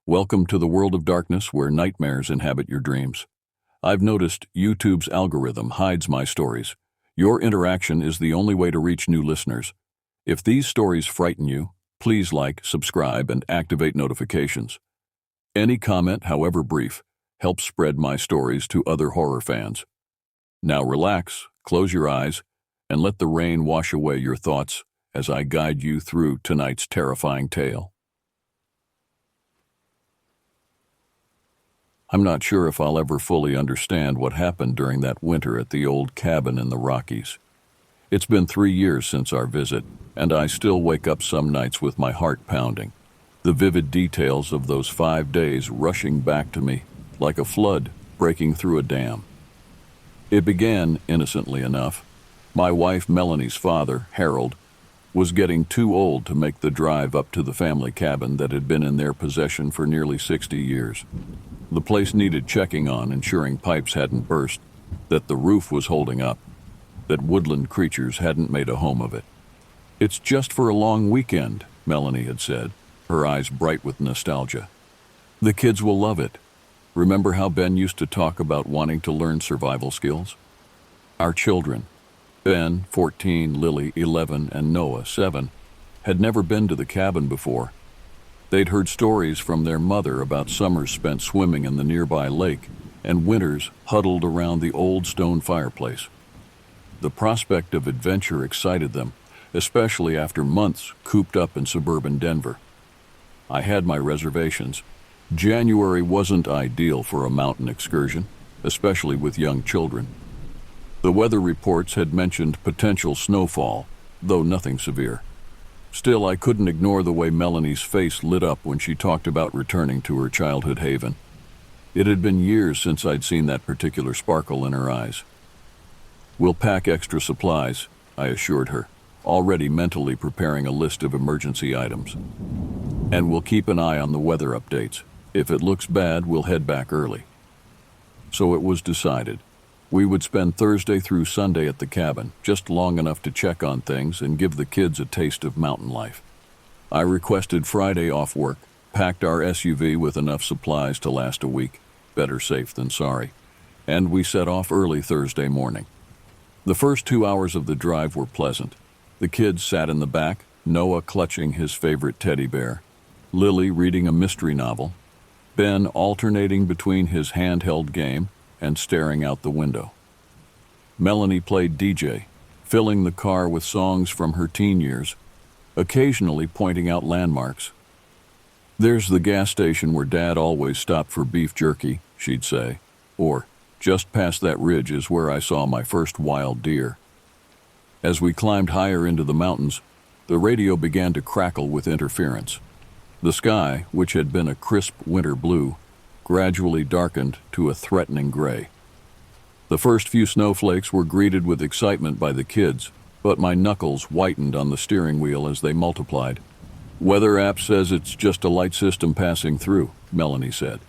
Welcome to the world of darkness where nightmares inhabit your dreams. I've noticed YouTube's algorithm hides my stories. Your interaction is the only way to reach new listeners. If these stories frighten you, please like, subscribe, and activate notifications. Any comment, however brief, helps spread my stories to other horror fans. Now relax, close your eyes, and let the rain wash away your thoughts as I guide you through tonight's terrifying tale. I'm not sure if I'll ever fully understand what happened during that winter at the old cabin in the Rockies. It's been 3 years since our visit, and I still wake up some nights with my heart pounding, the vivid details of those 5 days rushing back to me like a flood breaking through a dam. It began innocently enough. My wife Melanie's father, Harold, was getting too old to make the drive up to the family cabin that had been in their possession for nearly 60 years. The place needed checking on, ensuring pipes hadn't burst, that the roof was holding up, that woodland creatures hadn't made a home of it. "It's just for a long weekend," Melanie had said, her eyes bright with nostalgia. "The kids will love it. Remember how Ben used to talk about wanting to learn survival skills? Our children, Ben, 14, Lily, 11, and Noah, 7, had never been to the cabin before. They'd heard stories from their mother about summers spent swimming in the nearby lake and winters huddled around the old stone fireplace. The prospect of adventure excited them, especially after months cooped up in suburban Denver. I had my reservations. January wasn't ideal for a mountain excursion, especially with young children. The weather reports had mentioned potential snowfall, though nothing severe. Still, I couldn't ignore the way Melanie's face lit up when she talked about returning to her childhood haven. It had been years since I'd seen that particular sparkle in her eyes. "We'll pack extra supplies," I assured her, already mentally preparing a list of emergency items. "And we'll keep an eye on the weather updates. If it looks bad, we'll head back early." So it was decided. We would spend Thursday through Sunday at the cabin, just long enough to check on things and give the kids a taste of mountain life. I requested Friday off work, packed our SUV with enough supplies to last a week, better safe than sorry, and we set off early Thursday morning. The first 2 hours of the drive were pleasant. The kids sat in the back, Noah clutching his favorite teddy bear, Lily reading a mystery novel, Ben alternating between his handheld game and staring out the window. Melanie played DJ, filling the car with songs from her teen years, occasionally pointing out landmarks. "There's the gas station where Dad always stopped for beef jerky," she'd say, or "just past that ridge is where I saw my first wild deer." As we climbed higher into the mountains, the radio began to crackle with interference. The sky, which had been a crisp winter blue, gradually darkened to a threatening gray. The first few snowflakes were greeted with excitement by the kids, but my knuckles whitened on the steering wheel as they multiplied. "Weather app says it's just a light system passing through," Melanie said,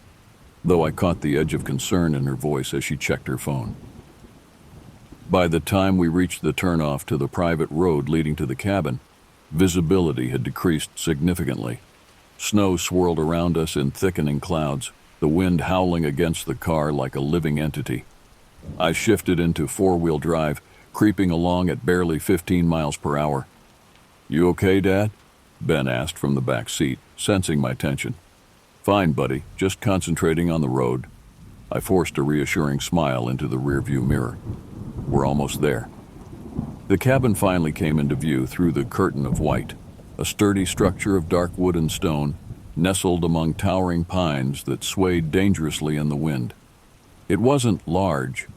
though I caught the edge of concern in her voice as she checked her phone. By the time we reached the turnoff to the private road leading to the cabin, visibility had decreased significantly. Snow swirled around us in thickening clouds, the wind howling against the car like a living entity. I shifted into four-wheel drive, creeping along at barely 15 miles per hour. "You okay, Dad?" Ben asked from the back seat, sensing my tension. "Fine, buddy, just concentrating on the road." I forced a reassuring smile into the rearview mirror. "We're almost there." The cabin finally came into view through the curtain of white, a sturdy structure of dark wood and stone, nestled among towering pines that swayed dangerously in the wind. It wasn't large.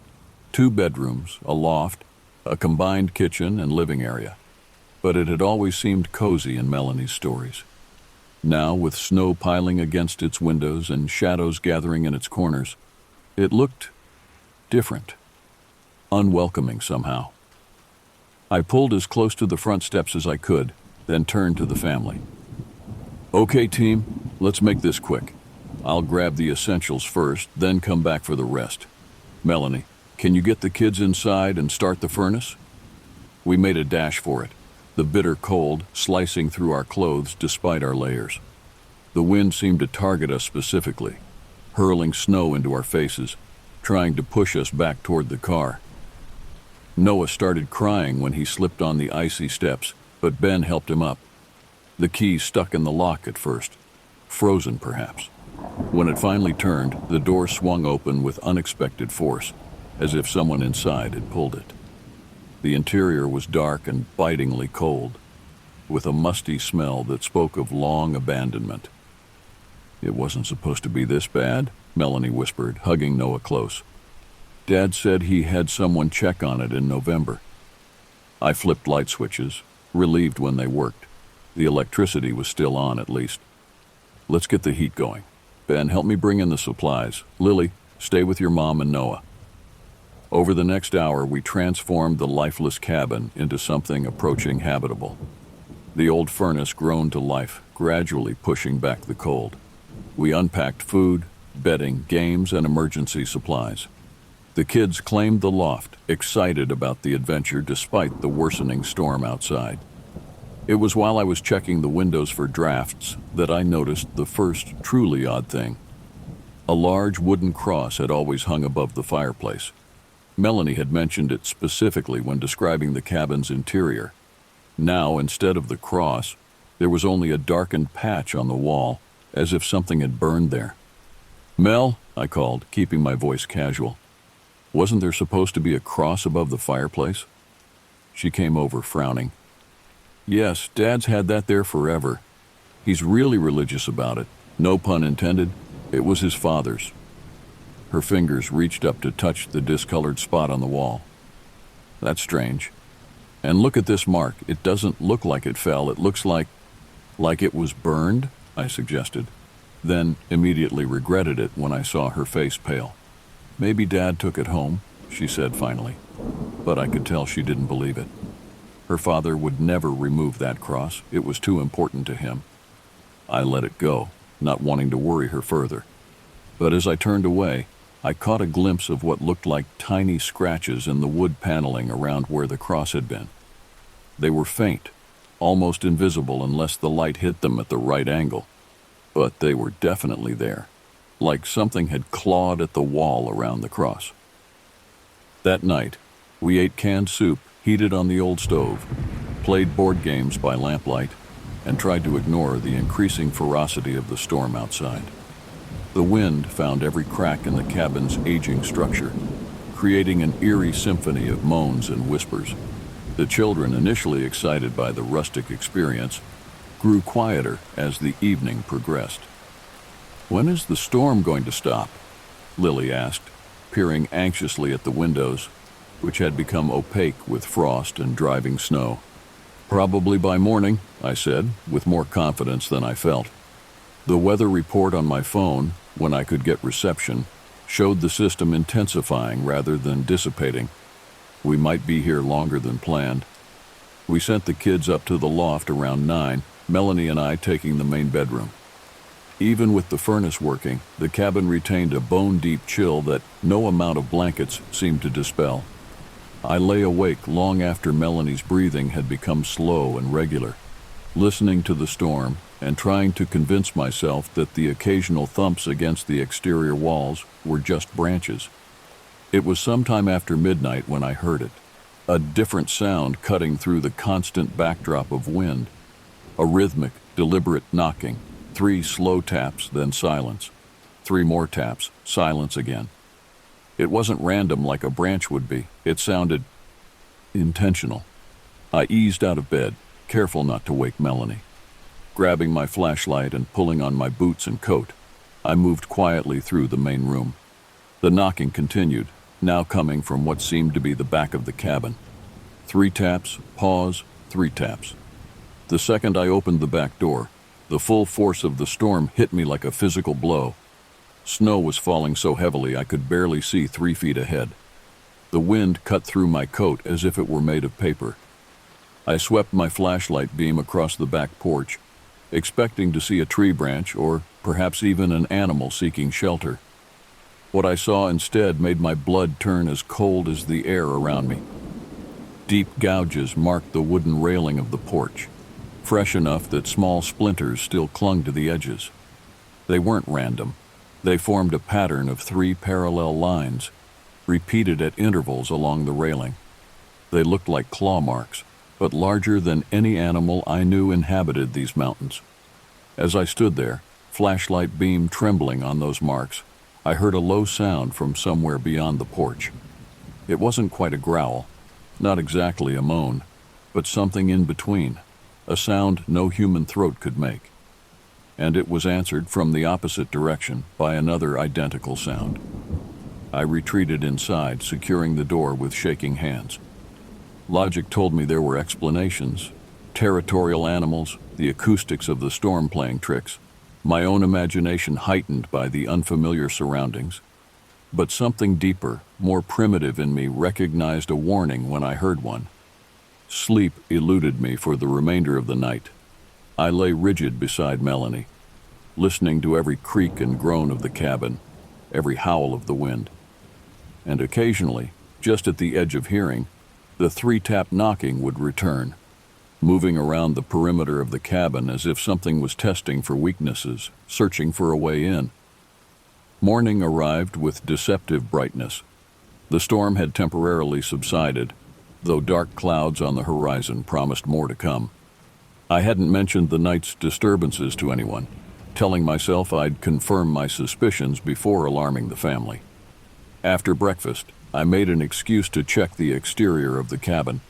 2 bedrooms, a loft, a combined kitchen and living area. But it had always seemed cozy in Melanie's stories. Now, with snow piling against its windows and shadows gathering in its corners, it looked different, unwelcoming somehow. I pulled as close to the front steps as I could, then turned to the family. "Okay, team, let's make this quick. I'll grab the essentials first, then come back for the rest. Melanie, can you get the kids inside and start the furnace?" We made a dash for it, the bitter cold slicing through our clothes despite our layers. The wind seemed to target us specifically, hurling snow into our faces, trying to push us back toward the car. Noah started crying when he slipped on the icy steps, but Ben helped him up. The key stuck in the lock at first, frozen perhaps. When it finally turned, the door swung open with unexpected force, as if someone inside had pulled it. The interior was dark and bitingly cold, with a musty smell that spoke of long abandonment. "It wasn't supposed to be this bad," Melanie whispered, hugging Noah close. "Dad said he had someone check on it in November." I flipped light switches, relieved when they worked. The electricity was still on, at least. "Let's get the heat going. Ben, help me bring in the supplies. Lily, stay with your mom and Noah." Over the next hour, we transformed the lifeless cabin into something approaching habitable. The old furnace groaned to life, gradually pushing back the cold. We unpacked food, bedding, games, and emergency supplies. The kids claimed the loft, excited about the adventure despite the worsening storm outside. It was while I was checking the windows for drafts that I noticed the first truly odd thing. A large wooden cross had always hung above the fireplace. Melanie had mentioned it specifically when describing the cabin's interior. Now, instead of the cross, there was only a darkened patch on the wall, as if something had burned there. "Mel," I called, keeping my voice casual. "Wasn't there supposed to be a cross above the fireplace?" She came over, frowning. "Yes, Dad's had that there forever. He's really religious about it. No pun intended. It was his father's." Her fingers reached up to touch the discolored spot on the wall. "That's strange. And look at this mark. It doesn't look like it fell. It looks like it was burned," I suggested, then immediately regretted it when I saw her face pale. "Maybe Dad took it home," she said finally, but I could tell she didn't believe it. Her father would never remove that cross. It was too important to him. I let it go, not wanting to worry her further. But as I turned away, I caught a glimpse of what looked like tiny scratches in the wood paneling around where the cross had been. They were faint, almost invisible unless the light hit them at the right angle. But they were definitely there, like something had clawed at the wall around the cross. That night, we ate canned soup heated on the old stove, played board games by lamplight, and tried to ignore the increasing ferocity of the storm outside. The wind found every crack in the cabin's aging structure, creating an eerie symphony of moans and whispers. The children, initially excited by the rustic experience, grew quieter as the evening progressed. "When is the storm going to stop?" Lily asked, peering anxiously at the windows, which had become opaque with frost and driving snow. "Probably by morning," I said, with more confidence than I felt. The weather report on my phone, when I could get reception, showed the system intensifying rather than dissipating. We might be here longer than planned. We sent the kids up to the loft around 9, Melanie and I taking the main bedroom. Even with the furnace working, the cabin retained a bone-deep chill that no amount of blankets seemed to dispel. I lay awake long after Melanie's breathing had become slow and regular, listening to the storm and trying to convince myself that the occasional thumps against the exterior walls were just branches. It was sometime after midnight when I heard it, a different sound cutting through the constant backdrop of wind. A rhythmic, deliberate knocking, 3 slow taps, then silence. 3 more taps, silence again. It wasn't random like a branch would be. It sounded intentional. I eased out of bed, careful not to wake Melanie. Grabbing my flashlight and pulling on my boots and coat, I moved quietly through the main room. The knocking continued, now coming from what seemed to be the back of the cabin. 3 taps, pause, 3 taps. The second I opened the back door, the full force of the storm hit me like a physical blow. Snow was falling so heavily I could barely see 3 feet ahead. The wind cut through my coat as if it were made of paper. I swept my flashlight beam across the back porch, expecting to see a tree branch or perhaps even an animal seeking shelter. What I saw instead made my blood turn as cold as the air around me. Deep gouges marked the wooden railing of the porch, fresh enough that small splinters still clung to the edges. They weren't random. They formed a pattern of 3 parallel lines, repeated at intervals along the railing. They looked like claw marks, but larger than any animal I knew inhabited these mountains. As I stood there, flashlight beam trembling on those marks, I heard a low sound from somewhere beyond the porch. It wasn't quite a growl, not exactly a moan, but something in between, a sound no human throat could make. And it was answered from the opposite direction by another identical sound. I retreated inside, securing the door with shaking hands. Logic told me there were explanations: territorial animals, the acoustics of the storm playing tricks, my own imagination heightened by the unfamiliar surroundings. But something deeper, more primitive in me recognized a warning when I heard one. Sleep eluded me for the remainder of the night. I lay rigid beside Melanie, listening to every creak and groan of the cabin, every howl of the wind. And occasionally, just at the edge of hearing, the 3-tap knocking would return, moving around the perimeter of the cabin as if something was testing for weaknesses, searching for a way in. Morning arrived with deceptive brightness. The storm had temporarily subsided, though dark clouds on the horizon promised more to come. I hadn't mentioned the night's disturbances to anyone, telling myself I'd confirm my suspicions before alarming the family. After breakfast, I made an excuse to check the exterior of the cabin.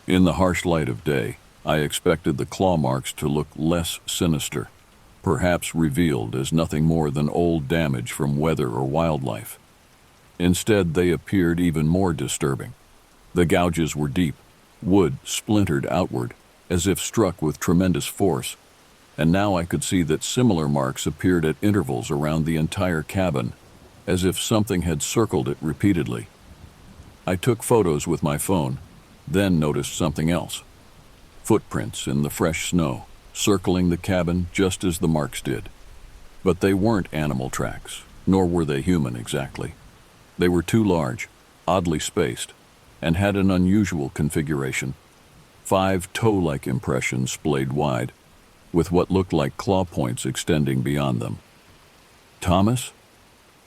In the harsh light of day, I expected the claw marks to look less sinister, perhaps revealed as nothing more than old damage from weather or wildlife. Instead, they appeared even more disturbing. The gouges were deep, wood splintered outward, as if struck with tremendous force, and now I could see that similar marks appeared at intervals around the entire cabin, as if something had circled it repeatedly. I took photos with my phone, then noticed something else. Footprints in the fresh snow, circling the cabin just as the marks did. But they weren't animal tracks, nor were they human exactly. They were too large, oddly spaced, and had an unusual configuration. 5 toe-like impressions splayed wide, with what looked like claw points extending beyond them. Thomas?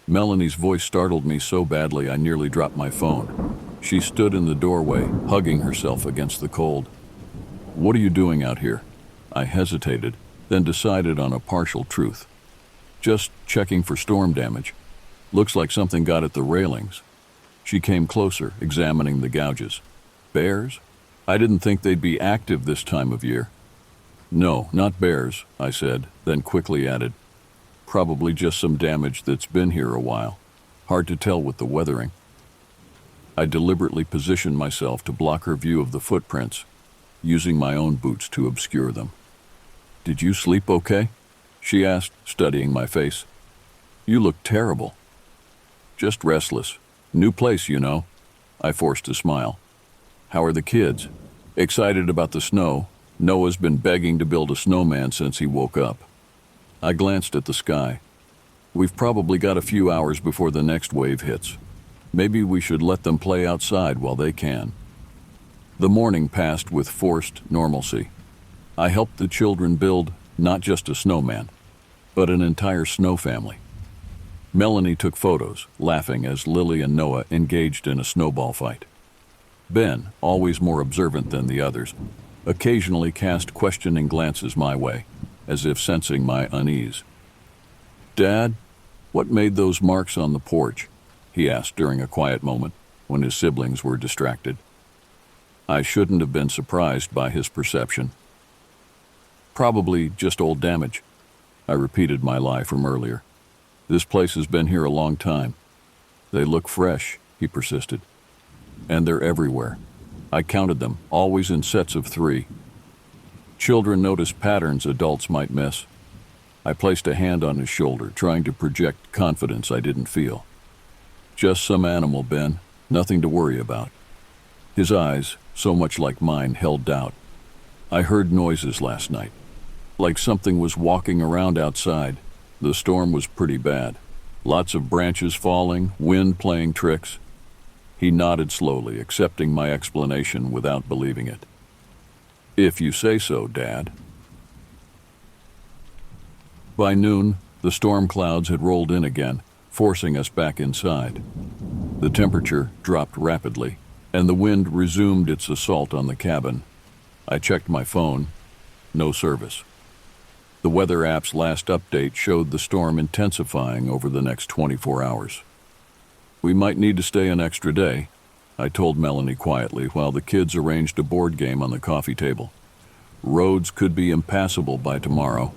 Melanie's voice startled me so badly I nearly dropped my phone. She stood in the doorway, hugging herself against the cold. "What are you doing out here?" I hesitated, then decided on a partial truth. "Just checking for storm damage. Looks like something got at the railings." She came closer, examining the gouges. "Bears? I didn't think they'd be active this time of year." "No, not bears," I said, then quickly added, "Probably just some damage that's been here a while. Hard to tell with the weathering." I deliberately positioned myself to block her view of the footprints, using my own boots to obscure them. "Did you sleep okay?" she asked, studying my face. "You look terrible." "Just restless. New place, you know." I forced a smile. "How are the kids?" "Excited about the snow. Noah's been begging to build a snowman since he woke up." I glanced at the sky. "We've probably got a few hours before the next wave hits. Maybe we should let them play outside while they can." The morning passed with forced normalcy. I helped the children build not just a snowman, but an entire snow family. Melanie took photos, laughing as Lily and Noah engaged in a snowball fight. Ben, always more observant than the others, occasionally cast questioning glances my way, as if sensing my unease. "Dad, what made those marks on the porch?" he asked during a quiet moment when his siblings were distracted. I shouldn't have been surprised by his perception. "Probably just old damage." I repeated my lie from earlier. "This place has been here a long time." "They look fresh," he persisted. "And they're everywhere. I counted them, always in sets of 3. Children notice patterns adults might miss." I placed a hand on his shoulder, trying to project confidence I didn't feel. "Just some animal, Ben. Nothing to worry about." His eyes, so much like mine, held doubt. "I heard noises last night, like something was walking around outside. The storm was pretty bad. Lots of branches falling, wind playing tricks." He nodded slowly, accepting my explanation without believing it. "If you say so, Dad." By noon, The storm clouds had rolled in again, forcing us back inside. The temperature dropped rapidly, and the wind resumed its assault on the cabin. I checked my phone. No service. The weather app's last update showed the storm intensifying over the next 24 hours. We might need to stay an extra day, I told Melanie quietly while the kids arranged a board game on the coffee table. Roads could be impassable by tomorrow.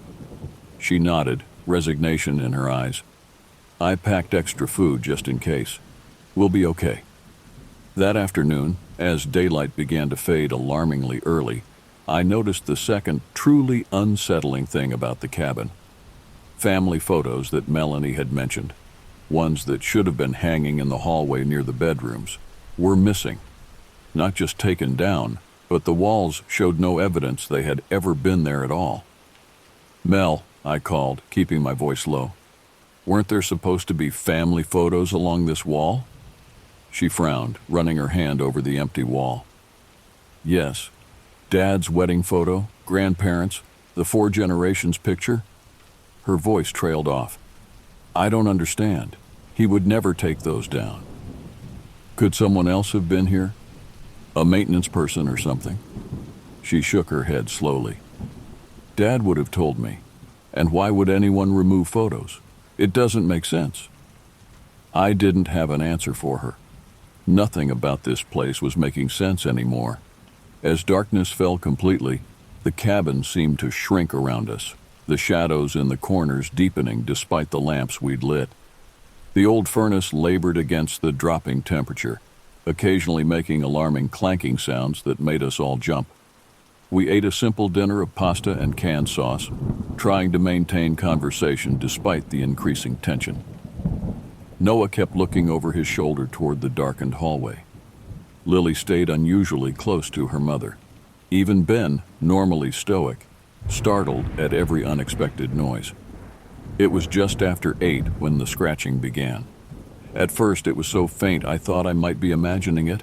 She nodded, resignation in her eyes. I packed extra food just in case. We'll be okay. That afternoon, as daylight began to fade alarmingly early, I noticed the second truly unsettling thing about the cabin. Family photos that Melanie had mentioned, ones that should have been hanging in the hallway near the bedrooms, were missing. Not just taken down, but the walls showed no evidence they had ever been there at all. "Mel," I called, keeping my voice low. "Weren't there supposed to be family photos along this wall?" She frowned, running her hand over the empty wall. "Yes. Dad's wedding photo, grandparents, the 4 generations picture." Her voice trailed off. "I don't understand. He would never take those down." "Could someone else have been here? A maintenance person or something?" She shook her head slowly. "Dad would have told me. And why would anyone remove photos? It doesn't make sense." I didn't have an answer for her. Nothing about this place was making sense anymore. As darkness fell completely, the cabin seemed to shrink around us, the shadows in the corners deepening despite the lamps we'd lit. The old furnace labored against the dropping temperature, occasionally making alarming clanking sounds that made us all jump. We ate a simple dinner of pasta and canned sauce, trying to maintain conversation despite the increasing tension. Noah kept looking over his shoulder toward the darkened hallway. Lily stayed unusually close to her mother. Even Ben, normally stoic, startled at every unexpected noise. It was just after 8 when the scratching began. At first it was so faint I thought I might be imagining it,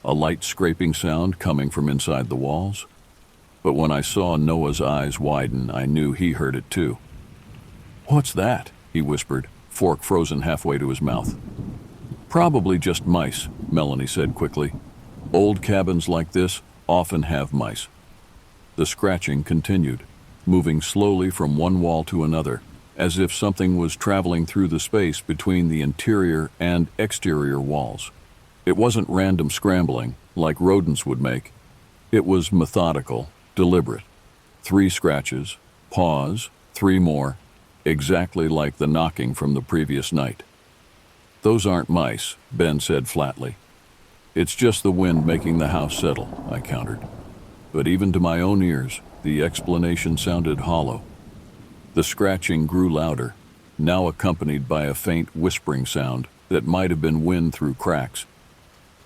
a light scraping sound coming from inside the walls. But when I saw Noah's eyes widen, I knew he heard it too. "What's that?" he whispered, fork frozen halfway to his mouth. "Probably just mice," Melanie said quickly. "Old cabins like this often have mice." The scratching continued, moving slowly from one wall to another, as if something was traveling through the space between the interior and exterior walls. It wasn't random scrambling, like rodents would make. It was methodical, deliberate. 3 scratches, pause, 3 more, exactly like the knocking from the previous night. "Those aren't mice," Ben said flatly. "It's just the wind making the house settle," I countered. But even to my own ears, the explanation sounded hollow. The scratching grew louder, now accompanied by a faint whispering sound that might have been wind through cracks,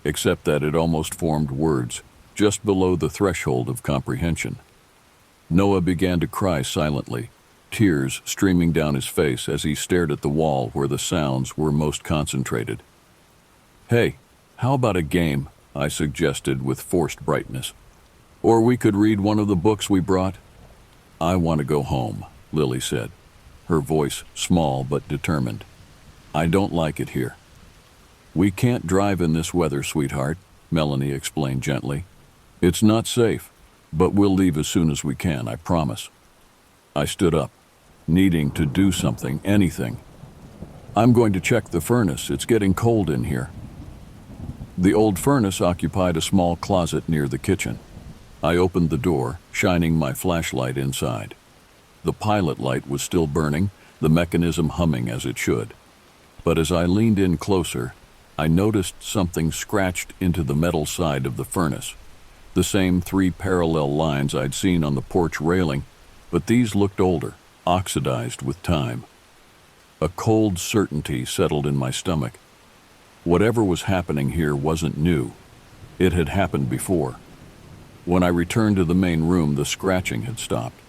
except that it almost formed words, just below the threshold of comprehension. Noah began to cry silently, tears streaming down his face as he stared at the wall where the sounds were most concentrated. "Hey, how about a game?" I suggested with forced brightness. "Or we could read one of the books we brought." "I want to go home," Lily said, her voice small but determined. "I don't like it here." "We can't drive in this weather, sweetheart," Melanie explained gently. "It's not safe, but we'll leave as soon as we can, I promise." I stood up, needing to do something, anything. "I'm going to check the furnace. It's getting cold in here." The old furnace occupied a small closet near the kitchen. I opened the door, shining my flashlight inside. The pilot light was still burning, the mechanism humming as it should. But as I leaned in closer, I noticed something scratched into the metal side of the furnace. The same 3 parallel lines I'd seen on the porch railing, but these looked older, oxidized with time. A cold certainty settled in my stomach. Whatever was happening here wasn't new. It had happened before. When I returned to the main room, the scratching had stopped.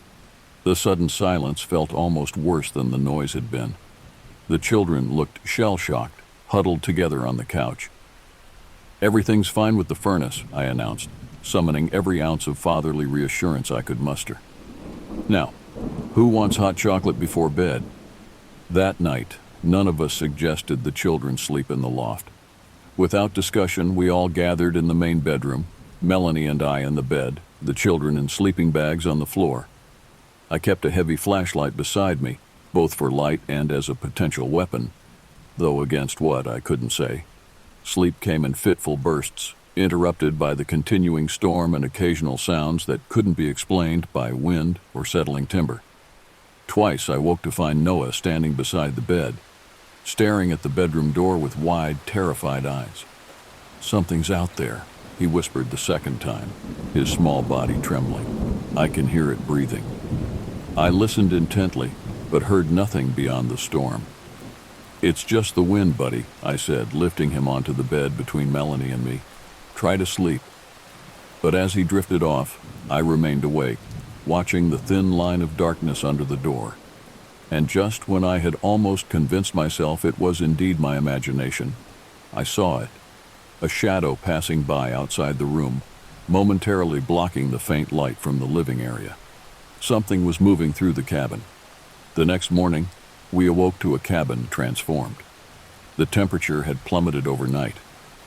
The sudden silence felt almost worse than the noise had been. The children looked shell-shocked, huddled together on the couch. "Everything's fine with the furnace," I announced, summoning every ounce of fatherly reassurance I could muster. "Now, who wants hot chocolate before bed?" That night, none of us suggested the children sleep in the loft. Without discussion, we all gathered in the main bedroom, Melanie and I in the bed, the children in sleeping bags on the floor. I kept a heavy flashlight beside me, both for light and as a potential weapon, though against what, I couldn't say. Sleep came in fitful bursts, interrupted by the continuing storm and occasional sounds that couldn't be explained by wind or settling timber. Twice I woke to find Noah standing beside the bed, staring at the bedroom door with wide, terrified eyes. "Something's out there," he whispered the second time, his small body trembling. "I can hear it breathing." I listened intently, but heard nothing beyond the storm. "It's just the wind, buddy," I said, lifting him onto the bed between Melanie and me. "Try to sleep." But as he drifted off, I remained awake, watching the thin line of darkness under the door. And just when I had almost convinced myself it was indeed my imagination, I saw it, a shadow passing by outside the room, momentarily blocking the faint light from the living area. Something was moving through the cabin. The next morning, we awoke to a cabin transformed. The temperature had plummeted overnight,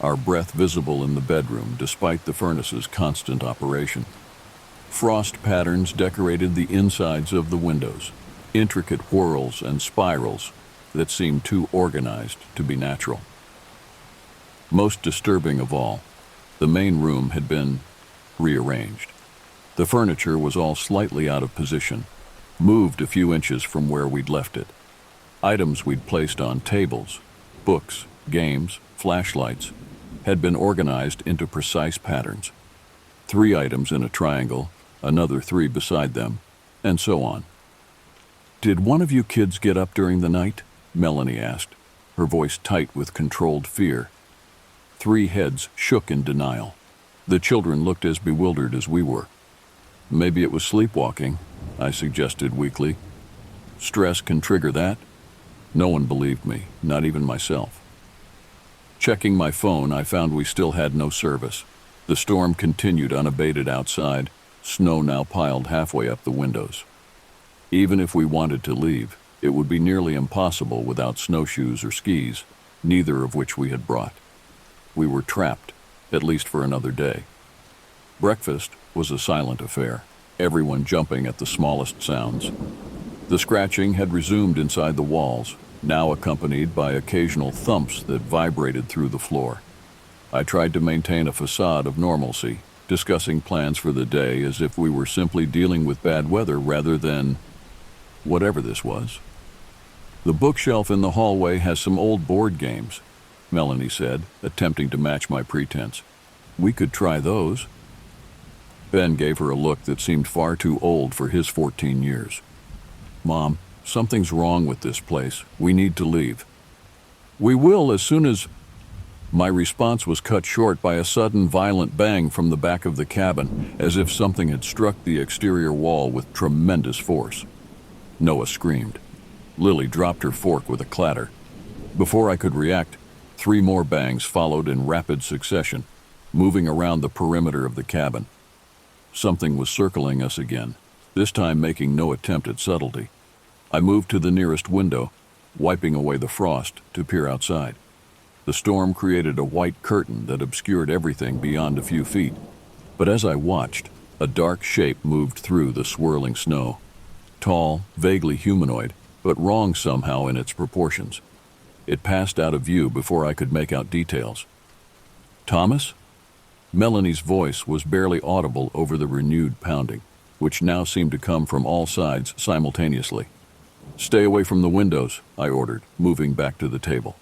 our breath visible in the bedroom despite the furnace's constant operation. Frost patterns decorated the insides of the windows, intricate whorls and spirals that seemed too organized to be natural. Most disturbing of all, the main room had been rearranged. The furniture was all slightly out of position, moved a few inches from where we'd left it. Items we'd placed on tables, books, games, flashlights, had been organized into precise patterns. 3 items in a triangle, another 3 beside them, and so on. "Did one of you kids get up during the night?" Melanie asked, her voice tight with controlled fear. 3 heads shook in denial. The children looked as bewildered as we were. "Maybe it was sleepwalking," I suggested weakly. "Stress can trigger that." No one believed me, not even myself. Checking my phone, I found we still had no service. The storm continued unabated outside, snow now piled halfway up the windows. Even if we wanted to leave, it would be nearly impossible without snowshoes or skis, neither of which we had brought. We were trapped, at least for another day. Breakfast was a silent affair, everyone jumping at the smallest sounds. The scratching had resumed inside the walls, now accompanied by occasional thumps that vibrated through the floor. I tried to maintain a facade of normalcy, discussing plans for the day as if we were simply dealing with bad weather rather than whatever this was. "The bookshelf in the hallway has some old board games," Melanie said, attempting to match my pretense. "We could try those." Ben gave her a look that seemed far too old for his 14 years. "Mom, something's wrong with this place. We need to leave." "We will as soon as—" My response was cut short by a sudden violent bang from the back of the cabin, as if something had struck the exterior wall with tremendous force. Noah screamed. Lily dropped her fork with a clatter. Before I could react, 3 more bangs followed in rapid succession, moving around the perimeter of the cabin. Something was circling us again, this time making no attempt at subtlety. I moved to the nearest window, wiping away the frost, to peer outside. The storm created a white curtain that obscured everything beyond a few feet, but as I watched, a dark shape moved through the swirling snow. Tall, vaguely humanoid, but wrong somehow in its proportions. It passed out of view before I could make out details. "Thomas?" Melanie's voice was barely audible over the renewed pounding, which now seemed to come from all sides simultaneously. "Stay away from the windows," I ordered, moving back to the table.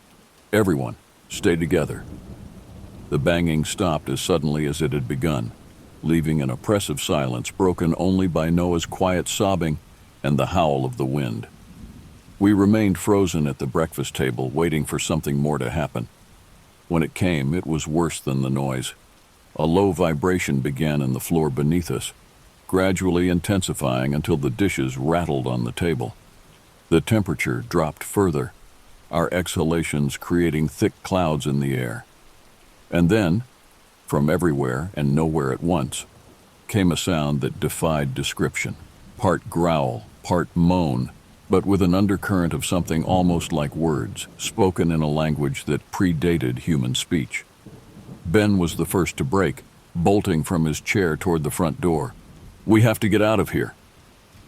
"Everyone, stay together." The banging stopped as suddenly as it had begun, leaving an oppressive silence broken only by Noah's quiet sobbing and the howl of the wind. We remained frozen at the breakfast table, waiting for something more to happen. When it came, it was worse than the noise. A low vibration began in the floor beneath us, gradually intensifying until the dishes rattled on the table. The temperature dropped further, our exhalations creating thick clouds in the air. And then, from everywhere and nowhere at once, came a sound that defied description. Part growl, part moan, but with an undercurrent of something almost like words, spoken in a language that predated human speech. Ben was the first to break, bolting from his chair toward the front door. "We have to get out of here."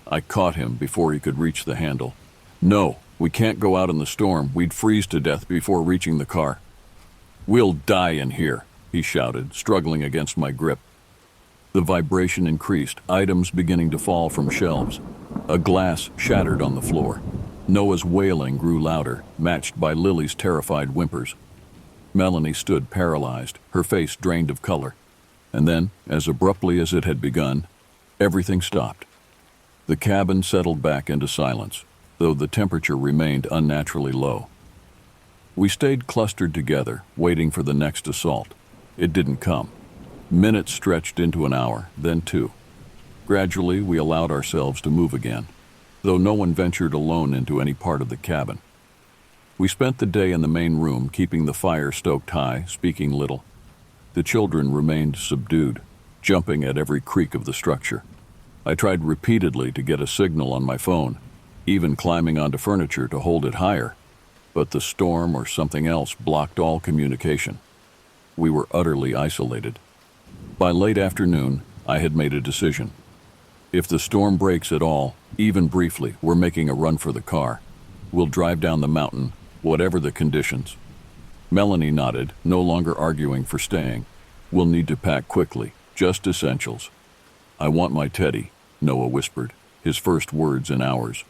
I caught him before he could reach the handle. "No, we can't go out in the storm. We'd freeze to death before reaching the car." "We'll die in here," he shouted, struggling against my grip. The vibration increased, items beginning to fall from shelves. A glass shattered on the floor. Noah's wailing grew louder, matched by Lily's terrified whimpers. Melanie stood paralyzed, her face drained of color. And then, as abruptly as it had begun, everything stopped. The cabin settled back into silence, though the temperature remained unnaturally low. We stayed clustered together, waiting for the next assault. It didn't come. Minutes stretched into an hour, then 2. Gradually, we allowed ourselves to move again, though no one ventured alone into any part of the cabin. We spent the day in the main room, keeping the fire stoked high, speaking little. The children remained subdued, jumping at every creak of the structure. I tried repeatedly to get a signal on my phone, even climbing onto furniture to hold it higher, but the storm or something else blocked all communication. We were utterly isolated. By late afternoon, I had made a decision. If the storm breaks at all, even briefly, we're making a run for the car. We'll drive down the mountain, whatever the conditions. Melanie nodded, no longer arguing for staying. "We'll need to pack quickly, just essentials." "I want my teddy," Noah whispered, his first words in hours.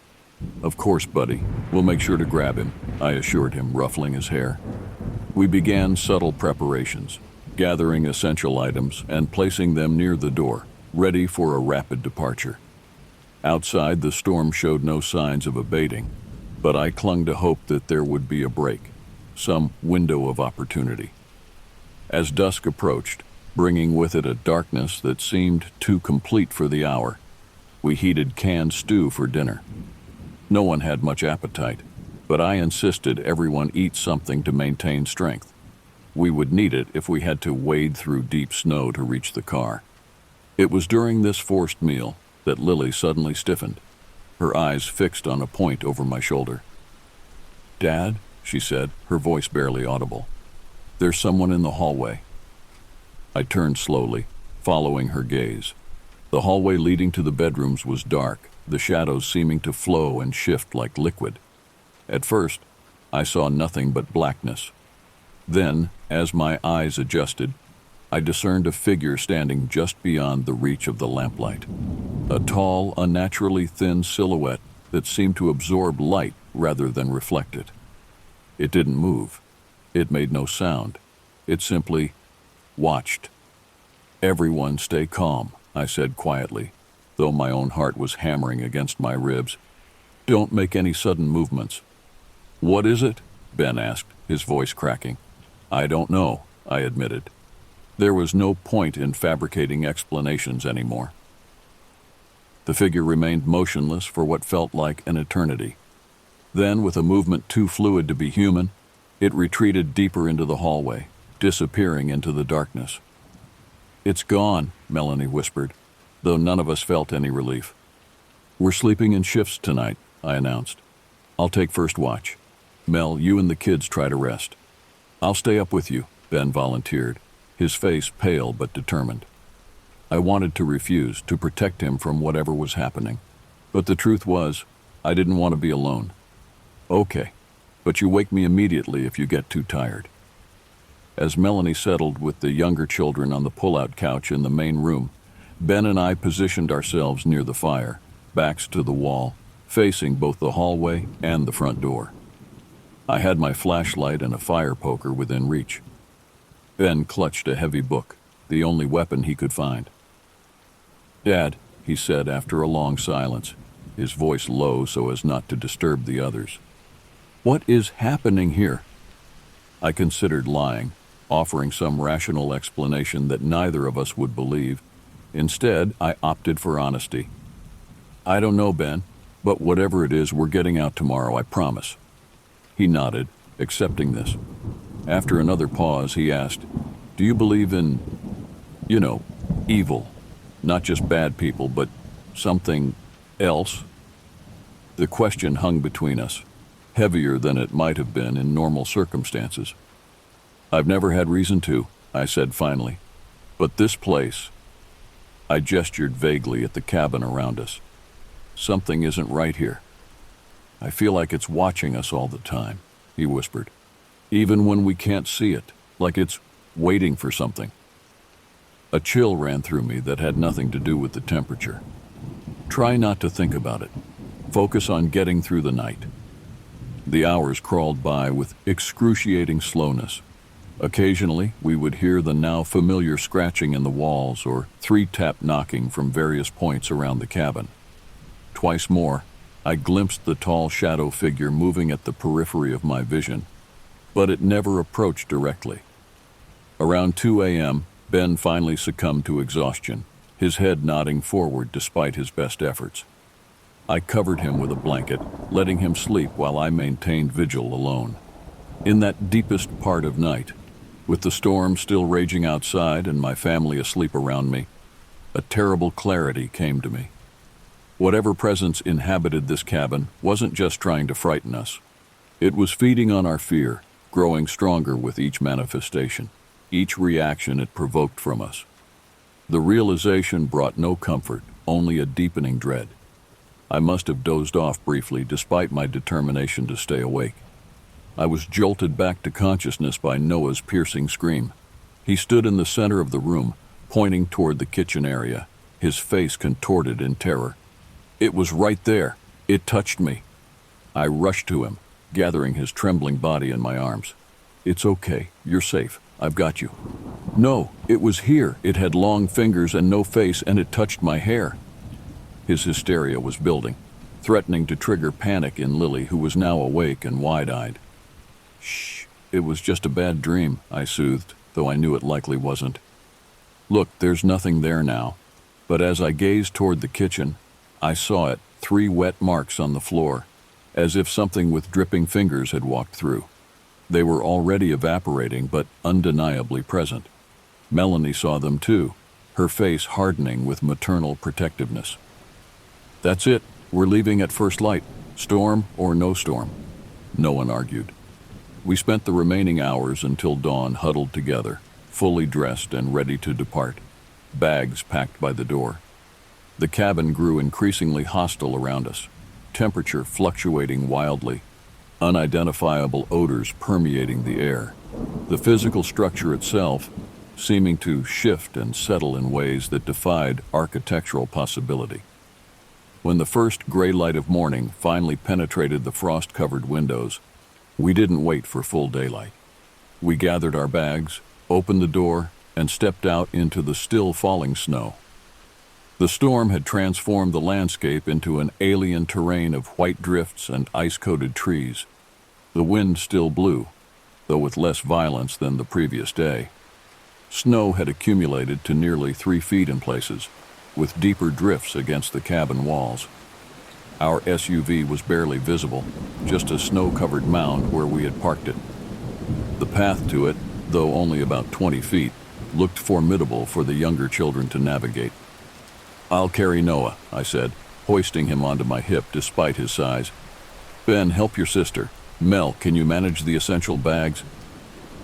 "Of course, buddy. We'll make sure to grab him," I assured him, ruffling his hair. We began subtle preparations, gathering essential items and placing them near the door, ready for a rapid departure. Outside, the storm showed no signs of abating, but I clung to hope that there would be a break, some window of opportunity. As dusk approached, bringing with it a darkness that seemed too complete for the hour, we heated canned stew for dinner. No one had much appetite, but I insisted everyone eat something to maintain strength. We would need it if we had to wade through deep snow to reach the car. It was during this forced meal that Lily suddenly stiffened, her eyes fixed on a point over my shoulder. "Dad," she said, her voice barely audible. "There's someone in the hallway." I turned slowly, following her gaze. The hallway leading to the bedrooms was dark, the shadows seeming to flow and shift like liquid. At first, I saw nothing but blackness. Then, as my eyes adjusted, I discerned a figure standing just beyond the reach of the lamplight. A tall, unnaturally thin silhouette that seemed to absorb light rather than reflect it. It didn't move. It made no sound. It simply watched. "Everyone stay calm," I said quietly, though my own heart was hammering against my ribs. "Don't make any sudden movements." "What is it?" Ben asked, his voice cracking. "I don't know," I admitted. There was no point in fabricating explanations anymore. The figure remained motionless for what felt like an eternity. Then, with a movement too fluid to be human, it retreated deeper into the hallway, disappearing into the darkness. "It's gone," Melanie whispered, though none of us felt any relief. "We're sleeping in shifts tonight," I announced. "I'll take first watch. Mel, you and the kids try to rest." "I'll stay up with you," Ben volunteered, his face pale but determined. I wanted to refuse, to protect him from whatever was happening. But the truth was, I didn't want to be alone. "Okay, but you wake me immediately if you get too tired." As Melanie settled with the younger children on the pull-out couch in the main room, Ben and I positioned ourselves near the fire, backs to the wall, facing both the hallway and the front door. I had my flashlight and a fire poker within reach. Ben clutched a heavy book, the only weapon he could find. "Dad," he said after a long silence, his voice low so as not to disturb the others. "What is happening here?" I considered lying, offering some rational explanation that neither of us would believe. Instead, I opted for honesty. "I don't know, Ben, but whatever it is, we're getting out tomorrow, I promise." He nodded, accepting this. After another pause, he asked, "Do you believe in, evil? Not just bad people, but something else?" The question hung between us, heavier than it might have been in normal circumstances. "I've never had reason to," I said finally. "But this place—" I gestured vaguely at the cabin around us. "Something isn't right here. I feel like it's watching us all the time," he whispered. "Even when we can't see it, like it's waiting for something." A chill ran through me that had nothing to do with the temperature. Try not to think about it. Focus on getting through the night. The hours crawled by with excruciating slowness. Occasionally, we would hear the now familiar scratching in the walls or three-tap knocking from various points around the cabin. Twice more, I glimpsed the tall shadow figure moving at the periphery of my vision, but it never approached directly. Around 2 a.m., Ben finally succumbed to exhaustion, his head nodding forward despite his best efforts. I covered him with a blanket, letting him sleep while I maintained vigil alone. In that deepest part of night, with the storm still raging outside and my family asleep around me, a terrible clarity came to me. Whatever presence inhabited this cabin wasn't just trying to frighten us. It was feeding on our fear, growing stronger with each manifestation, each reaction it provoked from us. The realization brought no comfort, only a deepening dread. I must have dozed off briefly despite my determination to stay awake. I was jolted back to consciousness by Noah's piercing scream. He stood in the center of the room, pointing toward the kitchen area, his face contorted in terror. It was right there. It touched me. I rushed to him, gathering his trembling body in my arms. "It's okay. You're safe. I've got you." "No, it was here. It had long fingers and no face, and it touched my hair." His hysteria was building, threatening to trigger panic in Lily, who was now awake and wide-eyed. "Shh, it was just a bad dream," I soothed, though I knew it likely wasn't. "Look, there's nothing there now." But as I gazed toward the kitchen, I saw it, 3 wet marks on the floor, as if something with dripping fingers had walked through. They were already evaporating, but undeniably present. Melanie saw them too, her face hardening with maternal protectiveness. "That's it. We're leaving at first light, storm or no storm," no one argued. We spent the remaining hours until dawn huddled together, fully dressed and ready to depart, bags packed by the door. The cabin grew increasingly hostile around us, temperature fluctuating wildly, unidentifiable odors permeating the air. The physical structure itself seeming to shift and settle in ways that defied architectural possibility. When the first gray light of morning finally penetrated the frost-covered windows, we didn't wait for full daylight. We gathered our bags, opened the door, and stepped out into the still falling snow. The storm had transformed the landscape into an alien terrain of white drifts and ice-coated trees. The wind still blew, though with less violence than the previous day. Snow had accumulated to nearly 3 feet in places, with deeper drifts against the cabin walls. Our SUV was barely visible, just a snow-covered mound where we had parked it. The path to it, though only about 20 feet, looked formidable for the younger children to navigate. "I'll carry Noah," I said, hoisting him onto my hip despite his size. "Ben, help your sister. Mel, can you manage the essential bags?"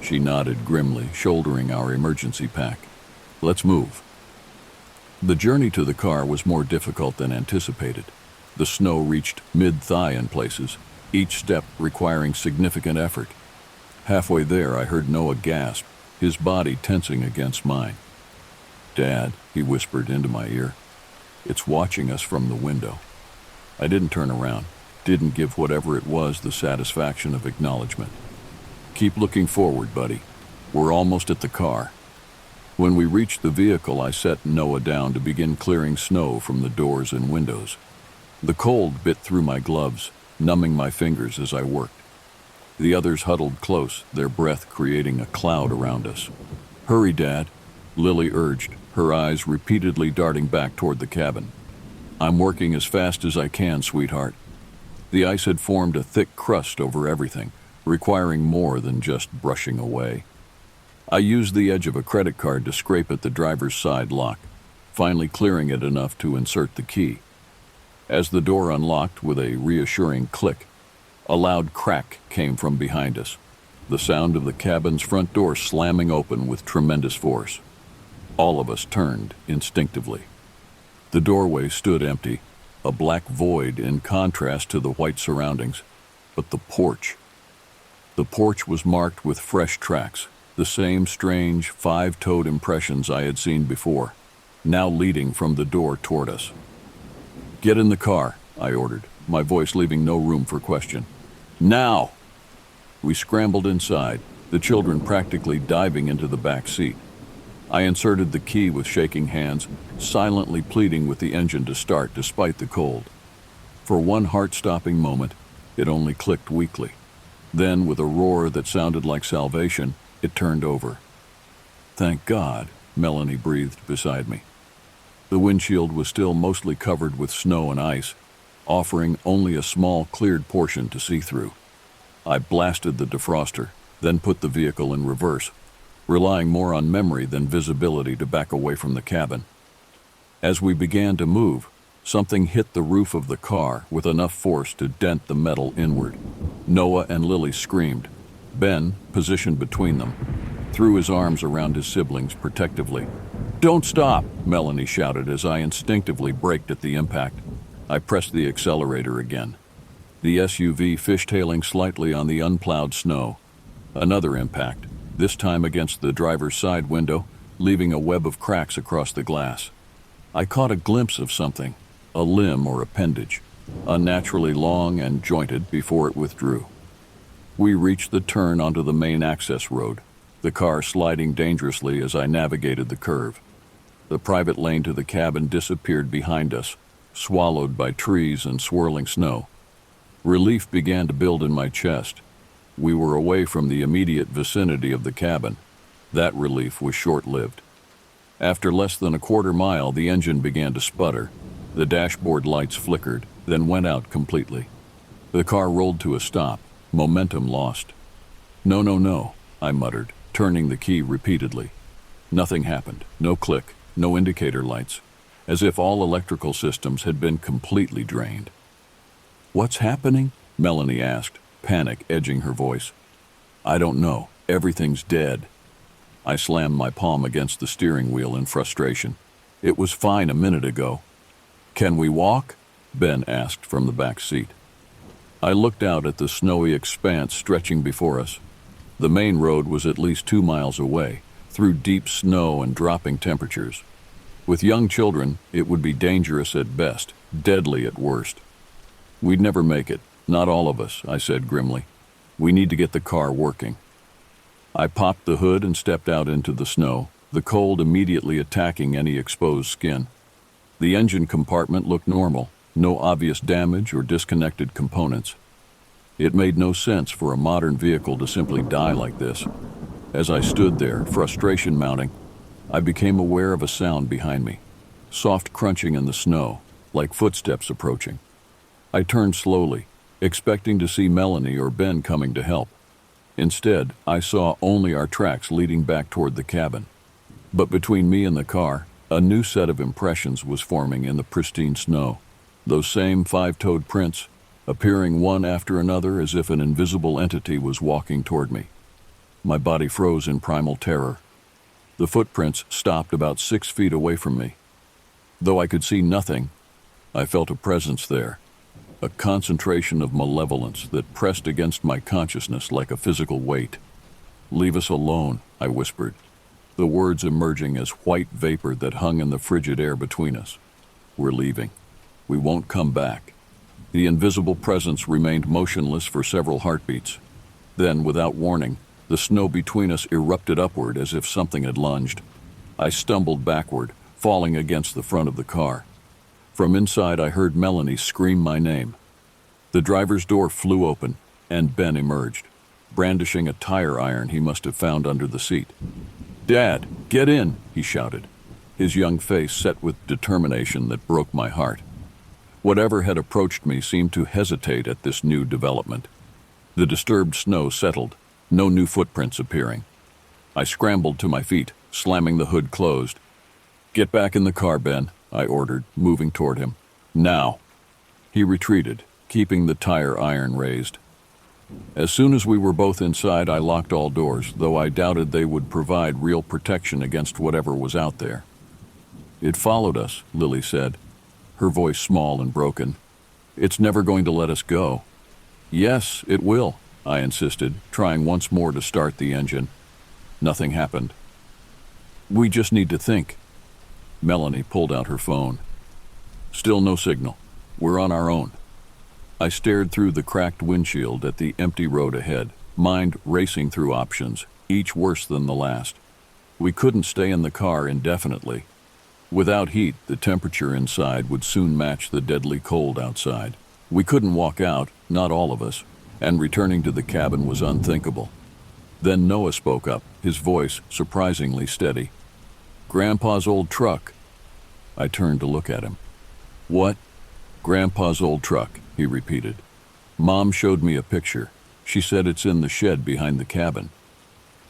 She nodded grimly, shouldering our emergency pack. "Let's move." The journey to the car was more difficult than anticipated. The snow reached mid-thigh in places, each step requiring significant effort. Halfway there, I heard Noah gasp, his body tensing against mine. "Dad," he whispered into my ear, "it's watching us from the window." I didn't turn around, didn't give whatever it was the satisfaction of acknowledgement. "Keep looking forward, buddy. We're almost at the car." When we reached the vehicle, I set Noah down to begin clearing snow from the doors and windows. The cold bit through my gloves, numbing my fingers as I worked. The others huddled close, their breath creating a cloud around us. "Hurry, Dad," Lily urged, her eyes repeatedly darting back toward the cabin. "I'm working as fast as I can, sweetheart." The ice had formed a thick crust over everything, requiring more than just brushing away. I used the edge of a credit card to scrape at the driver's side lock, finally clearing it enough to insert the key. As the door unlocked with a reassuring click, a loud crack came from behind us, the sound of the cabin's front door slamming open with tremendous force. All of us turned instinctively. The doorway stood empty, a black void in contrast to the white surroundings. But the porch was marked with fresh tracks, the same strange five-toed impressions I had seen before, now leading from the door toward us. "Get in the car," I ordered, my voice leaving no room for question. "Now!" We scrambled inside, the children practically diving into the back seat. I inserted the key with shaking hands, silently pleading with the engine to start despite the cold. For one heart-stopping moment, it only clicked weakly. Then, with a roar that sounded like salvation, it turned over. "Thank God," Melanie breathed beside me. The windshield was still mostly covered with snow and ice, offering only a small cleared portion to see through. I blasted the defroster, then put the vehicle in reverse, relying more on memory than visibility to back away from the cabin. As we began to move, something hit the roof of the car with enough force to dent the metal inward. Noah and Lily screamed. Ben, positioned between them, threw his arms around his siblings protectively. "Don't stop!" Melanie shouted as I instinctively braked at the impact. I pressed the accelerator again, the SUV fishtailing slightly on the unplowed snow. Another impact, this time against the driver's side window, leaving a web of cracks across the glass. I caught a glimpse of something, a limb or appendage, unnaturally long and jointed before it withdrew. We reached the turn onto the main access road, the car sliding dangerously as I navigated the curve. The private lane to the cabin disappeared behind us, swallowed by trees and swirling snow. Relief began to build in my chest. We were away from the immediate vicinity of the cabin. That relief was short-lived. After less than a quarter mile, the engine began to sputter. The dashboard lights flickered, then went out completely. The car rolled to a stop, momentum lost. "No, no, no," I muttered, turning the key repeatedly. Nothing happened, no click, no indicator lights, as if all electrical systems had been completely drained. "What's happening?" Melanie asked, panic edging her voice. "I don't know. Everything's dead." I slammed my palm against the steering wheel in frustration. "It was fine a minute ago." "Can we walk?" Ben asked from the back seat. I looked out at the snowy expanse stretching before us. The main road was at least 2 miles away, through deep snow and dropping temperatures. With young children, it would be dangerous at best, deadly at worst. "We'd never make it, not all of us," I said grimly. "We need to get the car working." I popped the hood and stepped out into the snow, the cold immediately attacking any exposed skin. The engine compartment looked normal, no obvious damage or disconnected components. It made no sense for a modern vehicle to simply die like this. As I stood there, frustration mounting, I became aware of a sound behind me, soft crunching in the snow, like footsteps approaching. I turned slowly, expecting to see Melanie or Ben coming to help. Instead, I saw only our tracks leading back toward the cabin. But between me and the car, a new set of impressions was forming in the pristine snow. Those same five-toed prints, appearing one after another as if an invisible entity was walking toward me. My body froze in primal terror. The footprints stopped about 6 feet away from me. Though I could see nothing, I felt a presence there, a concentration of malevolence that pressed against my consciousness like a physical weight. "Leave us alone," I whispered, the words emerging as white vapor that hung in the frigid air between us. "We're leaving. We won't come back." The invisible presence remained motionless for several heartbeats. Then, without warning, the snow between us erupted upward as if something had lunged. I stumbled backward, falling against the front of the car. From inside, I heard Melanie scream my name. The driver's door flew open, and Ben emerged, brandishing a tire iron he must have found under the seat. "Dad, get in!" he shouted, his young face set with determination that broke my heart. Whatever had approached me seemed to hesitate at this new development. The disturbed snow settled, no new footprints appearing. I scrambled to my feet, slamming the hood closed. "Get back in the car, Ben," I ordered, moving toward him. "Now." He retreated, keeping the tire iron raised. As soon as we were both inside, I locked all doors, though I doubted they would provide real protection against whatever was out there. "It followed us," Lily said, her voice small and broken. "It's never going to let us go." "Yes, it will," I insisted, trying once more to start the engine. Nothing happened. "We just need to think." Melanie pulled out her phone. "Still no signal. We're on our own." I stared through the cracked windshield at the empty road ahead, mind racing through options, each worse than the last. We couldn't stay in the car indefinitely. Without heat, the temperature inside would soon match the deadly cold outside. We couldn't walk out, not all of us, and returning to the cabin was unthinkable. Then Noah spoke up, his voice surprisingly steady. "Grandpa's old truck." I turned to look at him. "What?" "Grandpa's old truck," he repeated. "Mom showed me a picture. She said it's in the shed behind the cabin."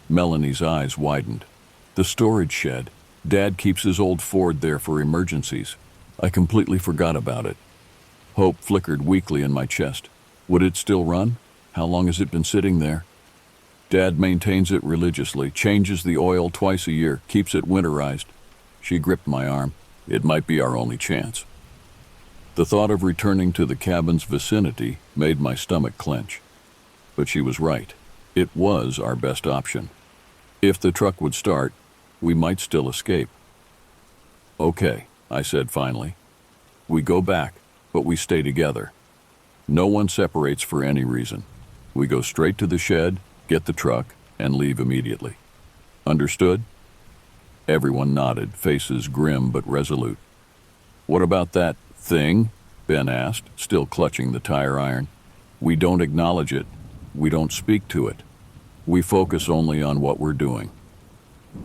Melanie's eyes widened. "The storage shed. Dad keeps his old Ford there for emergencies. I completely forgot about it." Hope flickered weakly in my chest. Would it still run? How long has it been sitting there? "Dad maintains it religiously, changes the oil twice a year, keeps it winterized." She gripped my arm. "It might be our only chance." The thought of returning to the cabin's vicinity made my stomach clench. But she was right. It was our best option. If the truck would start, we might still escape. "Okay," I said finally. "We go back, but we stay together. No one separates for any reason. We go straight to the shed, get the truck, and leave immediately. Understood?" Everyone nodded, faces grim but resolute. "What about that thing?" Ben asked, still clutching the tire iron. "We don't acknowledge it. We don't speak to it. We focus only on what we're doing."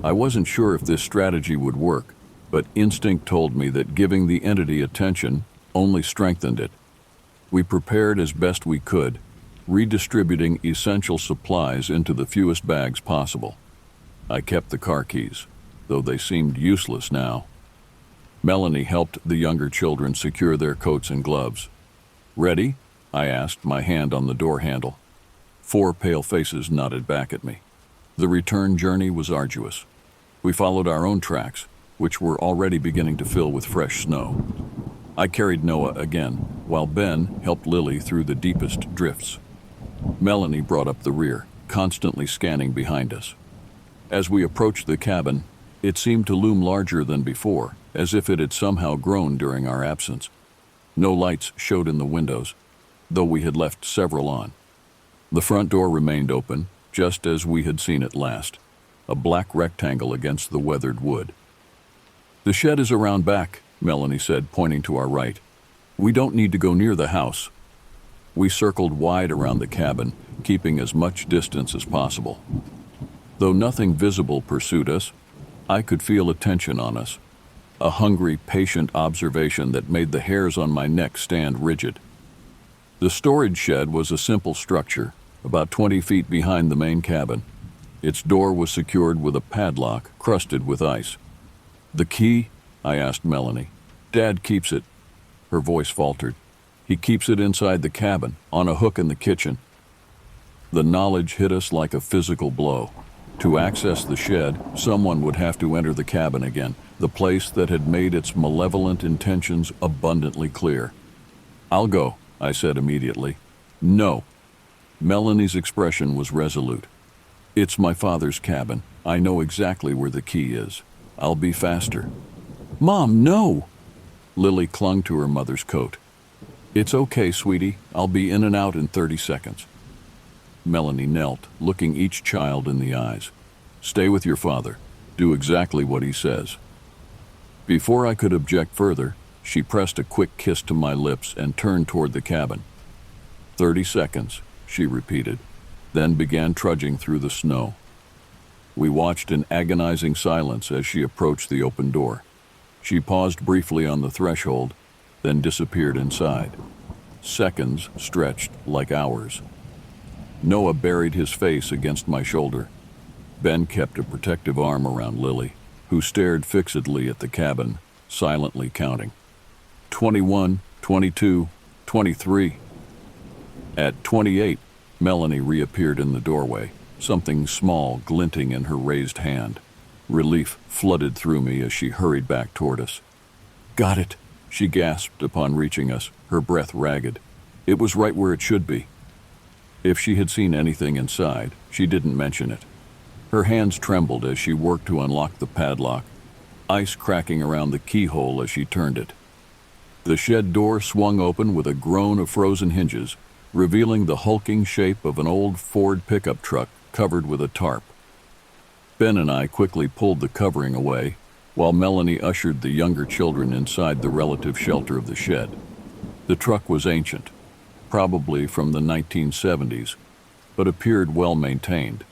I wasn't sure if this strategy would work, but instinct told me that giving the entity attention only strengthened it. We prepared as best we could, redistributing essential supplies into the fewest bags possible. I kept the car keys, though they seemed useless now. Melanie helped the younger children secure their coats and gloves. "Ready?" I asked, my hand on the door handle. 4 pale faces nodded back at me. The return journey was arduous. We followed our own tracks, which were already beginning to fill with fresh snow. I carried Noah again, while Ben helped Lily through the deepest drifts. Melanie brought up the rear, constantly scanning behind us. As we approached the cabin, it seemed to loom larger than before, as if it had somehow grown during our absence. No lights showed in the windows, though we had left several on. The front door remained open, just as we had seen it last, a black rectangle against the weathered wood. "The shed is around back," Melanie said, pointing to our right. "We don't need to go near the house." We circled wide around the cabin, keeping as much distance as possible. Though nothing visible pursued us, I could feel a tension on us, a hungry, patient observation that made the hairs on my neck stand rigid. The storage shed was a simple structure, about 20 feet behind the main cabin. Its door was secured with a padlock crusted with ice. "The key?" I asked Melanie. "Dad keeps it." Her voice faltered. "He keeps it inside the cabin, on a hook in the kitchen." The knowledge hit us like a physical blow. To access the shed, someone would have to enter the cabin again, the place that had made its malevolent intentions abundantly clear. "I'll go," I said immediately. "No." Melanie's expression was resolute. "It's my father's cabin. I know exactly where the key is. I'll be faster." "Mom, no!" Lily clung to her mother's coat. "It's okay, sweetie. I'll be in and out in 30 seconds. Melanie knelt, looking each child in the eyes. "Stay with your father. Do exactly what he says." Before I could object further, she pressed a quick kiss to my lips and turned toward the cabin. 30 seconds, she repeated, then began trudging through the snow. We watched in agonizing silence as she approached the open door. She paused briefly on the threshold, then disappeared inside. Seconds stretched like hours. Noah buried his face against my shoulder. Ben kept a protective arm around Lily, who stared fixedly at the cabin, silently counting. 21, 22, 23. At 28, Melanie reappeared in the doorway, something small glinting in her raised hand. Relief flooded through me as she hurried back toward us. "Got it," she gasped upon reaching us, her breath ragged. It was right where it should be. If she had seen anything inside, she didn't mention it. Her hands trembled as she worked to unlock the padlock, ice cracking around the keyhole as she turned it. The shed door swung open with a groan of frozen hinges, revealing the hulking shape of an old Ford pickup truck covered with a tarp. Ben and I quickly pulled the covering away, while Melanie ushered the younger children inside the relative shelter of the shed. The truck was ancient, probably from the 1970s, but appeared well maintained.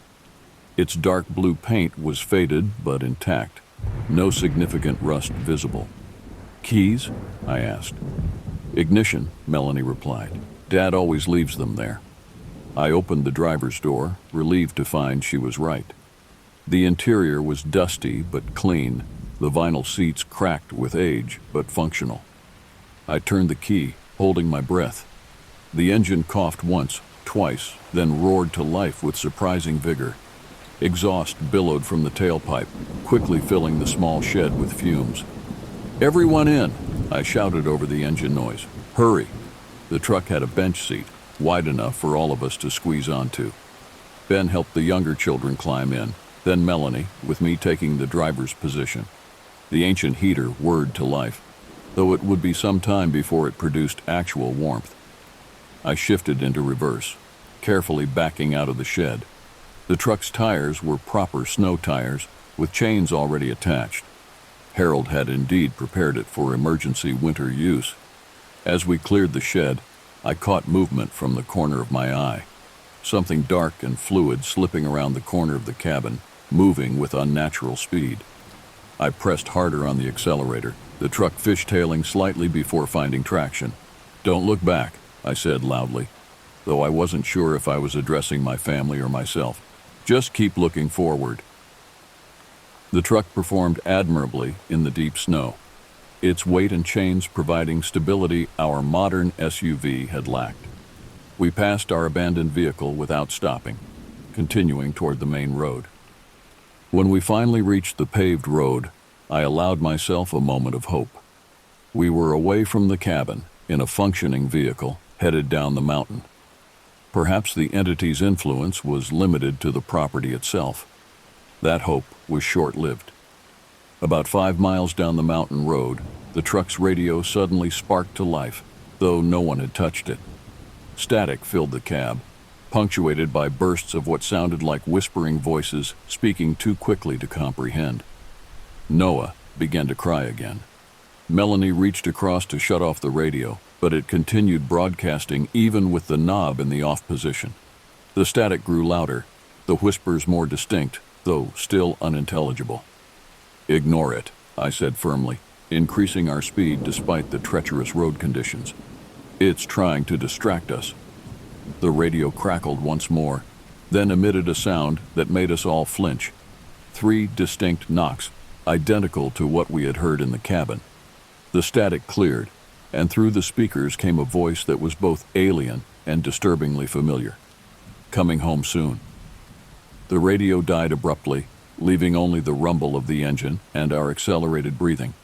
Its dark blue paint was faded but intact, no significant rust visible. "Keys?" I asked. "Ignition," Melanie replied. "Dad always leaves them there." I opened the driver's door, relieved to find she was right. The interior was dusty but clean, the vinyl seats cracked with age but functional. I turned the key, holding my breath. The engine coughed once, twice, then roared to life with surprising vigor. Exhaust billowed from the tailpipe, quickly filling the small shed with fumes. "Everyone in!" I shouted over the engine noise. "Hurry!" The truck had a bench seat, wide enough for all of us to squeeze onto. Ben helped the younger children climb in, then Melanie, with me taking the driver's position. The ancient heater whirred to life, though it would be some time before it produced actual warmth. I shifted into reverse, carefully backing out of the shed. The truck's tires were proper snow tires, with chains already attached. Harold had indeed prepared it for emergency winter use. As we cleared the shed, I caught movement from the corner of my eye. Something dark and fluid slipping around the corner of the cabin, moving with unnatural speed. I pressed harder on the accelerator, the truck fishtailing slightly before finding traction. "Don't look back," I said loudly, though I wasn't sure if I was addressing my family or myself. "Just keep looking forward." The truck performed admirably in the deep snow, its weight and chains providing stability our modern SUV had lacked. We passed our abandoned vehicle without stopping, continuing toward the main road. When we finally reached the paved road, I allowed myself a moment of hope. We were away from the cabin, in a functioning vehicle, headed down the mountain. Perhaps the entity's influence was limited to the property itself. That hope was short-lived. About 5 miles down the mountain road, the truck's radio suddenly sparked to life, though no one had touched it. Static filled the cab, punctuated by bursts of what sounded like whispering voices speaking too quickly to comprehend. Noah began to cry again. Melanie reached across to shut off the radio, but it continued broadcasting even with the knob in the off position. The static grew louder, the whispers more distinct, though still unintelligible. "Ignore it," I said firmly, increasing our speed despite the treacherous road conditions. "It's trying to distract us." The radio crackled once more, then emitted a sound that made us all flinch. 3 distinct knocks, identical to what we had heard in the cabin. The static cleared, and through the speakers came a voice that was both alien and disturbingly familiar. "Coming home soon." The radio died abruptly, leaving only the rumble of the engine and our accelerated breathing.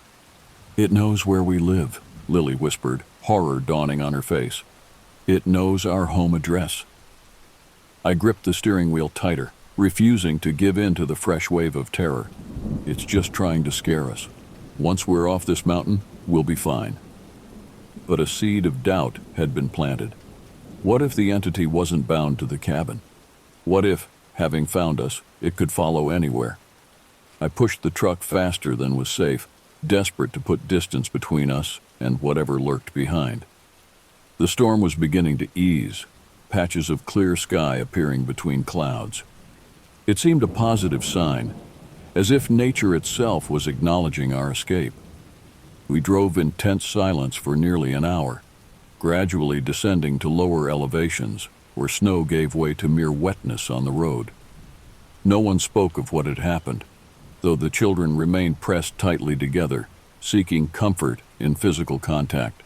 "It knows where we live," Lily whispered, horror dawning on her face. "It knows our home address." I gripped the steering wheel tighter, refusing to give in to the fresh wave of terror. "It's just trying to scare us. Once we're off this mountain, we'll be fine." But a seed of doubt had been planted. What if the entity wasn't bound to the cabin? What if, having found us, it could follow anywhere? I pushed the truck faster than was safe, desperate to put distance between us and whatever lurked behind. The storm was beginning to ease, patches of clear sky appearing between clouds. It seemed a positive sign, as if nature itself was acknowledging our escape. We drove in tense silence for nearly an hour, gradually descending to lower elevations, where snow gave way to mere wetness on the road. No one spoke of what had happened, though the children remained pressed tightly together, seeking comfort in physical contact.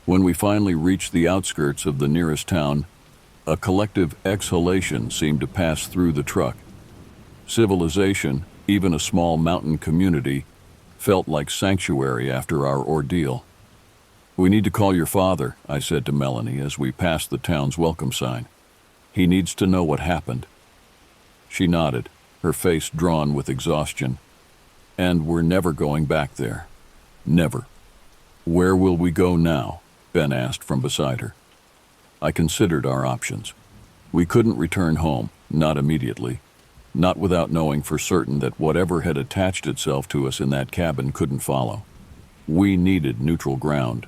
When we finally reached the outskirts of the nearest town, a collective exhalation seemed to pass through the truck. Civilization, even a small mountain community, felt like sanctuary after our ordeal. "We need to call your father," I said to Melanie as we passed the town's welcome sign. "He needs to know what happened." She nodded, her face drawn with exhaustion. "And we're never going back there. Never." "Where will we go now?" Ben asked from beside her. I considered our options. We couldn't return home, not immediately, not without knowing for certain that whatever had attached itself to us in that cabin couldn't follow. We needed neutral ground,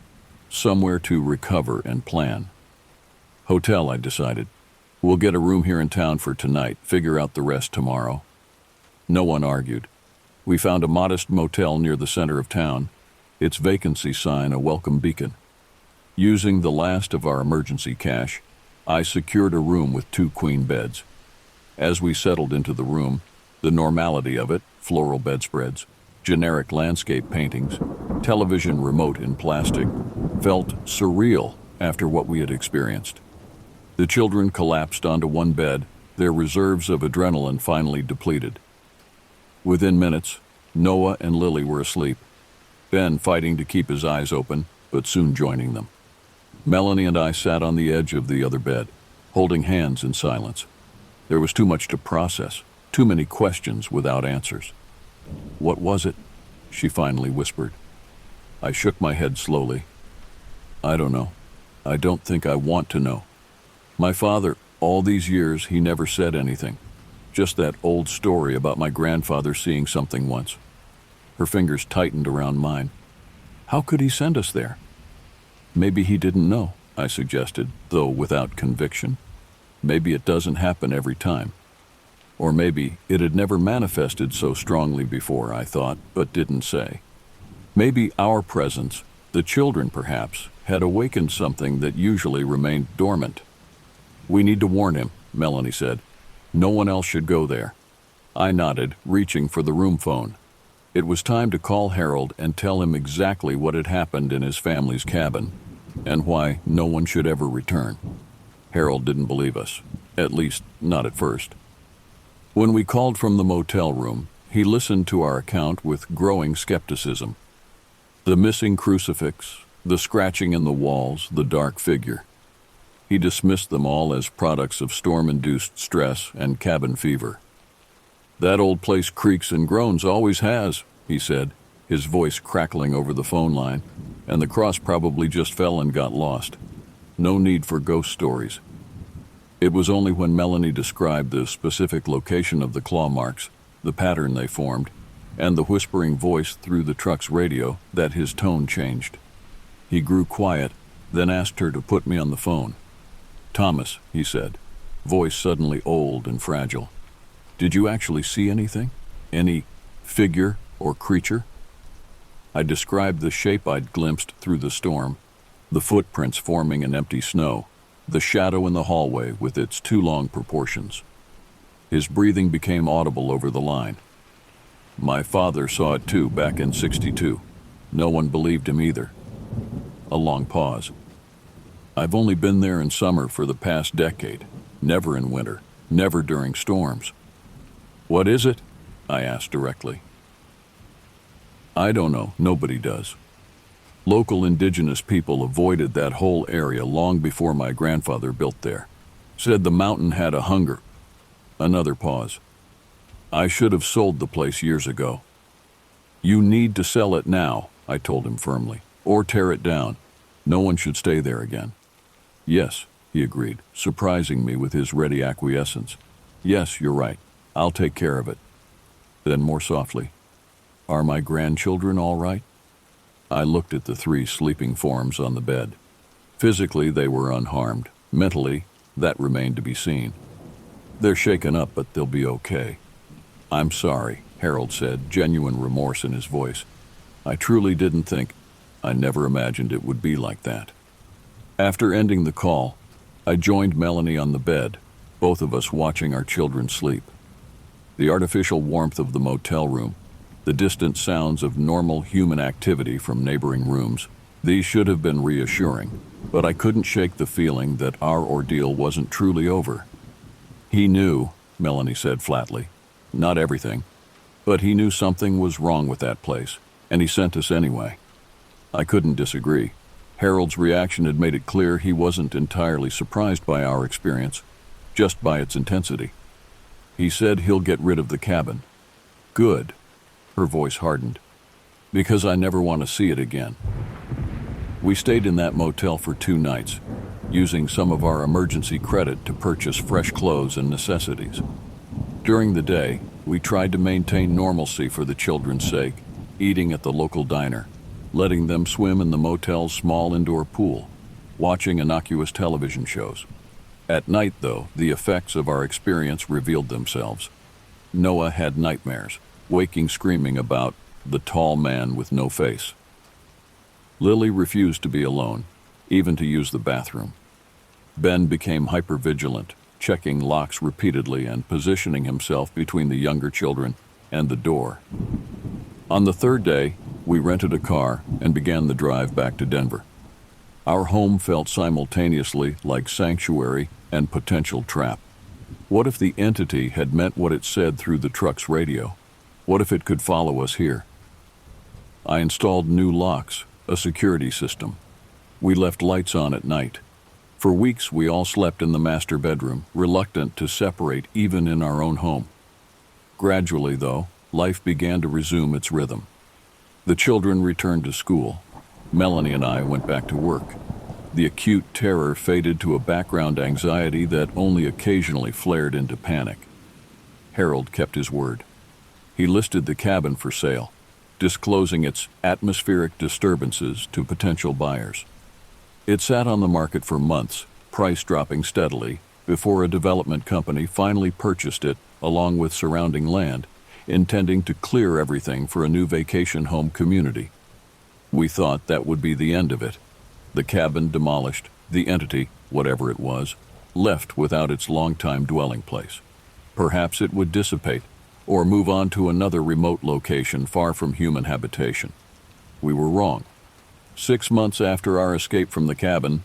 somewhere to recover and plan. Hotel, I decided. We'll get a room here in town for tonight, figure out the rest tomorrow. No one argued. We found a modest motel near the center of town, its vacancy sign a welcome beacon. Using the last of our emergency cash, I secured a room with 2 queen beds. As we settled into the room, the normality of it, floral bedspreads, generic landscape paintings, television remote in plastic, felt surreal after what we had experienced. The children collapsed onto one bed, their reserves of adrenaline finally depleted. Within minutes, Noah and Lily were asleep, Ben fighting to keep his eyes open, but soon joining them. Melanie and I sat on the edge of the other bed, holding hands in silence. There was too much to process, too many questions without answers. "What was it?" she finally whispered. I shook my head slowly. "I don't know. I don't think I want to know. My father, all these years, he never said anything. Just that old story about my grandfather seeing something once." Her fingers tightened around mine. "How could he send us there?" "Maybe he didn't know," I suggested, though without conviction. "Maybe it doesn't happen every time. Or maybe it had never manifested so strongly before," I thought, but didn't say. Maybe our presence, the children perhaps, had awakened something that usually remained dormant. "We need to warn him," Melanie said. "No one else should go there." I nodded, reaching for the room phone. It was time to call Harold and tell him exactly what had happened in his family's cabin, and why no one should ever return. Harold didn't believe us, at least not at first. When we called from the motel room, he listened to our account with growing skepticism. The missing crucifix, the scratching in the walls, the dark figure. He dismissed them all as products of storm-induced stress and cabin fever. "That old place creaks and groans, always has," he said, his voice crackling over the phone line, "and the cross probably just fell and got lost. No need for ghost stories." It was only when Melanie described the specific location of the claw marks, the pattern they formed, and the whispering voice through the truck's radio that his tone changed. He grew quiet, then asked her to put me on the phone. "Thomas," he said, voice suddenly old and fragile. "Did you actually see anything? Any figure or creature?" I described the shape I'd glimpsed through the storm, the footprints forming in empty snow, the shadow in the hallway with its too long proportions. His breathing became audible over the line. "My father saw it too back in '62. No one believed him either." A long pause. "I've only been there in summer for the past decade, never in winter, never during storms." "What is it?" I asked directly. "I don't know. Nobody does. Local indigenous people avoided that whole area long before my grandfather built there. Said the mountain had a hunger." Another pause. "I should have sold the place years ago." "You need to sell it now," I told him firmly, "or tear it down. No one should stay there again." "Yes," he agreed, surprising me with his ready acquiescence. "Yes, you're right. I'll take care of it." Then more softly, "Are my grandchildren all right?" I looked at the 3 sleeping forms on the bed. Physically, they were unharmed. Mentally, that remained to be seen. "They're shaken up, but they'll be okay." "I'm sorry," Harold said, genuine remorse in his voice. "I truly didn't think, I never imagined it would be like that." After ending the call, I joined Melanie on the bed, both of us watching our children sleep. The artificial warmth of the motel room, the distant sounds of normal human activity from neighboring rooms, These should have been reassuring, but I couldn't shake the feeling that our ordeal wasn't truly over. He knew, Melanie said flatly. Not everything, but he knew something was wrong with that place, and he sent us anyway. I couldn't disagree. Harold's reaction had made it clear he wasn't entirely surprised by our experience, just by its intensity. He said he'll get rid of the cabin. Good. Her voice hardened. Because I never want to see it again. We stayed in that motel for 2 nights, using some of our emergency credit to purchase fresh clothes and necessities. During the day, we tried to maintain normalcy for the children's sake, eating at the local diner, letting them swim in the motel's small indoor pool, watching innocuous television shows. At night, though, the effects of our experience revealed themselves. Noah had nightmares, waking screaming about the tall man with no face. Lily refused to be alone, even to use the bathroom. Ben became hypervigilant, checking locks repeatedly and positioning himself between the younger children and the door. On the 3rd day, we rented a car and began the drive back to Denver. Our home felt simultaneously like sanctuary and potential trap. What if the entity had meant what it said through the truck's radio? What if it could follow us here? I installed new locks, a security system. We left lights on at night. For weeks, we all slept in the master bedroom, reluctant to separate even in our own home. Gradually, though, life began to resume its rhythm. The children returned to school. Melanie and I went back to work. The acute terror faded to a background anxiety that only occasionally flared into panic. Harold kept his word. He listed the cabin for sale, disclosing its atmospheric disturbances to potential buyers. It sat on the market for months, price dropping steadily, before a development company finally purchased it along with surrounding land, intending to clear everything for a new vacation home community. We thought that would be the end of it. The cabin demolished, the entity, whatever it was, left without its longtime dwelling place. Perhaps it would dissipate, or move on to another remote location far from human habitation. We were wrong. 6 months after our escape from the cabin,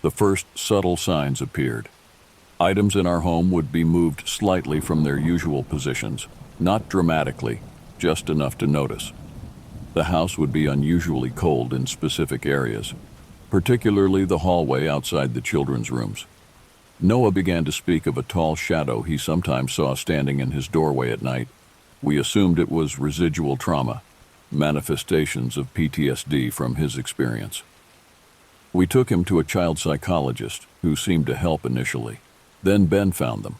the first subtle signs appeared. Items in our home would be moved slightly from their usual positions, not dramatically, just enough to notice. The house would be unusually cold in specific areas, particularly the hallway outside the children's rooms. Noah began to speak of a tall shadow he sometimes saw standing in his doorway at night. We assumed it was residual trauma, manifestations of PTSD from his experience. We took him to a child psychologist who seemed to help initially. Then Ben found them.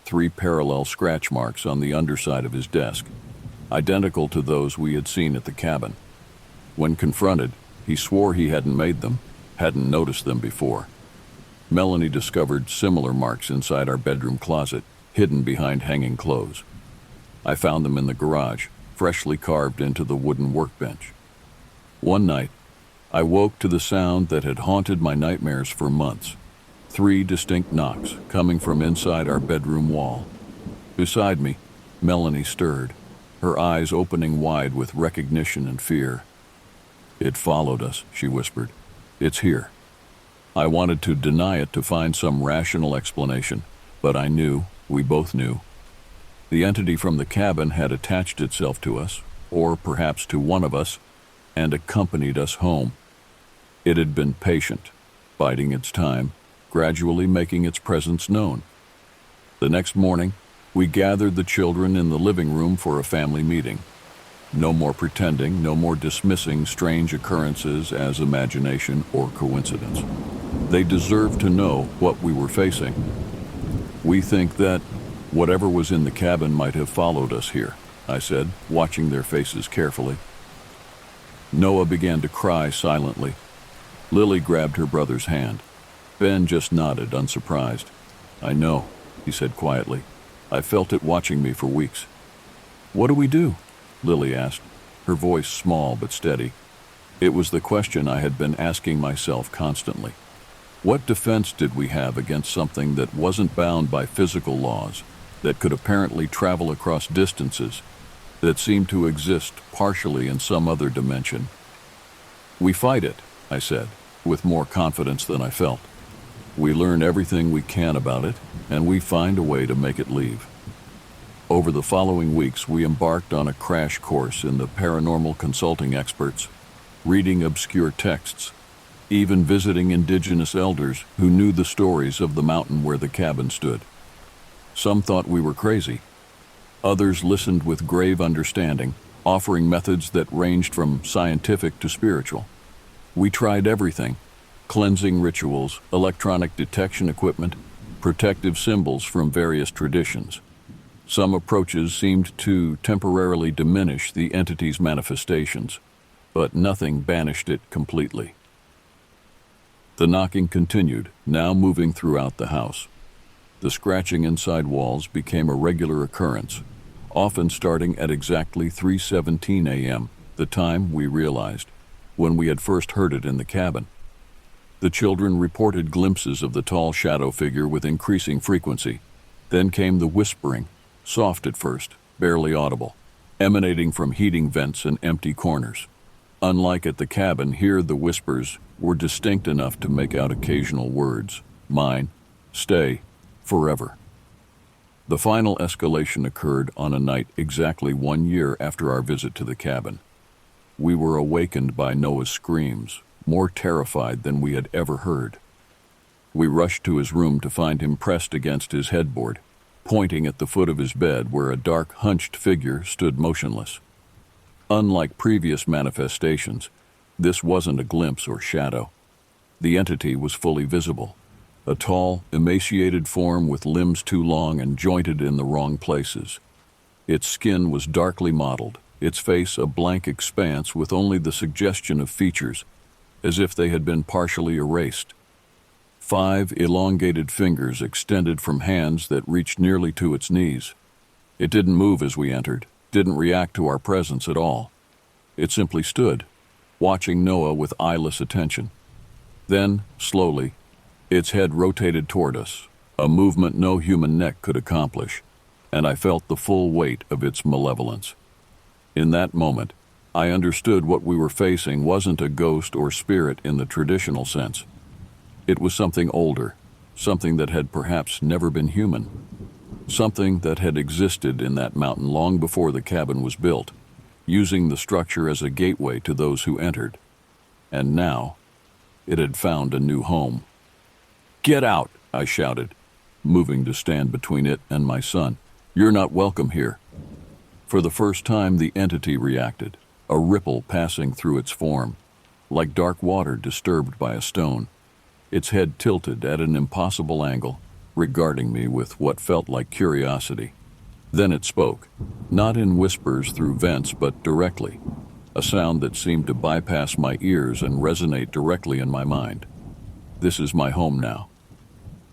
3 parallel scratch marks on the underside of his desk, identical to those we had seen at the cabin. When confronted, he swore he hadn't made them, hadn't noticed them before. Melanie discovered similar marks inside our bedroom closet, hidden behind hanging clothes. I found them in the garage, freshly carved into the wooden workbench. One night, I woke to the sound that had haunted my nightmares for months. 3 distinct knocks coming from inside our bedroom wall. Beside me, Melanie stirred, her eyes opening wide with recognition and fear. "It followed us," she whispered. "It's here." I wanted to deny it to find some rational explanation, but I knew, we both knew. The entity from the cabin had attached itself to us, or perhaps to one of us, and accompanied us home. It had been patient, biding its time, gradually making its presence known. The next morning, we gathered the children in the living room for a family meeting. No more pretending, no more dismissing strange occurrences as imagination or coincidence. They deserved to know what we were facing. "We think that whatever was in the cabin might have followed us here," I said, watching their faces carefully. Noah began to cry silently. Lily grabbed her brother's hand. Ben just nodded, unsurprised. "I know," he said quietly. "I felt it watching me for weeks." "What do we do?" Lily asked, her voice small but steady. It was the question I had been asking myself constantly. What defense did we have against something that wasn't bound by physical laws, that could apparently travel across distances, that seemed to exist partially in some other dimension? "We fight it," I said, with more confidence than I felt. We learn everything we can about it, and we find a way to make it leave. Over the following weeks, we embarked on a crash course in the paranormal consulting experts, reading obscure texts, even visiting indigenous elders who knew the stories of the mountain where the cabin stood. Some thought we were crazy. Others listened with grave understanding, offering methods that ranged from scientific to spiritual. We tried everything: cleansing rituals, electronic detection equipment, protective symbols from various traditions. Some approaches seemed to temporarily diminish the entity's manifestations, but nothing banished it completely. The knocking continued, now moving throughout the house. The scratching inside walls became a regular occurrence, often starting at exactly 3:17 a.m., the time, we realized, when we had first heard it in the cabin. The children reported glimpses of the tall shadow figure with increasing frequency. Then came the whispering, soft at first, barely audible, emanating from heating vents and empty corners. Unlike at the cabin, here the whispers were distinct enough to make out occasional words: mine, stay, forever. The final escalation occurred on a night exactly 1 year after our visit to the cabin. We were awakened by Noah's screams, more terrified than we had ever heard. We rushed to his room to find him pressed against his headboard, pointing at the foot of his bed where a dark, hunched figure stood motionless. Unlike previous manifestations, this wasn't a glimpse or shadow. The entity was fully visible, a tall, emaciated form with limbs too long and jointed in the wrong places. Its skin was darkly mottled, its face a blank expanse with only the suggestion of features, as if they had been partially erased. 5 elongated fingers extended from hands that reached nearly to its knees. It didn't move as we entered, didn't react to our presence at all. It simply stood, watching Noah with eyeless attention. Then, slowly, its head rotated toward us, a movement no human neck could accomplish, and I felt the full weight of its malevolence. In that moment, I understood what we were facing wasn't a ghost or spirit in the traditional sense. It was something older, something that had perhaps never been human, something that had existed in that mountain long before the cabin was built, using the structure as a gateway to those who entered. And now, it had found a new home. "Get out!" I shouted, moving to stand between it and my son. "You're not welcome here." For the first time, the entity reacted, a ripple passing through its form, like dark water disturbed by a stone. Its head tilted at an impossible angle, regarding me with what felt like curiosity. Then it spoke, not in whispers through vents, but directly, a sound that seemed to bypass my ears and resonate directly in my mind. "This is my home now."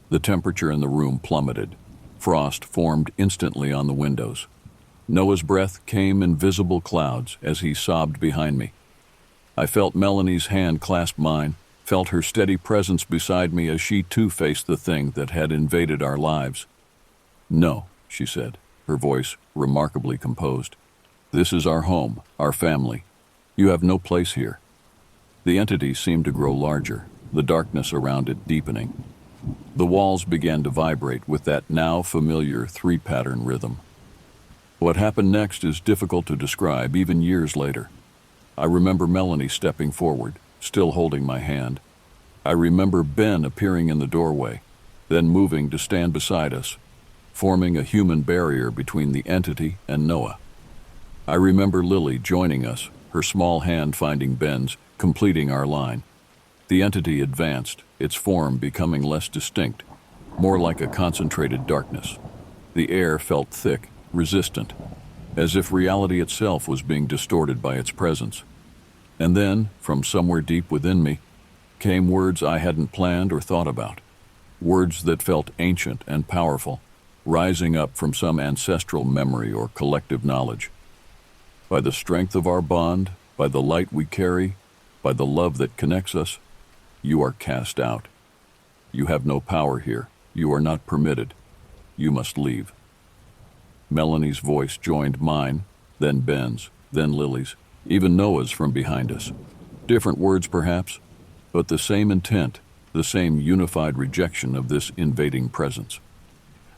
The temperature in the room plummeted. Frost formed instantly on the windows. Noah's breath came in visible clouds as he sobbed behind me. I felt Melanie's hand clasp mine, felt her steady presence beside me as she too faced the thing that had invaded our lives. "No," she said, her voice remarkably composed. "This is our home, our family. You have no place here." The entity seemed to grow larger, the darkness around it deepening. The walls began to vibrate with that now familiar 3-pattern rhythm. What happened next is difficult to describe even years later. I remember Melanie stepping forward, still holding my hand. I remember Ben appearing in the doorway, then moving to stand beside us, forming a human barrier between the entity and Noah. I remember Lily joining us, her small hand finding Ben's, completing our line. The entity advanced, its form becoming less distinct, more like a concentrated darkness. The air felt thick, resistant, as if reality itself was being distorted by its presence. And then, from somewhere deep within me, came words I hadn't planned or thought about. Words that felt ancient and powerful, rising up from some ancestral memory or collective knowledge. By the strength of our bond, by the light we carry, by the love that connects us, you are cast out. You have no power here. You are not permitted. You must leave. Melanie's voice joined mine, then Ben's, then Lily's, even Noah's from behind us. Different words perhaps, but the same intent, the same unified rejection of this invading presence.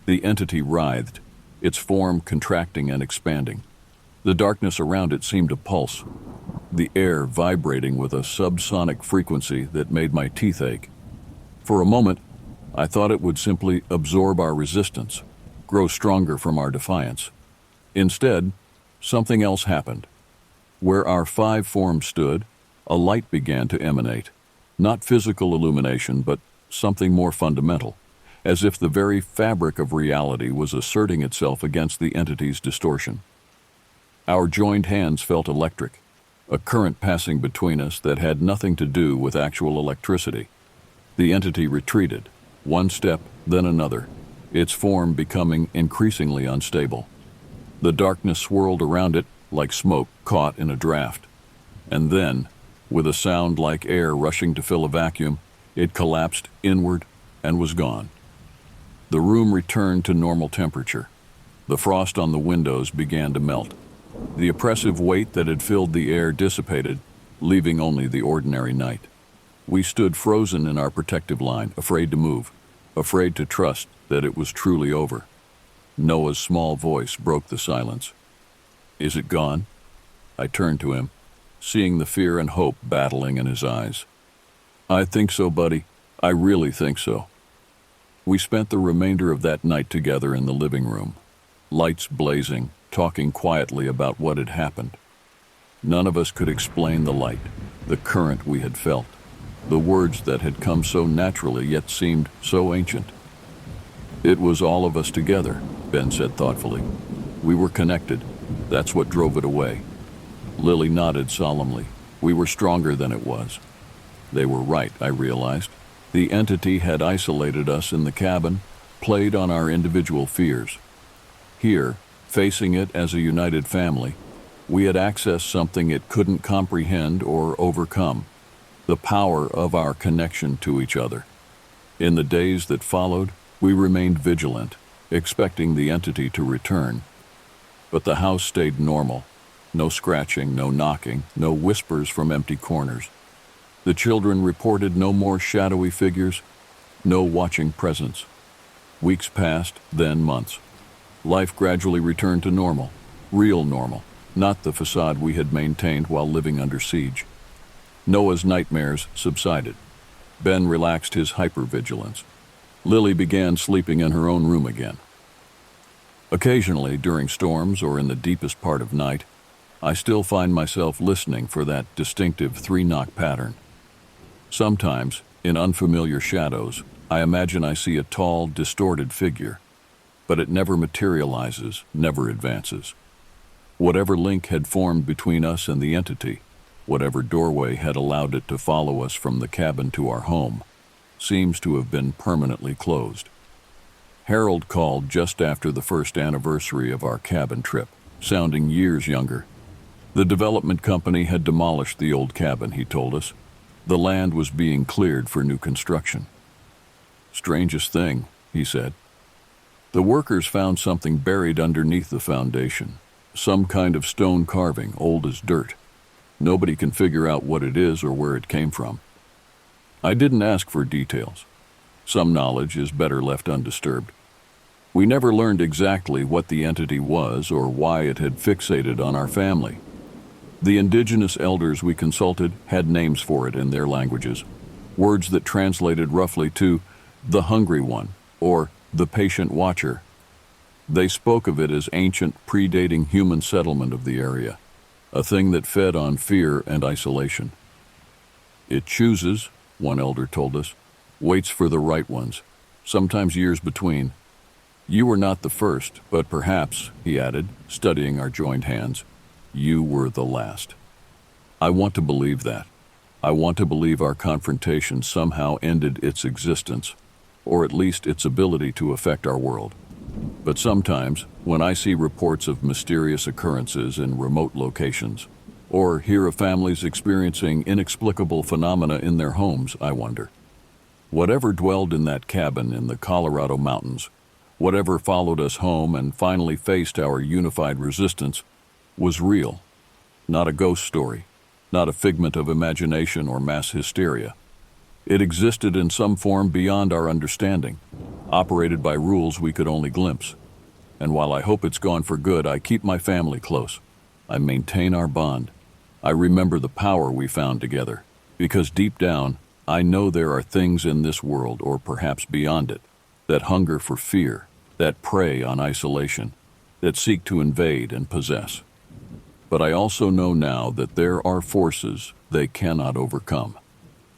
The entity writhed, its form contracting and expanding. The darkness around it seemed to pulse, the air vibrating with a subsonic frequency that made my teeth ache. For a moment, I thought it would simply absorb our resistance, grow stronger from our defiance. Instead, something else happened. Where our 5 forms stood, a light began to emanate. Not physical illumination, but something more fundamental, as if the very fabric of reality was asserting itself against the entity's distortion. Our joined hands felt electric, a current passing between us that had nothing to do with actual electricity. The entity retreated, one step, then another, its form becoming increasingly unstable. The darkness swirled around it like smoke caught in a draft. And then, with a sound like air rushing to fill a vacuum, it collapsed inward and was gone. The room returned to normal temperature. The frost on the windows began to melt. The oppressive weight that had filled the air dissipated, leaving only the ordinary night. We stood frozen in our protective line, afraid to move, afraid to trust that it was truly over. Noah's small voice broke the silence. "Is it gone?" I turned to him, seeing the fear and hope battling in his eyes. "I think so, buddy. I really think so." We spent the remainder of that night together in the living room, lights blazing, talking quietly about what had happened. None of us could explain the light, the current we had felt, the words that had come so naturally yet seemed so ancient. "It was all of us together," Ben said thoughtfully. "We were connected. That's what drove it away." Lily nodded solemnly. We were stronger than it was. They were right, I realized. The entity had isolated us in the cabin, played on our individual fears. Here, facing it as a united family, we had accessed something it couldn't comprehend or overcome, the power of our connection to each other. In the days that followed, we remained vigilant, expecting the entity to return. But the house stayed normal. No scratching, no knocking, no whispers from empty corners. The children reported no more shadowy figures, no watching presence. Weeks passed, then months. Life gradually returned to normal, real normal, not the facade we had maintained while living under siege. Noah's nightmares subsided. Ben relaxed his hypervigilance. Lily began sleeping in her own room again. Occasionally, during storms or in the deepest part of night, I still find myself listening for that distinctive 3-knock pattern. Sometimes, in unfamiliar shadows, I imagine I see a tall, distorted figure, but it never materializes, never advances. Whatever link had formed between us and the entity, whatever doorway had allowed it to follow us from the cabin to our home, seems to have been permanently closed. Harold called just after the first anniversary of our cabin trip, sounding years younger. The development company had demolished the old cabin, he told us. The land was being cleared for new construction. "Strangest thing," he said. "The workers found something buried underneath the foundation, some kind of stone carving, old as dirt. Nobody can figure out what it is or where it came from." I didn't ask for details. Some knowledge is better left undisturbed. We never learned exactly what the entity was or why it had fixated on our family. The indigenous elders we consulted had names for it in their languages, words that translated roughly to the hungry one or the patient watcher. They spoke of it as ancient, predating human settlement of the area, a thing that fed on fear and isolation. "It chooses," one elder told us, "waits for the right ones, sometimes years between. You were not the first, but perhaps," he added, studying our joined hands, "you were the last." I want to believe that. I want to believe our confrontation somehow ended its existence, or at least its ability to affect our world. But sometimes, when I see reports of mysterious occurrences in remote locations, or hear of families experiencing inexplicable phenomena in their homes, I wonder. Whatever dwelled in that cabin in the Colorado mountains, whatever followed us home and finally faced our unified resistance, was real, not a ghost story, not a figment of imagination or mass hysteria. It existed in some form beyond our understanding, operated by rules we could only glimpse. And while I hope it's gone for good, I keep my family close. I maintain our bond. I remember the power we found together, because deep down, I know there are things in this world, or perhaps beyond it, that hunger for fear, that prey on isolation, that seek to invade and possess. But I also know now that there are forces they cannot overcome.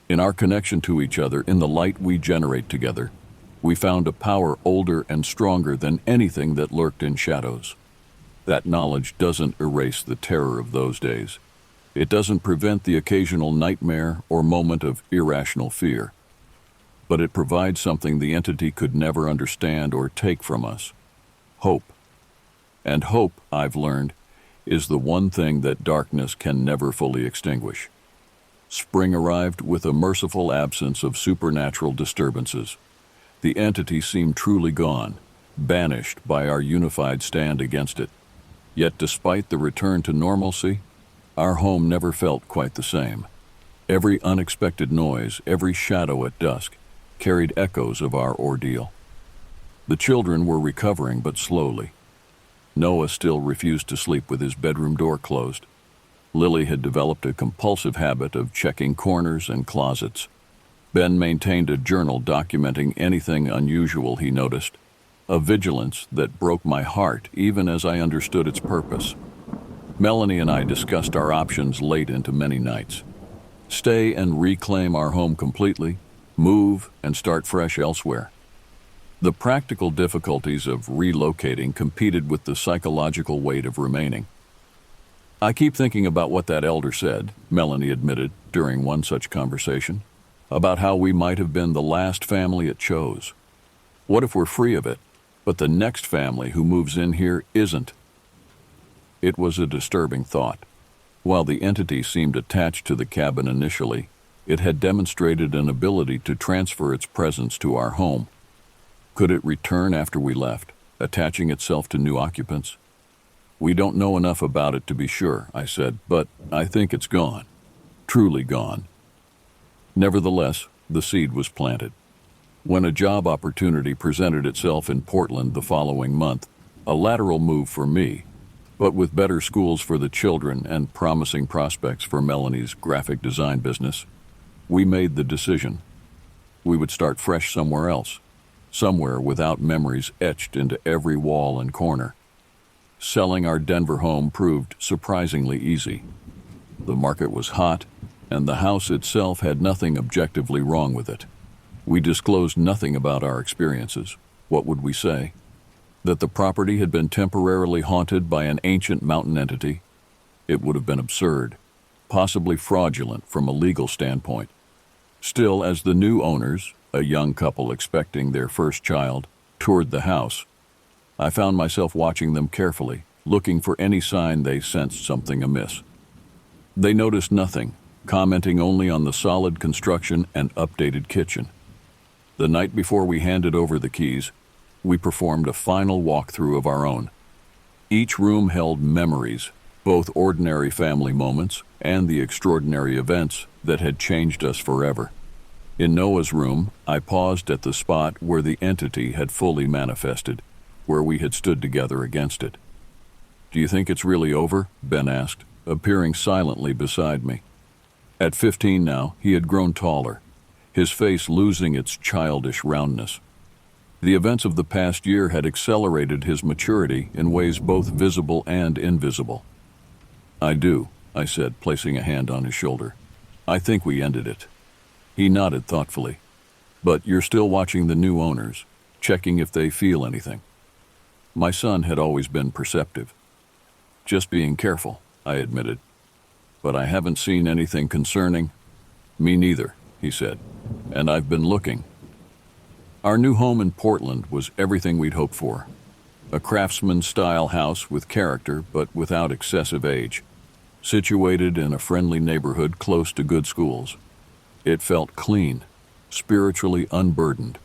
In our connection to each other, in the light we generate together, we found a power older and stronger than anything that lurked in shadows. That knowledge doesn't erase the terror of those days. It doesn't prevent the occasional nightmare or moment of irrational fear. But it provides something the entity could never understand or take from us: hope. And hope, I've learned, is the one thing that darkness can never fully extinguish. Spring arrived with a merciful absence of supernatural disturbances. The entity seemed truly gone, banished by our unified stand against it. Yet despite the return to normalcy, our home never felt quite the same. Every unexpected noise, every shadow at dusk, carried echoes of our ordeal. The children were recovering, but slowly. Noah still refused to sleep with his bedroom door closed. Lily had developed a compulsive habit of checking corners and closets. Ben maintained a journal documenting anything unusual he noticed, a vigilance that broke my heart even as I understood its purpose. Melanie and I discussed our options late into many nights. Stay and reclaim our home completely, move and start fresh elsewhere. The practical difficulties of relocating competed with the psychological weight of remaining. "I keep thinking about what that elder said," Melanie admitted during one such conversation, "about how we might have been the last family it chose. What if we're free of it, but the next family who moves in here isn't?" It was a disturbing thought. While the entity seemed attached to the cabin initially, it had demonstrated an ability to transfer its presence to our home. Could it return after we left, attaching itself to new occupants? "We don't know enough about it to be sure," I said, "but I think it's gone. Truly gone." Nevertheless, the seed was planted. When a job opportunity presented itself in Portland the following month, a lateral move for me, but with better schools for the children and promising prospects for Melanie's graphic design business, we made the decision. We would start fresh somewhere else, somewhere without memories etched into every wall and corner. Selling our Denver home proved surprisingly easy. The market was hot, and the house itself had nothing objectively wrong with it. We disclosed nothing about our experiences. What would we say? That the property had been temporarily haunted by an ancient mountain entity? It would have been absurd, possibly fraudulent from a legal standpoint. Still, as the new owners, a young couple expecting their first child, toured the house, I found myself watching them carefully, looking for any sign they sensed something amiss. They noticed nothing, commenting only on the solid construction and updated kitchen. The night before we handed over the keys, we performed a final walkthrough of our own. Each room held memories, both ordinary family moments and the extraordinary events that had changed us forever. In Noah's room, I paused at the spot where the entity had fully manifested, where we had stood together against it. "Do you think it's really over?" Ben asked, appearing silently beside me. At 15 now, he had grown taller, his face losing its childish roundness. The events of the past year had accelerated his maturity in ways both visible and invisible. "I do," I said, placing a hand on his shoulder. "I think we ended it." He nodded thoughtfully. "But you're still watching the new owners, checking if they feel anything." My son had always been perceptive. "Just being careful," I admitted. "But I haven't seen anything concerning." "Me neither," he said, "and I've been looking." Our new home in Portland was everything we'd hoped for. A craftsman-style house with character but without excessive age, situated in a friendly neighborhood close to good schools. It felt clean, spiritually unburdened.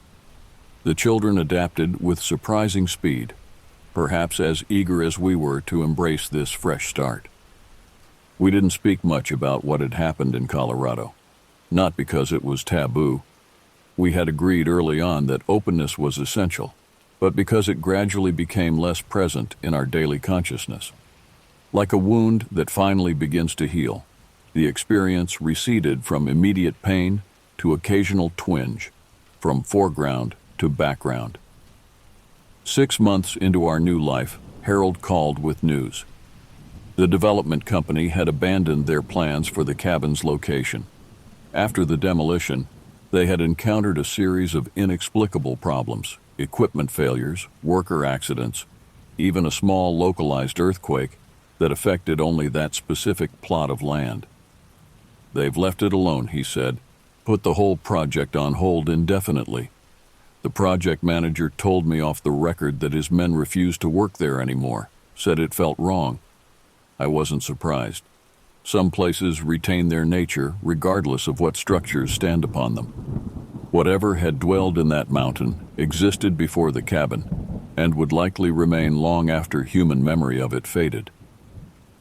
The children adapted with surprising speed, perhaps as eager as we were to embrace this fresh start. We didn't speak much about what had happened in Colorado. not because it was taboo. We had agreed early on that openness was essential, but because it gradually became less present in our daily consciousness. Like a wound that finally begins to heal, the experience receded from immediate pain to occasional twinge, from foreground to background. 6 months into our new life, Harold called with news. The development company had abandoned their plans for the cabin's location. After the demolition, they had encountered a series of inexplicable problems, equipment failures, worker accidents, even a small localized earthquake that affected only that specific plot of land. "They've left it alone," he said, "put the whole project on hold indefinitely. The project manager told me off the record that his men refused to work there anymore, said it felt wrong. I wasn't surprised. Some places retain their nature regardless of what structures stand upon them. Whatever had dwelled in that mountain existed before the cabin and would likely remain long after human memory of it faded."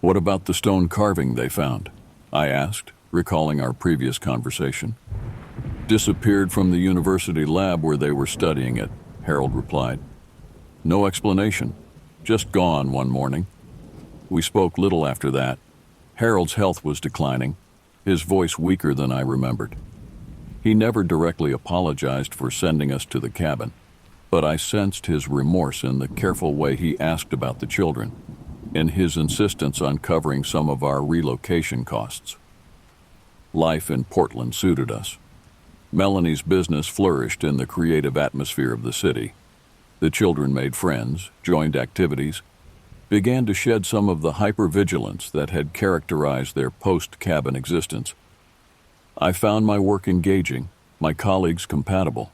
"What about the stone carving they found?" I asked, recalling our previous conversation. "Disappeared from the university lab where they were studying it," Harold replied. "No explanation. Just gone one morning." We spoke little after that. Harold's health was declining, his voice weaker than I remembered. He never directly apologized for sending us to the cabin, but I sensed his remorse in the careful way he asked about the children, in his insistence on covering some of our relocation costs. Life in Portland suited us. Melanie's business flourished in the creative atmosphere of the city. The children made friends, joined activities, began to shed some of the hypervigilance that had characterized their post-cabin existence. I found my work engaging, my colleagues compatible,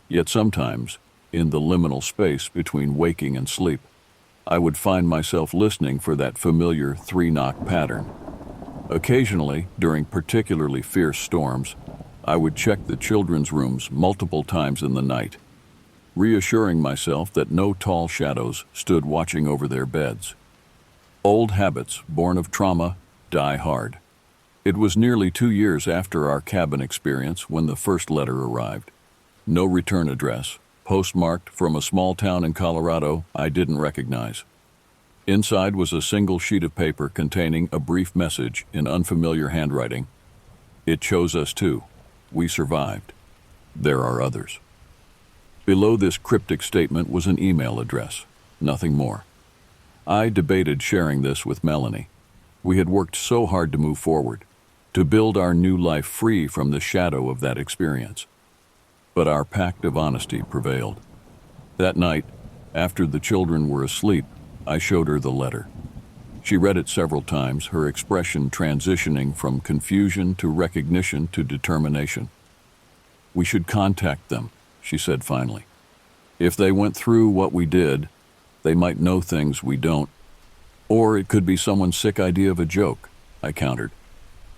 yet sometimes, in the liminal space between waking and sleep, I would find myself listening for that familiar 3-knock pattern. Occasionally, during particularly fierce storms, I would check the children's rooms multiple times in the night, reassuring myself that no tall shadows stood watching over their beds. Old habits, born of trauma, die hard. It was nearly 2 years after our cabin experience when the first letter arrived. No return address, postmarked from a small town in Colorado I didn't recognize. Inside was a single sheet of paper containing a brief message in unfamiliar handwriting. "It chose us too. We survived. There are others." Below this cryptic statement was an email address, nothing more. I debated sharing this with Melanie. We had worked so hard to move forward, to build our new life free from the shadow of that experience. But our pact of honesty prevailed. That night, after the children were asleep, I showed her the letter. She read it several times, her expression transitioning from confusion to recognition to determination. "We should contact them," she said finally. "If they went through what we did, they might know things we don't. Or it could be someone's sick idea of a joke," I countered,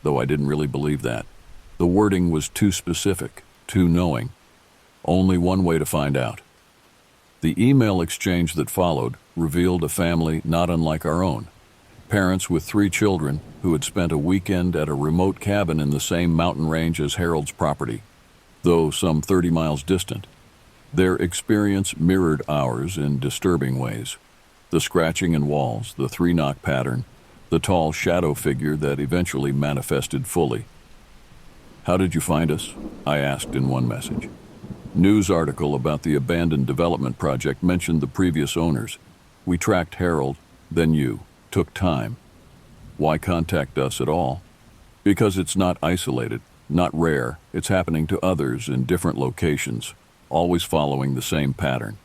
though I didn't really believe that. The wording was too specific, too knowing. Only one way to find out. The email exchange that followed revealed a family not unlike our own. Parents with 3 children who had spent a weekend at a remote cabin in the same mountain range as Harold's property, though some 30 miles distant. Their experience mirrored ours in disturbing ways. The scratching in walls, the 3-knock pattern, the tall shadow figure that eventually manifested fully. "How did you find us?" I asked in one message. "News article about the abandoned development project mentioned the previous owners. We tracked Harold, then you. Took time. Why contact us at all? Because it's not isolated, not rare. It's happening to others in different locations, always following the same pattern.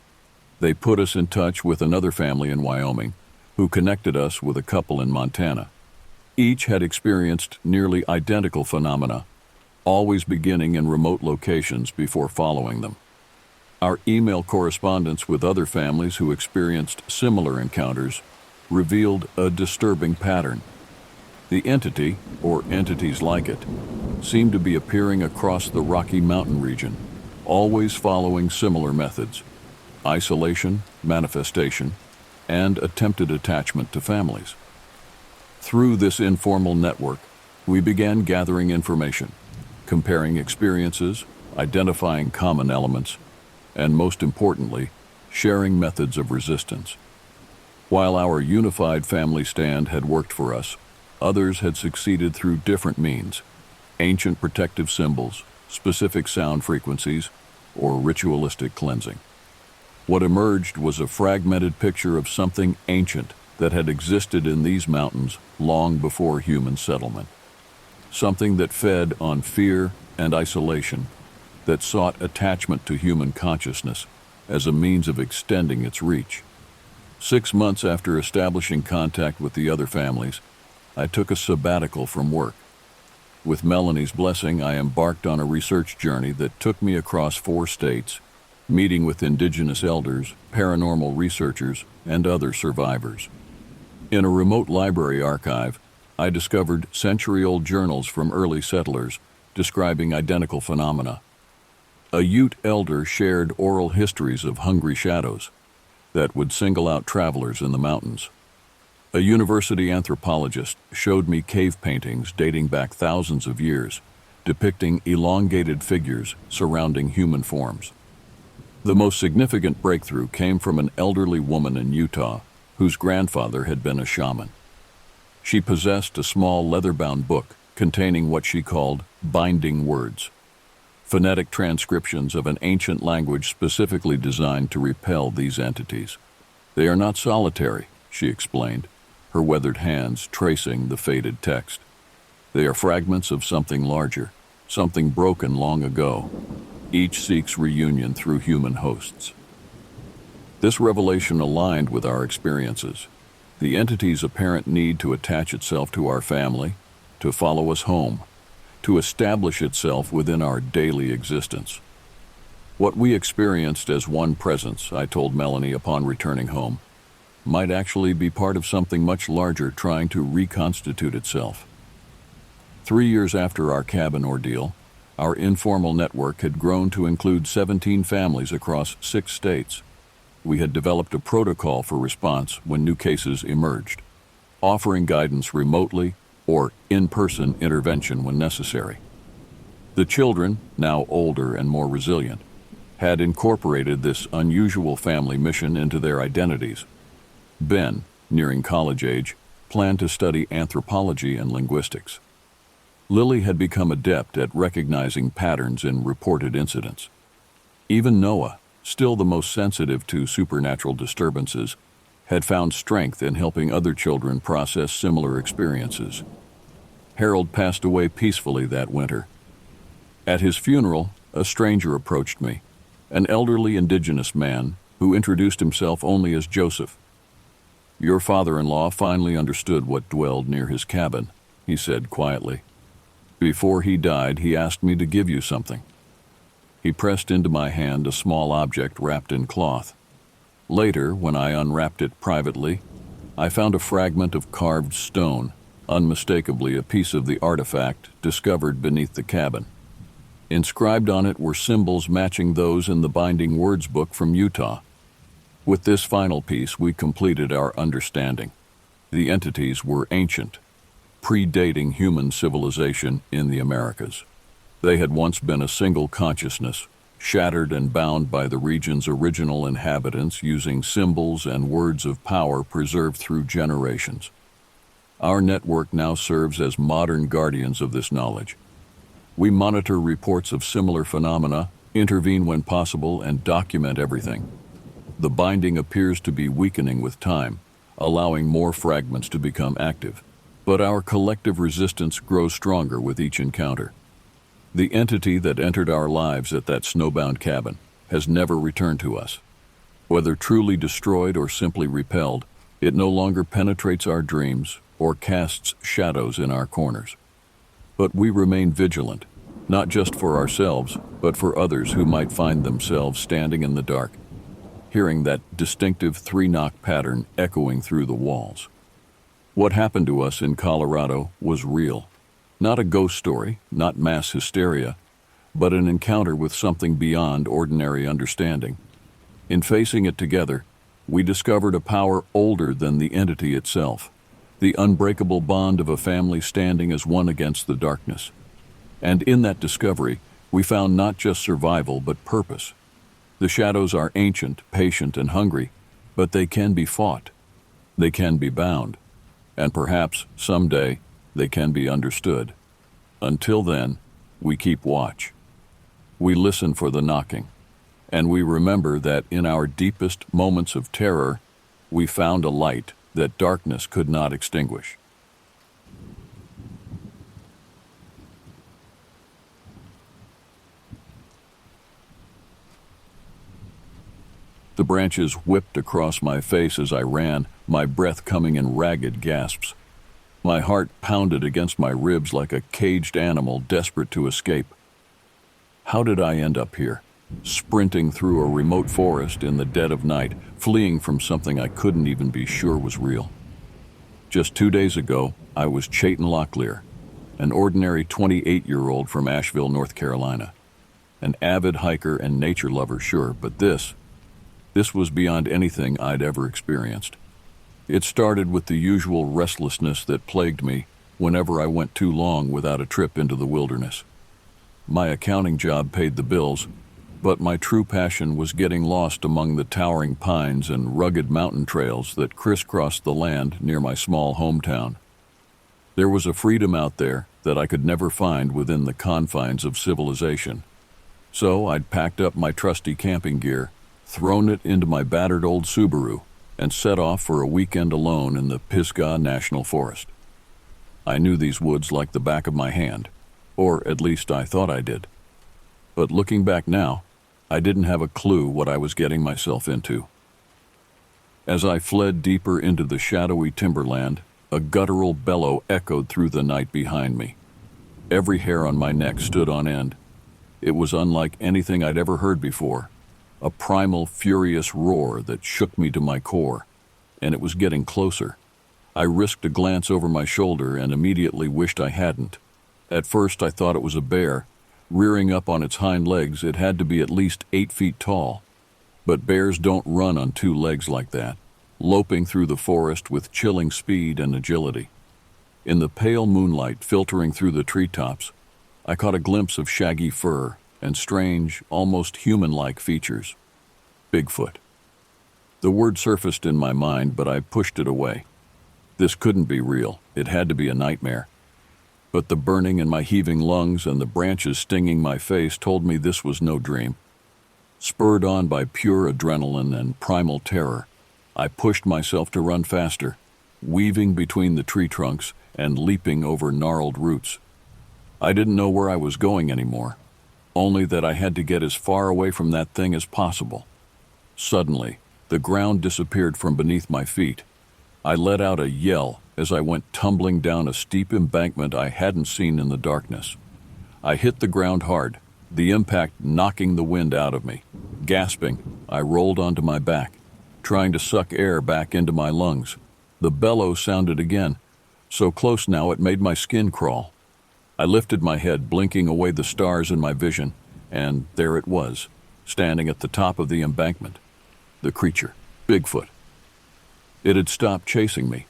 They put us in touch with another family in Wyoming, who connected us with a couple in Montana. Each had experienced nearly identical phenomena, always beginning in remote locations before following them. Our email correspondence with other families who experienced similar encounters revealed a disturbing pattern. The entity, or entities like it, seemed to be appearing across the Rocky Mountain region, always following similar methods: isolation, manifestation, and attempted attachment to families. Through this informal network, we began gathering information, comparing experiences, identifying common elements, and most importantly, sharing methods of resistance. While our unified family stand had worked for us, others had succeeded through different means: ancient protective symbols, specific sound frequencies, or ritualistic cleansing. What emerged was a fragmented picture of something ancient that had existed in these mountains long before human settlement. Something that fed on fear and isolation, that sought attachment to human consciousness as a means of extending its reach. 6 months after establishing contact with the other families, I took a sabbatical from work. With Melanie's blessing, I embarked on a research journey that took me across 4 states, meeting with indigenous elders, paranormal researchers, and other survivors. In a remote library archive, I discovered century-old journals from early settlers describing identical phenomena. A Ute elder shared oral histories of hungry shadows that would single out travelers in the mountains. A university anthropologist showed me cave paintings dating back thousands of years, depicting elongated figures surrounding human forms. The most significant breakthrough came from an elderly woman in Utah whose grandfather had been a shaman. She possessed a small leather-bound book containing what she called binding words, phonetic transcriptions of an ancient language specifically designed to repel these entities. They are not solitary, she explained, her weathered hands tracing the faded text. They are fragments of something larger, something broken long ago. Each seeks reunion through human hosts. This revelation aligned with our experiences. The entity's apparent need to attach itself to our family, to follow us home, to establish itself within our daily existence. What we experienced as one presence, I told Melanie upon returning home, might actually be part of something much larger trying to reconstitute itself. 3 years after our cabin ordeal, our informal network had grown to include 17 families across 6 states. We had developed a protocol for response when new cases emerged, offering guidance remotely or in-person intervention when necessary. The children, now older and more resilient, had incorporated this unusual family mission into their identities. Ben, nearing college age, planned to study anthropology and linguistics. Lily had become adept at recognizing patterns in reported incidents. Even Noah, still the most sensitive to supernatural disturbances, had found strength in helping other children process similar experiences. Harold passed away peacefully that winter. At his funeral, a stranger approached me, an elderly indigenous man who introduced himself only as Joseph. "Your father-in-law finally understood what dwelled near his cabin," he said quietly. "Before he died, he asked me to give you something." He pressed into my hand a small object wrapped in cloth. Later, when I unwrapped it privately, I found a fragment of carved stone, unmistakably a piece of the artifact discovered beneath the cabin. Inscribed on it were symbols matching those in the binding words book from Utah. With this final piece, we completed our understanding. The entities were ancient, predating human civilization in the Americas. They had once been a single consciousness, shattered and bound by the region's original inhabitants using symbols and words of power preserved through generations. Our network now serves as modern guardians of this knowledge. We monitor reports of similar phenomena, intervene when possible, and document everything. The binding appears to be weakening with time, allowing more fragments to become active. But our collective resistance grows stronger with each encounter. The entity that entered our lives at that snowbound cabin has never returned to us. Whether truly destroyed or simply repelled, it no longer penetrates our dreams or casts shadows in our corners. But we remain vigilant, not just for ourselves, but for others who might find themselves standing in the dark, hearing that distinctive 3-knock pattern echoing through the walls. What happened to us in Colorado was real. Not a ghost story, not mass hysteria, but an encounter with something beyond ordinary understanding. In facing it together, we discovered a power older than the entity itself, the unbreakable bond of a family standing as one against the darkness. And in that discovery, we found not just survival, but purpose. The shadows are ancient, patient, and hungry, but they can be fought. They can be bound. And perhaps, someday, they can be understood. Until then, we keep watch. We listen for the knocking. And we remember that in our deepest moments of terror, we found a light that darkness could not extinguish. The branches whipped across my face as I ran, my breath coming in ragged gasps. My heart pounded against my ribs like a caged animal desperate to escape. How did I end up here, sprinting through a remote forest in the dead of night, fleeing from something I couldn't even be sure was real? Just 2 days ago, I was Chayton Locklear, an ordinary 28-year-old from Asheville, North Carolina. An avid hiker and nature lover, sure, but this was beyond anything I'd ever experienced. It started with the usual restlessness that plagued me whenever I went too long without a trip into the wilderness. My accounting job paid the bills, but my true passion was getting lost among the towering pines and rugged mountain trails that crisscrossed the land near my small hometown. There was a freedom out there that I could never find within the confines of civilization. So I'd packed up my trusty camping gear, thrown it into my battered old Subaru, and set off for a weekend alone in the Pisgah National Forest. I knew these woods like the back of my hand, or at least I thought I did. But looking back now, I didn't have a clue what I was getting myself into. As I fled deeper into the shadowy timberland, a guttural bellow echoed through the night behind me. Every hair on my neck stood on end. It was unlike anything I'd ever heard before, a primal, furious roar that shook me to my core, and it was getting closer. I risked a glance over my shoulder and immediately wished I hadn't. At first I thought it was a bear. Rearing up on its hind legs, it had to be at least 8 feet tall. But bears don't run on 2 legs like that, loping through the forest with chilling speed and agility. In the pale moonlight filtering through the treetops, I caught a glimpse of shaggy fur and strange, almost human-like features. Bigfoot. The word surfaced in my mind, but I pushed it away. This couldn't be real. It had to be a nightmare. But the burning in my heaving lungs and the branches stinging my face told me this was no dream. Spurred on by pure adrenaline and primal terror, I pushed myself to run faster, weaving between the tree trunks and leaping over gnarled roots. I didn't know where I was going anymore, only that I had to get as far away from that thing as possible. Suddenly, the ground disappeared from beneath my feet. I let out a yell as I went tumbling down a steep embankment I hadn't seen in the darkness. I hit the ground hard, the impact knocking the wind out of me. Gasping, I rolled onto my back, trying to suck air back into my lungs. The bellow sounded again, so close now it made my skin crawl. I lifted my head, blinking away the stars in my vision, and there it was, standing at the top of the embankment. The creature, Bigfoot. It had stopped chasing me,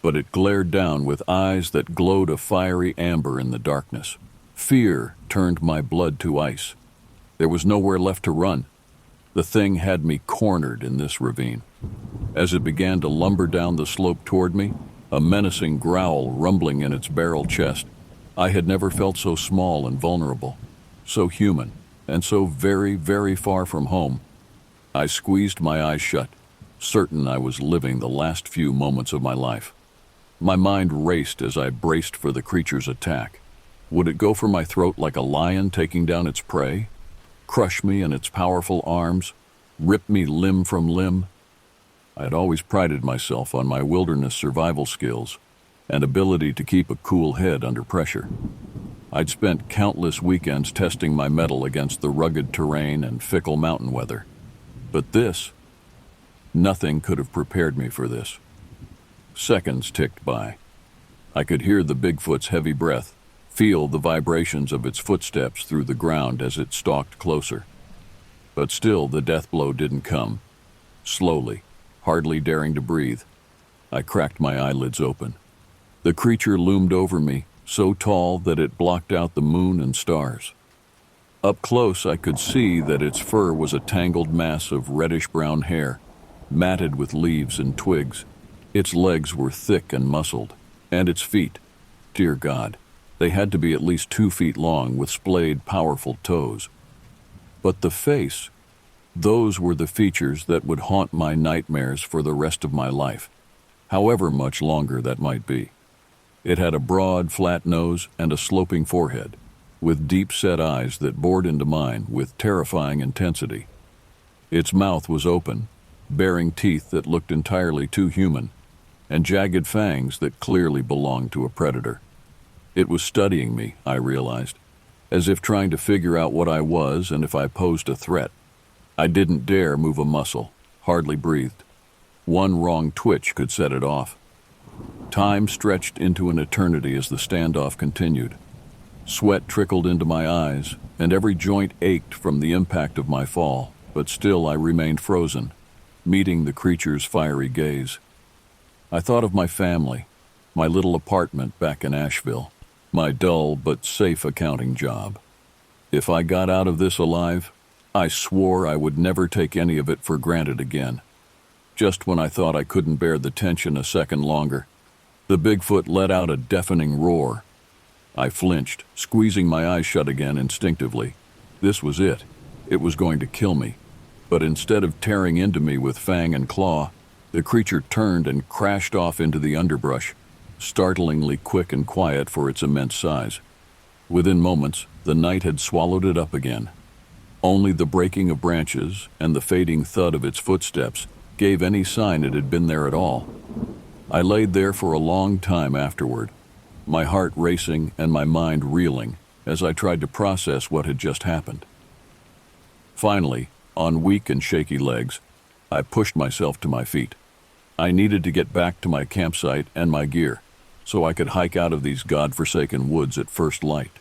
but it glared down with eyes that glowed a fiery amber in the darkness. Fear turned my blood to ice. There was nowhere left to run. The thing had me cornered in this ravine. As it began to lumber down the slope toward me, a menacing growl rumbling in its barrel chest, I had never felt so small and vulnerable, so human, and so very, very far from home. I squeezed my eyes shut, certain I was living the last few moments of my life. My mind raced as I braced for the creature's attack. Would it go for my throat like a lion taking down its prey? Crush me in its powerful arms? Rip me limb from limb? I had always prided myself on my wilderness survival skills and ability to keep a cool head under pressure. I'd spent countless weekends testing my mettle against the rugged terrain and fickle mountain weather. But nothing could have prepared me for this. Seconds ticked by. I could hear the Bigfoot's heavy breath, feel the vibrations of its footsteps through the ground as it stalked closer. But still the death blow didn't come. Slowly, hardly daring to breathe, I cracked my eyelids open. The creature loomed over me, so tall that it blocked out the moon and stars. Up close, I could see that its fur was a tangled mass of reddish-brown hair, matted with leaves and twigs. Its legs were thick and muscled, and its feet, dear God, they had to be at least 2 feet long with splayed, powerful toes. But the face, those were the features that would haunt my nightmares for the rest of my life, however much longer that might be. It had a broad, flat nose and a sloping forehead, with deep-set eyes that bored into mine with terrifying intensity. Its mouth was open, bearing teeth that looked entirely too human, and jagged fangs that clearly belonged to a predator. It was studying me, I realized, as if trying to figure out what I was and if I posed a threat. I didn't dare move a muscle, hardly breathed. One wrong twitch could set it off. Time stretched into an eternity as the standoff continued. Sweat trickled into my eyes, and every joint ached from the impact of my fall, but still I remained frozen, meeting the creature's fiery gaze. I thought of my family, my little apartment back in Asheville, my dull but safe accounting job. If I got out of this alive, I swore I would never take any of it for granted again. Just when I thought I couldn't bear the tension a second longer, the Bigfoot let out a deafening roar. I flinched, squeezing my eyes shut again instinctively. This was it. It was going to kill me. But instead of tearing into me with fang and claw, the creature turned and crashed off into the underbrush, startlingly quick and quiet for its immense size. Within moments, the night had swallowed it up again. Only the breaking of branches and the fading thud of its footsteps gave any sign it had been there at all. I laid there for a long time afterward, my heart racing and my mind reeling as I tried to process what had just happened. Finally, on weak and shaky legs, I pushed myself to my feet. I needed to get back to my campsite and my gear, so I could hike out of these godforsaken woods at first light.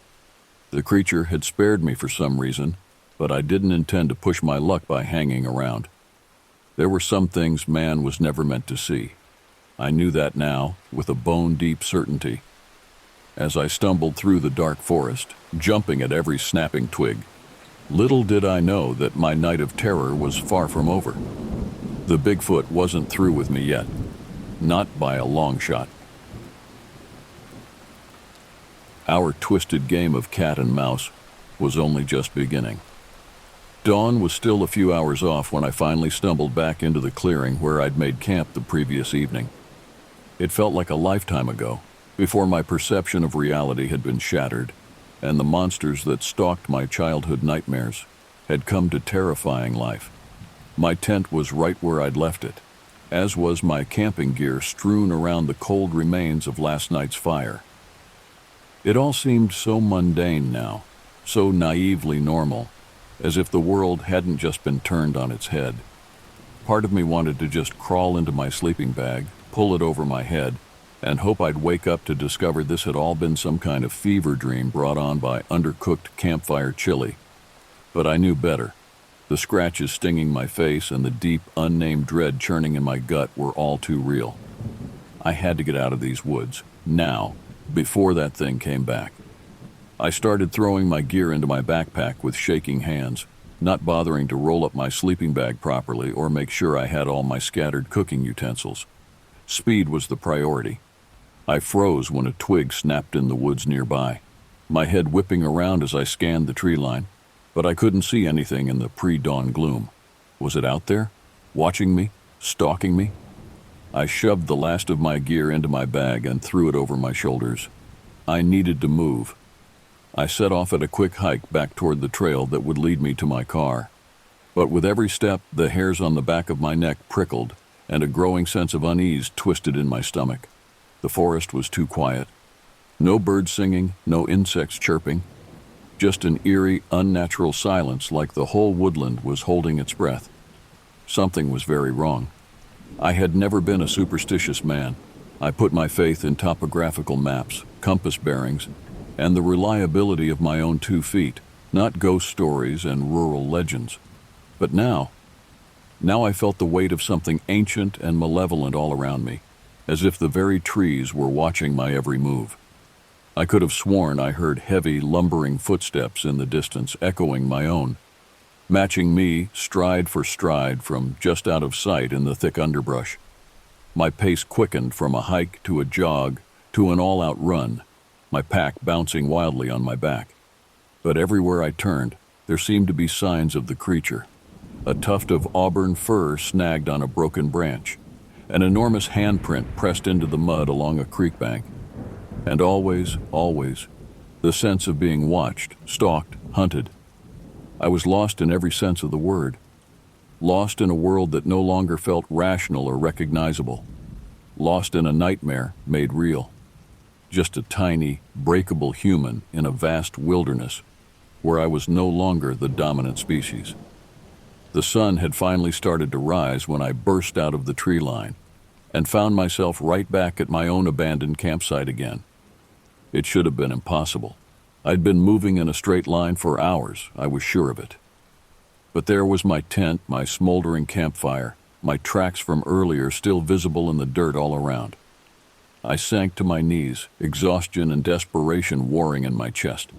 The creature had spared me for some reason, but I didn't intend to push my luck by hanging around. There were some things man was never meant to see. I knew that now, with a bone-deep certainty. As I stumbled through the dark forest, jumping at every snapping twig, little did I know that my night of terror was far from over. The Bigfoot wasn't through with me yet, not by a long shot. Our twisted game of cat and mouse was only just beginning. Dawn was still a few hours off when I finally stumbled back into the clearing where I'd made camp the previous evening. It felt like a lifetime ago, before my perception of reality had been shattered, and the monsters that stalked my childhood nightmares had come to terrifying life. My tent was right where I'd left it, as was my camping gear strewn around the cold remains of last night's fire. It all seemed so mundane now, so naively normal, as if the world hadn't just been turned on its head. Part of me wanted to just crawl into my sleeping bag, pull it over my head, and hope I'd wake up to discover this had all been some kind of fever dream brought on by undercooked campfire chili. But I knew better. The scratches stinging my face and the deep, unnamed dread churning in my gut were all too real. I had to get out of these woods, now, before that thing came back. I started throwing my gear into my backpack with shaking hands, not bothering to roll up my sleeping bag properly or make sure I had all my scattered cooking utensils. Speed was the priority. I froze when a twig snapped in the woods nearby, my head whipping around as I scanned the tree line, but I couldn't see anything in the pre-dawn gloom. Was it out there, watching me, stalking me? I shoved the last of my gear into my bag and threw it over my shoulders. I needed to move. I set off at a quick hike back toward the trail that would lead me to my car. But with every step, the hairs on the back of my neck prickled, and a growing sense of unease twisted in my stomach. The forest was too quiet. No birds singing, no insects chirping. Just an eerie, unnatural silence like the whole woodland was holding its breath. Something was very wrong. I had never been a superstitious man. I put my faith in topographical maps, compass bearings, and the reliability of my own 2 feet, not ghost stories and rural legends. But now I felt the weight of something ancient and malevolent all around me, as if the very trees were watching my every move. I could have sworn I heard heavy, lumbering footsteps in the distance echoing my own, matching me stride for stride from just out of sight in the thick underbrush. My pace quickened from a hike to a jog to an all-out run, my pack bouncing wildly on my back. But everywhere I turned, there seemed to be signs of the creature. A tuft of auburn fur snagged on a broken branch, an enormous handprint pressed into the mud along a creek bank. And always, the sense of being watched, stalked, hunted. I was lost in every sense of the word. Lost in a world that no longer felt rational or recognizable. Lost in a nightmare made real. Just a tiny, breakable human in a vast wilderness where I was no longer the dominant species. The sun had finally started to rise when I burst out of the tree line and found myself right back at my own abandoned campsite again. It should have been impossible. I'd been moving in a straight line for hours, I was sure of it. But there was my tent, my smoldering campfire, my tracks from earlier still visible in the dirt all around. I sank to my knees, exhaustion and desperation warring in my chest.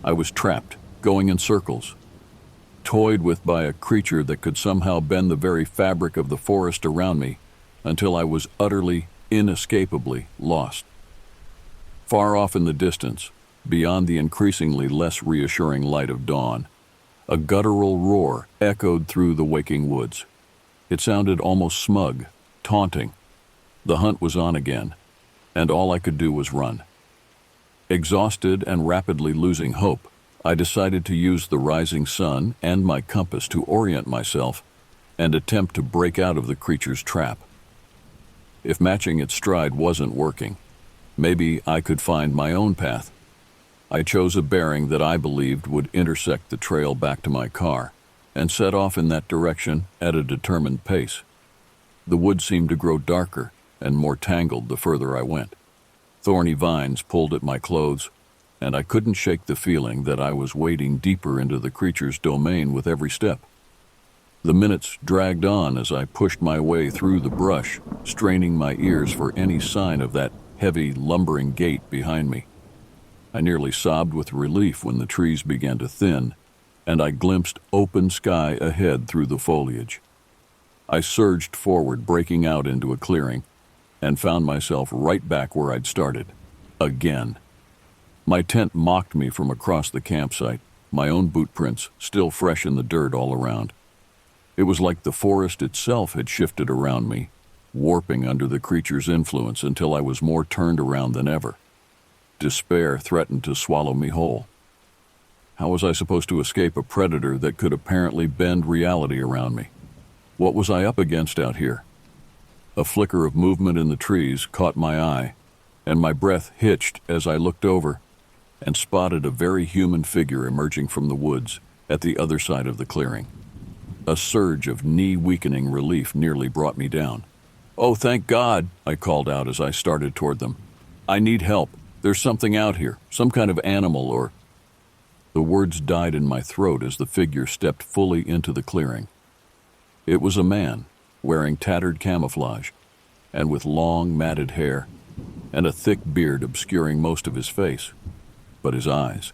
I was trapped, going in circles, toyed with by a creature that could somehow bend the very fabric of the forest around me until I was utterly, inescapably lost. Far off in the distance, beyond the increasingly less reassuring light of dawn, a guttural roar echoed through the waking woods. It sounded almost smug, taunting. The hunt was on again, and all I could do was run. Exhausted and rapidly losing hope, I decided to use the rising sun and my compass to orient myself and attempt to break out of the creature's trap. If matching its stride wasn't working, maybe I could find my own path. I chose a bearing that I believed would intersect the trail back to my car and set off in that direction at a determined pace. The woods seemed to grow darker and more tangled the further I went. Thorny vines pulled at my clothes, and I couldn't shake the feeling that I was wading deeper into the creature's domain with every step. The minutes dragged on as I pushed my way through the brush, straining my ears for any sign of that heavy, lumbering gait behind me. I nearly sobbed with relief when the trees began to thin, and I glimpsed open sky ahead through the foliage. I surged forward, breaking out into a clearing, and found myself right back where I'd started. Again. My tent mocked me from across the campsite, my own boot prints still fresh in the dirt all around. It was like the forest itself had shifted around me, warping under the creature's influence until I was more turned around than ever. Despair threatened to swallow me whole. How was I supposed to escape a predator that could apparently bend reality around me? What was I up against out here? A flicker of movement in the trees caught my eye, and my breath hitched as I looked over and spotted a very human figure emerging from the woods at the other side of the clearing. A surge of knee-weakening relief nearly brought me down. "Oh, thank God," I called out as I started toward them. "I need help. There's something out here, some kind of animal or—" The words died in my throat as the figure stepped fully into the clearing. It was a man, wearing tattered camouflage, and with long, matted hair, and a thick beard obscuring most of his face. But his eyes.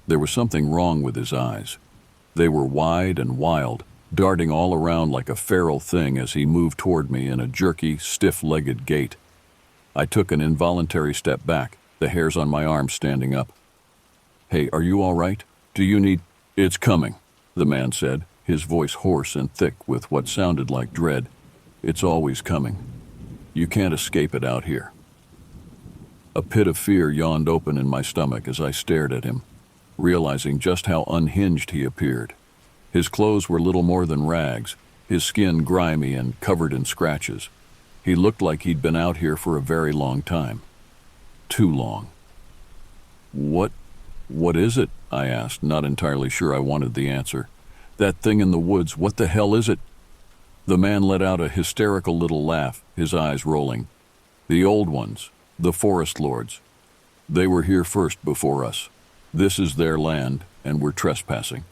There was something wrong with his eyes. They were wide and wild, darting all around like a feral thing as he moved toward me in a jerky, stiff-legged gait. I took an involuntary step back, the hairs on my arms standing up. "Hey, are you all right? Do you need—" "It's coming," the man said, his voice hoarse and thick with what sounded like dread. "It's always coming. You can't escape it out here." A pit of fear yawned open in my stomach as I stared at him, realizing just how unhinged he appeared. His clothes were little more than rags, his skin grimy and covered in scratches. He looked like he'd been out here for a very long time. Too long. What is it?" I asked, not entirely sure I wanted the answer. "That thing in the woods, what the hell is it?" The man let out a hysterical little laugh, his eyes rolling. "The old ones, the forest lords. They were here first before us. This is their land, and we're trespassing."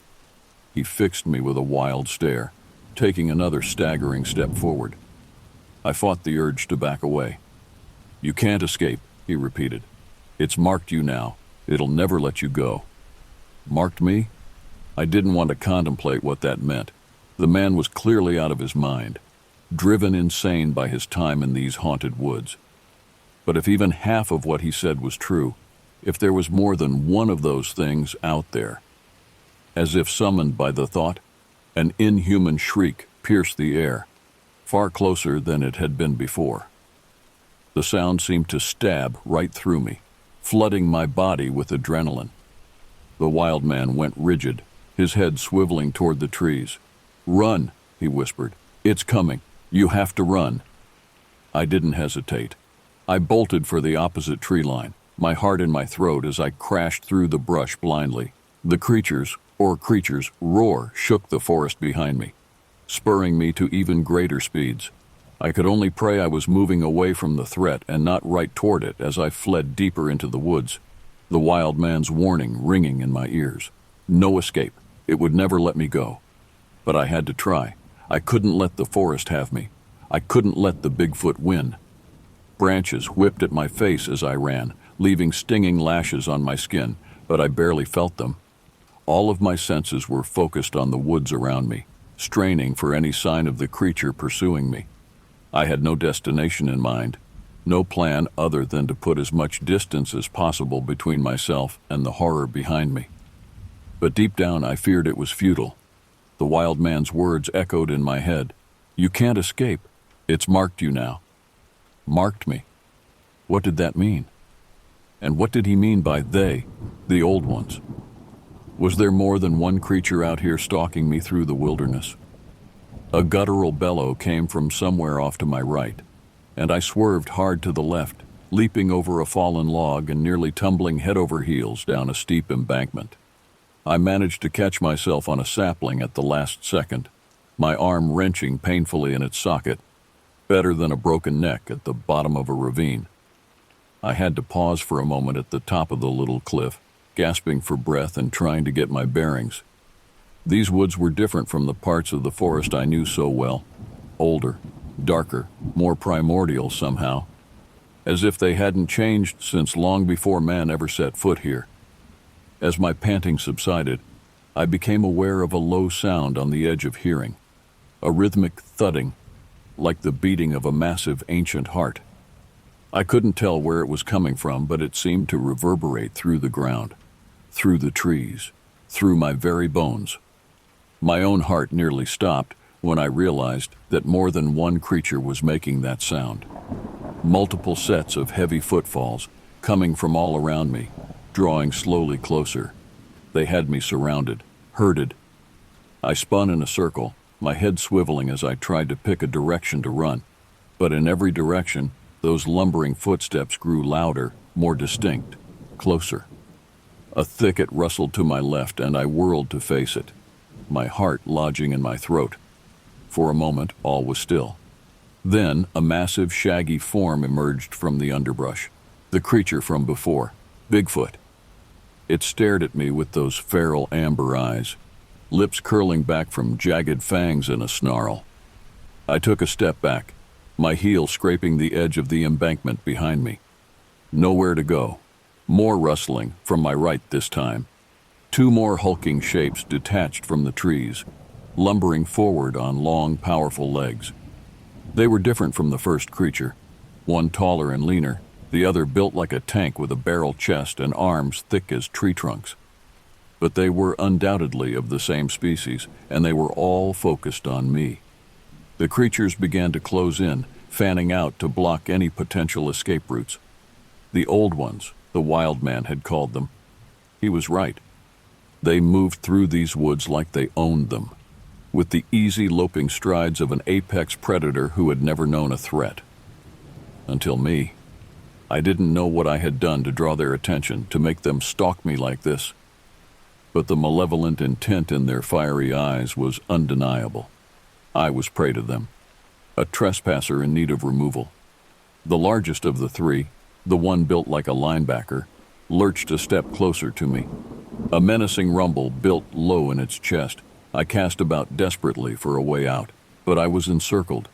He fixed me with a wild stare, taking another staggering step forward. I fought the urge to back away. "You can't escape," he repeated. It's marked you now. It'll never let you go." Marked me? I didn't want to contemplate what that meant. The man was clearly out of his mind, driven insane by his time in these haunted woods. But if even half of what he said was true, if there was more than one of those things out there, as if summoned by the thought, an inhuman shriek pierced the air, far closer than it had been before. The sound seemed to stab right through me, flooding my body with adrenaline. The wild man went rigid, his head swiveling toward the trees. "Run," he whispered. "It's coming. You have to run." I didn't hesitate. I bolted for the opposite tree line, my heart in my throat as I crashed through the brush blindly. The creature's roar shook the forest behind me, spurring me to even greater speeds. I could only pray I was moving away from the threat and not right toward it as I fled deeper into the woods, the wild man's warning ringing in my ears. No escape. It would never let me go. But I had to try. I couldn't let the forest have me. I couldn't let the Bigfoot win. Branches whipped at my face as I ran, leaving stinging lashes on my skin, but I barely felt them. All of my senses were focused on the woods around me, straining for any sign of the creature pursuing me. I had no destination in mind, no plan other than to put as much distance as possible between myself and the horror behind me. But deep down I feared it was futile. The wild man's words echoed in my head. "You can't escape. It's marked you now." Marked me. What did that mean? And what did he mean by they, the old ones? Was there more than one creature out here stalking me through the wilderness? A guttural bellow came from somewhere off to my right, and I swerved hard to the left, leaping over a fallen log and nearly tumbling head over heels down a steep embankment. I managed to catch myself on a sapling at the last second, my arm wrenching painfully in its socket, better than a broken neck at the bottom of a ravine. I had to pause for a moment at the top of the little cliff, gasping for breath and trying to get my bearings. These woods were different from the parts of the forest I knew so well. Older, darker, more primordial somehow, as if they hadn't changed since long before man ever set foot here. As my panting subsided, I became aware of a low sound on the edge of hearing, a rhythmic thudding, like the beating of a massive ancient heart. I couldn't tell where it was coming from, but it seemed to reverberate through the ground, through the trees, through my very bones. My own heart nearly stopped when I realized that more than one creature was making that sound. Multiple sets of heavy footfalls coming from all around me, drawing slowly closer. They had me surrounded, herded. I spun in a circle, my head swiveling as I tried to pick a direction to run. But in every direction, those lumbering footsteps grew louder, more distinct, closer. A thicket rustled to my left and I whirled to face it, my heart lodging in my throat. For a moment, all was still. Then, a massive, shaggy form emerged from the underbrush, the creature from before, Bigfoot. It stared at me with those feral amber eyes, lips curling back from jagged fangs in a snarl. I took a step back, my heel scraping the edge of the embankment behind me. Nowhere to go. More rustling, from my right this time. Two more hulking shapes detached from the trees, lumbering forward on long, powerful legs. They were different from the first creature, one taller and leaner, the other built like a tank with a barrel chest and arms thick as tree trunks. But they were undoubtedly of the same species, and they were all focused on me. The creatures began to close in, fanning out to block any potential escape routes. The old ones, the wild man had called them. He was right. They moved through these woods like they owned them, with the easy loping strides of an apex predator who had never known a threat. Until me. I didn't know what I had done to draw their attention, to make them stalk me like this. But the malevolent intent in their fiery eyes was undeniable. I was prey to them, a trespasser in need of removal. The largest of the three, the one built like a linebacker, lurched a step closer to me. A menacing rumble built low in its chest. I cast about desperately for a way out, but I was encircled,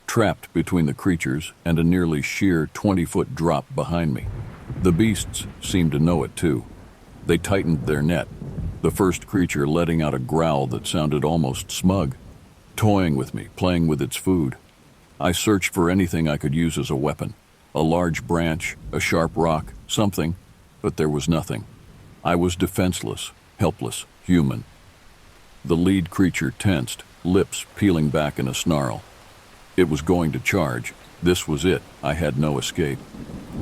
trapped between the creatures and a nearly sheer 20-foot drop behind me. The beasts seemed to know it too. They tightened their net, the first creature letting out a growl that sounded almost smug, toying with me, playing with its food. I searched for anything I could use as a weapon, a large branch, a sharp rock, something, but there was nothing. I was defenseless, helpless, human. The lead creature tensed, lips peeling back in a snarl. It was going to charge. This was it. I had no escape.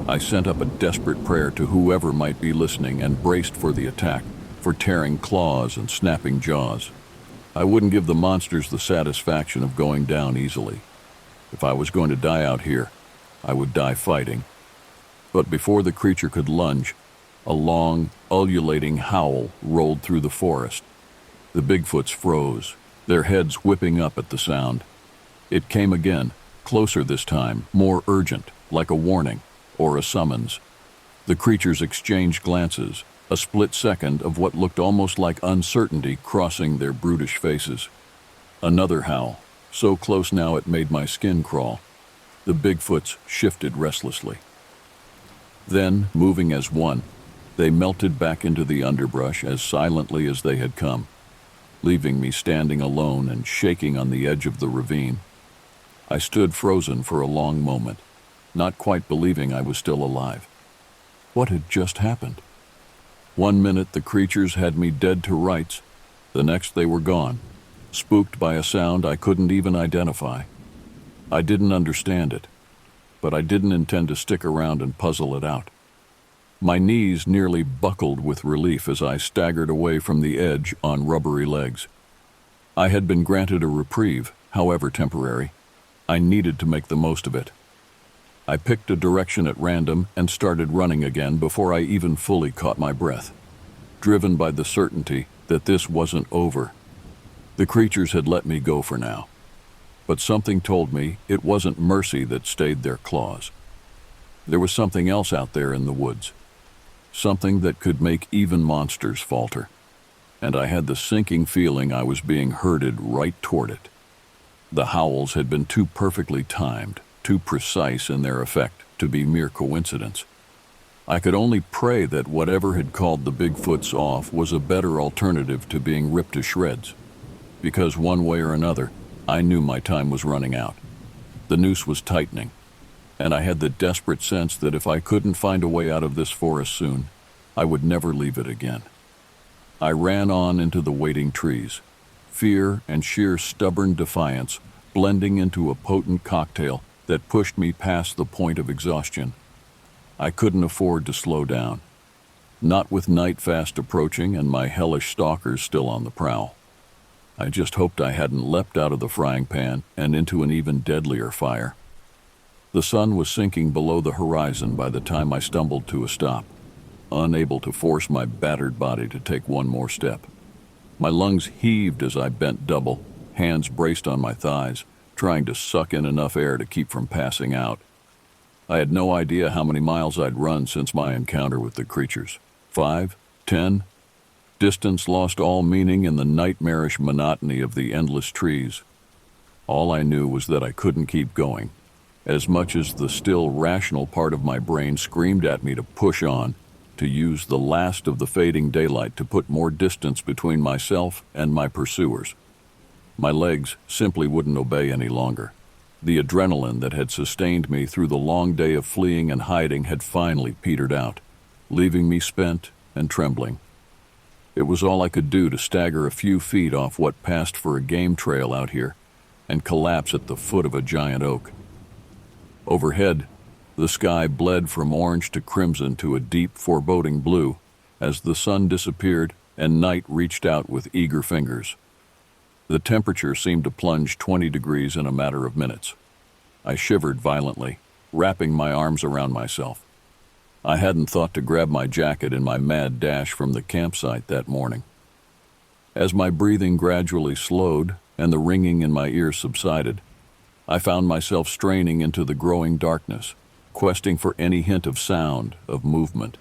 I sent up a desperate prayer to whoever might be listening and braced for the attack, for tearing claws and snapping jaws. I wouldn't give the monsters the satisfaction of going down easily. If I was going to die out here, I would die fighting. But before the creature could lunge, a long, ululating howl rolled through the forest. The Bigfoots froze, their heads whipping up at the sound. It came again, closer this time, more urgent, like a warning or a summons. The creatures exchanged glances, a split second of what looked almost like uncertainty crossing their brutish faces. Another howl, so close now it made my skin crawl. The Bigfoots shifted restlessly. Then, moving as one, they melted back into the underbrush as silently as they had come, leaving me standing alone and shaking on the edge of the ravine. I stood frozen for a long moment, not quite believing I was still alive. What had just happened? 1 minute the creatures had me dead to rights, the next they were gone, spooked by a sound I couldn't even identify. I didn't understand it, but I didn't intend to stick around and puzzle it out. My knees nearly buckled with relief as I staggered away from the edge on rubbery legs. I had been granted a reprieve, however temporary. I needed to make the most of it. I picked a direction at random and started running again before I even fully caught my breath, driven by the certainty that this wasn't over. The creatures had let me go for now, but something told me it wasn't mercy that stayed their claws. There was something else out there in the woods, something that could make even monsters falter, and I had the sinking feeling I was being herded right toward it. The howls had been too perfectly timed, too precise in their effect to be mere coincidence. I could only pray that whatever had called the Bigfoots off was a better alternative to being ripped to shreds, because one way or another, I knew my time was running out. The noose was tightening, and I had the desperate sense that if I couldn't find a way out of this forest soon, I would never leave it again. I ran on into the waiting trees, fear and sheer stubborn defiance blending into a potent cocktail that pushed me past the point of exhaustion. I couldn't afford to slow down, not with night fast approaching and my hellish stalkers still on the prowl. I just hoped I hadn't leapt out of the frying pan and into an even deadlier fire. The sun was sinking below the horizon by the time I stumbled to a stop, unable to force my battered body to take one more step. My lungs heaved as I bent double, hands braced on my thighs, trying to suck in enough air to keep from passing out. I had no idea how many miles I'd run since my encounter with the creatures. 5? 10? Distance lost all meaning in the nightmarish monotony of the endless trees. All I knew was that I couldn't keep going, as much as the still rational part of my brain screamed at me to push on, to use the last of the fading daylight to put more distance between myself and my pursuers. My legs simply wouldn't obey any longer. The adrenaline that had sustained me through the long day of fleeing and hiding had finally petered out, leaving me spent and trembling. It was all I could do to stagger a few feet off what passed for a game trail out here and collapse at the foot of a giant oak. Overhead, the sky bled from orange to crimson to a deep, foreboding blue as the sun disappeared and night reached out with eager fingers. The temperature seemed to plunge 20 degrees in a matter of minutes. I shivered violently, wrapping my arms around myself. I hadn't thought to grab my jacket in my mad dash from the campsite that morning. As my breathing gradually slowed and the ringing in my ears subsided, I found myself straining into the growing darkness, questing for any hint of sound, of movement.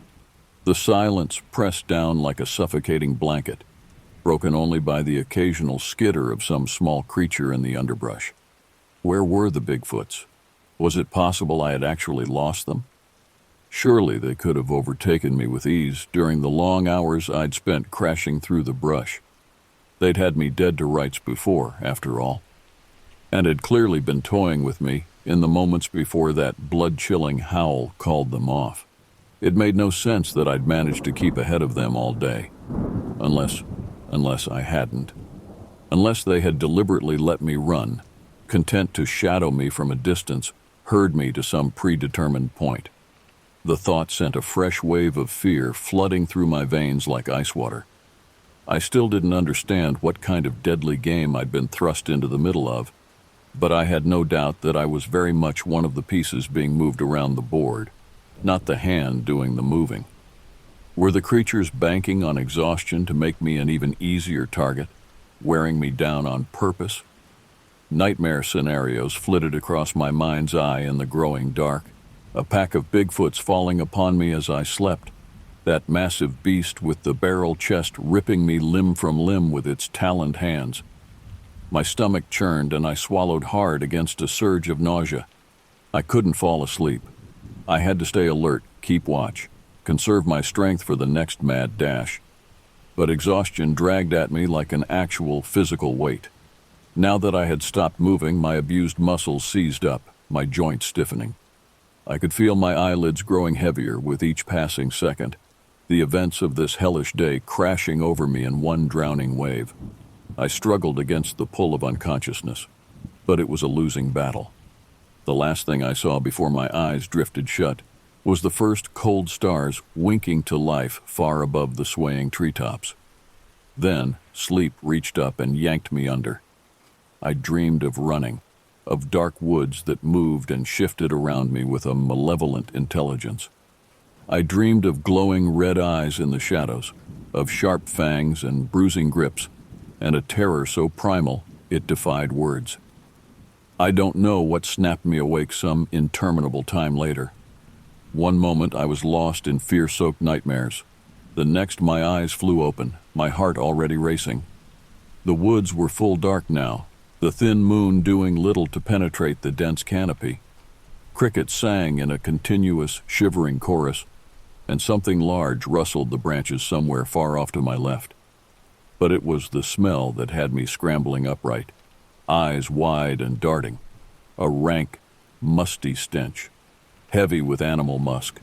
The silence pressed down like a suffocating blanket, broken only by the occasional skitter of some small creature in the underbrush. Where were the Bigfoots? Was it possible I had actually lost them? Surely they could have overtaken me with ease during the long hours I'd spent crashing through the brush. They'd had me dead to rights before, after all, and had clearly been toying with me in the moments before that blood-chilling howl called them off. It made no sense that I'd managed to keep ahead of them all day. Unless I hadn't. Unless they had deliberately let me run, content to shadow me from a distance, herd me to some predetermined point. The thought sent a fresh wave of fear flooding through my veins like ice water. I still didn't understand what kind of deadly game I'd been thrust into the middle of, but I had no doubt that I was very much one of the pieces being moved around the board, not the hand doing the moving. Were the creatures banking on exhaustion to make me an even easier target, wearing me down on purpose? Nightmare scenarios flitted across my mind's eye in the growing dark, a pack of Bigfoots falling upon me as I slept, that massive beast with the barrel chest ripping me limb from limb with its taloned hands. My stomach churned and I swallowed hard against a surge of nausea. I couldn't fall asleep. I had to stay alert, keep watch, conserve my strength for the next mad dash. But exhaustion dragged at me like an actual physical weight. Now that I had stopped moving, my abused muscles seized up, my joints stiffening. I could feel my eyelids growing heavier with each passing second, the events of this hellish day crashing over me in one drowning wave. I struggled against the pull of unconsciousness, but it was a losing battle. The last thing I saw before my eyes drifted shut was the first cold stars winking to life far above the swaying treetops. Then sleep reached up and yanked me under. I dreamed of running, of dark woods that moved and shifted around me with a malevolent intelligence. I dreamed of glowing red eyes in the shadows, of sharp fangs and bruising grips, and a terror so primal it defied words. I don't know what snapped me awake some interminable time later. One moment I was lost in fear-soaked nightmares. The next my eyes flew open, my heart already racing. The woods were full dark now, the thin moon doing little to penetrate the dense canopy. Crickets sang in a continuous, shivering chorus, and something large rustled the branches somewhere far off to my left. But it was the smell that had me scrambling upright, eyes wide and darting. A rank, musty stench, heavy with animal musk.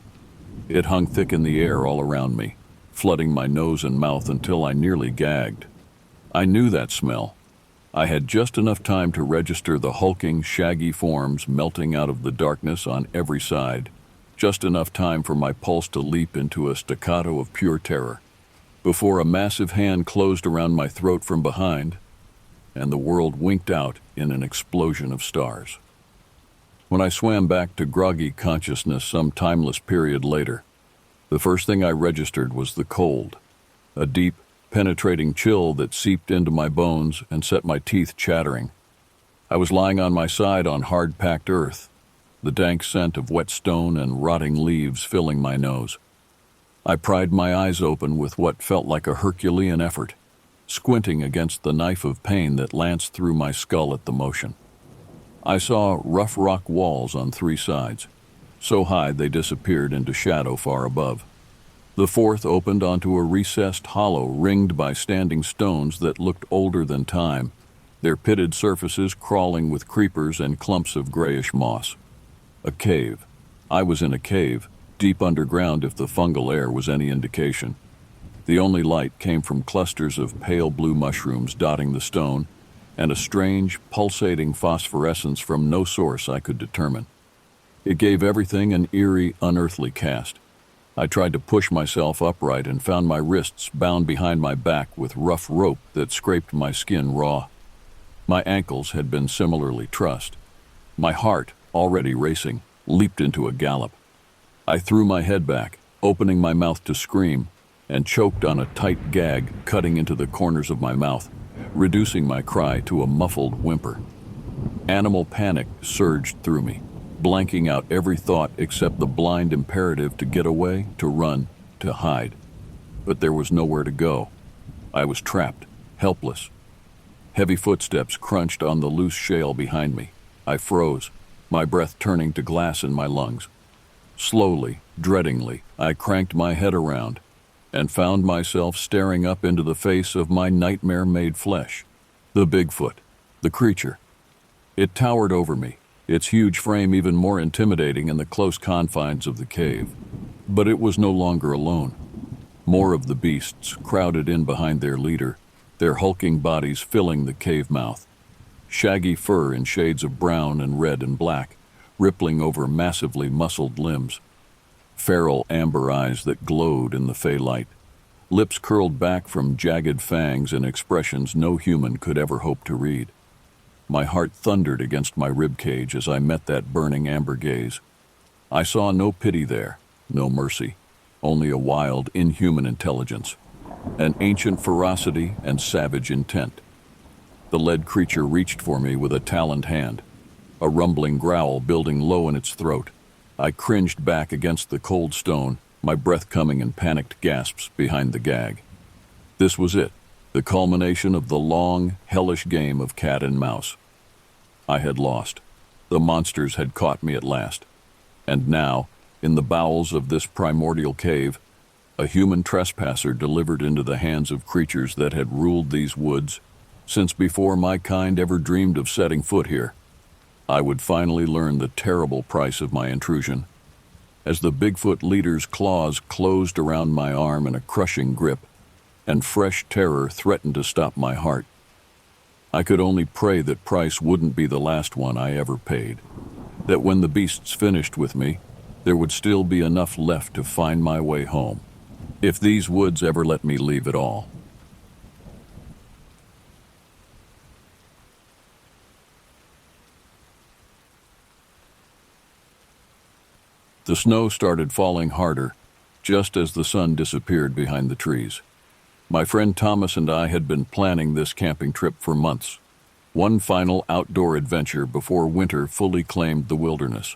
It hung thick in the air all around me, flooding my nose and mouth until I nearly gagged. I knew that smell. I had just enough time to register the hulking, shaggy forms melting out of the darkness on every side, just enough time for my pulse to leap into a staccato of pure terror, before a massive hand closed around my throat from behind, and the world winked out in an explosion of stars. When I swam back to groggy consciousness some timeless period later, the first thing I registered was the cold, a deep, penetrating chill that seeped into my bones and set my teeth chattering. I was lying on my side on hard-packed earth, the dank scent of wet stone and rotting leaves filling my nose. I pried my eyes open with what felt like a Herculean effort, squinting against the knife of pain that lanced through my skull at the motion. I saw rough rock walls on three sides, so high they disappeared into shadow far above. The fourth opened onto a recessed hollow ringed by standing stones that looked older than time, their pitted surfaces crawling with creepers and clumps of grayish moss. A cave. I was in a cave, deep underground if the fungal air was any indication. The only light came from clusters of pale blue mushrooms dotting the stone, and a strange, pulsating phosphorescence from no source I could determine. It gave everything an eerie, unearthly cast. I tried to push myself upright and found my wrists bound behind my back with rough rope that scraped my skin raw. My ankles had been similarly trussed. My heart, already racing, leaped into a gallop. I threw my head back, opening my mouth to scream, and choked on a tight gag cutting into the corners of my mouth, reducing my cry to a muffled whimper. Animal panic surged through me, blanking out every thought except the blind imperative to get away, to run, to hide. But there was nowhere to go. I was trapped, helpless. Heavy footsteps crunched on the loose shale behind me. I froze, my breath turning to glass in my lungs. Slowly, dreadingly, I cranked my head around and found myself staring up into the face of my nightmare-made flesh. The Bigfoot, the creature. It towered over me, its huge frame even more intimidating in the close confines of the cave. But it was no longer alone. More of the beasts crowded in behind their leader, their hulking bodies filling the cave mouth. Shaggy fur in shades of brown and red and black, rippling over massively muscled limbs. Feral amber eyes that glowed in the fey light. Lips curled back from jagged fangs and expressions no human could ever hope to read. My heart thundered against my ribcage as I met that burning amber gaze. I saw no pity there, no mercy, only a wild, inhuman intelligence, an ancient ferocity and savage intent. The lead creature reached for me with a taloned hand, a rumbling growl building low in its throat. I cringed back against the cold stone, my breath coming in panicked gasps behind the gag. This was it, the culmination of the long, hellish game of cat and mouse. I had lost. The monsters had caught me at last. And now, in the bowels of this primordial cave, a human trespasser delivered into the hands of creatures that had ruled these woods since before my kind ever dreamed of setting foot here. I would finally learn the terrible price of my intrusion. As the Bigfoot leader's claws closed around my arm in a crushing grip, and fresh terror threatened to stop my heart, I could only pray that price wouldn't be the last one I ever paid, that when the beasts finished with me, there would still be enough left to find my way home, if these woods ever let me leave at all. The snow started falling harder, just as the sun disappeared behind the trees. My friend Thomas and I had been planning this camping trip for months, one final outdoor adventure before winter fully claimed the wilderness.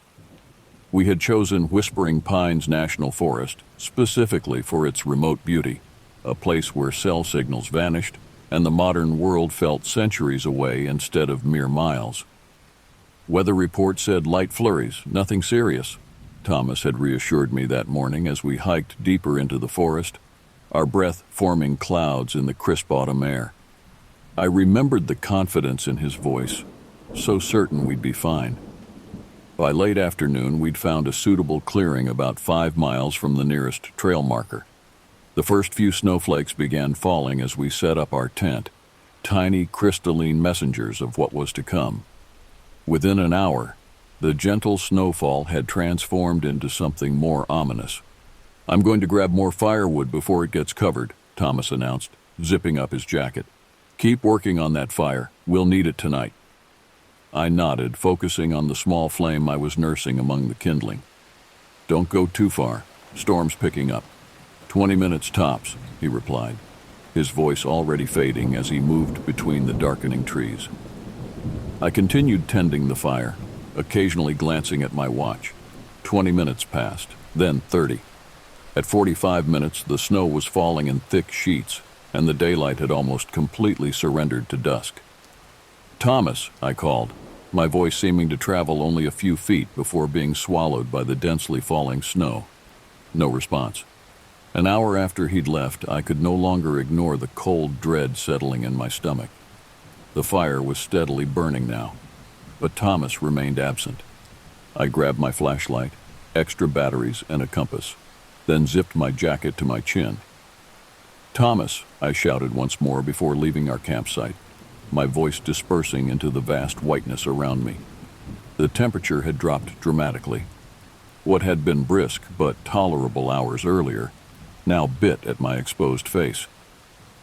We had chosen Whispering Pines National Forest specifically for its remote beauty, a place where cell signals vanished and the modern world felt centuries away instead of mere miles. Weather report said light flurries, nothing serious, Thomas had reassured me that morning as we hiked deeper into the forest, our breath forming clouds in the crisp autumn air. I remembered the confidence in his voice, so certain we'd be fine. By late afternoon, we'd found a suitable clearing about 5 miles from the nearest trail marker. The first few snowflakes began falling as we set up our tent, tiny crystalline messengers of what was to come. Within an hour, the gentle snowfall had transformed into something more ominous. "I'm going to grab more firewood before it gets covered," Thomas announced, zipping up his jacket. "Keep working on that fire. We'll need it tonight." I nodded, focusing on the small flame I was nursing among the kindling. "Don't go too far. Storm's picking up." 20 minutes tops," he replied, his voice already fading as he moved between the darkening trees. I continued tending the fire, occasionally glancing at my watch. 20 minutes passed, then 30. At 45 minutes, the snow was falling in thick sheets, and the daylight had almost completely surrendered to dusk. "Thomas," I called, my voice seeming to travel only a few feet before being swallowed by the densely falling snow. No response. An hour after he'd left, I could no longer ignore the cold dread settling in my stomach. The fire was steadily burning now, but Thomas remained absent. I grabbed my flashlight, extra batteries, and a compass, then zipped my jacket to my chin. "Thomas," I shouted once more before leaving our campsite, my voice dispersing into the vast whiteness around me. The temperature had dropped dramatically. What had been brisk but tolerable hours earlier now bit at my exposed face.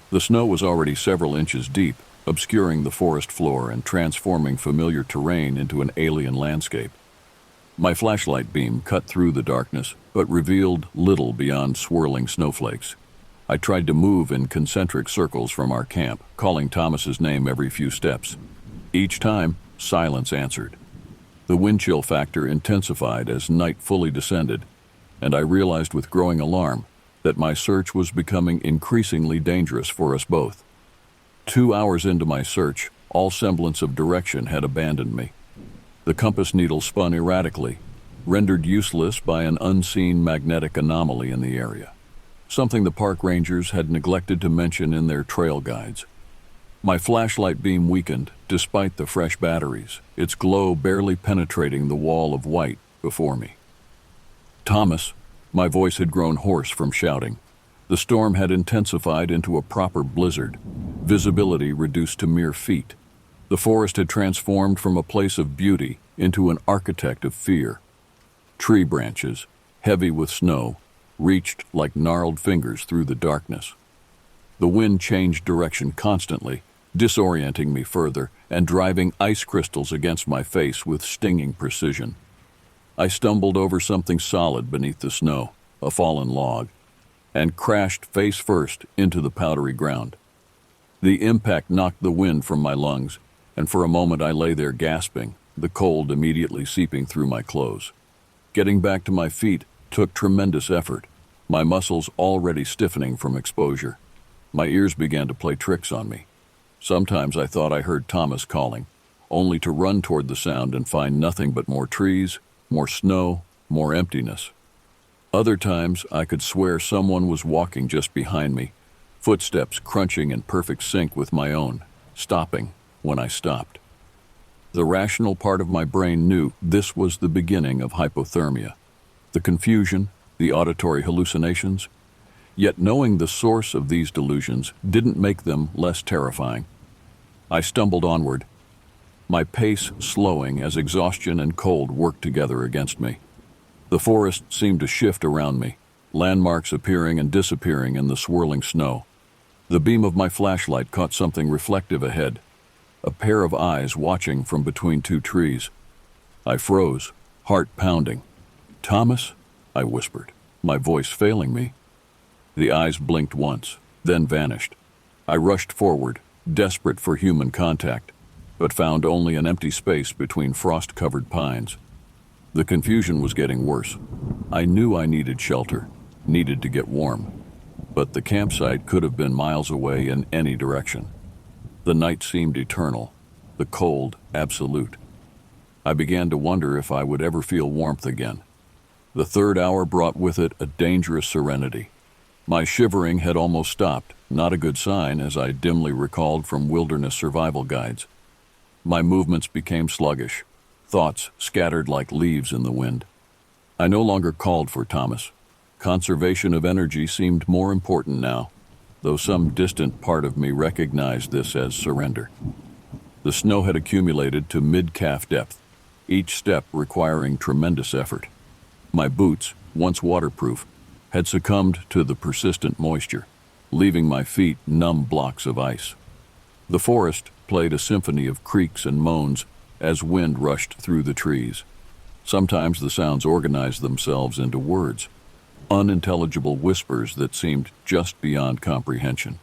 The snow was already several inches deep, obscuring the forest floor and transforming familiar terrain into an alien landscape. My flashlight beam cut through the darkness, but revealed little beyond swirling snowflakes. I tried to move in concentric circles from our camp, calling Thomas's name every few steps. Each time, silence answered. The wind chill factor intensified as night fully descended, and I realized with growing alarm that my search was becoming increasingly dangerous for us both. 2 hours into my search, all semblance of direction had abandoned me. The compass needle spun erratically, rendered useless by an unseen magnetic anomaly in the area, something the park rangers had neglected to mention in their trail guides. My flashlight beam weakened despite the fresh batteries, its glow barely penetrating the wall of white before me. "Thomas," my voice had grown hoarse from shouting. The storm had intensified into a proper blizzard, visibility reduced to mere feet. The forest had transformed from a place of beauty into an architect of fear. Tree branches, heavy with snow, reached like gnarled fingers through the darkness. The wind changed direction constantly, disorienting me further and driving ice crystals against my face with stinging precision. I stumbled over something solid beneath the snow, a fallen log, and crashed face first into the powdery ground. The impact knocked the wind from my lungs, and for a moment I lay there gasping, the cold immediately seeping through my clothes. Getting back to my feet took tremendous effort, my muscles already stiffening from exposure. My ears began to play tricks on me. Sometimes I thought I heard Thomas calling, only to run toward the sound and find nothing but more trees, more snow, more emptiness. Other times I could swear someone was walking just behind me, footsteps crunching in perfect sync with my own, stopping when I stopped. The rational part of my brain knew this was the beginning of hypothermia. The confusion, the auditory hallucinations, yet knowing the source of these delusions didn't make them less terrifying. I stumbled onward, my pace slowing as exhaustion and cold worked together against me. The forest seemed to shift around me, landmarks appearing and disappearing in the swirling snow. The beam of my flashlight caught something reflective ahead, a pair of eyes watching from between two trees. I froze, heart pounding. "Thomas?" I whispered, my voice failing me. The eyes blinked once, then vanished. I rushed forward, desperate for human contact, but found only an empty space between frost-covered pines. The confusion was getting worse. I knew I needed shelter, needed to get warm, but the campsite could have been miles away in any direction. The night seemed eternal, the cold absolute. I began to wonder if I would ever feel warmth again. The third hour brought with it a dangerous serenity. My shivering had almost stopped, not a good sign as I dimly recalled from wilderness survival guides. My movements became sluggish, thoughts scattered like leaves in the wind. I no longer called for Thomas. Conservation of energy seemed more important now, though some distant part of me recognized this as surrender. The snow had accumulated to mid-calf depth, each step requiring tremendous effort. My boots, once waterproof, had succumbed to the persistent moisture, leaving my feet numb blocks of ice. The forest played a symphony of creaks and moans as wind rushed through the trees. Sometimes the sounds organized themselves into words, unintelligible whispers that seemed just beyond comprehension.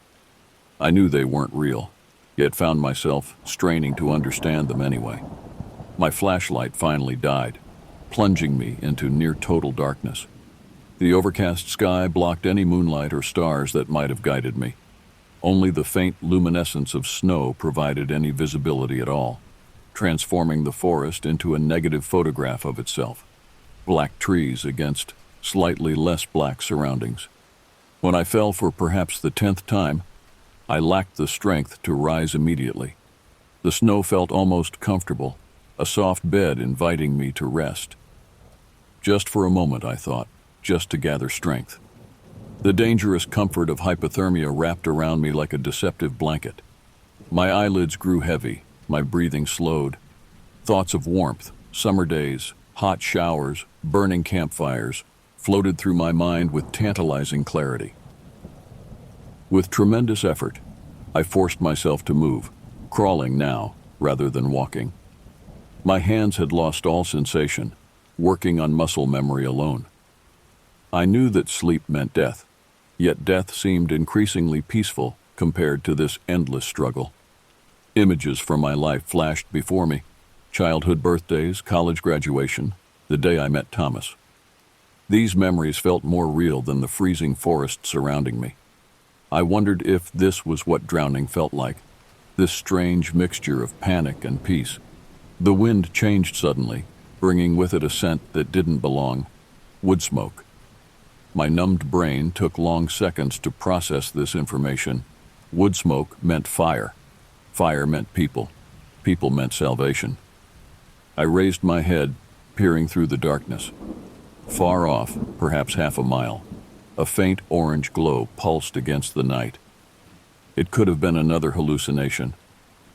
I knew they weren't real, yet found myself straining to understand them anyway. My flashlight finally died, plunging me into near-total darkness. The overcast sky blocked any moonlight or stars that might have guided me. Only the faint luminescence of snow provided any visibility at all, transforming the forest into a negative photograph of itself. Black trees against slightly less black surroundings. When I fell for perhaps the 10th time, I lacked the strength to rise immediately. The snow felt almost comfortable, a soft bed inviting me to rest. Just for a moment, I thought, just to gather strength. The dangerous comfort of hypothermia wrapped around me like a deceptive blanket. My eyelids grew heavy, my breathing slowed. Thoughts of warmth, summer days, hot showers, burning campfires floated through my mind with tantalizing clarity. With tremendous effort, I forced myself to move, crawling now rather than walking. My hands had lost all sensation, working on muscle memory alone. I knew that sleep meant death, yet death seemed increasingly peaceful compared to this endless struggle. Images from my life flashed before me: childhood birthdays, college graduation, the day I met Thomas. These memories felt more real than the freezing forest surrounding me. I wondered if this was what drowning felt like, this strange mixture of panic and peace. The wind changed suddenly, bringing with it a scent that didn't belong: wood smoke. My numbed brain took long seconds to process this information. Wood smoke meant fire. Fire meant people. People meant salvation. I raised my head, peering through the darkness. Far off, perhaps half a mile, a faint orange glow pulsed against the night. It could have been another hallucination,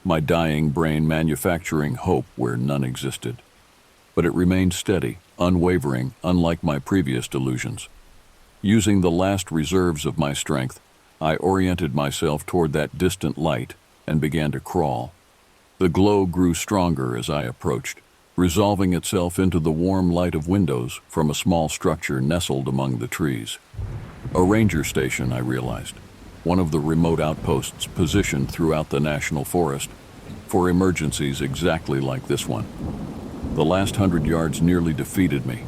my dying brain manufacturing hope where none existed. But it remained steady, unwavering, unlike my previous delusions. Using the last reserves of my strength, I oriented myself toward that distant light and began to crawl. The glow grew stronger as I approached, resolving itself into the warm light of windows from a small structure nestled among the trees. A ranger station, I realized, one of the remote outposts positioned throughout the national forest for emergencies exactly like this one. The last 100 yards nearly defeated me.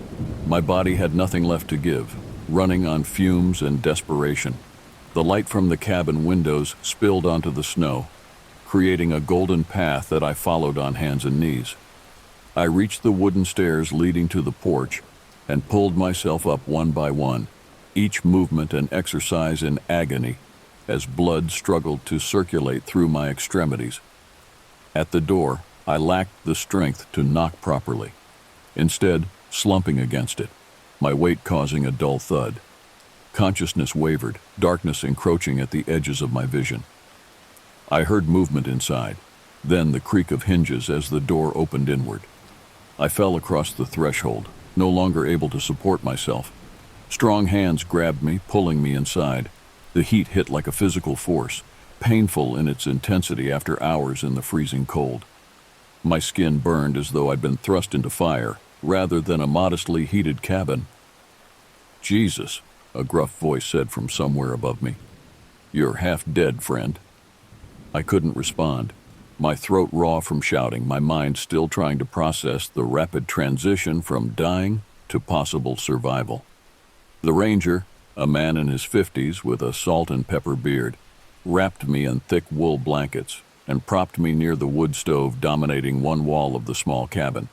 My body had nothing left to give, running on fumes and desperation. The light from the cabin windows spilled onto the snow, creating a golden path that I followed on hands and knees. I reached the wooden stairs leading to the porch and pulled myself up one by one, each movement an exercise in agony as blood struggled to circulate through my extremities. At the door, I lacked the strength to knock properly, instead slumping against it, my weight causing a dull thud. Consciousness wavered, darkness encroaching at the edges of my vision. I heard movement inside, then the creak of hinges as the door opened inward. I fell across the threshold, no longer able to support myself. Strong hands grabbed me, pulling me inside. The heat hit like a physical force, painful in its intensity after hours in the freezing cold. My skin burned as though I'd been thrust into fire, rather than a modestly heated cabin. "Jesus," a gruff voice said from somewhere above me. "You're half dead, friend." I couldn't respond, my throat raw from shouting, my mind still trying to process the rapid transition from dying to possible survival. The ranger, a man in his 50s with a salt and pepper beard, wrapped me in thick wool blankets and propped me near the wood stove dominating one wall of the small cabin.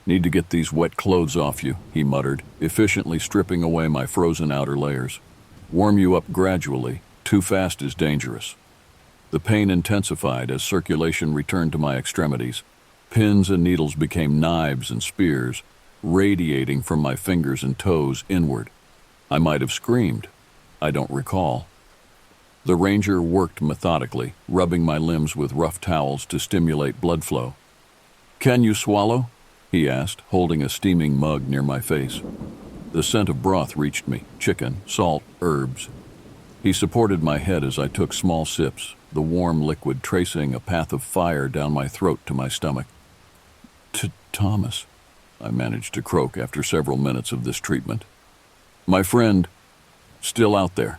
"Need to get these wet clothes off you," he muttered, efficiently stripping away my frozen outer layers. "Warm you up gradually. Too fast is dangerous." The pain intensified as circulation returned to my extremities. Pins and needles became knives and spears, radiating from my fingers and toes inward. I might have screamed. I don't recall. The ranger worked methodically, rubbing my limbs with rough towels to stimulate blood flow. "Can you swallow?" he asked, holding a steaming mug near my face. The scent of broth reached me: chicken, salt, herbs. He supported my head as I took small sips, the warm liquid tracing a path of fire down my throat to my stomach. "Thomas," I managed to croak after several minutes of this treatment. "My friend, still out there."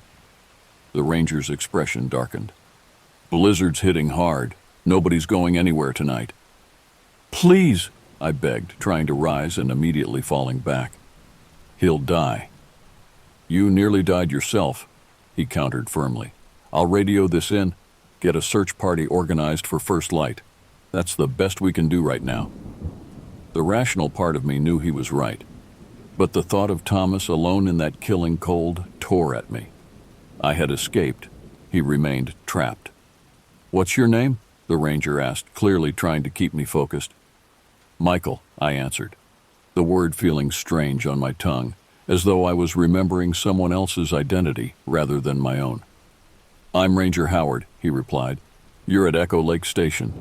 The ranger's expression darkened. "Blizzard's hitting hard. Nobody's going anywhere tonight." "Please," I begged, trying to rise and immediately falling back. "He'll die." "You nearly died yourself," he countered firmly. "I'll radio this in, get a search party organized for first light. That's the best we can do right now." The rational part of me knew he was right, but the thought of Thomas alone in that killing cold tore at me. I had escaped. He remained trapped. "What's your name?" the ranger asked, clearly trying to keep me focused. "Michael," I answered, the word feeling strange on my tongue, as though I was remembering someone else's identity rather than my own. "I'm Ranger Howard," he replied. "You're at Echo Lake Station.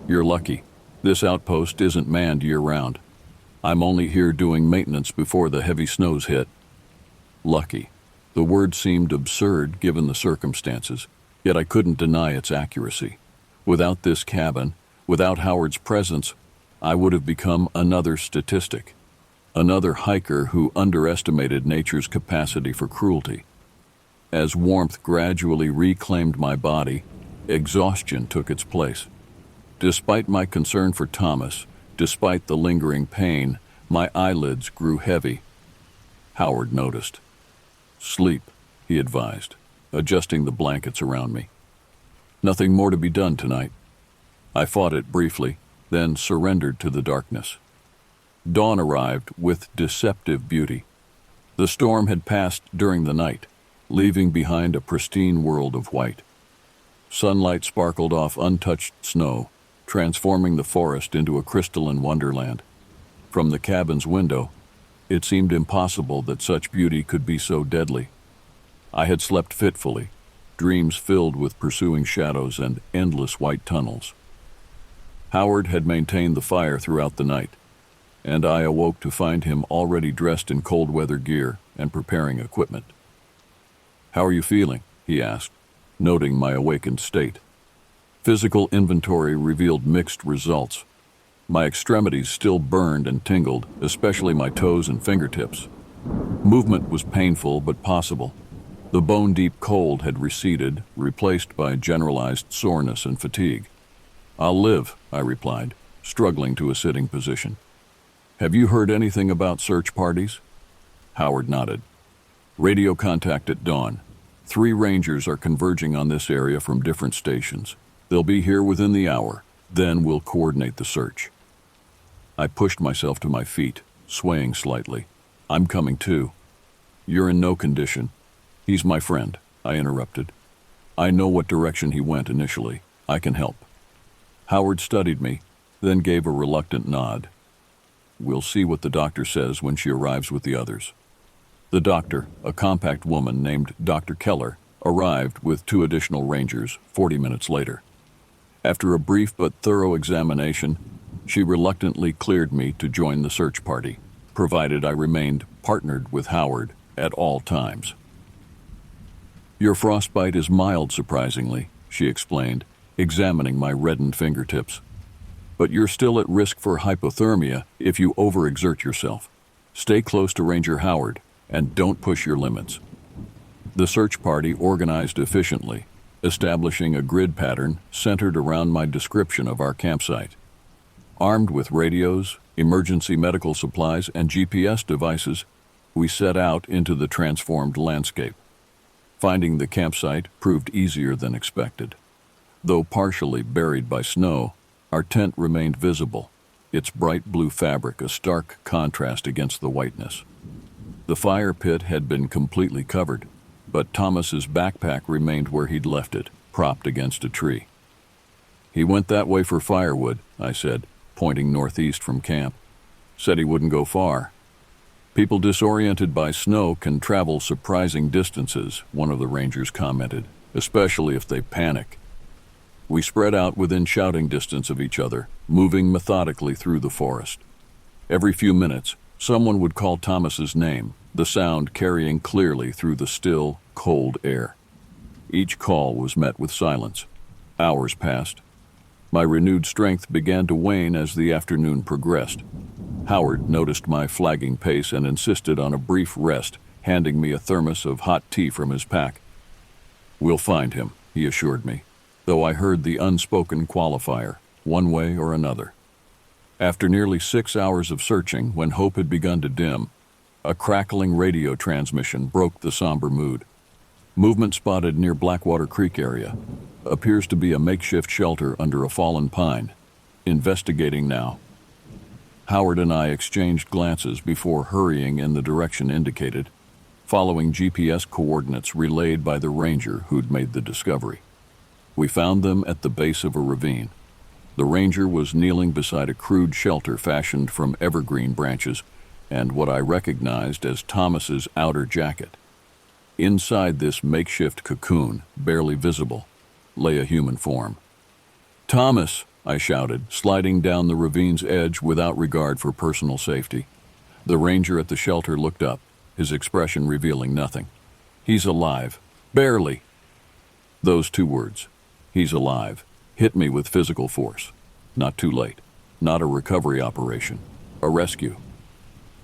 You're lucky. This outpost isn't manned year-round. I'm only here doing maintenance before the heavy snows hit." Lucky. The word seemed absurd given the circumstances, yet I couldn't deny its accuracy. Without this cabin, without Howard's presence, I would have become another statistic, another hiker who underestimated nature's capacity for cruelty. As warmth gradually reclaimed my body, exhaustion took its place. Despite my concern for Thomas, despite the lingering pain, my eyelids grew heavy. Howard noticed. "Sleep," he advised, adjusting the blankets around me. "Nothing more to be done tonight." I fought it briefly, then surrendered to the darkness. Dawn arrived with deceptive beauty. The storm had passed during the night, leaving behind a pristine world of white. Sunlight sparkled off untouched snow, transforming the forest into a crystalline wonderland. From the cabin's window, it seemed impossible that such beauty could be so deadly. I had slept fitfully, dreams filled with pursuing shadows and endless white tunnels. Howard had maintained the fire throughout the night, and I awoke to find him already dressed in cold weather gear and preparing equipment. "How are you feeling?" he asked, noting my awakened state. Physical inventory revealed mixed results. My extremities still burned and tingled, especially my toes and fingertips. Movement was painful but possible. The bone-deep cold had receded, replaced by generalized soreness and fatigue. "I'll live," I replied, struggling to a sitting position. "Have you heard anything about search parties?" Howard nodded. "Radio contact at dawn. 3 rangers are converging on this area from different stations. They'll be here within the hour. Then we'll coordinate the search." I pushed myself to my feet, swaying slightly. "I'm coming too." "You're in no condition." "He's my friend," I interrupted. "I know what direction he went initially. I can help." Howard studied me, then gave a reluctant nod. "We'll see what the doctor says when she arrives with the others." The doctor, a compact woman named Dr. Keller, arrived with 2 additional rangers 40 minutes later. After a brief but thorough examination, she reluctantly cleared me to join the search party, provided I remained partnered with Howard at all times. "Your frostbite is mild, surprisingly," she explained, examining my reddened fingertips. "But you're still at risk for hypothermia if you overexert yourself. Stay close to Ranger Howard and don't push your limits." The search party organized efficiently, establishing a grid pattern centered around my description of our campsite. Armed with radios, emergency medical supplies, and GPS devices, we set out into the transformed landscape. Finding the campsite proved easier than expected. Though partially buried by snow, our tent remained visible, its bright blue fabric a stark contrast against the whiteness. The fire pit had been completely covered, but Thomas's backpack remained where he'd left it, propped against a tree. "He went that way for firewood," I said, pointing northeast from camp. "Said he wouldn't go far." "People disoriented by snow can travel surprising distances," one of the rangers commented, "especially if they panic." We spread out within shouting distance of each other, moving methodically through the forest. Every few minutes, someone would call Thomas's name, the sound carrying clearly through the still, cold air. Each call was met with silence. Hours passed. My renewed strength began to wane as the afternoon progressed. Howard noticed my flagging pace and insisted on a brief rest, handing me a thermos of hot tea from his pack. "We'll find him," he assured me, though I heard the unspoken qualifier, one way or another. After nearly 6 hours of searching, when hope had begun to dim, a crackling radio transmission broke the somber mood. "Movement spotted near Blackwater Creek area. Appears to be a makeshift shelter under a fallen pine. Investigating now." Howard and I exchanged glances before hurrying in the direction indicated, following GPS coordinates relayed by the ranger who'd made the discovery. We found them at the base of a ravine. The ranger was kneeling beside a crude shelter fashioned from evergreen branches and what I recognized as Thomas's outer jacket. Inside this makeshift cocoon, barely visible, lay a human form. "Thomas!" I shouted, sliding down the ravine's edge without regard for personal safety. The ranger at the shelter looked up, his expression revealing nothing. "He's alive. Barely." Those 2 words, "he's alive," hit me with physical force. Not too late. Not a recovery operation. A rescue.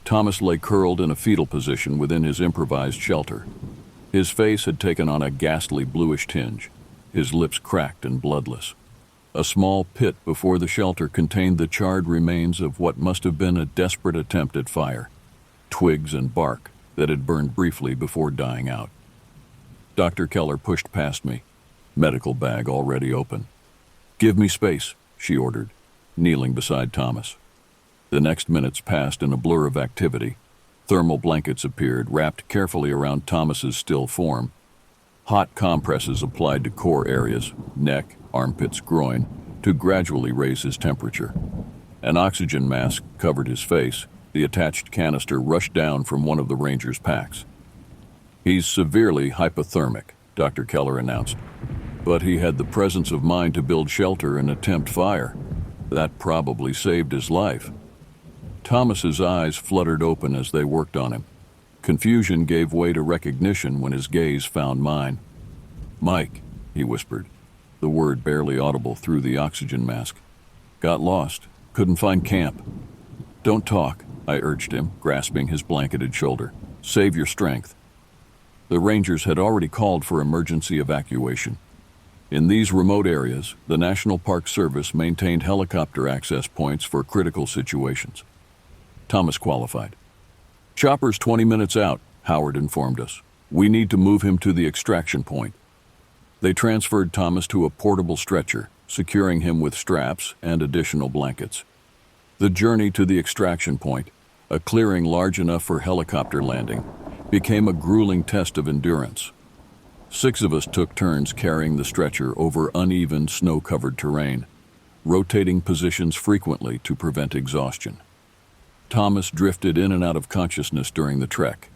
Thomas lay curled in a fetal position within his improvised shelter. His face had taken on a ghastly bluish tinge, his lips cracked and bloodless. A small pit before the shelter contained the charred remains of what must have been a desperate attempt at fire, twigs and bark that had burned briefly before dying out. Dr. Keller pushed past me, medical bag already open. "Give me space," she ordered, kneeling beside Thomas. The next minutes passed in a blur of activity. Thermal blankets appeared, wrapped carefully around Thomas's still form. Hot compresses applied to core areas, neck, armpits, groin, to gradually raise his temperature. An oxygen mask covered his face. The attached canister rushed down from one of the Ranger's packs. "He's severely hypothermic," Dr. Keller announced. "But he had the presence of mind to build shelter and attempt fire. That probably saved his life." Thomas's eyes fluttered open as they worked on him. Confusion gave way to recognition when his gaze found mine. "Mike," he whispered, the word barely audible through the oxygen mask. "Got lost. Couldn't find camp." "Don't talk," I urged him, grasping his blanketed shoulder. "Save your strength." The Rangers had already called for emergency evacuation. In these remote areas, the National Park Service maintained helicopter access points for critical situations. Thomas qualified. "Chopper's 20 minutes out," Howard informed us. "We need to move him to the extraction point." They transferred Thomas to a portable stretcher, securing him with straps and additional blankets. The journey to the extraction point, a clearing large enough for helicopter landing, became a grueling test of endurance. 6 of us took turns carrying the stretcher over uneven, snow-covered terrain, rotating positions frequently to prevent exhaustion. Thomas drifted in and out of consciousness during the trek.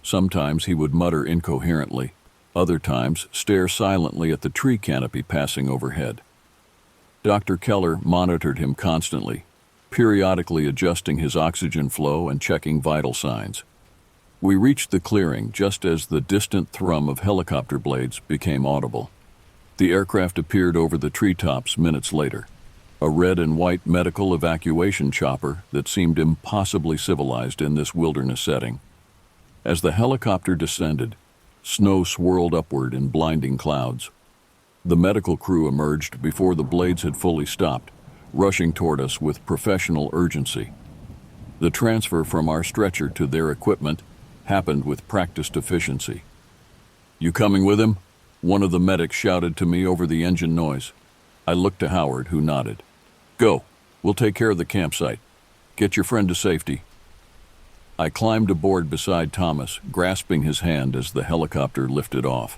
Sometimes he would mutter incoherently, other times stare silently at the tree canopy passing overhead. Dr. Keller monitored him constantly, periodically adjusting his oxygen flow and checking vital signs. We reached the clearing just as the distant thrum of helicopter blades became audible. The aircraft appeared over the treetops minutes later, a red and white medical evacuation chopper that seemed impossibly civilized in this wilderness setting. As the helicopter descended, snow swirled upward in blinding clouds. The medical crew emerged before the blades had fully stopped, rushing toward us with professional urgency. The transfer from our stretcher to their equipment happened with practiced efficiency. "You coming with him?" one of the medics shouted to me over the engine noise. I looked to Howard, who nodded. "Go. We'll take care of the campsite. Get your friend to safety." I climbed aboard beside Thomas, grasping his hand as the helicopter lifted off.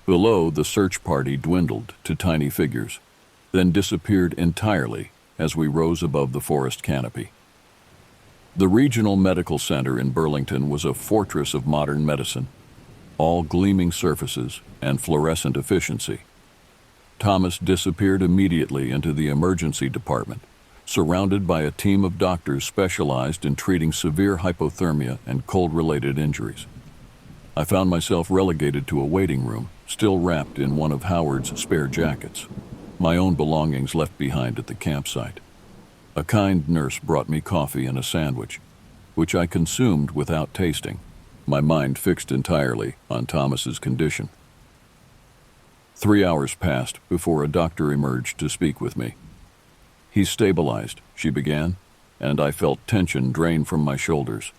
Below, the search party dwindled to tiny figures, then disappeared entirely as we rose above the forest canopy. The Regional Medical Center in Burlington was a fortress of modern medicine, all gleaming surfaces and fluorescent efficiency. Thomas disappeared immediately into the emergency department, surrounded by a team of doctors specialized in treating severe hypothermia and cold-related injuries. I found myself relegated to a waiting room, still wrapped in one of Howard's spare jackets, my own belongings left behind at the campsite. A kind nurse brought me coffee and a sandwich, which I consumed without tasting, my mind fixed entirely on Thomas's condition. 3 hours passed before a doctor emerged to speak with me. "He's stabilized," she began, and I felt tension drain from my shoulders.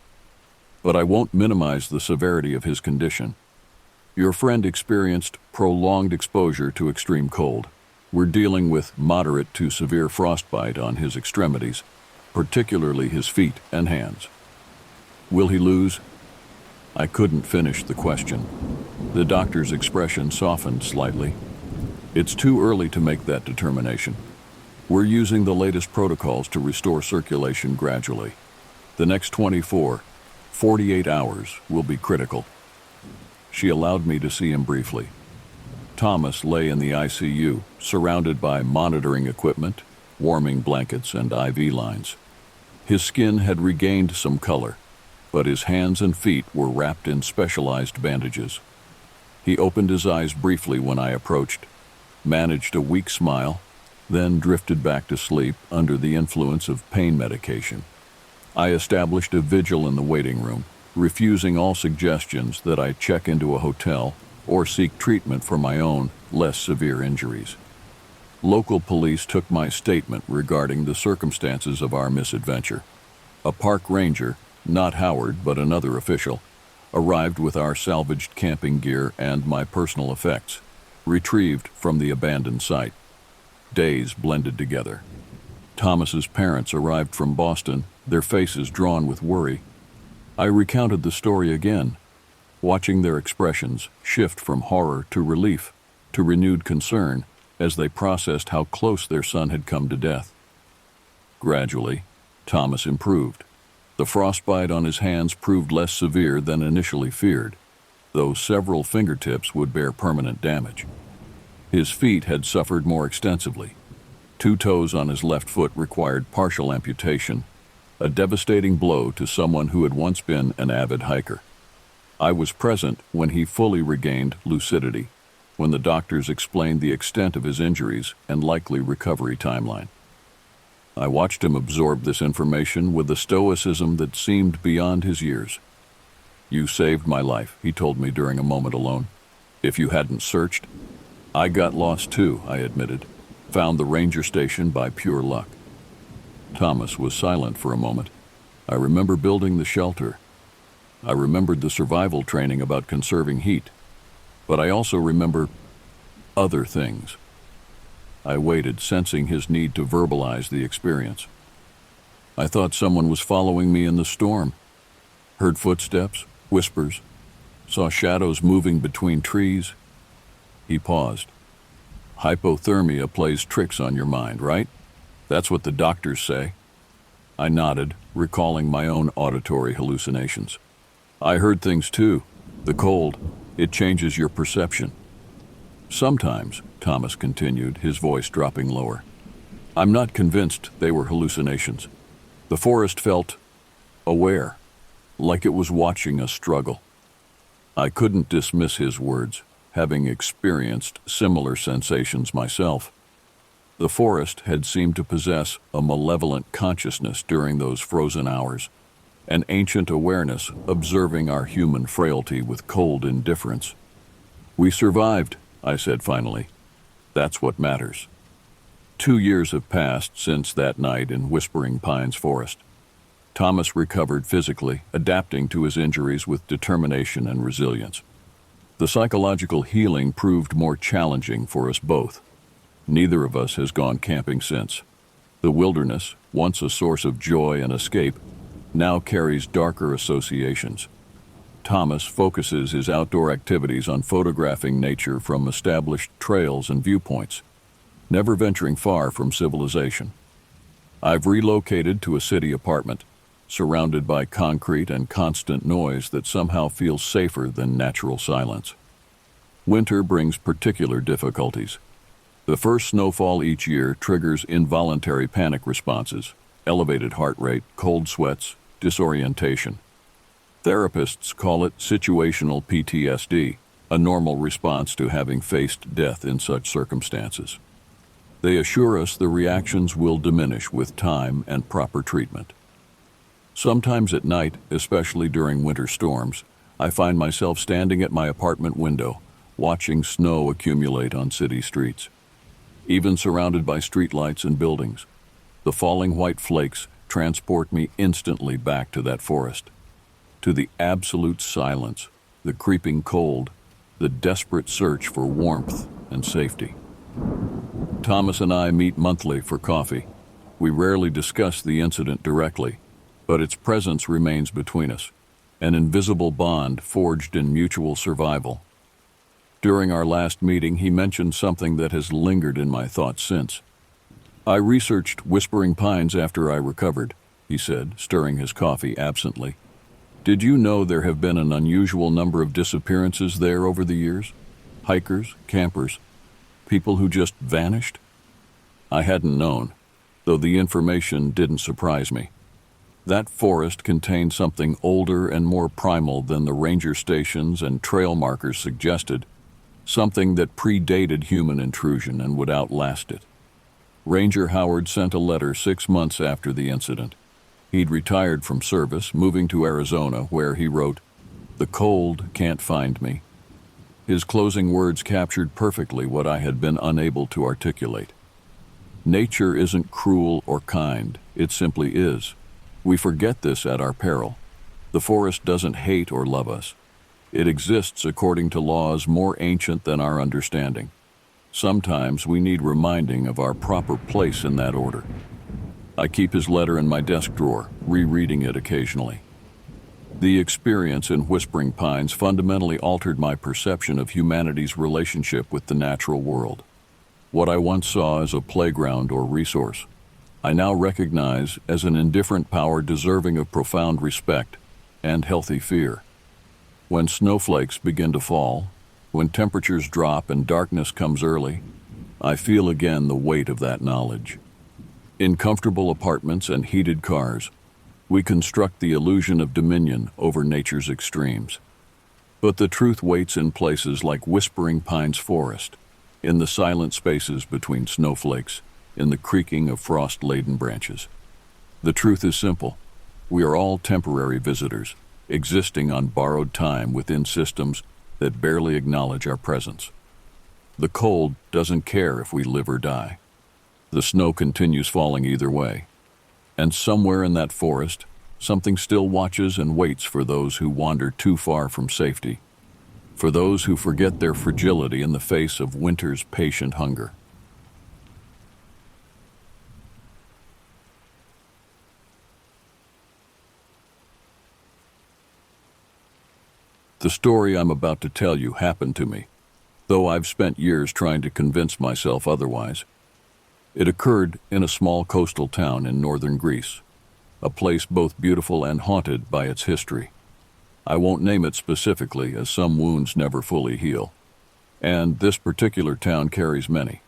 "But I won't minimize the severity of his condition. Your friend experienced prolonged exposure to extreme cold. We're dealing with moderate to severe frostbite on his extremities, particularly his feet and hands. Will he lose?" I couldn't finish the question. The doctor's expression softened slightly. "It's too early to make that determination. We're using the latest protocols to restore circulation gradually. The next 48 hours will be critical." She allowed me to see him briefly. Thomas lay in the ICU, surrounded by monitoring equipment, warming blankets, and IV lines. His skin had regained some color, but his hands and feet were wrapped in specialized bandages. He opened his eyes briefly when I approached, managed a weak smile, then drifted back to sleep under the influence of pain medication. I established a vigil in the waiting room, refusing all suggestions that I check into a hotel or seek treatment for my own, less severe injuries. Local police took my statement regarding the circumstances of our misadventure. A park ranger, not Howard but another official, arrived with our salvaged camping gear and my personal effects, retrieved from the abandoned site. Days blended together. Thomas's parents arrived from Boston, their faces drawn with worry. I recounted the story again, watching their expressions shift from horror to relief to renewed concern as they processed how close their son had come to death. Gradually, Thomas improved. The frostbite on his hands proved less severe than initially feared, though several fingertips would bear permanent damage. His feet had suffered more extensively. 2 toes on his left foot required partial amputation, a devastating blow to someone who had once been an avid hiker. I was present when he fully regained lucidity, when the doctors explained the extent of his injuries and likely recovery timeline. I watched him absorb this information with a stoicism that seemed beyond his years. "You saved my life," he told me during a moment alone. "If you hadn't searched—" "I got lost too," I admitted. "Found the ranger station by pure luck." Thomas was silent for a moment. I remember building the shelter. I remembered the survival training about conserving heat. But I also remember other things. I waited, sensing his need to verbalize the experience. "I thought someone was following me in the storm. Heard footsteps, whispers, saw shadows moving between trees." He paused. "Hypothermia plays tricks on your mind, right? That's what the doctors say." I nodded, recalling my own auditory hallucinations. "I heard things too. The cold, it changes your perception." "Sometimes," Thomas continued, his voice dropping lower. "I'm not convinced they were hallucinations. The forest felt aware, like it was watching us struggle." I couldn't dismiss his words, having experienced similar sensations myself. The forest had seemed to possess a malevolent consciousness during those frozen hours, an ancient awareness observing our human frailty with cold indifference. "We survived," I said finally. "That's what matters." 2 years have passed since that night in Whispering Pines Forest. Thomas recovered physically, adapting to his injuries with determination and resilience. The psychological healing proved more challenging for us both. Neither of us has gone camping since. The wilderness, once a source of joy and escape, now carries darker associations. Thomas focuses his outdoor activities on photographing nature from established trails and viewpoints, never venturing far from civilization. I've relocated to a city apartment, surrounded by concrete and constant noise that somehow feels safer than natural silence. Winter brings particular difficulties. The first snowfall each year triggers involuntary panic responses, elevated heart rate, cold sweats, disorientation. Therapists call it situational PTSD, a normal response to having faced death in such circumstances. They assure us the reactions will diminish with time and proper treatment. Sometimes at night, especially during winter storms, I find myself standing at my apartment window, watching snow accumulate on city streets. Even surrounded by streetlights and buildings, the falling white flakes transport me instantly back to that forest, to the absolute silence, the creeping cold, the desperate search for warmth and safety. Thomas and I meet monthly for coffee. We rarely discuss the incident directly, but its presence remains between us, an invisible bond forged in mutual survival. During our last meeting, he mentioned something that has lingered in my thoughts since. "I researched Whispering Pines after I recovered," he said, stirring his coffee absently. "Did you know there have been an unusual number of disappearances there over the years? Hikers, campers, people who just vanished?" I hadn't known, though the information didn't surprise me. That forest contained something older and more primal than the ranger stations and trail markers suggested, something that predated human intrusion and would outlast it. Ranger Howard sent a letter 6 months after the incident. He'd retired from service, moving to Arizona, where he wrote, "The cold can't find me." His closing words captured perfectly what I had been unable to articulate. Nature isn't cruel or kind, it simply is. We forget this at our peril. The forest doesn't hate or love us. It exists according to laws more ancient than our understanding. Sometimes we need reminding of our proper place in that order. I keep his letter in my desk drawer, rereading it occasionally. The experience in Whispering Pines fundamentally altered my perception of humanity's relationship with the natural world. What I once saw as a playground or resource, I now recognize as an indifferent power deserving of profound respect and healthy fear. When snowflakes begin to fall, when temperatures drop and darkness comes early, I feel again the weight of that knowledge. In comfortable apartments and heated cars, we construct the illusion of dominion over nature's extremes. But the truth waits in places like Whispering Pines Forest, in the silent spaces between snowflakes, in the creaking of frost-laden branches. The truth is simple. We are all temporary visitors, existing on borrowed time within systems that barely acknowledge our presence. The cold doesn't care if we live or die. The snow continues falling either way. And somewhere in that forest, something still watches and waits for those who wander too far from safety, for those who forget their fragility in the face of winter's patient hunger. The story I'm about to tell you happened to me, though I've spent years trying to convince myself otherwise. It occurred in a small coastal town in northern Greece, a place both beautiful and haunted by its history. I won't name it specifically, as some wounds never fully heal, and this particular town carries many.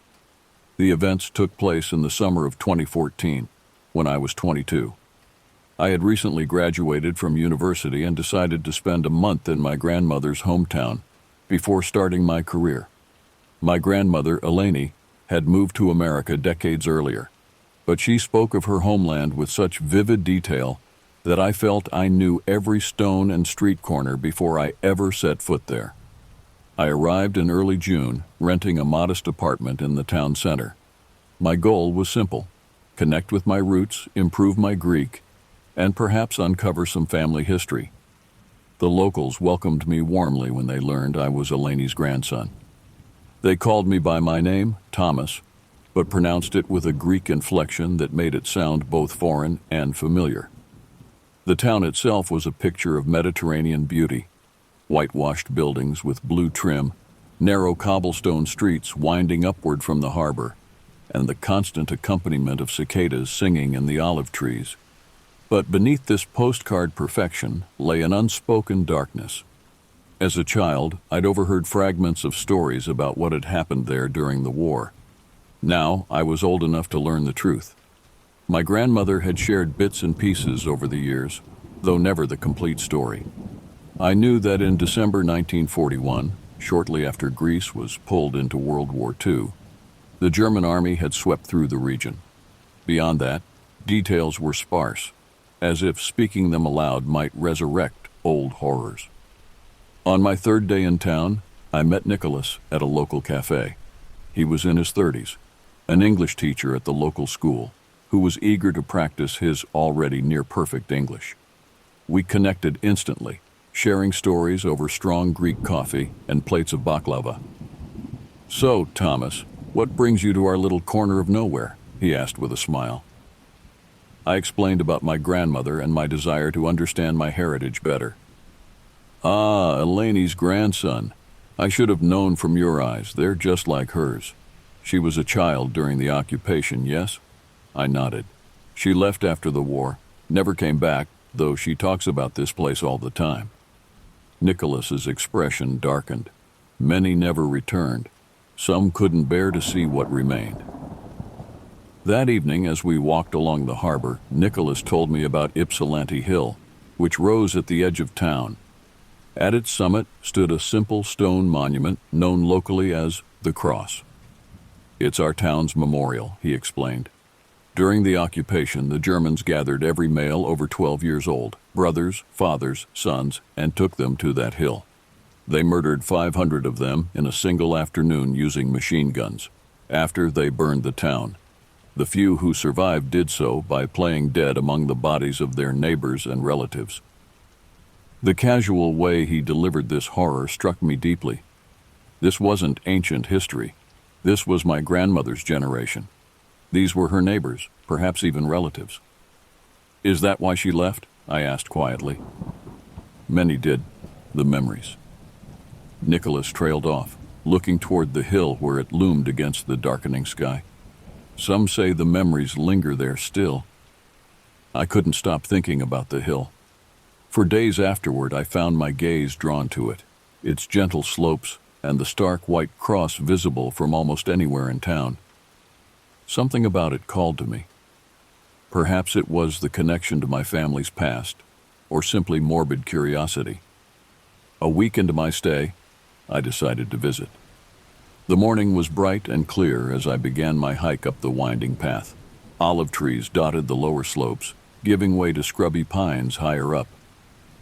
The events took place in the summer of 2014, when I was 22. I had recently graduated from university and decided to spend a month in my grandmother's hometown before starting my career. My grandmother, Eleni, had moved to America decades earlier, but she spoke of her homeland with such vivid detail that I felt I knew every stone and street corner before I ever set foot there. I arrived in early June, renting a modest apartment in the town center. My goal was simple: connect with my roots, improve my Greek, and perhaps uncover some family history. The locals welcomed me warmly when they learned I was Eleni's grandson. They called me by my name, Thomas, but pronounced it with a Greek inflection that made it sound both foreign and familiar. The town itself was a picture of Mediterranean beauty: whitewashed buildings with blue trim, narrow cobblestone streets winding upward from the harbor, and the constant accompaniment of cicadas singing in the olive trees. But beneath this postcard perfection lay an unspoken darkness. As a child, I'd overheard fragments of stories about what had happened there during the war. Now, I was old enough to learn the truth. My grandmother had shared bits and pieces over the years, though never the complete story. I knew that in December 1941, shortly after Greece was pulled into World War II, the German army had swept through the region. Beyond that, details were sparse, as if speaking them aloud might resurrect old horrors. On my third day in town, I met Nicholas at a local cafe. He was in his 30s, an English teacher at the local school, who was eager to practice his already near-perfect English. We connected instantly, sharing stories over strong Greek coffee and plates of baklava. "So, Thomas, what brings you to our little corner of nowhere?" he asked with a smile. I explained about my grandmother and my desire to understand my heritage better. "Ah, Eleni's grandson. I should have known from your eyes. They're just like hers. She was a child during the occupation, yes?" I nodded. "She left after the war, never came back, though she talks about this place all the time." Nicholas's expression darkened. Many never returned. Some couldn't bear to see what remained. That evening, as we walked along the harbor, Nicholas told me about Ypsilanti Hill, which rose at the edge of town. At its summit stood a simple stone monument known locally as the Cross. "It's our town's memorial," he explained. "During the occupation, the Germans gathered every male over 12 years old, brothers, fathers, sons, and took them to that hill. They murdered 500 of them in a single afternoon using machine guns. After they burned the town, the few who survived did so by playing dead among the bodies of their neighbors and relatives." The casual way he delivered this horror struck me deeply. This wasn't ancient history. This was my grandmother's generation. These were her neighbors, perhaps even relatives. "Is that why she left?" I asked quietly. Many did. The memories. Nicholas trailed off, looking toward the hill where it loomed against the darkening sky. "Some say the memories linger there still." I couldn't stop thinking about the hill. For days afterward, I found my gaze drawn to it, its gentle slopes and the stark white cross visible from almost anywhere in town. Something about it called to me. Perhaps it was the connection to my family's past, or simply morbid curiosity. A week into my stay, I decided to visit. The morning was bright and clear as I began my hike up the winding path. Olive trees dotted the lower slopes, giving way to scrubby pines higher up.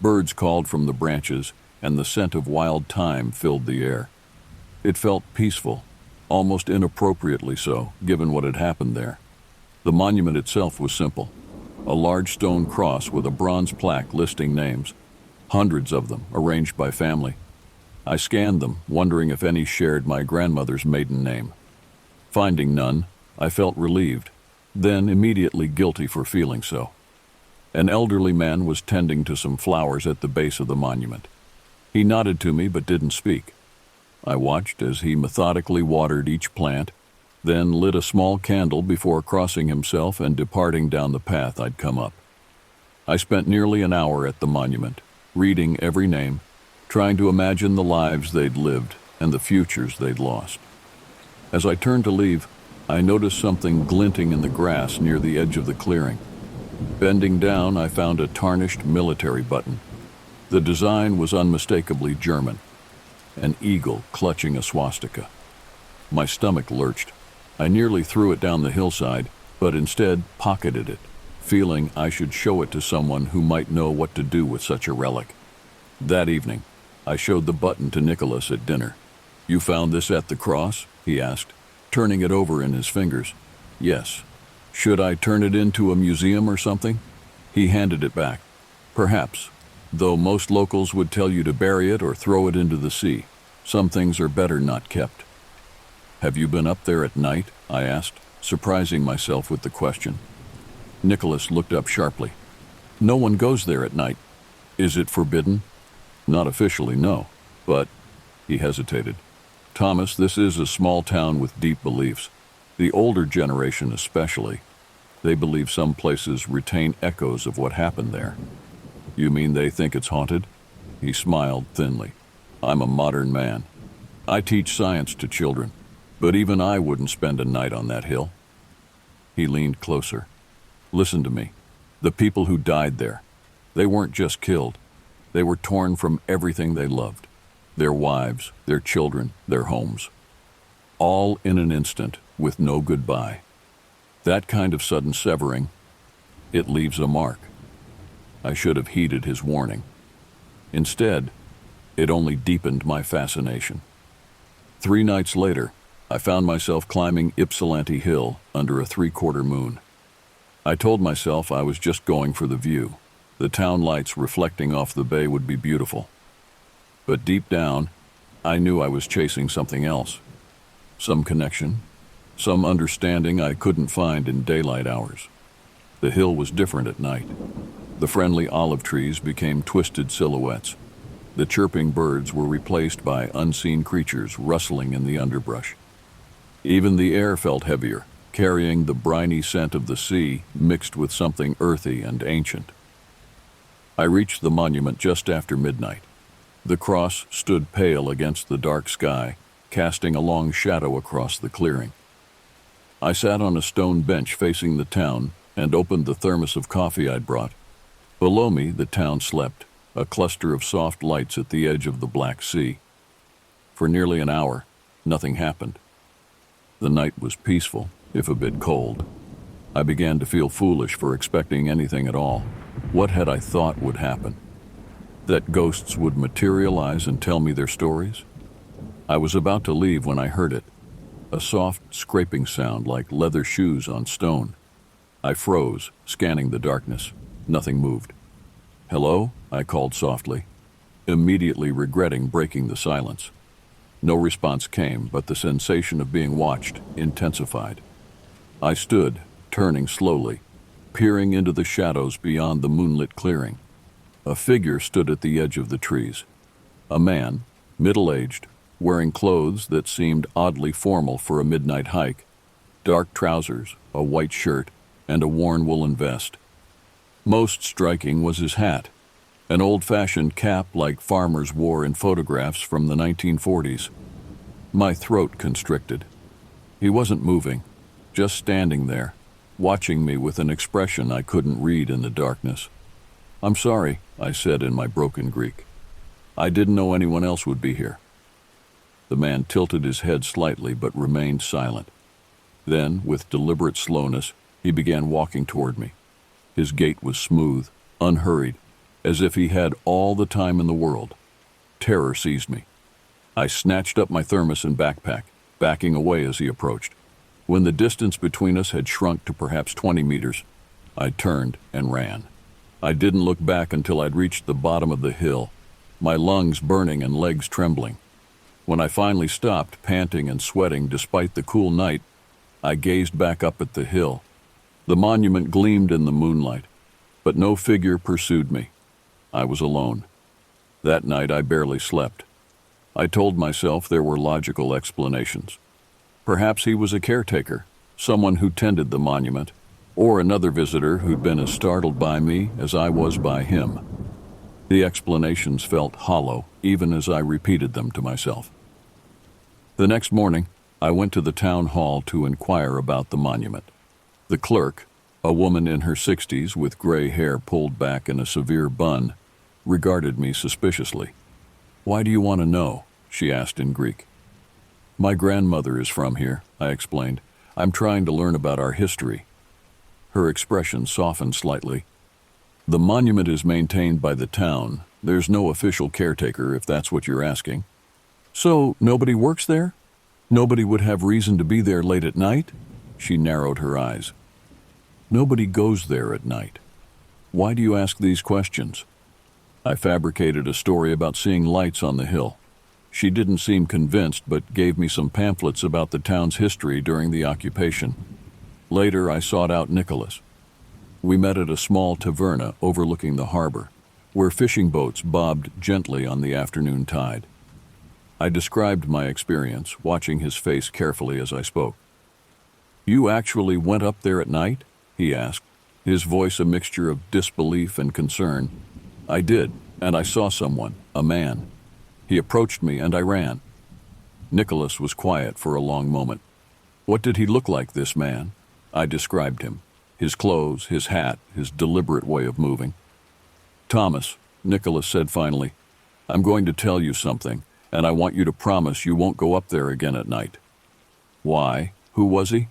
Birds called from the branches, and the scent of wild thyme filled the air. It felt peaceful, almost inappropriately so, given what had happened there. The monument itself was simple. A large stone cross with a bronze plaque listing names, hundreds of them arranged by family. I scanned them, wondering if any shared my grandmother's maiden name. Finding none, I felt relieved, then immediately guilty for feeling so. An elderly man was tending to some flowers at the base of the monument. He nodded to me but didn't speak. I watched as he methodically watered each plant, then lit a small candle before crossing himself and departing down the path I'd come up. I spent nearly an hour at the monument, reading every name, trying to imagine the lives they'd lived and the futures they'd lost. As I turned to leave, I noticed something glinting in the grass near the edge of the clearing. Bending down, I found a tarnished military button. The design was unmistakably German, an eagle clutching a swastika. My stomach lurched. I nearly threw it down the hillside, but instead pocketed it, feeling I should show it to someone who might know what to do with such a relic. That evening, I showed the button to Nicholas at dinner. "You found this at the cross?" he asked, turning it over in his fingers. "Yes." "Should I turn it into a museum or something?" He handed it back. "Perhaps, though most locals would tell you to bury it or throw it into the sea. Some things are better not kept." "Have you been up there at night?" I asked, surprising myself with the question. Nicholas looked up sharply. "No one goes there at night." "Is it forbidden?" "Not officially, no. But," he hesitated, "Thomas, this is a small town with deep beliefs. The older generation especially. They believe some places retain echoes of what happened there." "You mean they think it's haunted?" He smiled thinly. "I'm a modern man. I teach science to children, but even I wouldn't spend a night on that hill." He leaned closer. "Listen to me. The people who died there, they weren't just killed. They were torn from everything they loved. Their wives, their children, their homes. All in an instant, with no goodbye. That kind of sudden severing, it leaves a mark." I should have heeded his warning. Instead, it only deepened my fascination. 3 nights later, I found myself climbing Ypsilanti Hill under a 3/4 moon. I told myself I was just going for the view. The town lights reflecting off the bay would be beautiful. But deep down, I knew I was chasing something else. Some connection, some understanding I couldn't find in daylight hours. The hill was different at night. The friendly olive trees became twisted silhouettes. The chirping birds were replaced by unseen creatures rustling in the underbrush. Even the air felt heavier, carrying the briny scent of the sea mixed with something earthy and ancient. I reached the monument just after midnight. The cross stood pale against the dark sky, casting a long shadow across the clearing. I sat on a stone bench facing the town and opened the thermos of coffee I'd brought. Below me, the town slept, a cluster of soft lights at the edge of the Black Sea. For nearly an hour, nothing happened. The night was peaceful, if a bit cold. I began to feel foolish for expecting anything at all. What had I thought would happen? That ghosts would materialize and tell me their stories? I was about to leave when I heard it, a soft scraping sound like leather shoes on stone. I froze, scanning the darkness. Nothing moved. "Hello?" I called softly, immediately regretting breaking the silence. No response came, but the sensation of being watched intensified. I stood, turning slowly, peering into the shadows beyond the moonlit clearing. A figure stood at the edge of the trees. A man, middle-aged, wearing clothes that seemed oddly formal for a midnight hike, dark trousers, a white shirt, and a worn woolen vest. Most striking was his hat, an old-fashioned cap like farmers wore in photographs from the 1940s. My throat constricted. He wasn't moving, just standing there, watching me with an expression I couldn't read in the darkness. "I'm sorry," I said in my broken Greek. "I didn't know anyone else would be here." The man tilted his head slightly but remained silent. Then, with deliberate slowness, he began walking toward me. His gait was smooth, unhurried, as if he had all the time in the world. Terror seized me. I snatched up my thermos and backpack, backing away as he approached. When the distance between us had shrunk to perhaps 20 meters, I turned and ran. I didn't look back until I'd reached the bottom of the hill, my lungs burning and legs trembling. When I finally stopped, panting and sweating despite the cool night, I gazed back up at the hill. The monument gleamed in the moonlight, but no figure pursued me. I was alone. That night I barely slept. I told myself there were logical explanations. Perhaps he was a caretaker, someone who tended the monument, or another visitor who'd been as startled by me as I was by him. The explanations felt hollow, even as I repeated them to myself. The next morning, I went to the town hall to inquire about the monument. The clerk, a woman in her 60s with gray hair pulled back in a severe bun, regarded me suspiciously. "Why do you want to know?" she asked in Greek. "My grandmother is from here," I explained. "I'm trying to learn about our history." Her expression softened slightly. "The monument is maintained by the town. There's no official caretaker, if that's what you're asking." "So nobody works there? Nobody would have reason to be there late at night?" She narrowed her eyes. "Nobody goes there at night. Why do you ask these questions?" I fabricated a story about seeing lights on the hill. She didn't seem convinced, but gave me some pamphlets about the town's history during the occupation. Later, I sought out Nicholas. We met at a small taverna overlooking the harbor, where fishing boats bobbed gently on the afternoon tide. I described my experience, watching his face carefully as I spoke. "You actually went up there at night?" he asked, his voice a mixture of disbelief and concern. "I did, and I saw someone, a man. He approached me and I ran." Nicholas was quiet for a long moment. "What did he look like, this man?" I described him. His clothes, his hat, his deliberate way of moving. "Thomas," Nicholas said finally, "I'm going to tell you something, and I want you to promise you won't go up there again at night." "Why? Who was he?"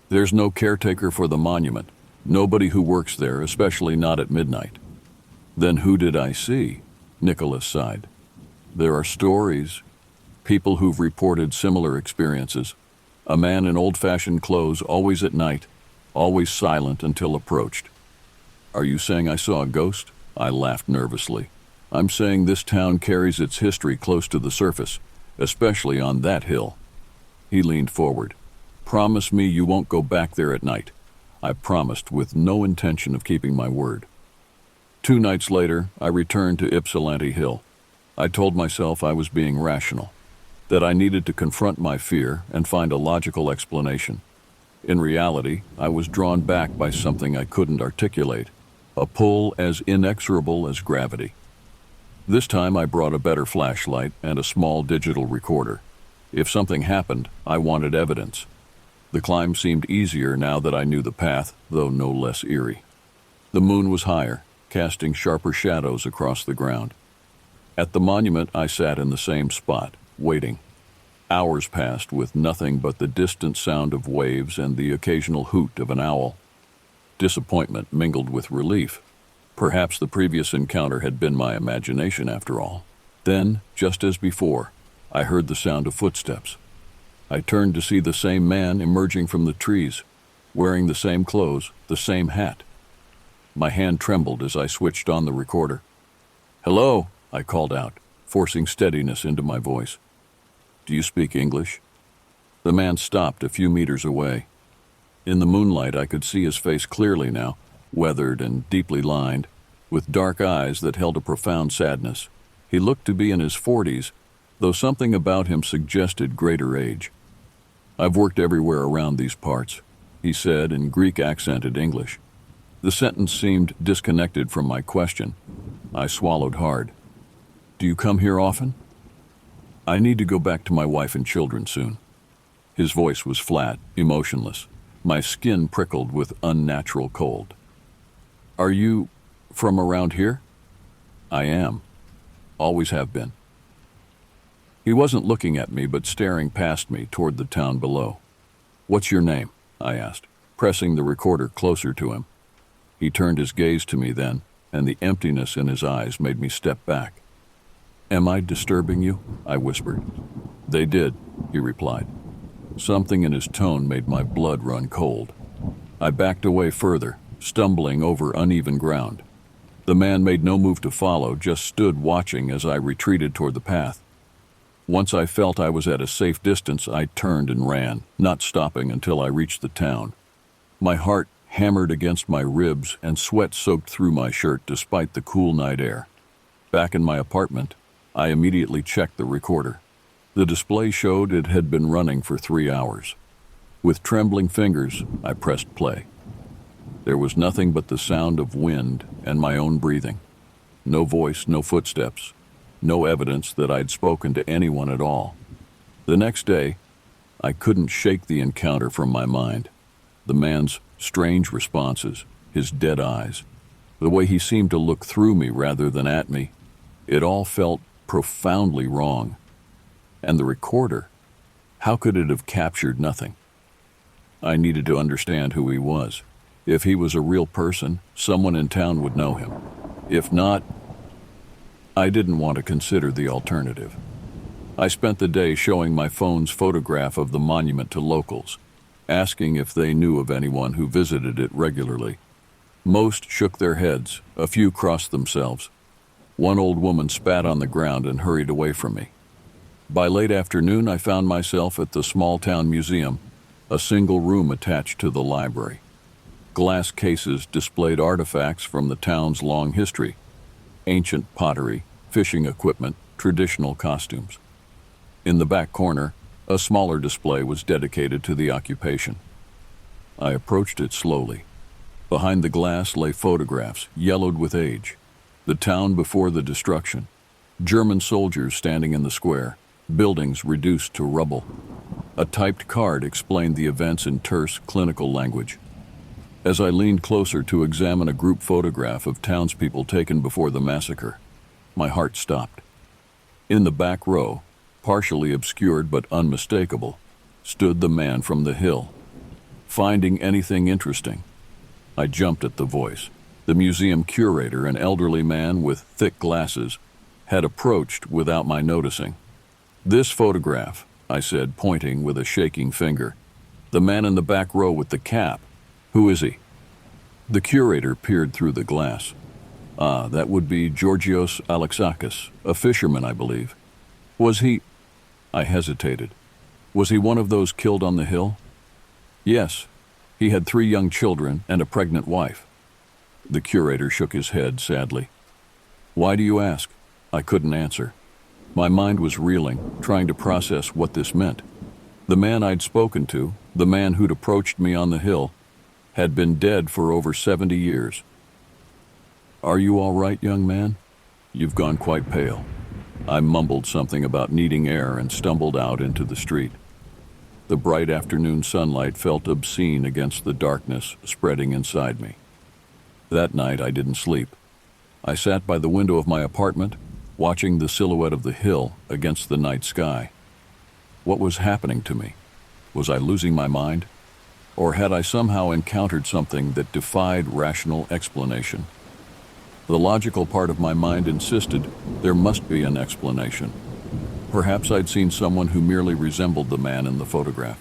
"There's no caretaker for the monument. Nobody who works there, especially not at midnight." "Then who did I see?" Nicholas sighed. "There are stories. People who've reported similar experiences. A man in old-fashioned clothes, always at night, always silent until approached." "Are you saying I saw a ghost?" I laughed nervously. "I'm saying this town carries its history close to the surface, especially on that hill." He leaned forward. "Promise me you won't go back there at night." I promised, with no intention of keeping my word. 2 nights later, I returned to Ypsilanti Hill. I told myself I was being rational, that I needed to confront my fear and find a logical explanation. In reality, I was drawn back by something I couldn't articulate, a pull as inexorable as gravity. This time I brought a better flashlight and a small digital recorder. If something happened, I wanted evidence. The climb seemed easier now that I knew the path, though no less eerie. The moon was higher, casting sharper shadows across the ground. At the monument, I sat in the same spot, waiting. Hours passed with nothing but the distant sound of waves and the occasional hoot of an owl. Disappointment mingled with relief. Perhaps the previous encounter had been my imagination after all. Then, just as before, I heard the sound of footsteps. I turned to see the same man emerging from the trees, wearing the same clothes, the same hat. My hand trembled as I switched on the recorder. "Hello," I called out, forcing steadiness into my voice. "Do you speak English?" The man stopped a few meters away. In the moonlight, I could see his face clearly now, weathered and deeply lined, with dark eyes that held a profound sadness. He looked to be in his 40s, though something about him suggested greater age. "I've worked everywhere around these parts," he said in Greek-accented English. The sentence seemed disconnected from my question. I swallowed hard. "Do you come here often?" "I need to go back to my wife and children soon." His voice was flat, emotionless. My skin prickled with unnatural cold. "Are you from around here?" "I am. Always have been." He wasn't looking at me, but staring past me toward the town below. "What's your name?" I asked, pressing the recorder closer to him. He turned his gaze to me then, and the emptiness in his eyes made me step back. "Am I disturbing you?" I whispered. "They did," he replied. Something in his tone made my blood run cold. I backed away further, stumbling over uneven ground. The man made no move to follow, just stood watching as I retreated toward the path. Once I felt I was at a safe distance, I turned and ran, not stopping until I reached the town. My heart hammered against my ribs and sweat soaked through my shirt despite the cool night air. Back in my apartment, I immediately checked the recorder. The display showed it had been running for 3 hours. With trembling fingers, I pressed play. There was nothing but the sound of wind and my own breathing. No voice, no footsteps, no evidence that I'd spoken to anyone at all. The next day, I couldn't shake the encounter from my mind. The man's strange responses, his dead eyes, the way he seemed to look through me rather than at me, it all felt profoundly wrong. And the recorder, how could it have captured nothing? I needed to understand who he was. If he was a real person, someone in town would know him. If not, I didn't want to consider the alternative. I spent the day showing my phone's photograph of the monument to locals, asking if they knew of anyone who visited it regularly. Most shook their heads, a few crossed themselves. One old woman spat on the ground and hurried away from me. By late afternoon, I found myself at the small-town museum, a single room attached to the library. Glass cases displayed artifacts from the town's long history: ancient pottery, fishing equipment, traditional costumes. In the back corner, a smaller display was dedicated to the occupation. I approached it slowly. Behind the glass lay photographs, yellowed with age. The town before the destruction. German soldiers standing in the square. Buildings reduced to rubble. A typed card explained the events in terse, clinical language. As I leaned closer to examine a group photograph of townspeople taken before the massacre, my heart stopped. In the back row, partially obscured but unmistakable, stood the man from the hill. Finding anything interesting, I jumped at the voice. The museum curator, an elderly man with thick glasses, had approached without my noticing. "This photograph," I said, pointing with a shaking finger. "The man in the back row with the cap. Who is he?" The curator peered through the glass. "Ah, that would be Georgios Alexakis, a fisherman, I believe. Was he—" I hesitated. "Was he one of those killed on the hill?" "Yes. He had 3 young children and a pregnant wife." The curator shook his head sadly. "Why do you ask?" I couldn't answer. My mind was reeling, trying to process what this meant. The man I'd spoken to, the man who'd approached me on the hill, had been dead for over 70 years. "Are you all right, young man? You've gone quite pale." I mumbled something about needing air and stumbled out into the street. The bright afternoon sunlight felt obscene against the darkness spreading inside me. That night I didn't sleep. I sat by the window of my apartment, watching the silhouette of the hill against the night sky. What was happening to me? Was I losing my mind? Or had I somehow encountered something that defied rational explanation? The logical part of my mind insisted there must be an explanation. Perhaps I'd seen someone who merely resembled the man in the photograph.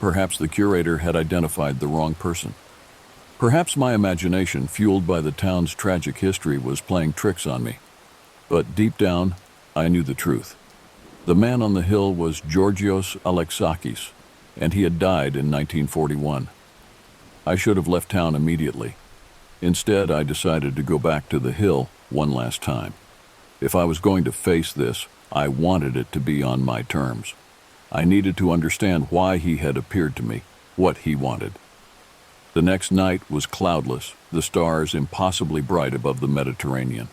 Perhaps the curator had identified the wrong person. Perhaps my imagination, fueled by the town's tragic history, was playing tricks on me. But deep down, I knew the truth. The man on the hill was Georgios Alexakis, and he had died in 1941. I should have left town immediately. Instead, I decided to go back to the hill one last time. If I was going to face this, I wanted it to be on my terms. I needed to understand why he had appeared to me, what he wanted. The next night was cloudless, the stars impossibly bright above the Mediterranean.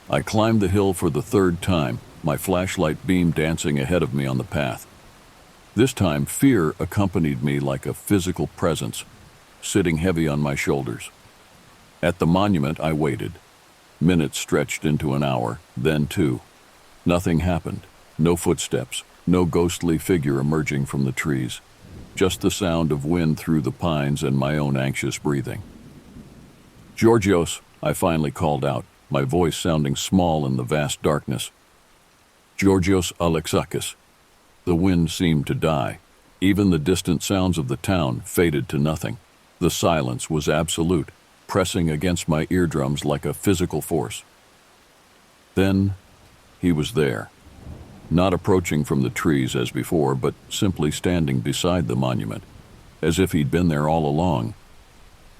I climbed the hill for the third time, my flashlight beam dancing ahead of me on the path. This time, fear accompanied me like a physical presence, sitting heavy on my shoulders. At the monument, I waited. Minutes stretched into an hour, then two. Nothing happened. No footsteps, no ghostly figure emerging from the trees. Just the sound of wind through the pines and my own anxious breathing. "Georgios," I finally called out, my voice sounding small in the vast darkness. "Georgios Alexakis." The wind seemed to die. Even the distant sounds of the town faded to nothing. The silence was absolute, pressing against my eardrums like a physical force. Then, he was there. Not approaching from the trees as before, but simply standing beside the monument, as if he'd been there all along.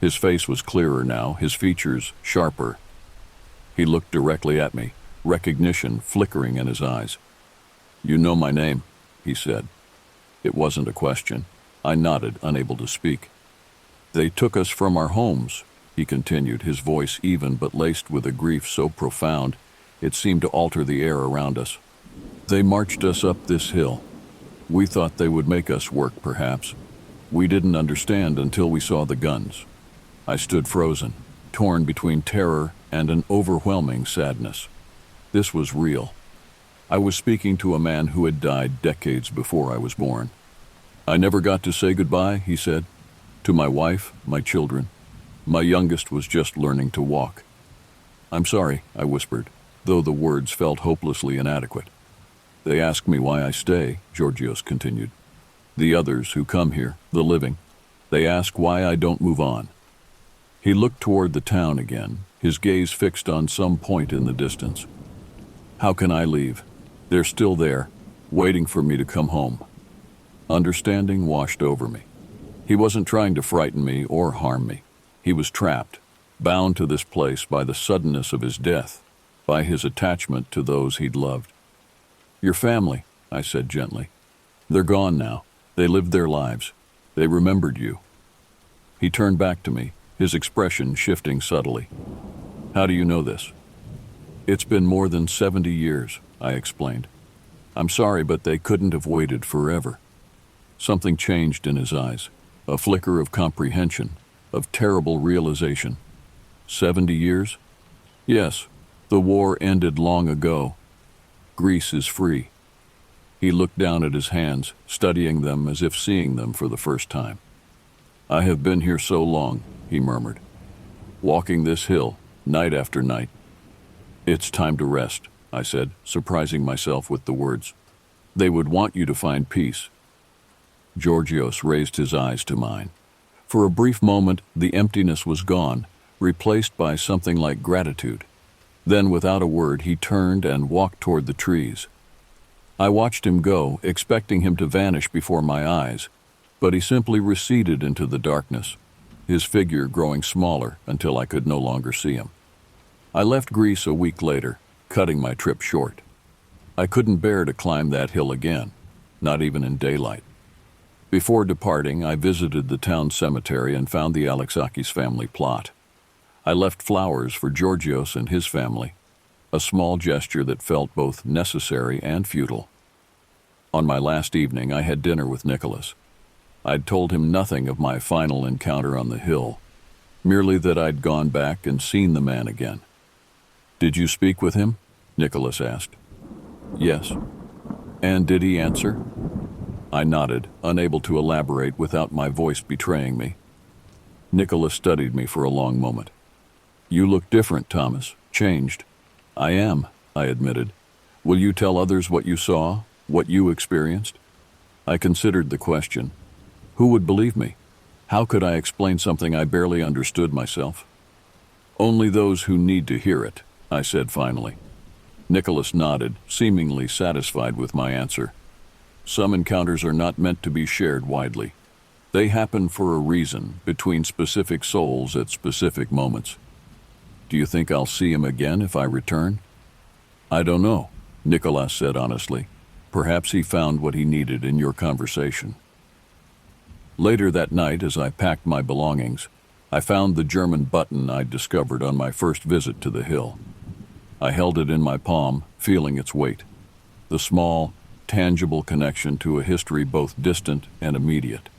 His face was clearer now, his features sharper. He looked directly at me, recognition flickering in his eyes. "You know my name," he said. It wasn't a question. I nodded, unable to speak. "They took us from our homes," he continued, his voice even but laced with a grief so profound it seemed to alter the air around us. "They marched us up this hill. We thought they would make us work, perhaps. We didn't understand until we saw the guns." I stood frozen, torn between terror and an overwhelming sadness. This was real. I was speaking to a man who had died decades before I was born. "I never got to say goodbye," he said, "to my wife, my children. My youngest was just learning to walk." "I'm sorry," I whispered, though the words felt hopelessly inadequate. "They ask me why I stay," Georgios continued. "The others who come here, the living, they ask why I don't move on." He looked toward the town again, his gaze fixed on some point in the distance. "How can I leave? They're still there, waiting for me to come home." Understanding washed over me. He wasn't trying to frighten me or harm me. He was trapped, bound to this place by the suddenness of his death, by his attachment to those he'd loved. "Your family," I said gently. "They're gone now. They lived their lives. They remembered you." He turned back to me, his expression shifting subtly. "How do you know this?" "It's been more than 70 years, I explained. "I'm sorry, but they couldn't have waited forever." Something changed in his eyes, a flicker of comprehension, of terrible realization. 70 years? "Yes, the war ended long ago. Greece is free." He looked down at his hands, studying them as if seeing them for the first time. "I have been here so long," he murmured, "walking this hill, night after night." "It's time to rest," I said, surprising myself with the words. "They would want you to find peace." Georgios raised his eyes to mine. For a brief moment, the emptiness was gone, replaced by something like gratitude. Then, without a word, he turned and walked toward the trees. I watched him go, expecting him to vanish before my eyes, but he simply receded into the darkness, his figure growing smaller until I could no longer see him. I left Greece a week later, cutting my trip short. I couldn't bear to climb that hill again, not even in daylight. Before departing, I visited the town cemetery and found the Alexakis family plot. I left flowers for Georgios and his family, a small gesture that felt both necessary and futile. On my last evening, I had dinner with Nicholas. I'd told him nothing of my final encounter on the hill, merely that I'd gone back and seen the man again. "Did you speak with him?" Nicholas asked. "Yes." "And did he answer?" I nodded, unable to elaborate without my voice betraying me. Nicholas studied me for a long moment. "You look different, Thomas. Changed." "I am," I admitted. "Will you tell others what you saw, what you experienced?" I considered the question. Who would believe me? How could I explain something I barely understood myself? "Only those who need to hear it," I said finally. Nicholas nodded, seemingly satisfied with my answer. "Some encounters are not meant to be shared widely. They happen for a reason, between specific souls at specific moments. Do you think I'll see him again if I return? I don't know, Nicholas said honestly. Perhaps he found what he needed in your conversation. Later that night, as I packed my belongings, I found the German button I'd discovered on my first visit to the hill. I held it in my palm, feeling its weight. The small, tangible connection to a history both distant and immediate.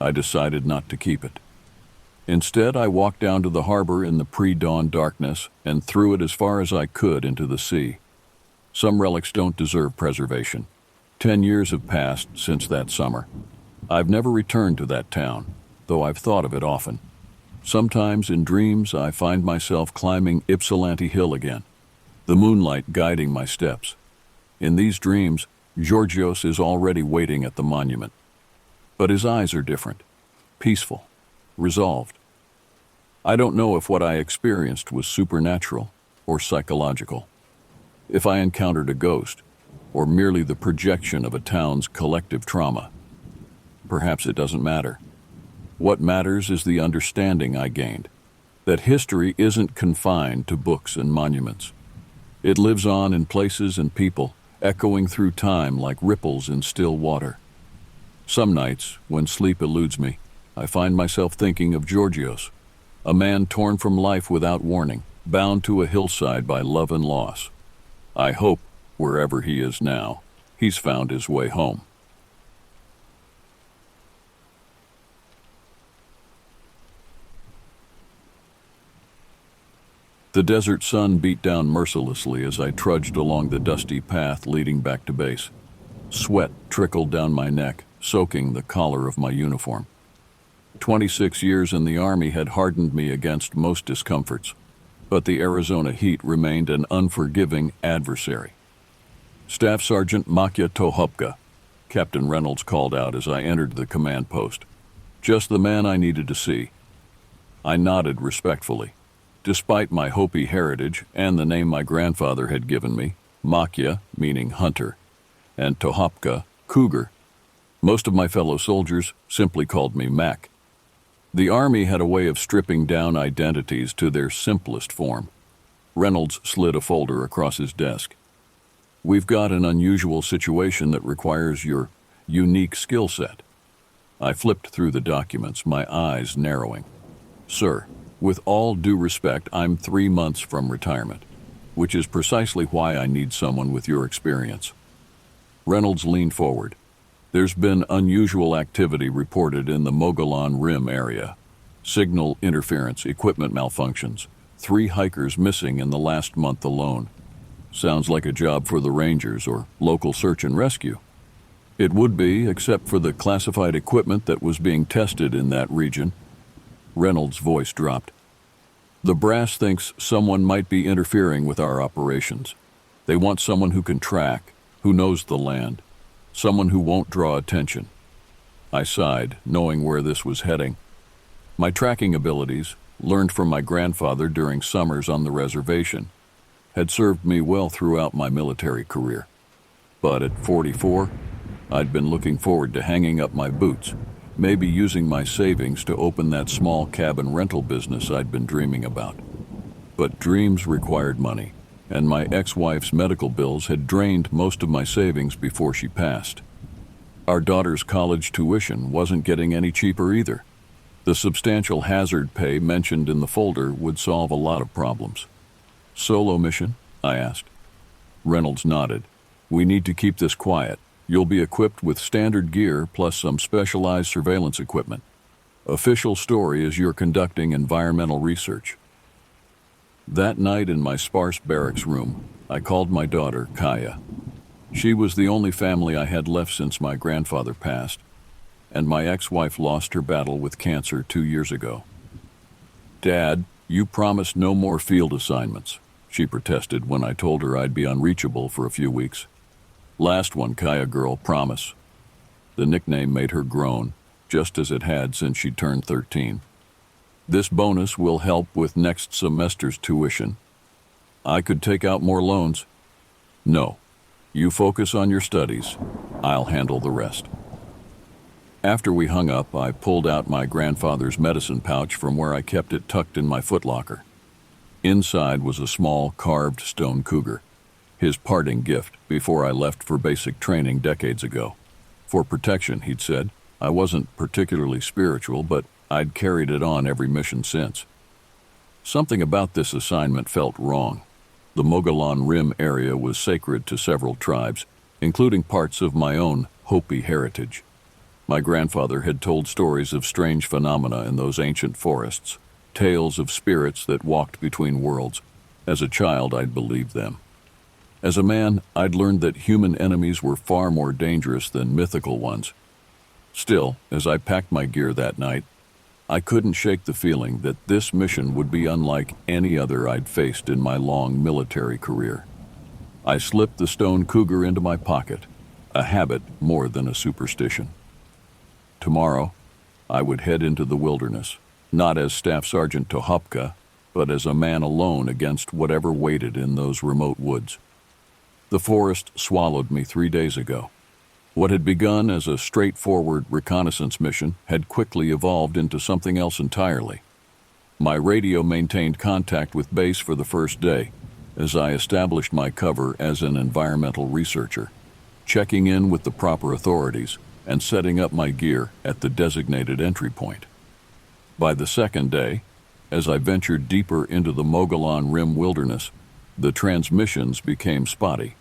I decided not to keep it. Instead, I walked down to the harbor in the pre-dawn darkness and threw it as far as I could into the sea. Some relics don't deserve preservation. 10 years have passed since that summer. I've never returned to that town, though I've thought of it often. Sometimes in dreams I find myself climbing Ypsilanti Hill again, the moonlight guiding my steps. In these dreams, Georgios is already waiting at the monument. But his eyes are different, peaceful, resolved. I don't know if what I experienced was supernatural or psychological. If I encountered a ghost, or merely the projection of a town's collective trauma. Perhaps it doesn't matter. What matters is the understanding I gained, that history isn't confined to books and monuments. It lives on in places and people, echoing through time like ripples in still water. Some nights, when sleep eludes me, I find myself thinking of Georgios, a man torn from life without warning, bound to a hillside by love and loss. I hope, wherever he is now, he's found his way home. The desert sun beat down mercilessly as I trudged along the dusty path leading back to base. Sweat trickled down my neck, soaking the collar of my uniform. 26 years in the Army had hardened me against most discomforts, but the Arizona heat remained an unforgiving adversary. Staff Sergeant Makya Tohopka, Captain Reynolds called out as I entered the command post. Just the man I needed to see. I nodded respectfully. Despite my Hopi heritage and the name my grandfather had given me, Makya, meaning hunter, and Tohopka, cougar, most of my fellow soldiers simply called me Mac. The Army had a way of stripping down identities to their simplest form. Reynolds slid a folder across his desk. We've got an unusual situation that requires your unique skill set. I flipped through the documents, my eyes narrowing. Sir, with all due respect, I'm 3 months from retirement, which is precisely why I need someone with your experience. Reynolds leaned forward. There's been unusual activity reported in the Mogollon Rim area. Signal interference, equipment malfunctions, 3 hikers missing in the last month alone. Sounds like a job for the Rangers or local search and rescue. It would be, except for the classified equipment that was being tested in that region. Reynolds' voice dropped. The brass thinks someone might be interfering with our operations. They want someone who can track, who knows the land, someone who won't draw attention. I sighed, knowing where this was heading. My tracking abilities, learned from my grandfather during summers on the reservation, had served me well throughout my military career. But at 44, I'd been looking forward to hanging up my boots, maybe using my savings to open that small cabin rental business I'd been dreaming about. But dreams required money, and my ex-wife's medical bills had drained most of my savings before she passed. Our daughter's college tuition wasn't getting any cheaper either. The substantial hazard pay mentioned in the folder would solve a lot of problems. Solo mission? I asked. Reynolds nodded. We need to keep this quiet. You'll be equipped with standard gear plus some specialized surveillance equipment. Official story is you're conducting environmental research. That night in my sparse barracks room, I called my daughter, Kaya. She was the only family I had left since my grandfather passed, and my ex-wife lost her battle with cancer 2 years ago. Dad, you promised no more field assignments, she protested when I told her I'd be unreachable for a few weeks. Last one, Kaya girl, promise. The nickname made her groan, just as it had since she turned 13. This bonus will help with next semester's tuition. I could take out more loans. No, you focus on your studies. I'll handle the rest. After we hung up, I pulled out my grandfather's medicine pouch from where I kept it tucked in my footlocker. Inside was a small carved stone cougar, his parting gift before I left for basic training decades ago. For protection, he'd said. I wasn't particularly spiritual, but I'd carried it on every mission since. Something about this assignment felt wrong. The Mogollon Rim area was sacred to several tribes, including parts of my own Hopi heritage. My grandfather had told stories of strange phenomena in those ancient forests, tales of spirits that walked between worlds. As a child, I'd believed them. As a man, I'd learned that human enemies were far more dangerous than mythical ones. Still, as I packed my gear that night, I couldn't shake the feeling that this mission would be unlike any other I'd faced in my long military career. I slipped the stone cougar into my pocket, a habit more than a superstition. Tomorrow, I would head into the wilderness, not as Staff Sergeant Tohopka, but as a man alone against whatever waited in those remote woods. The forest swallowed me 3 days ago. What had begun as a straightforward reconnaissance mission had quickly evolved into something else entirely. My radio maintained contact with base for the first day, as I established my cover as an environmental researcher, checking in with the proper authorities and setting up my gear at the designated entry point. By the second day, as I ventured deeper into the Mogollon Rim wilderness, the transmissions became spotty.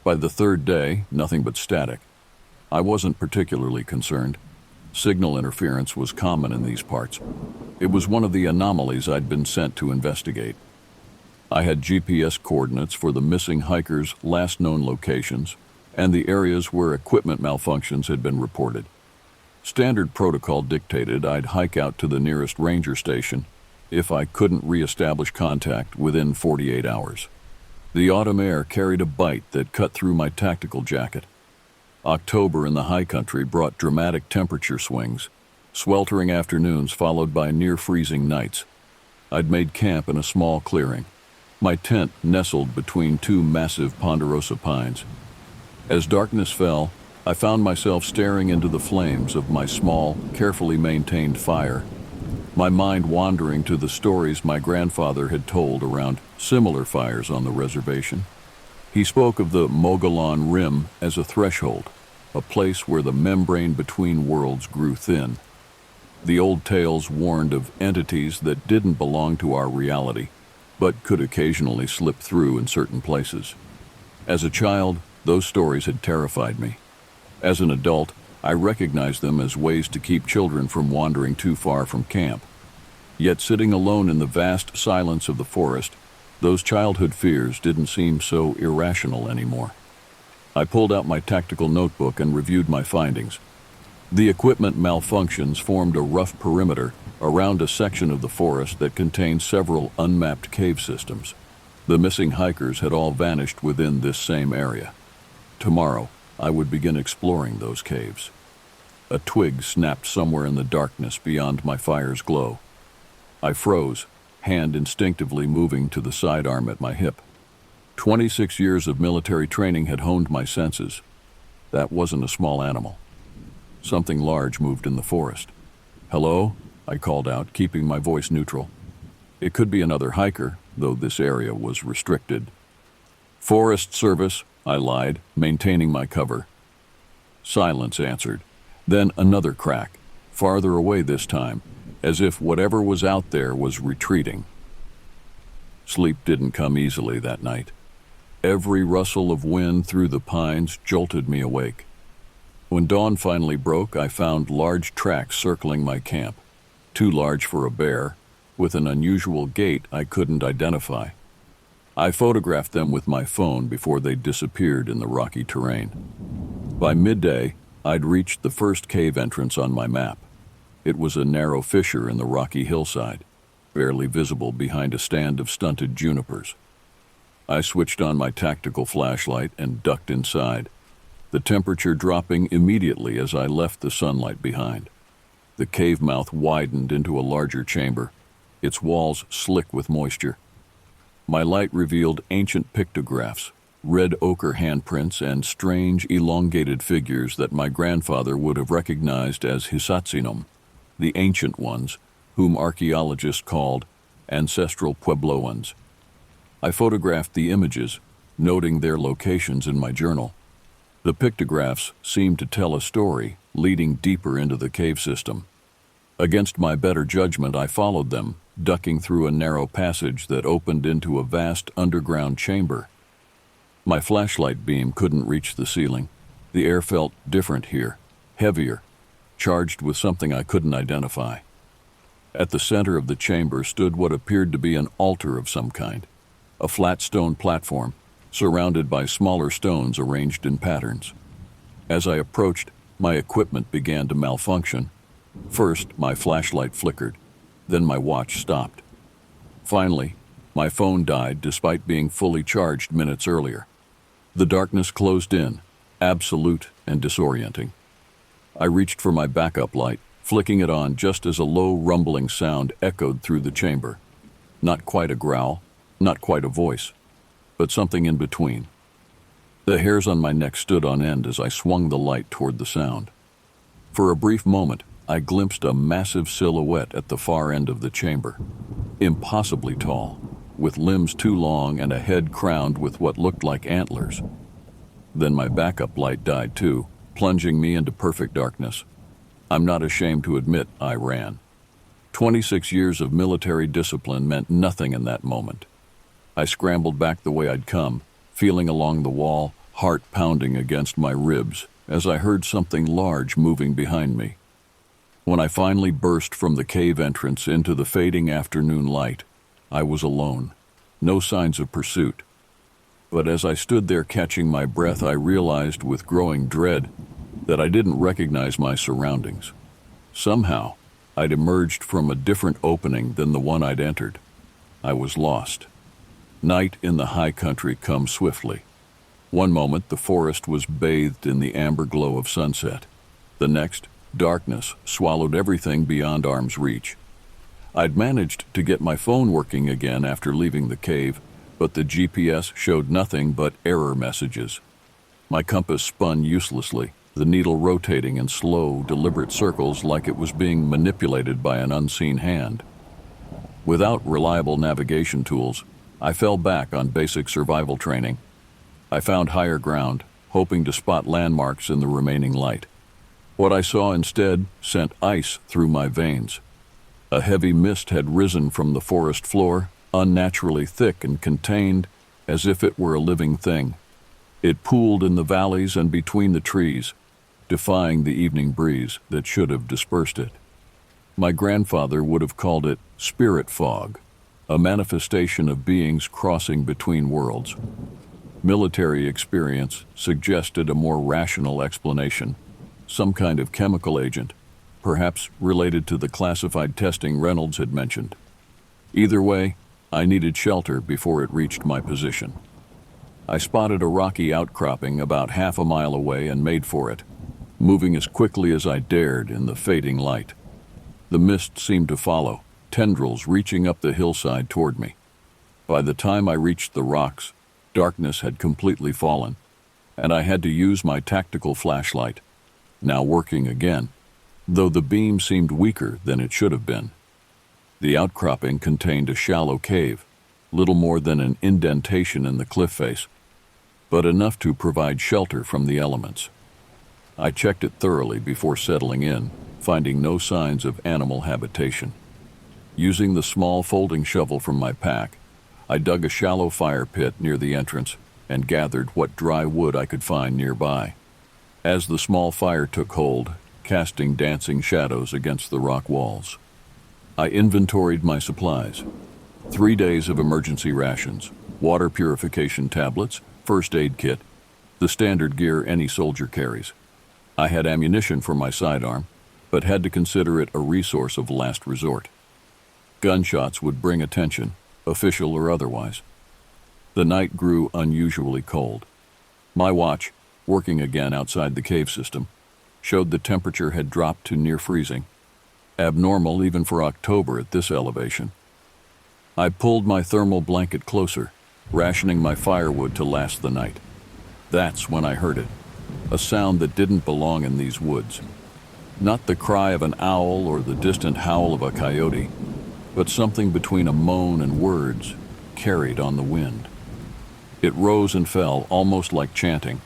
By the third day, nothing but static. I wasn't particularly concerned. Signal interference was common in these parts. It was one of the anomalies I'd been sent to investigate. I had GPS coordinates for the missing hikers' last known locations and the areas where equipment malfunctions had been reported. Standard protocol dictated I'd hike out to the nearest ranger station if I couldn't re-establish contact within 48 hours. The autumn air carried a bite that cut through my tactical jacket. October in the high country brought dramatic temperature swings, sweltering afternoons followed by near-freezing nights. I'd made camp in a small clearing, my tent nestled between two massive ponderosa pines. As darkness fell, I found myself staring into the flames of my small, carefully maintained fire, my mind wandering to the stories my grandfather had told around similar fires on the reservation. He spoke of the Mogollon Rim as a threshold, a place where the membrane between worlds grew thin. The old tales warned of entities that didn't belong to our reality, but could occasionally slip through in certain places. As a child, those stories had terrified me. As an adult, I recognized them as ways to keep children from wandering too far from camp. Yet sitting alone in the vast silence of the forest, those childhood fears didn't seem so irrational anymore. I pulled out my tactical notebook and reviewed my findings. The equipment malfunctions formed a rough perimeter around a section of the forest that contained several unmapped cave systems. The missing hikers had all vanished within this same area. Tomorrow, I would begin exploring those caves. A twig snapped somewhere in the darkness beyond my fire's glow. I froze, hand instinctively moving to the sidearm at my hip. 26 years of military training had honed my senses. That wasn't a small animal. Something large moved in the forest. "Hello?" I called out, keeping my voice neutral. It could be another hiker, though this area was restricted. "Forest Service," I lied, maintaining my cover. Silence answered. Then another crack, farther away this time, as if whatever was out there was retreating. Sleep didn't come easily that night. Every rustle of wind through the pines jolted me awake. When dawn finally broke, I found large tracks circling my camp, too large for a bear, with an unusual gait I couldn't identify. I photographed them with my phone before they disappeared in the rocky terrain. By midday, I'd reached the first cave entrance on my map. It was a narrow fissure in the rocky hillside, barely visible behind a stand of stunted junipers. I switched on my tactical flashlight and ducked inside, the temperature dropping immediately as I left the sunlight behind. The cave mouth widened into a larger chamber, its walls slick with moisture. My light revealed ancient pictographs, red ochre handprints, and strange, elongated figures that my grandfather would have recognized as Hisatsinum, the ancient ones, whom archaeologists called ancestral Puebloans. I photographed the images, noting their locations in my journal. The pictographs seemed to tell a story, leading deeper into the cave system. Against my better judgment, I followed them, ducking through a narrow passage that opened into a vast underground chamber. My flashlight beam couldn't reach the ceiling. The air felt different here, heavier, charged with something I couldn't identify. At the center of the chamber stood what appeared to be an altar of some kind, a flat stone platform, surrounded by smaller stones arranged in patterns. As I approached, my equipment began to malfunction. First, my flashlight flickered, then my watch stopped. Finally, my phone died despite being fully charged minutes earlier. The darkness closed in, absolute and disorienting. I reached for my backup light, flicking it on just as a low rumbling sound echoed through the chamber. Not quite a growl, not quite a voice, but something in between. The hairs on my neck stood on end as I swung the light toward the sound. For a brief moment, I glimpsed a massive silhouette at the far end of the chamber. Impossibly tall, with limbs too long and a head crowned with what looked like antlers. Then my backup light died too, plunging me into perfect darkness. I'm not ashamed to admit I ran. 26 years of military discipline meant nothing in that moment. I scrambled back the way I'd come, feeling along the wall, heart pounding against my ribs, as I heard something large moving behind me. When I finally burst from the cave entrance into the fading afternoon light, I was alone, no signs of pursuit. But as I stood there catching my breath, I realized with growing dread that I didn't recognize my surroundings. Somehow, I'd emerged from a different opening than the one I'd entered. I was lost. Night in the high country comes swiftly. One moment, the forest was bathed in the amber glow of sunset. The next, darkness swallowed everything beyond arm's reach. I'd managed to get my phone working again after leaving the cave, but the GPS showed nothing but error messages. My compass spun uselessly, the needle rotating in slow, deliberate circles like it was being manipulated by an unseen hand. Without reliable navigation tools, I fell back on basic survival training. I found higher ground, hoping to spot landmarks in the remaining light. What I saw instead sent ice through my veins. A heavy mist had risen from the forest floor, unnaturally thick and contained, as if it were a living thing. It pooled in the valleys and between the trees, defying the evening breeze that should have dispersed it. My grandfather would have called it spirit fog, a manifestation of beings crossing between worlds. Military experience suggested a more rational explanation, some kind of chemical agent, perhaps related to the classified testing Reynolds had mentioned. Either way, I needed shelter before it reached my position. I spotted a rocky outcropping about half a mile away and made for it, moving as quickly as I dared in the fading light. The mist seemed to follow, tendrils reaching up the hillside toward me. By the time I reached the rocks, darkness had completely fallen, and I had to use my tactical flashlight, now working again, though the beam seemed weaker than it should have been. The outcropping contained a shallow cave, little more than an indentation in the cliff face, but enough to provide shelter from the elements. I checked it thoroughly before settling in, finding no signs of animal habitation. Using the small folding shovel from my pack, I dug a shallow fire pit near the entrance and gathered what dry wood I could find nearby. As the small fire took hold, casting dancing shadows against the rock walls, I inventoried my supplies. 3 days of emergency rations, water purification tablets, first aid kit, the standard gear any soldier carries. I had ammunition for my sidearm, but had to consider it a resource of last resort. Gunshots would bring attention, official or otherwise. The night grew unusually cold. My watch, working again outside the cave system, showed the temperature had dropped to near freezing, abnormal even for October at this elevation. I pulled my thermal blanket closer, rationing my firewood to last the night. That's when I heard it, a sound that didn't belong in these woods. Not the cry of an owl or the distant howl of a coyote, but something between a moan and words carried on the wind. It rose and fell almost like chanting,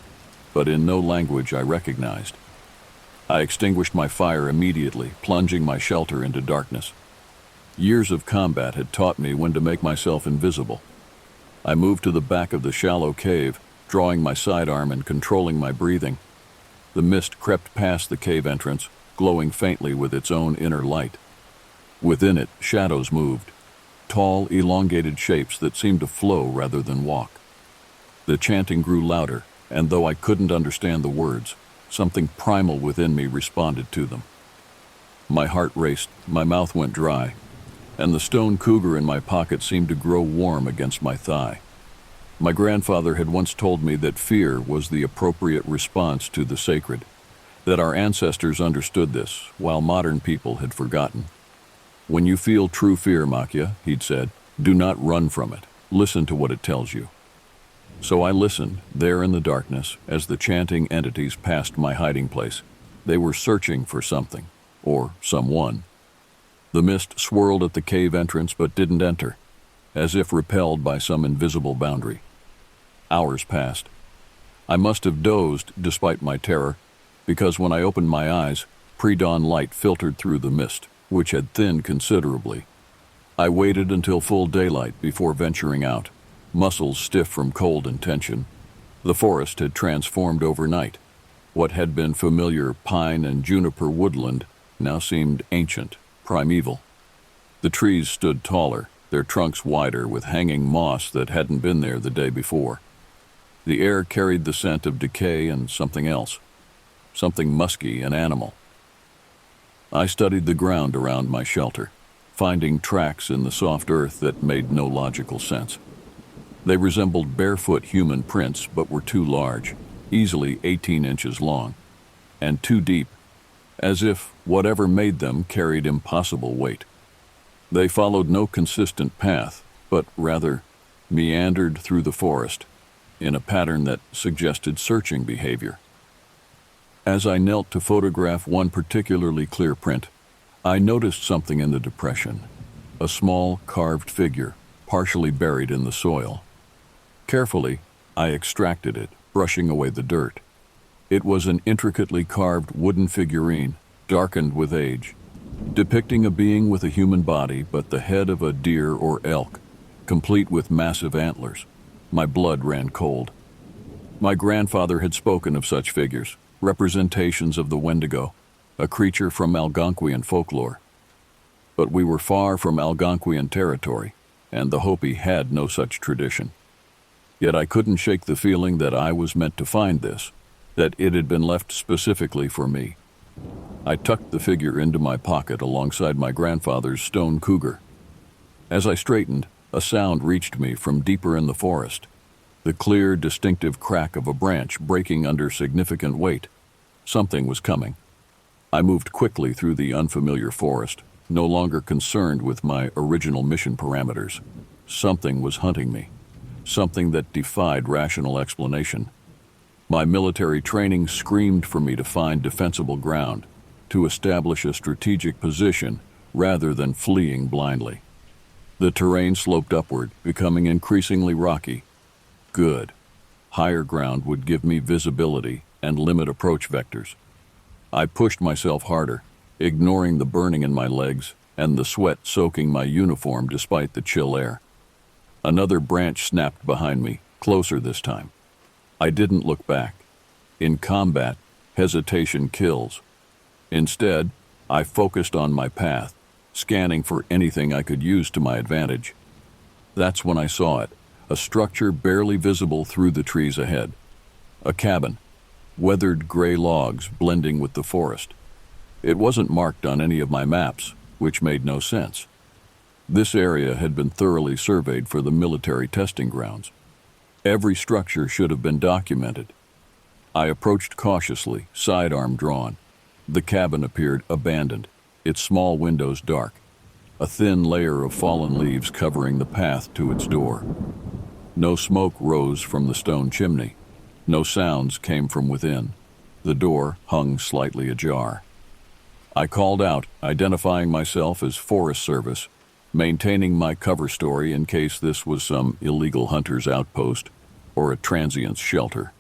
but in no language I recognized. I extinguished my fire immediately, plunging my shelter into darkness. Years of combat had taught me when to make myself invisible. I moved to the back of the shallow cave, drawing my sidearm and controlling my breathing. The mist crept past the cave entrance, glowing faintly with its own inner light. Within it, shadows moved, tall, elongated shapes that seemed to flow rather than walk. The chanting grew louder, and though I couldn't understand the words, something primal within me responded to them. My heart raced, my mouth went dry, and the stone cougar in my pocket seemed to grow warm against my thigh. My grandfather had once told me that fear was the appropriate response to the sacred, that our ancestors understood this, while modern people had forgotten. When you feel true fear, Makia, he'd said, do not run from it. Listen to what it tells you. So I listened, there in the darkness, as the chanting entities passed my hiding place. They were searching for something, or someone. The mist swirled at the cave entrance but didn't enter, as if repelled by some invisible boundary. Hours passed. I must have dozed, despite my terror, because when I opened my eyes, pre-dawn light filtered through the mist, which had thinned considerably. I waited until full daylight before venturing out, muscles stiff from cold and tension. The forest had transformed overnight. What had been familiar pine and juniper woodland now seemed ancient, primeval. The trees stood taller, their trunks wider with hanging moss that hadn't been there the day before. The air carried the scent of decay and something else, something musky and animal. I studied the ground around my shelter, finding tracks in the soft earth that made no logical sense. They resembled barefoot human prints but were too large, easily 18 inches long, and too deep, as if whatever made them carried impossible weight. They followed no consistent path, but rather meandered through the forest in a pattern that suggested searching behavior. As I knelt to photograph one particularly clear print, I noticed something in the depression, a small carved figure, partially buried in the soil. Carefully, I extracted it, brushing away the dirt. It was an intricately carved wooden figurine, darkened with age, depicting a being with a human body but the head of a deer or elk, complete with massive antlers. My blood ran cold. My grandfather had spoken of such figures, representations of the Wendigo, a creature from Algonquian folklore. But we were far from Algonquian territory, and the Hopi had no such tradition. Yet I couldn't shake the feeling that I was meant to find this, that it had been left specifically for me. I tucked the figure into my pocket alongside my grandfather's stone cougar. As I straightened, a sound reached me from deeper in the forest, the clear, distinctive crack of a branch breaking under significant weight. Something was coming. I moved quickly through the unfamiliar forest, no longer concerned with my original mission parameters. Something was hunting me, something that defied rational explanation. My military training screamed for me to find defensible ground, to establish a strategic position rather than fleeing blindly. The terrain sloped upward, becoming increasingly rocky. Good. Higher ground would give me visibility and limit approach vectors. I pushed myself harder, ignoring the burning in my legs and the sweat soaking my uniform despite the chill air. Another branch snapped behind me, closer this time. I didn't look back. In combat, hesitation kills. Instead, I focused on my path, scanning for anything I could use to my advantage. That's when I saw it, a structure barely visible through the trees ahead. A cabin, weathered gray logs blending with the forest. It wasn't marked on any of my maps, which made no sense. This area had been thoroughly surveyed for the military testing grounds. Every structure should have been documented. I approached cautiously, sidearm drawn. The cabin appeared abandoned, its small windows dark, a thin layer of fallen leaves covering the path to its door. No smoke rose from the stone chimney. No sounds came from within. The door hung slightly ajar. I called out, identifying myself as Forest Service, maintaining my cover story in case this was some illegal hunter's outpost or a transient's shelter.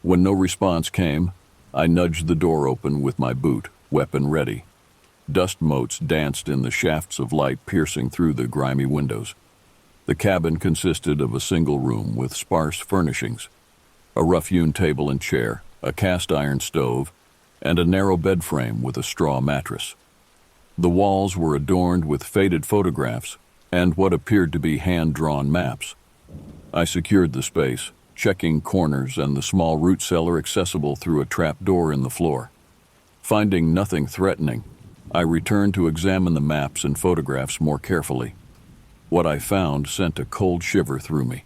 When no response came, I nudged the door open with my boot, weapon ready. Dust motes danced in the shafts of light piercing through the grimy windows. The cabin consisted of a single room with sparse furnishings, a rough-hewn table and chair, a cast-iron stove, and a narrow bed frame with a straw mattress. The walls were adorned with faded photographs and what appeared to be hand-drawn maps. I secured the space, checking corners and the small root cellar accessible through a trap door in the floor. Finding nothing threatening, I returned to examine the maps and photographs more carefully. What I found sent a cold shiver through me.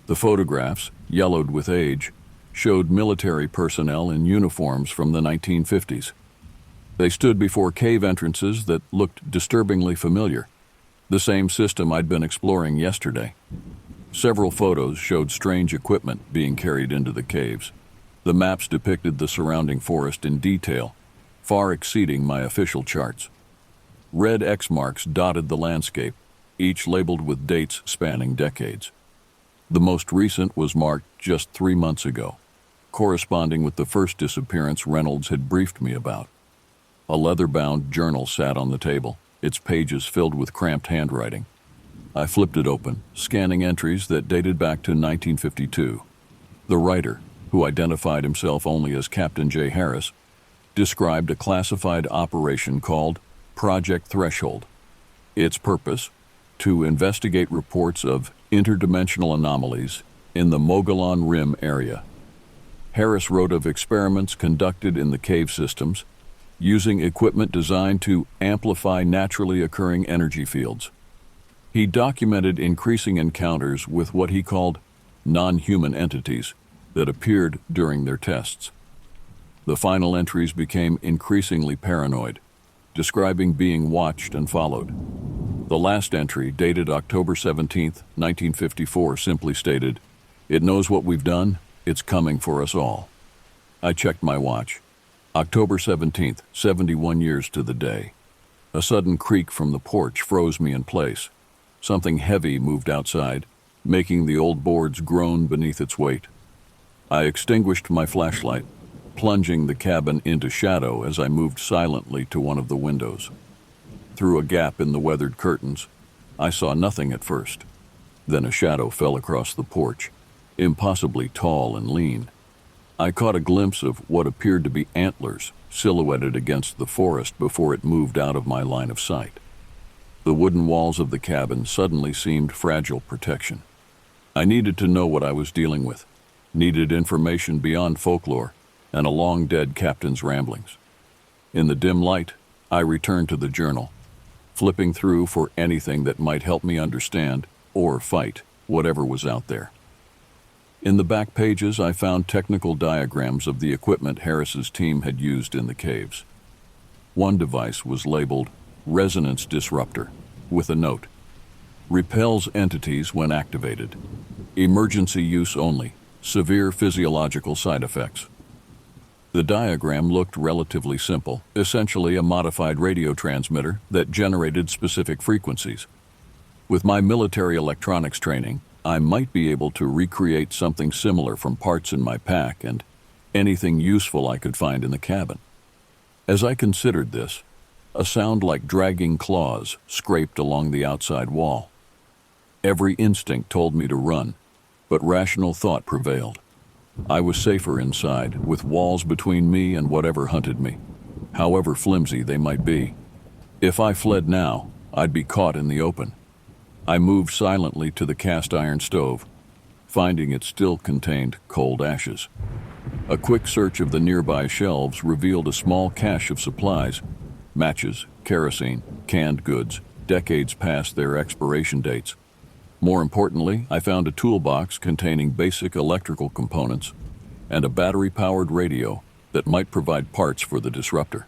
The photographs, yellowed with age, showed military personnel in uniforms from the 1950s. They stood before cave entrances that looked disturbingly familiar, the same system I'd been exploring yesterday. Several photos showed strange equipment being carried into the caves. The maps depicted the surrounding forest in detail, far exceeding my official charts. Red X marks dotted the landscape, each labeled with dates spanning decades. The most recent was marked just 3 months ago, corresponding with the first disappearance Reynolds had briefed me about. A leather-bound journal sat on the table, its pages filled with cramped handwriting. I flipped it open, scanning entries that dated back to 1952. The writer, who identified himself only as Captain J. Harris, described a classified operation called Project Threshold. Its purpose: to investigate reports of interdimensional anomalies in the Mogollon Rim area. Harris wrote of experiments conducted in the cave systems, using equipment designed to amplify naturally occurring energy fields. He documented increasing encounters with what he called non-human entities that appeared during their tests. The final entries became increasingly paranoid, describing being watched and followed. The last entry, dated October 17, 1954, simply stated, "It knows what we've done. It's coming for us all." I checked my watch. October 17th, 71 years to the day. A sudden creak from the porch froze me in place. Something heavy moved outside, making the old boards groan beneath its weight. I extinguished my flashlight, plunging the cabin into shadow as I moved silently to one of the windows. Through a gap in the weathered curtains, I saw nothing at first. Then a shadow fell across the porch, impossibly tall and lean. I caught a glimpse of what appeared to be antlers silhouetted against the forest before it moved out of my line of sight. The wooden walls of the cabin suddenly seemed fragile protection. I needed to know what I was dealing with, needed information beyond folklore and a long-dead captain's ramblings. In the dim light, I returned to the journal, flipping through for anything that might help me understand or fight whatever was out there. In the back pages, I found technical diagrams of the equipment Harris's team had used in the caves. One device was labeled Resonance Disruptor, with a note: repels entities when activated. Emergency use only. Severe physiological side effects. The diagram looked relatively simple, essentially a modified radio transmitter that generated specific frequencies. With my military electronics training, I might be able to recreate something similar from parts in my pack and anything useful I could find in the cabin. As I considered this, a sound like dragging claws scraped along the outside wall. Every instinct told me to run, but rational thought prevailed. I was safer inside, with walls between me and whatever hunted me, however flimsy they might be. If I fled now, I'd be caught in the open. I moved silently to the cast-iron stove, finding it still contained cold ashes. A quick search of the nearby shelves revealed a small cache of supplies: matches, kerosene, canned goods, decades past their expiration dates. More importantly, I found a toolbox containing basic electrical components and a battery-powered radio that might provide parts for the disruptor.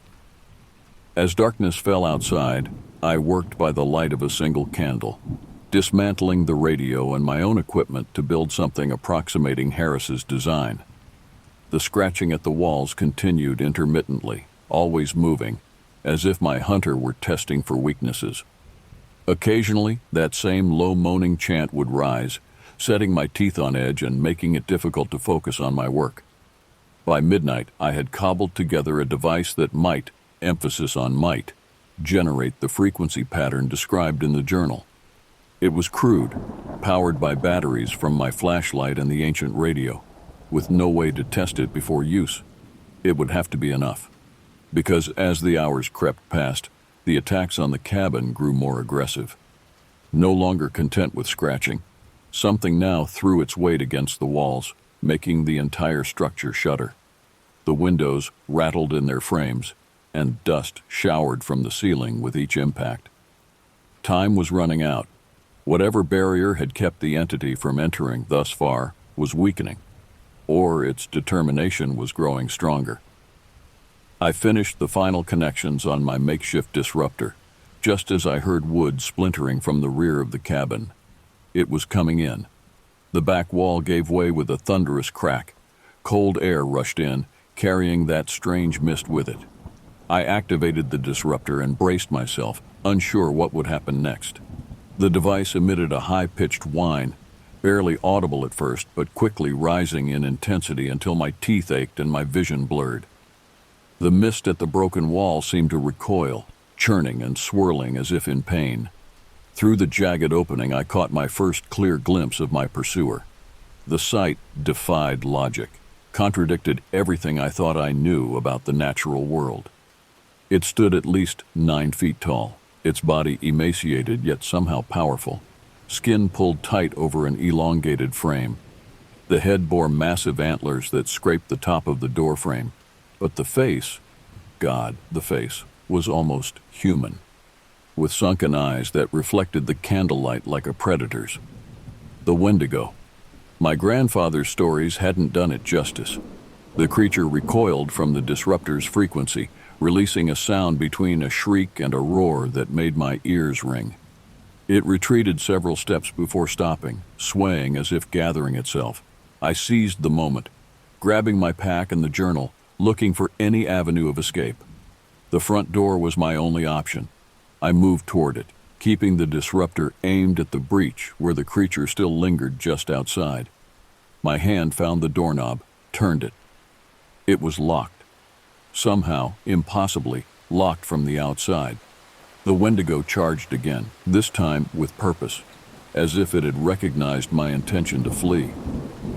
As darkness fell outside, I worked by the light of a single candle, dismantling the radio and my own equipment to build something approximating Harris's design. The scratching at the walls continued intermittently, always moving, as if my hunter were testing for weaknesses. Occasionally, that same low moaning chant would rise, setting my teeth on edge and making it difficult to focus on my work. By midnight, I had cobbled together a device that might, emphasis on might, generate the frequency pattern described in the journal. It was crude, powered by batteries from my flashlight and the ancient radio, with no way to test it before use. It would have to be enough, because as the hours crept past, the attacks on the cabin grew more aggressive. No longer content with scratching, something now threw its weight against the walls, making the entire structure shudder. The windows rattled in their frames, and dust showered from the ceiling with each impact. Time was running out. Whatever barrier had kept the entity from entering thus far was weakening, or its determination was growing stronger. I finished the final connections on my makeshift disruptor, just as I heard wood splintering from the rear of the cabin. It was coming in. The back wall gave way with a thunderous crack. Cold air rushed in, carrying that strange mist with it. I activated the disruptor and braced myself, unsure what would happen next. The device emitted a high-pitched whine, barely audible at first, but quickly rising in intensity until my teeth ached and my vision blurred. The mist at the broken wall seemed to recoil, churning and swirling as if in pain. Through the jagged opening, I caught my first clear glimpse of my pursuer. The sight defied logic, contradicted everything I thought I knew about the natural world. It stood at least 9 feet tall, its body emaciated yet somehow powerful, skin pulled tight over an elongated frame. The head bore massive antlers that scraped the top of the doorframe, but the face, the face, was almost human, with sunken eyes that reflected the candlelight like a predator's. The Wendigo. My grandfather's stories hadn't done it justice. The creature recoiled from the disruptor's frequency, releasing a sound between a shriek and a roar that made my ears ring. It retreated several steps before stopping, swaying as if gathering itself. I seized the moment, grabbing my pack and the journal, looking for any avenue of escape. The front door was my only option. I moved toward it, keeping the disruptor aimed at the breach where the creature still lingered just outside. My hand found the doorknob, turned it. It was locked. Somehow, impossibly, locked from the outside. The Wendigo charged again, this time with purpose, as if it had recognized my intention to flee.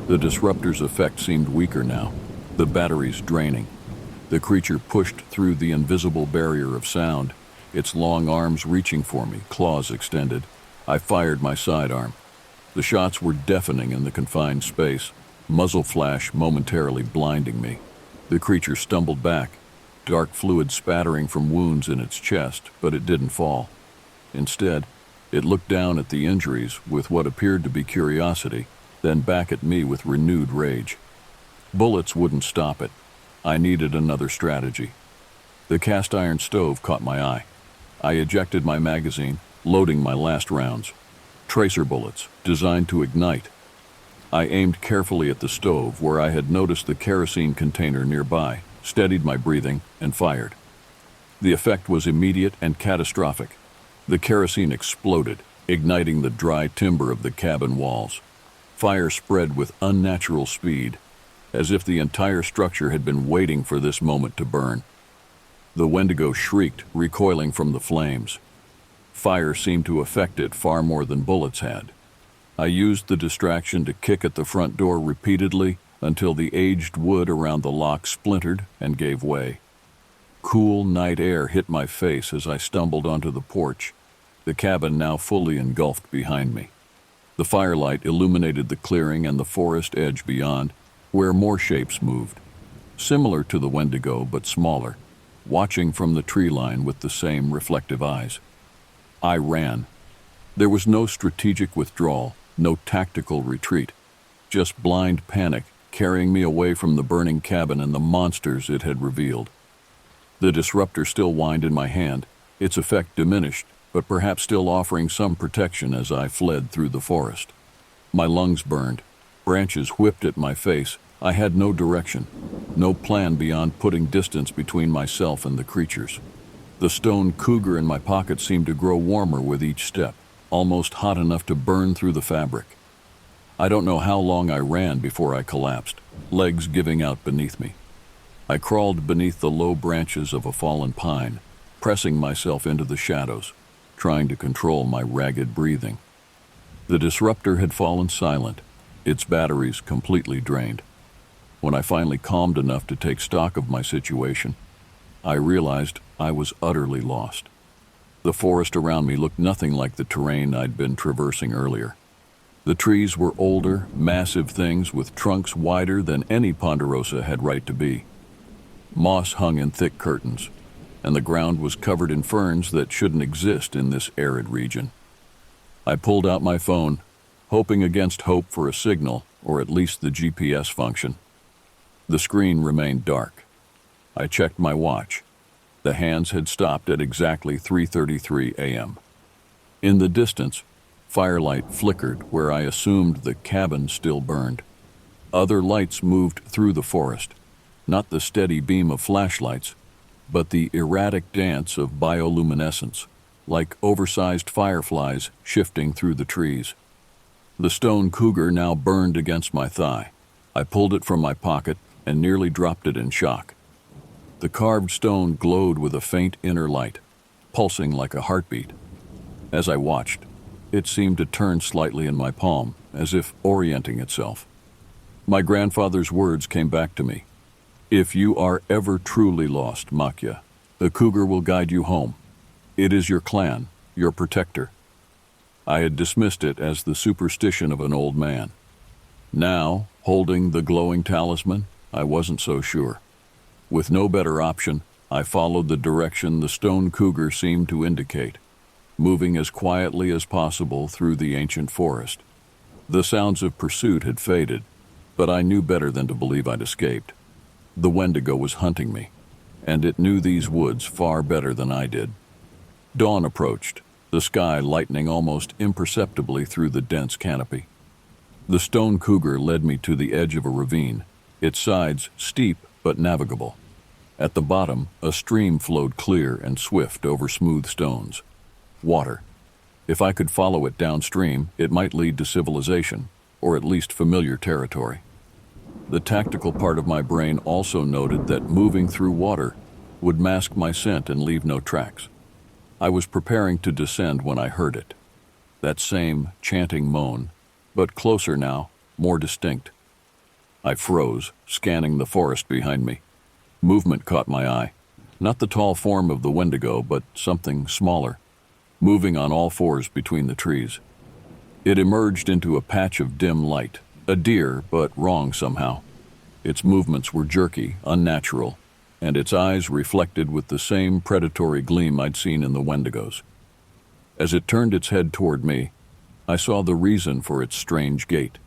The disruptor's effect seemed weaker now, the batteries draining. The creature pushed through the invisible barrier of sound, its long arms reaching for me, claws extended. I fired my sidearm. The shots were deafening in the confined space, muzzle flash momentarily blinding me. The creature stumbled back, dark fluid spattering from wounds in its chest, but it didn't fall. Instead, it looked down at the injuries with what appeared to be curiosity, then back at me with renewed rage. Bullets wouldn't stop it. I needed another strategy. The cast iron stove caught my eye. I ejected my magazine, loading my last rounds. Tracer bullets, designed to ignite. I aimed carefully at the stove where I had noticed the kerosene container nearby, steadied my breathing, and fired. The effect was immediate and catastrophic. The kerosene exploded, igniting the dry timber of the cabin walls. Fire spread with unnatural speed, as if the entire structure had been waiting for this moment to burn. The Wendigo shrieked, recoiling from the flames. Fire seemed to affect it far more than bullets had. I used the distraction to kick at the front door repeatedly until the aged wood around the lock splintered and gave way. Cool night air hit my face as I stumbled onto the porch, the cabin now fully engulfed behind me. The firelight illuminated the clearing and the forest edge beyond, where more shapes moved, similar to the Wendigo but smaller, watching from the tree line with the same reflective eyes. I ran. There was no strategic withdrawal, no tactical retreat, just blind panic carrying me away from the burning cabin and the monsters it had revealed. The disruptor still whined in my hand, its effect diminished, but perhaps still offering some protection as I fled through the forest. My lungs burned. Branches whipped at my face. I had no direction, no plan beyond putting distance between myself and the creatures. The stone cougar in my pocket seemed to grow warmer with each step, almost hot enough to burn through the fabric. I don't know how long I ran before I collapsed, legs giving out beneath me. I crawled beneath the low branches of a fallen pine, pressing myself into the shadows, trying to control my ragged breathing. The disruptor had fallen silent, its batteries completely drained. When I finally calmed enough to take stock of my situation, I realized I was utterly lost. The forest around me looked nothing like the terrain I'd been traversing earlier. The trees were older, massive things with trunks wider than any ponderosa had right to be. Moss hung in thick curtains, and the ground was covered in ferns that shouldn't exist in this arid region. I pulled out my phone, hoping against hope for a signal or at least the GPS function. The screen remained dark. I checked my watch. The hands had stopped at exactly 3:33 a.m. In the distance, firelight flickered where I assumed the cabin still burned. Other lights moved through the forest, not the steady beam of flashlights, but the erratic dance of bioluminescence, like oversized fireflies shifting through the trees. The stone cougar now burned against my thigh. I pulled it from my pocket and nearly dropped it in shock. The carved stone glowed with a faint inner light, pulsing like a heartbeat. As I watched, it seemed to turn slightly in my palm, as if orienting itself. My grandfather's words came back to me. "If you are ever truly lost, Makya, the cougar will guide you home. It is your clan, your protector." I had dismissed it as the superstition of an old man. Now, holding the glowing talisman, I wasn't so sure. With no better option, I followed the direction the stone cougar seemed to indicate, moving as quietly as possible through the ancient forest. The sounds of pursuit had faded, but I knew better than to believe I'd escaped. The Wendigo was hunting me, and it knew these woods far better than I did. Dawn approached, the sky lightening almost imperceptibly through the dense canopy. The stone cougar led me to the edge of a ravine, its sides steep but navigable. At the bottom, a stream flowed clear and swift over smooth stones. Water. If I could follow it downstream, it might lead to civilization, or at least familiar territory. The tactical part of my brain also noted that moving through water would mask my scent and leave no tracks. I was preparing to descend when I heard it. That same chanting moan, but closer now, more distinct. I froze, scanning the forest behind me. Movement caught my eye. Not the tall form of the Wendigo, but something smaller, moving on all fours between the trees. It emerged into a patch of dim light, a deer, but wrong somehow. Its movements were jerky, unnatural, and its eyes reflected with the same predatory gleam I'd seen in the Wendigos. As it turned its head toward me, I saw the reason for its strange gait.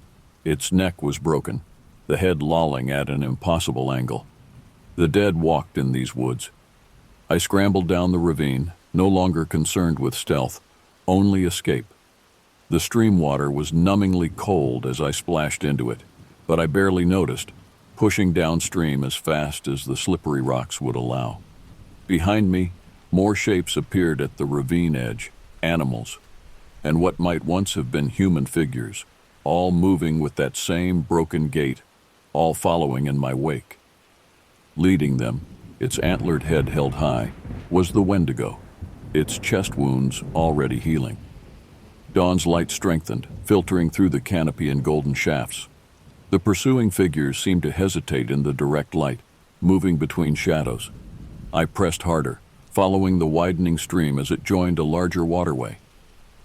Its neck was broken, the head lolling at an impossible angle. The dead walked in these woods. I scrambled down the ravine, no longer concerned with stealth, only escape. The stream water was numbingly cold as I splashed into it, but I barely noticed, pushing downstream as fast as the slippery rocks would allow. Behind me, more shapes appeared at the ravine edge, animals, and what might once have been human figures, all moving with that same broken gait, all following in my wake. Leading them, its antlered head held high, was the Wendigo, its chest wounds already healing. Dawn's light strengthened, filtering through the canopy in golden shafts. The pursuing figures seemed to hesitate in the direct light, moving between shadows. I pressed harder, following the widening stream as it joined a larger waterway.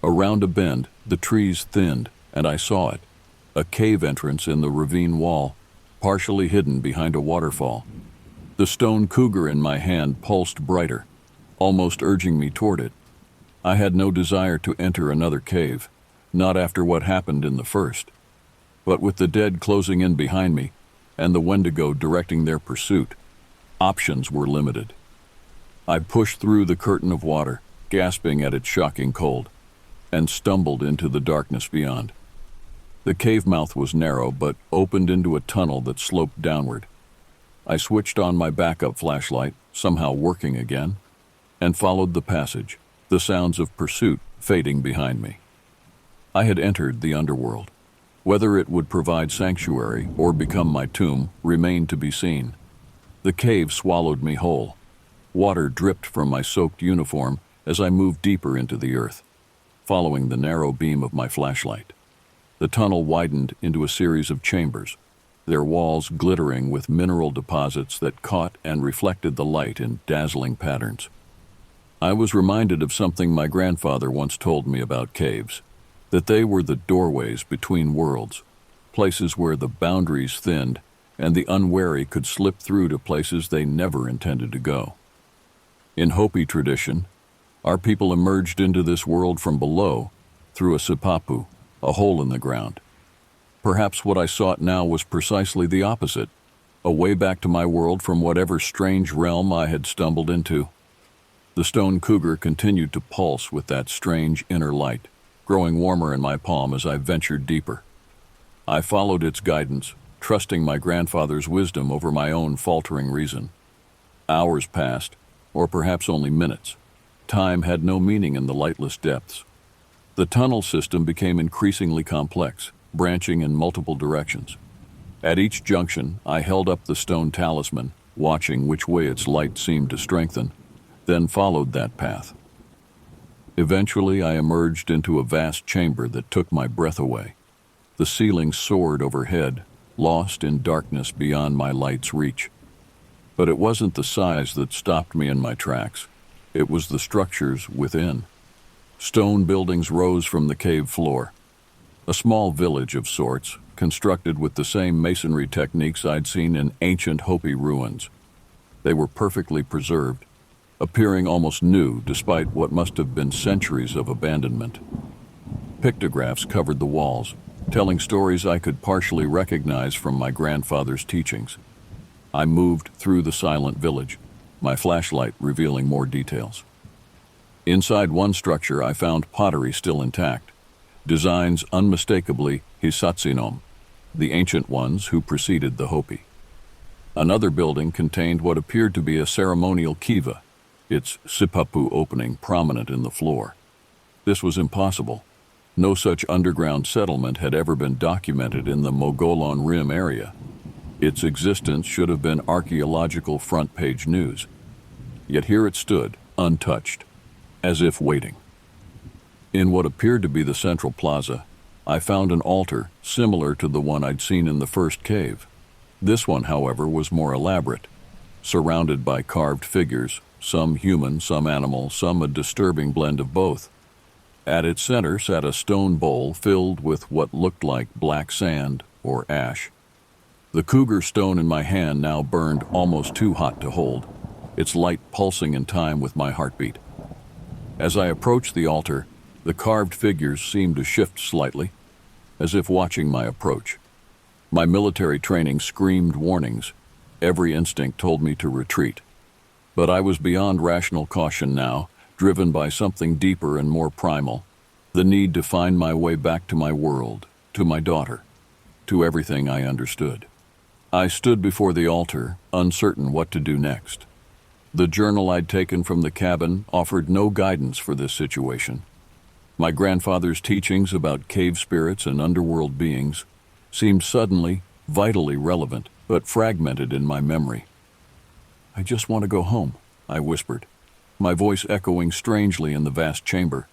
Around a bend, the trees thinned, and I saw it, a cave entrance in the ravine wall, partially hidden behind a waterfall. The stone cougar in my hand pulsed brighter, almost urging me toward it. I had no desire to enter another cave, not after what happened in the first. But with the dead closing in behind me, and the Wendigo directing their pursuit, options were limited. I pushed through the curtain of water, gasping at its shocking cold, and stumbled into the darkness beyond. The cave mouth was narrow, but opened into a tunnel that sloped downward. I switched on my backup flashlight, somehow working again, and followed the passage, the sounds of pursuit fading behind me. I had entered the underworld. Whether it would provide sanctuary or become my tomb remained to be seen. The cave swallowed me whole. Water dripped from my soaked uniform as I moved deeper into the earth, following the narrow beam of my flashlight. The tunnel widened into a series of chambers, their walls glittering with mineral deposits that caught and reflected the light in dazzling patterns. I was reminded of something my grandfather once told me about caves, that they were the doorways between worlds, places where the boundaries thinned and the unwary could slip through to places they never intended to go. In Hopi tradition, our people emerged into this world from below through a sipapu, a hole in the ground. Perhaps what I sought now was precisely the opposite, a way back to my world from whatever strange realm I had stumbled into. The stone cougar continued to pulse with that strange inner light, growing warmer in my palm as I ventured deeper. I followed its guidance, trusting my grandfather's wisdom over my own faltering reason. Hours passed, or perhaps only minutes. Time had no meaning in the lightless depths. The tunnel system became increasingly complex, branching in multiple directions. At each junction, I held up the stone talisman, watching which way its light seemed to strengthen, then followed that path. Eventually, I emerged into a vast chamber that took my breath away. The ceiling soared overhead, lost in darkness beyond my light's reach. But it wasn't the size that stopped me in my tracks. It was the structures within. Stone buildings rose from the cave floor. A small village of sorts, constructed with the same masonry techniques I'd seen in ancient Hopi ruins. They were perfectly preserved, appearing almost new despite what must have been centuries of abandonment. Pictographs covered the walls, telling stories I could partially recognize from my grandfather's teachings. I moved through the silent village, my flashlight revealing more details. Inside one structure, I found pottery still intact, designs unmistakably Hisatzinom, the ancient ones who preceded the Hopi. Another building contained what appeared to be a ceremonial kiva, its sipapu opening prominent in the floor. This was impossible. No such underground settlement had ever been documented in the Mogollon Rim area. Its existence should have been archaeological front-page news. Yet here it stood, untouched, as if waiting. In what appeared to be the central plaza, I found an altar similar to the one I'd seen in the first cave. This one, however, was more elaborate, surrounded by carved figures, some human, some animal, some a disturbing blend of both. At its center sat a stone bowl filled with what looked like black sand or ash. The cougar stone in my hand now burned almost too hot to hold, its light pulsing in time with my heartbeat. As I approached the altar, the carved figures seemed to shift slightly, as if watching my approach. My military training screamed warnings. Every instinct told me to retreat. But I was beyond rational caution now, driven by something deeper and more primal, the need to find my way back to my world, to my daughter, to everything I understood. I stood before the altar, uncertain what to do next. The journal I'd taken from the cabin offered no guidance for this situation. My grandfather's teachings about cave spirits and underworld beings seemed suddenly vitally relevant, but fragmented in my memory. "I just want to go home," I whispered, my voice echoing strangely in the vast chamber.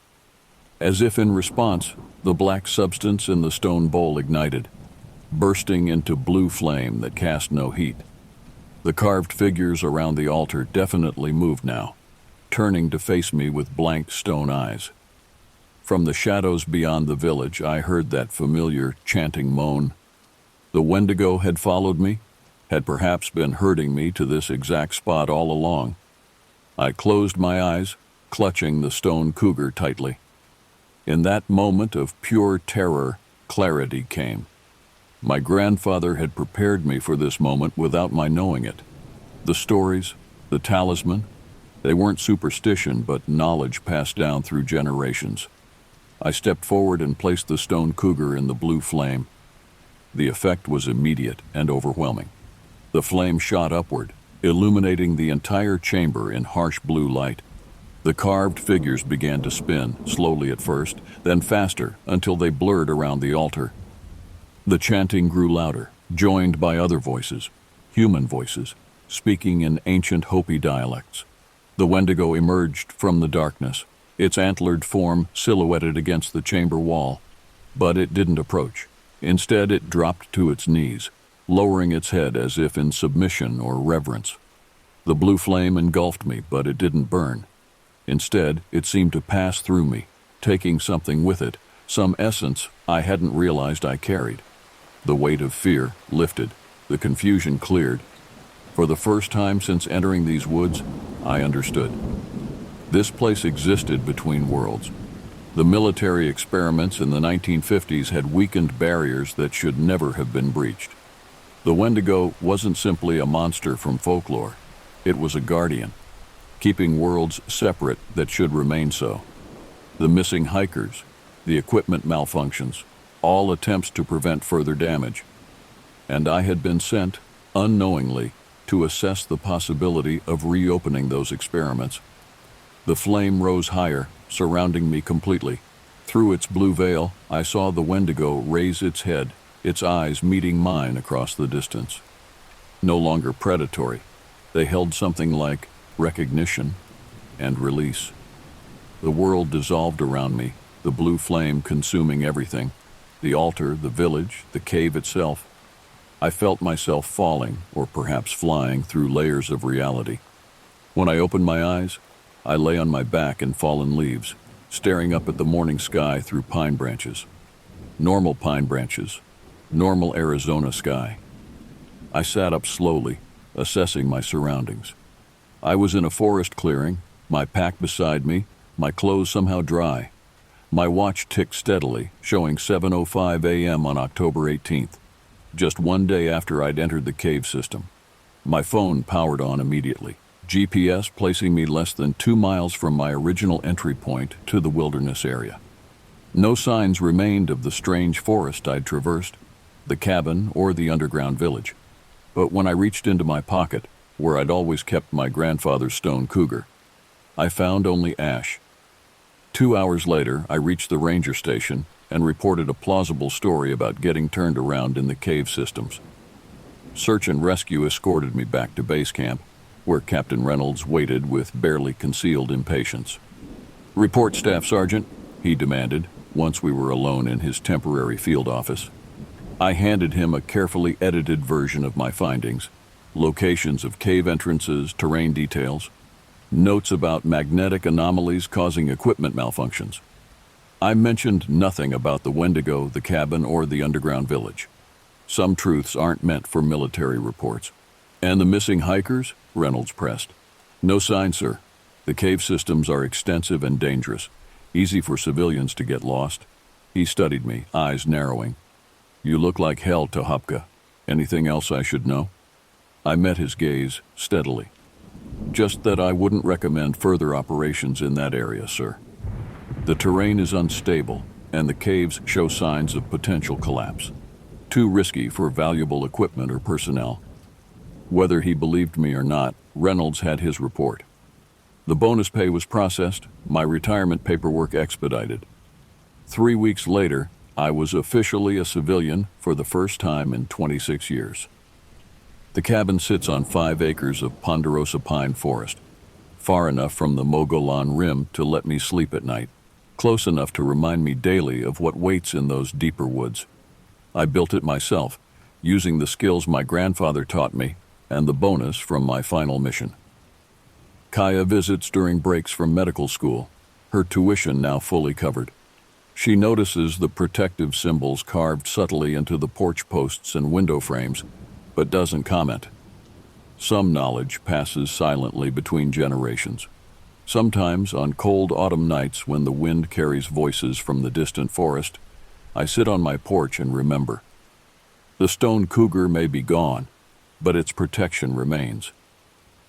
As if in response, the black substance in the stone bowl ignited, bursting into blue flame that cast no heat. The carved figures around the altar definitely moved now, turning to face me with blank stone eyes. From the shadows beyond the village, I heard that familiar chanting moan. The Wendigo had followed me, had perhaps been herding me to this exact spot all along. I closed my eyes, clutching the stone cougar tightly. In that moment of pure terror, clarity came. My grandfather had prepared me for this moment without my knowing it. The stories, the talisman, They weren't superstition, but knowledge passed down through generations. I stepped forward and placed the stone cougar in the blue flame. The effect was immediate and overwhelming. The flame shot upward, illuminating the entire chamber in harsh blue light. The carved figures began to spin, slowly at first, then faster, until they blurred around the altar. The chanting grew louder, joined by other voices, human voices, speaking in ancient Hopi dialects. The Wendigo emerged from the darkness, its antlered form silhouetted against the chamber wall. But it didn't approach. Instead, it dropped to its knees, lowering its head as if in submission or reverence. The blue flame engulfed me, but it didn't burn. Instead, it seemed to pass through me, taking something with it, some essence I hadn't realized I carried. The weight of fear lifted, the confusion cleared. For the first time since entering these woods, I understood. This place existed between worlds. The military experiments in the 1950s had weakened barriers that should never have been breached. The Wendigo wasn't simply a monster from folklore. It was a guardian, keeping worlds separate that should remain so. The missing hikers, the equipment malfunctions, all attempts to prevent further damage. And I had been sent, unknowingly, to assess the possibility of reopening those experiments. The flame rose higher, surrounding me completely. Through its blue veil, I saw the Wendigo raise its head, its eyes meeting mine across the distance. No longer predatory, they held something like recognition and release. The world dissolved around me, the blue flame consuming everything, the altar, the village, the cave itself. I felt myself falling, or perhaps flying, through layers of reality. When I opened my eyes, I lay on my back in fallen leaves, staring up at the morning sky through pine branches. Normal pine branches, normal Arizona sky. I sat up slowly, assessing my surroundings. I was in a forest clearing, my pack beside me, my clothes somehow dry. My watch ticked steadily, showing 7:05 a.m. on October 18th, just one day after I'd entered the cave system. My phone powered on immediately, GPS placing me less than 2 miles from my original entry point to the wilderness area. No signs remained of the strange forest I'd traversed, the cabin, or the underground village. But when I reached into my pocket, where I'd always kept my grandfather's stone cougar, I found only ash. 2 hours later, I reached the ranger station and reported a plausible story about getting turned around in the cave systems. Search and rescue escorted me back to base camp, where Captain Reynolds waited with barely concealed impatience. "Report, Staff Sergeant," he demanded, once we were alone in his temporary field office. I handed him a carefully edited version of my findings, locations of cave entrances, terrain details, notes about magnetic anomalies causing equipment malfunctions. I mentioned nothing about the Wendigo, the cabin, or the underground village. Some truths aren't meant for military reports. "And the missing hikers?" Reynolds pressed. "No sign, sir. The cave systems are extensive and dangerous. Easy for civilians to get lost." He studied me, eyes narrowing. "You look like hell, Tohopka. Anything else I should know?" I met his gaze steadily. "Just that I wouldn't recommend further operations in that area, sir. The terrain is unstable, and the caves show signs of potential collapse. Too risky for valuable equipment or personnel." Whether he believed me or not, Reynolds had his report. The bonus pay was processed, my retirement paperwork expedited. 3 weeks later, I was officially a civilian for the first time in 26 years. The cabin sits on 5 acres of ponderosa pine forest, far enough from the Mogollon Rim to let me sleep at night, close enough to remind me daily of what waits in those deeper woods. I built it myself, using the skills my grandfather taught me and the bonus from my final mission. Kaya visits during breaks from medical school, her tuition now fully covered. She notices the protective symbols carved subtly into the porch posts and window frames, but doesn't comment. Some knowledge passes silently between generations. Sometimes, on cold autumn nights when the wind carries voices from the distant forest, I sit on my porch and remember. The stone cougar may be gone, but its protection remains.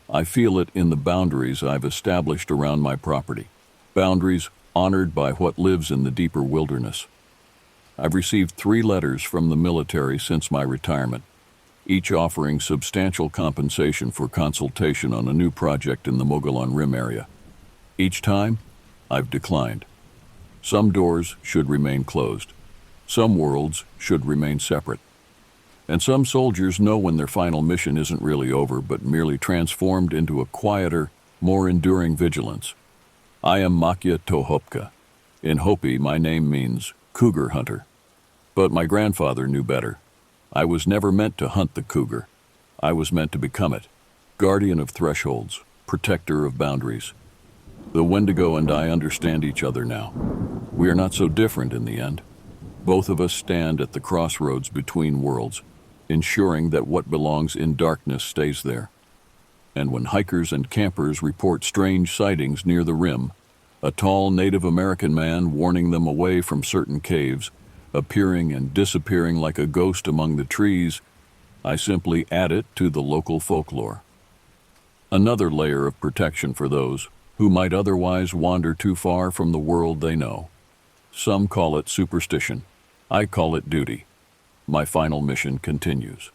I feel it in the boundaries I've established around my property, boundaries honored by what lives in the deeper wilderness. I've received 3 letters from the military since my retirement, each offering substantial compensation for consultation on a new project in the Mogollon Rim area. Each time, I've declined. Some doors should remain closed. Some worlds should remain separate. And some soldiers know when their final mission isn't really over, but merely transformed into a quieter, more enduring vigilance. I am Makya Tohopka. In Hopi, my name means cougar hunter. But my grandfather knew better. I was never meant to hunt the cougar. I was meant to become it, guardian of thresholds, protector of boundaries. The Wendigo and I understand each other now. We are not so different in the end. Both of us stand at the crossroads between worlds, ensuring that what belongs in darkness stays there. And when hikers and campers report strange sightings near the rim, a tall Native American man warning them away from certain caves, appearing and disappearing like a ghost among the trees, I simply add it to the local folklore. Another layer of protection for those who might otherwise wander too far from the world they know. Some call it superstition. I call it duty. My final mission continues.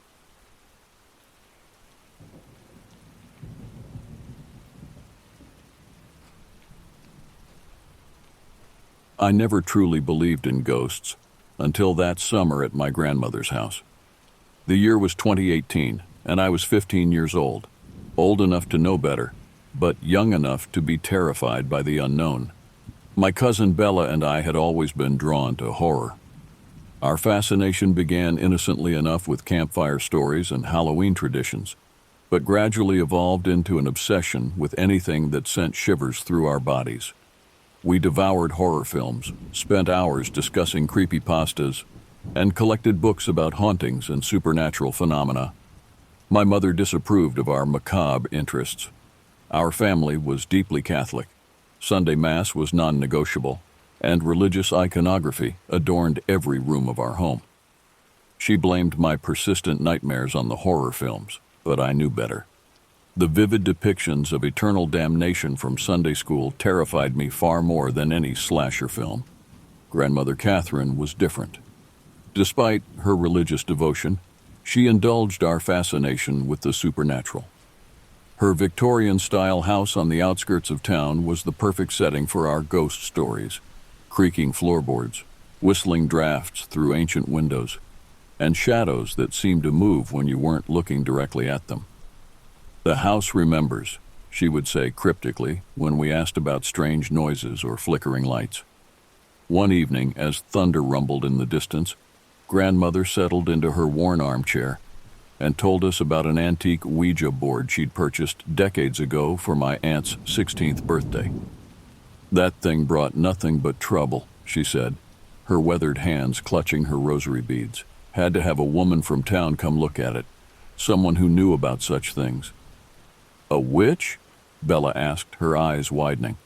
I never truly believed in ghosts until that summer at my grandmother's house. The year was 2018, and I was 15 years old enough to know better, but young enough to be terrified by the unknown. My cousin Bella and I had always been drawn to horror. Our fascination began innocently enough with campfire stories and Halloween traditions, but gradually evolved into an obsession with anything that sent shivers through our bodies. We devoured horror films, spent hours discussing creepypastas, and collected books about hauntings and supernatural phenomena. My mother disapproved of our macabre interests. Our family was deeply Catholic. Sunday Mass was non-negotiable, and religious iconography adorned every room of our home. She blamed my persistent nightmares on the horror films, but I knew better. The vivid depictions of eternal damnation from Sunday school terrified me far more than any slasher film. Grandmother Catherine was different. Despite her religious devotion, she indulged our fascination with the supernatural. Her Victorian-style house on the outskirts of town was the perfect setting for our ghost stories. Creaking floorboards, whistling drafts through ancient windows, and shadows that seemed to move when you weren't looking directly at them. "The house remembers," she would say cryptically when we asked about strange noises or flickering lights. One evening, as thunder rumbled in the distance, Grandmother settled into her worn armchair and told us about an antique Ouija board she'd purchased decades ago for my aunt's 16th birthday. "That thing brought nothing but trouble," she said, her weathered hands clutching her rosary beads. "Had to have a woman from town come look at it, someone who knew about such things." "A witch?" Bella asked, her eyes widening.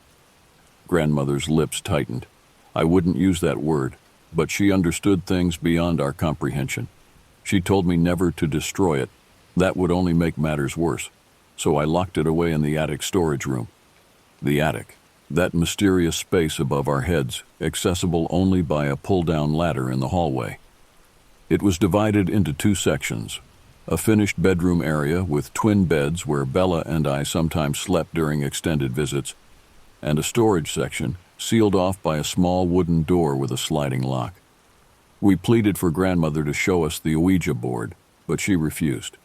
Grandmother's lips tightened. I wouldn't use that word, but she understood things beyond our comprehension. She told me never to destroy it. That would only make matters worse, so I locked it away in the attic storage room. The attic, that mysterious space above our heads, accessible only by a pull-down ladder in the hallway. It was divided into 2 sections. A finished bedroom area with twin beds where Bella and I sometimes slept during extended visits, and a storage section sealed off by a small wooden door with a sliding lock. We pleaded for Grandmother to show us the Ouija board, but she refused.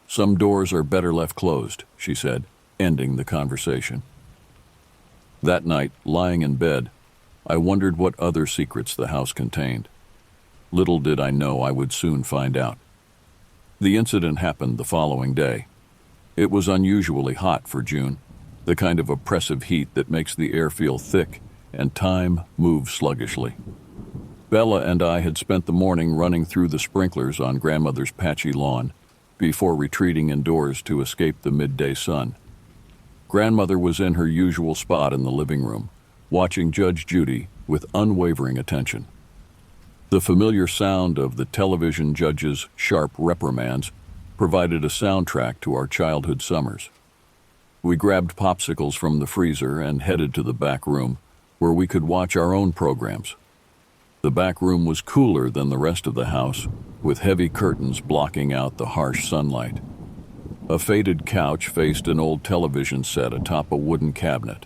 "Some doors are better left closed," she said, ending the conversation. That night, lying in bed, I wondered what other secrets the house contained. Little did I know I would soon find out. The incident happened the following day. It was unusually hot for June, the kind of oppressive heat that makes the air feel thick and time move sluggishly. Bella and I had spent the morning running through the sprinklers on Grandmother's patchy lawn before retreating indoors to escape the midday sun. Grandmother was in her usual spot in the living room, watching Judge Judy with unwavering attention. The familiar sound of the television judge's sharp reprimands provided a soundtrack to our childhood summers. We grabbed popsicles from the freezer and headed to the back room, where we could watch our own programs. The back room was cooler than the rest of the house, with heavy curtains blocking out the harsh sunlight. A faded couch faced an old television set atop a wooden cabinet.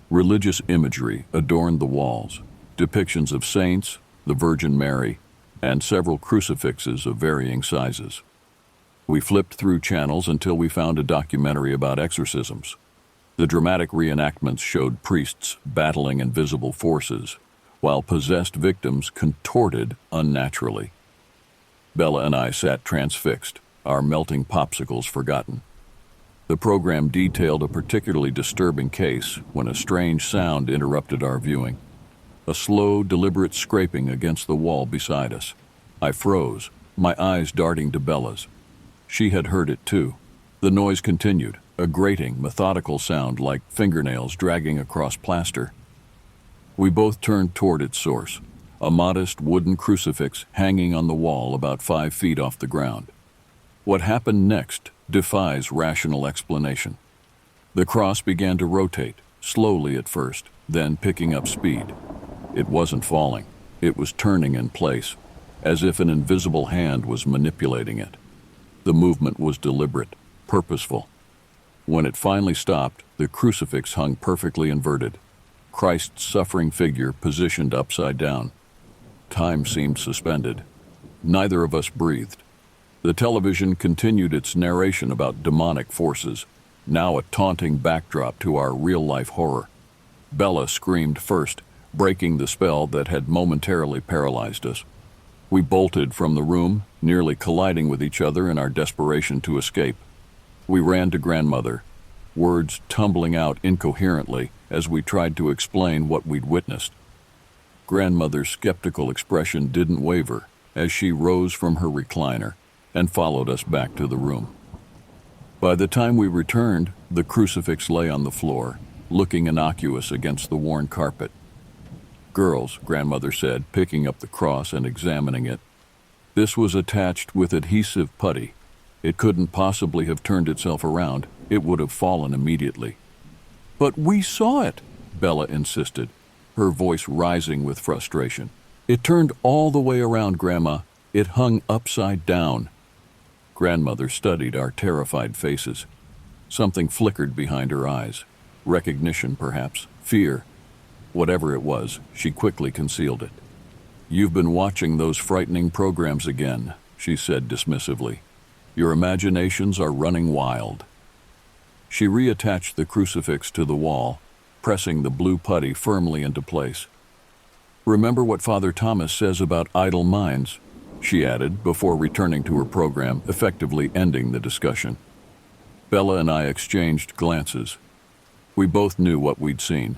Religious imagery adorned the walls, depictions of saints, the Virgin Mary, and several crucifixes of varying sizes. We flipped through channels until we found a documentary about exorcisms. The dramatic reenactments showed priests battling invisible forces, while possessed victims contorted unnaturally. Bella and I sat transfixed, our melting popsicles forgotten. The program detailed a particularly disturbing case when a strange sound interrupted our viewing. A slow, deliberate scraping against the wall beside us. I froze, my eyes darting to Bella's. She had heard it too. The noise continued, a grating, methodical sound like fingernails dragging across plaster. We both turned toward its source, a modest wooden crucifix hanging on the wall about 5 feet off the ground. What happened next defies rational explanation. The cross began to rotate, slowly at first, then picking up speed. It wasn't falling. It was turning in place, as if an invisible hand was manipulating it. The movement was deliberate, purposeful. When it finally stopped, the crucifix hung perfectly inverted, Christ's suffering figure positioned upside down. Time seemed suspended. Neither of us breathed. The television continued its narration about demonic forces, now a taunting backdrop to our real-life horror. Bella screamed first, breaking the spell that had momentarily paralyzed us. We bolted from the room, nearly colliding with each other in our desperation to escape. We ran to grandmother, words tumbling out incoherently as we tried to explain what we'd witnessed. Grandmother's skeptical expression didn't waver as she rose from her recliner and followed us back to the room. By the time we returned, the crucifix lay on the floor, looking innocuous against the worn carpet. "Girls," grandmother said, picking up the cross and examining it. "This was attached with adhesive putty. It couldn't possibly have turned itself around. It would have fallen immediately." "But we saw it," Bella insisted, her voice rising with frustration. "It turned all the way around, Grandma. It hung upside down." Grandmother studied our terrified faces. Something flickered behind her eyes. Recognition, perhaps. Fear. Whatever it was, she quickly concealed it. "You've been watching those frightening programs again," she said dismissively. "Your imaginations are running wild." She reattached the crucifix to the wall, pressing the blue putty firmly into place. "Remember what Father Thomas says about idle minds," she added before returning to her program, effectively ending the discussion. Bella and I exchanged glances. We both knew what we'd seen,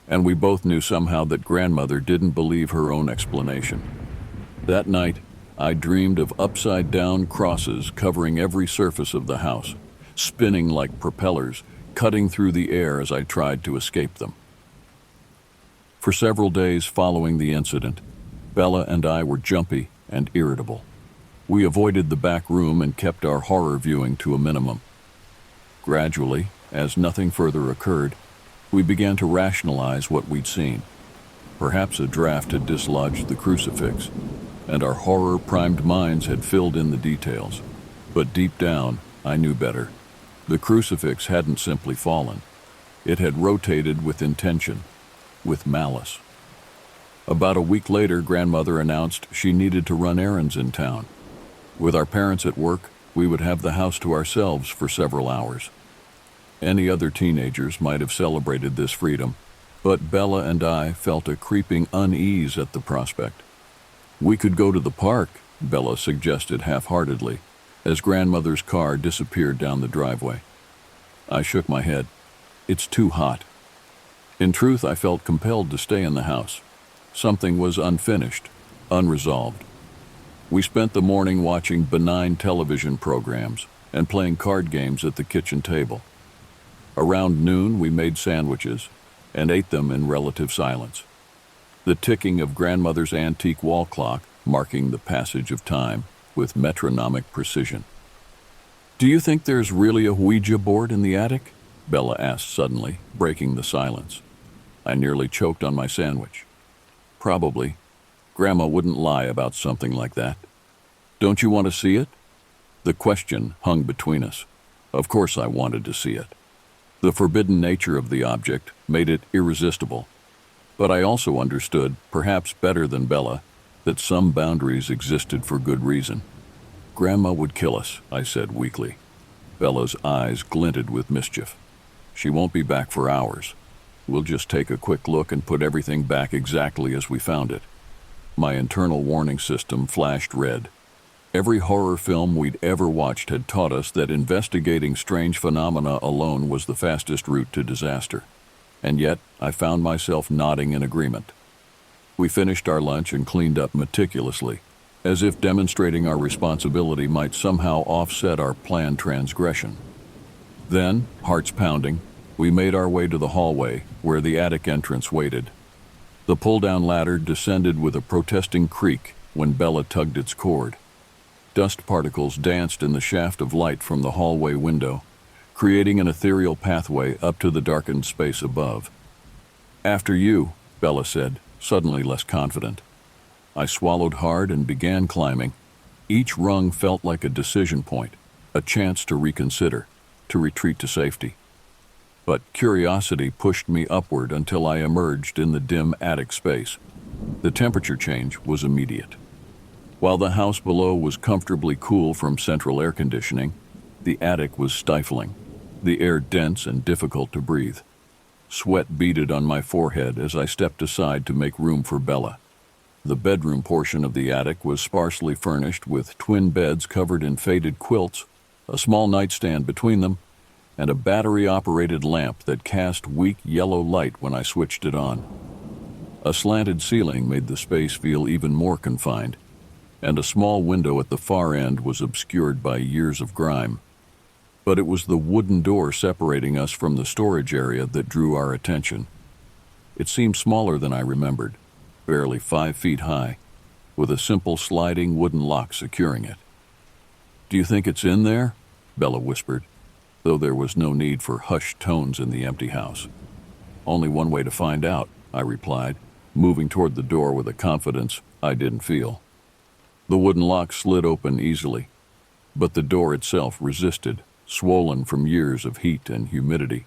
and we both knew somehow that grandmother didn't believe her own explanation. That night, I dreamed of upside-down crosses covering every surface of the house, spinning like propellers, cutting through the air as I tried to escape them. For several days following the incident, Bella and I were jumpy and irritable. We avoided the back room and kept our horror viewing to a minimum. Gradually, as nothing further occurred, we began to rationalize what we'd seen. Perhaps a draft had dislodged the crucifix, and our horror-primed minds had filled in the details. But deep down, I knew better. The crucifix hadn't simply fallen. It had rotated with intention, with malice. About a week later, grandmother announced she needed to run errands in town. With our parents at work, we would have the house to ourselves for several hours. Any other teenagers might have celebrated this freedom, but Bella and I felt a creeping unease at the prospect. "We could go to the park," Bella suggested half-heartedly, as grandmother's car disappeared down the driveway. I shook my head. "It's too hot." In truth, I felt compelled to stay in the house. Something was unfinished, unresolved. We spent the morning watching benign television programs and playing card games at the kitchen table. Around noon, we made sandwiches and ate them in relative silence. The ticking of grandmother's antique wall clock marking the passage of time with metronomic precision. "Do you think there's really a Ouija board in the attic?" Bella asked suddenly, breaking the silence. I nearly choked on my sandwich. Probably. Grandma wouldn't lie about something like that. Don't you want to see it? The question hung between us. Of course I wanted to see it. The forbidden nature of the object made it irresistible. But I also understood, perhaps better than Bella, that some boundaries existed for good reason. Grandma would kill us, I said weakly. Bella's eyes glinted with mischief. She won't be back for hours. We'll just take a quick look and put everything back exactly as we found it. My internal warning system flashed red. Every horror film we'd ever watched had taught us that investigating strange phenomena alone was the fastest route to disaster. And yet, I found myself nodding in agreement. We finished our lunch and cleaned up meticulously, as if demonstrating our responsibility might somehow offset our planned transgression. Then, hearts pounding, we made our way to the hallway where the attic entrance waited. The pull-down ladder descended with a protesting creak when Bella tugged its cord. Dust particles danced in the shaft of light from the hallway window, creating an ethereal pathway up to the darkened space above. "After you," Bella said, suddenly less confident. I swallowed hard and began climbing. Each rung felt like a decision point, a chance to reconsider, to retreat to safety. But curiosity pushed me upward until I emerged in the dim attic space. The temperature change was immediate. While the house below was comfortably cool from central air conditioning, the attic was stifling, the air dense and difficult to breathe. Sweat beaded on my forehead as I stepped aside to make room for Bella. The bedroom portion of the attic was sparsely furnished with twin beds covered in faded quilts, a small nightstand between them, and a battery-operated lamp that cast weak yellow light when I switched it on. A slanted ceiling made the space feel even more confined, and a small window at the far end was obscured by years of grime. But it was the wooden door separating us from the storage area that drew our attention. It seemed smaller than I remembered, barely 5 feet high, with a simple sliding wooden lock securing it. "Do you think it's in there?" Bella whispered, though there was no need for hushed tones in the empty house. "Only one way to find out," I replied, moving toward the door with a confidence I didn't feel. The wooden lock slid open easily, but the door itself resisted, swollen from years of heat and humidity.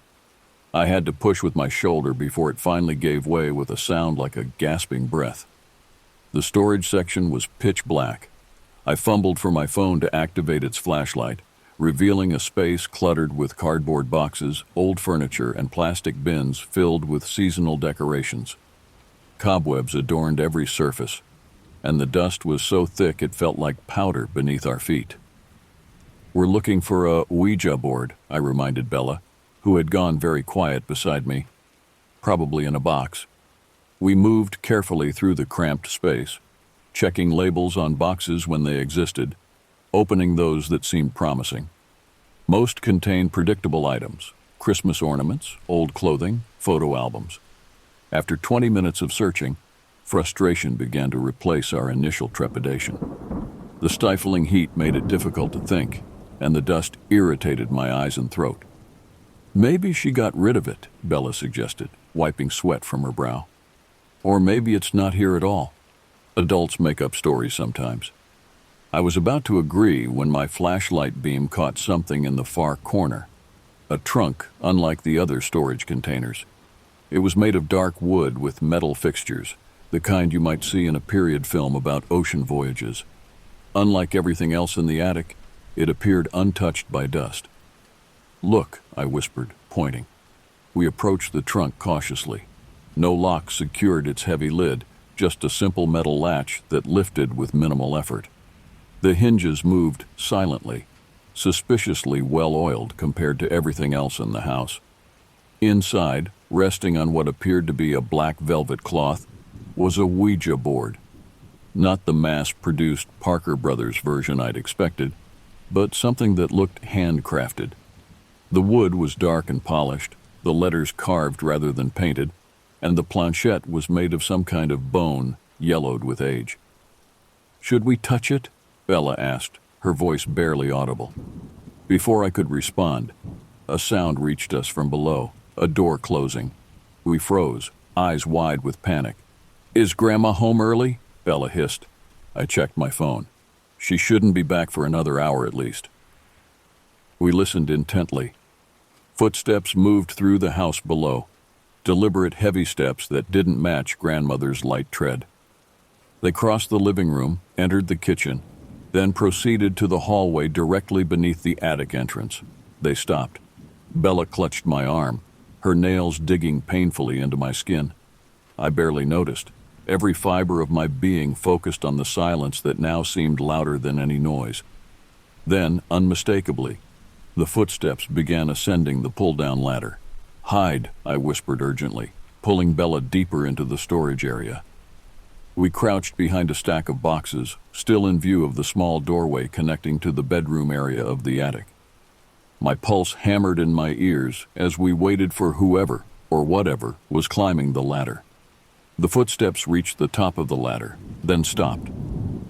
I had to push with my shoulder before it finally gave way with a sound like a gasping breath. The storage section was pitch black. I fumbled for my phone to activate its flashlight, revealing a space cluttered with cardboard boxes, old furniture, and plastic bins filled with seasonal decorations. Cobwebs adorned every surface, and the dust was so thick it felt like powder beneath our feet. "We're looking for a Ouija board," I reminded Bella, who had gone very quiet beside me. "Probably in a box." We moved carefully through the cramped space, checking labels on boxes when they existed, opening those that seemed promising. Most contained predictable items: Christmas ornaments, old clothing, photo albums. After 20 minutes of searching, frustration began to replace our initial trepidation. The stifling heat made it difficult to think, and the dust irritated my eyes and throat. "Maybe she got rid of it," Bella suggested, wiping sweat from her brow. "Or maybe it's not here at all. Adults make up stories sometimes." I was about to agree when my flashlight beam caught something in the far corner. A trunk, unlike the other storage containers. It was made of dark wood with metal fixtures, the kind you might see in a period film about ocean voyages. Unlike everything else in the attic, it appeared untouched by dust. "Look," I whispered, pointing. We approached the trunk cautiously. No lock secured its heavy lid, just a simple metal latch that lifted with minimal effort. The hinges moved silently, suspiciously well-oiled compared to everything else in the house. Inside, resting on what appeared to be a black velvet cloth, was a Ouija board. Not the mass-produced Parker Brothers version I'd expected, but something that looked handcrafted. The wood was dark and polished, the letters carved rather than painted, and the planchette was made of some kind of bone, yellowed with age. "Should we touch it?" Bella asked, her voice barely audible. Before I could respond, A sound reached us from below, a door closing. We froze, eyes wide with panic. "Is Grandma home early?" Bella hissed. I checked my phone. She shouldn't be back for another hour at least. We listened intently. Footsteps moved through the house below, deliberate heavy steps that didn't match Grandmother's light tread. They crossed the living room, entered the kitchen, then proceeded to the hallway directly beneath the attic entrance. They stopped. Bella clutched my arm, her nails digging painfully into my skin. I barely noticed. Every fiber of my being focused on the silence that now seemed louder than any noise. Then, unmistakably, the footsteps began ascending the pull-down ladder. "Hide," I whispered urgently, pulling Bella deeper into the storage area. We crouched behind a stack of boxes, still in view of the small doorway connecting to the bedroom area of the attic. My pulse hammered in my ears as we waited for whoever, or whatever, was climbing the ladder. The footsteps reached the top of the ladder, then stopped.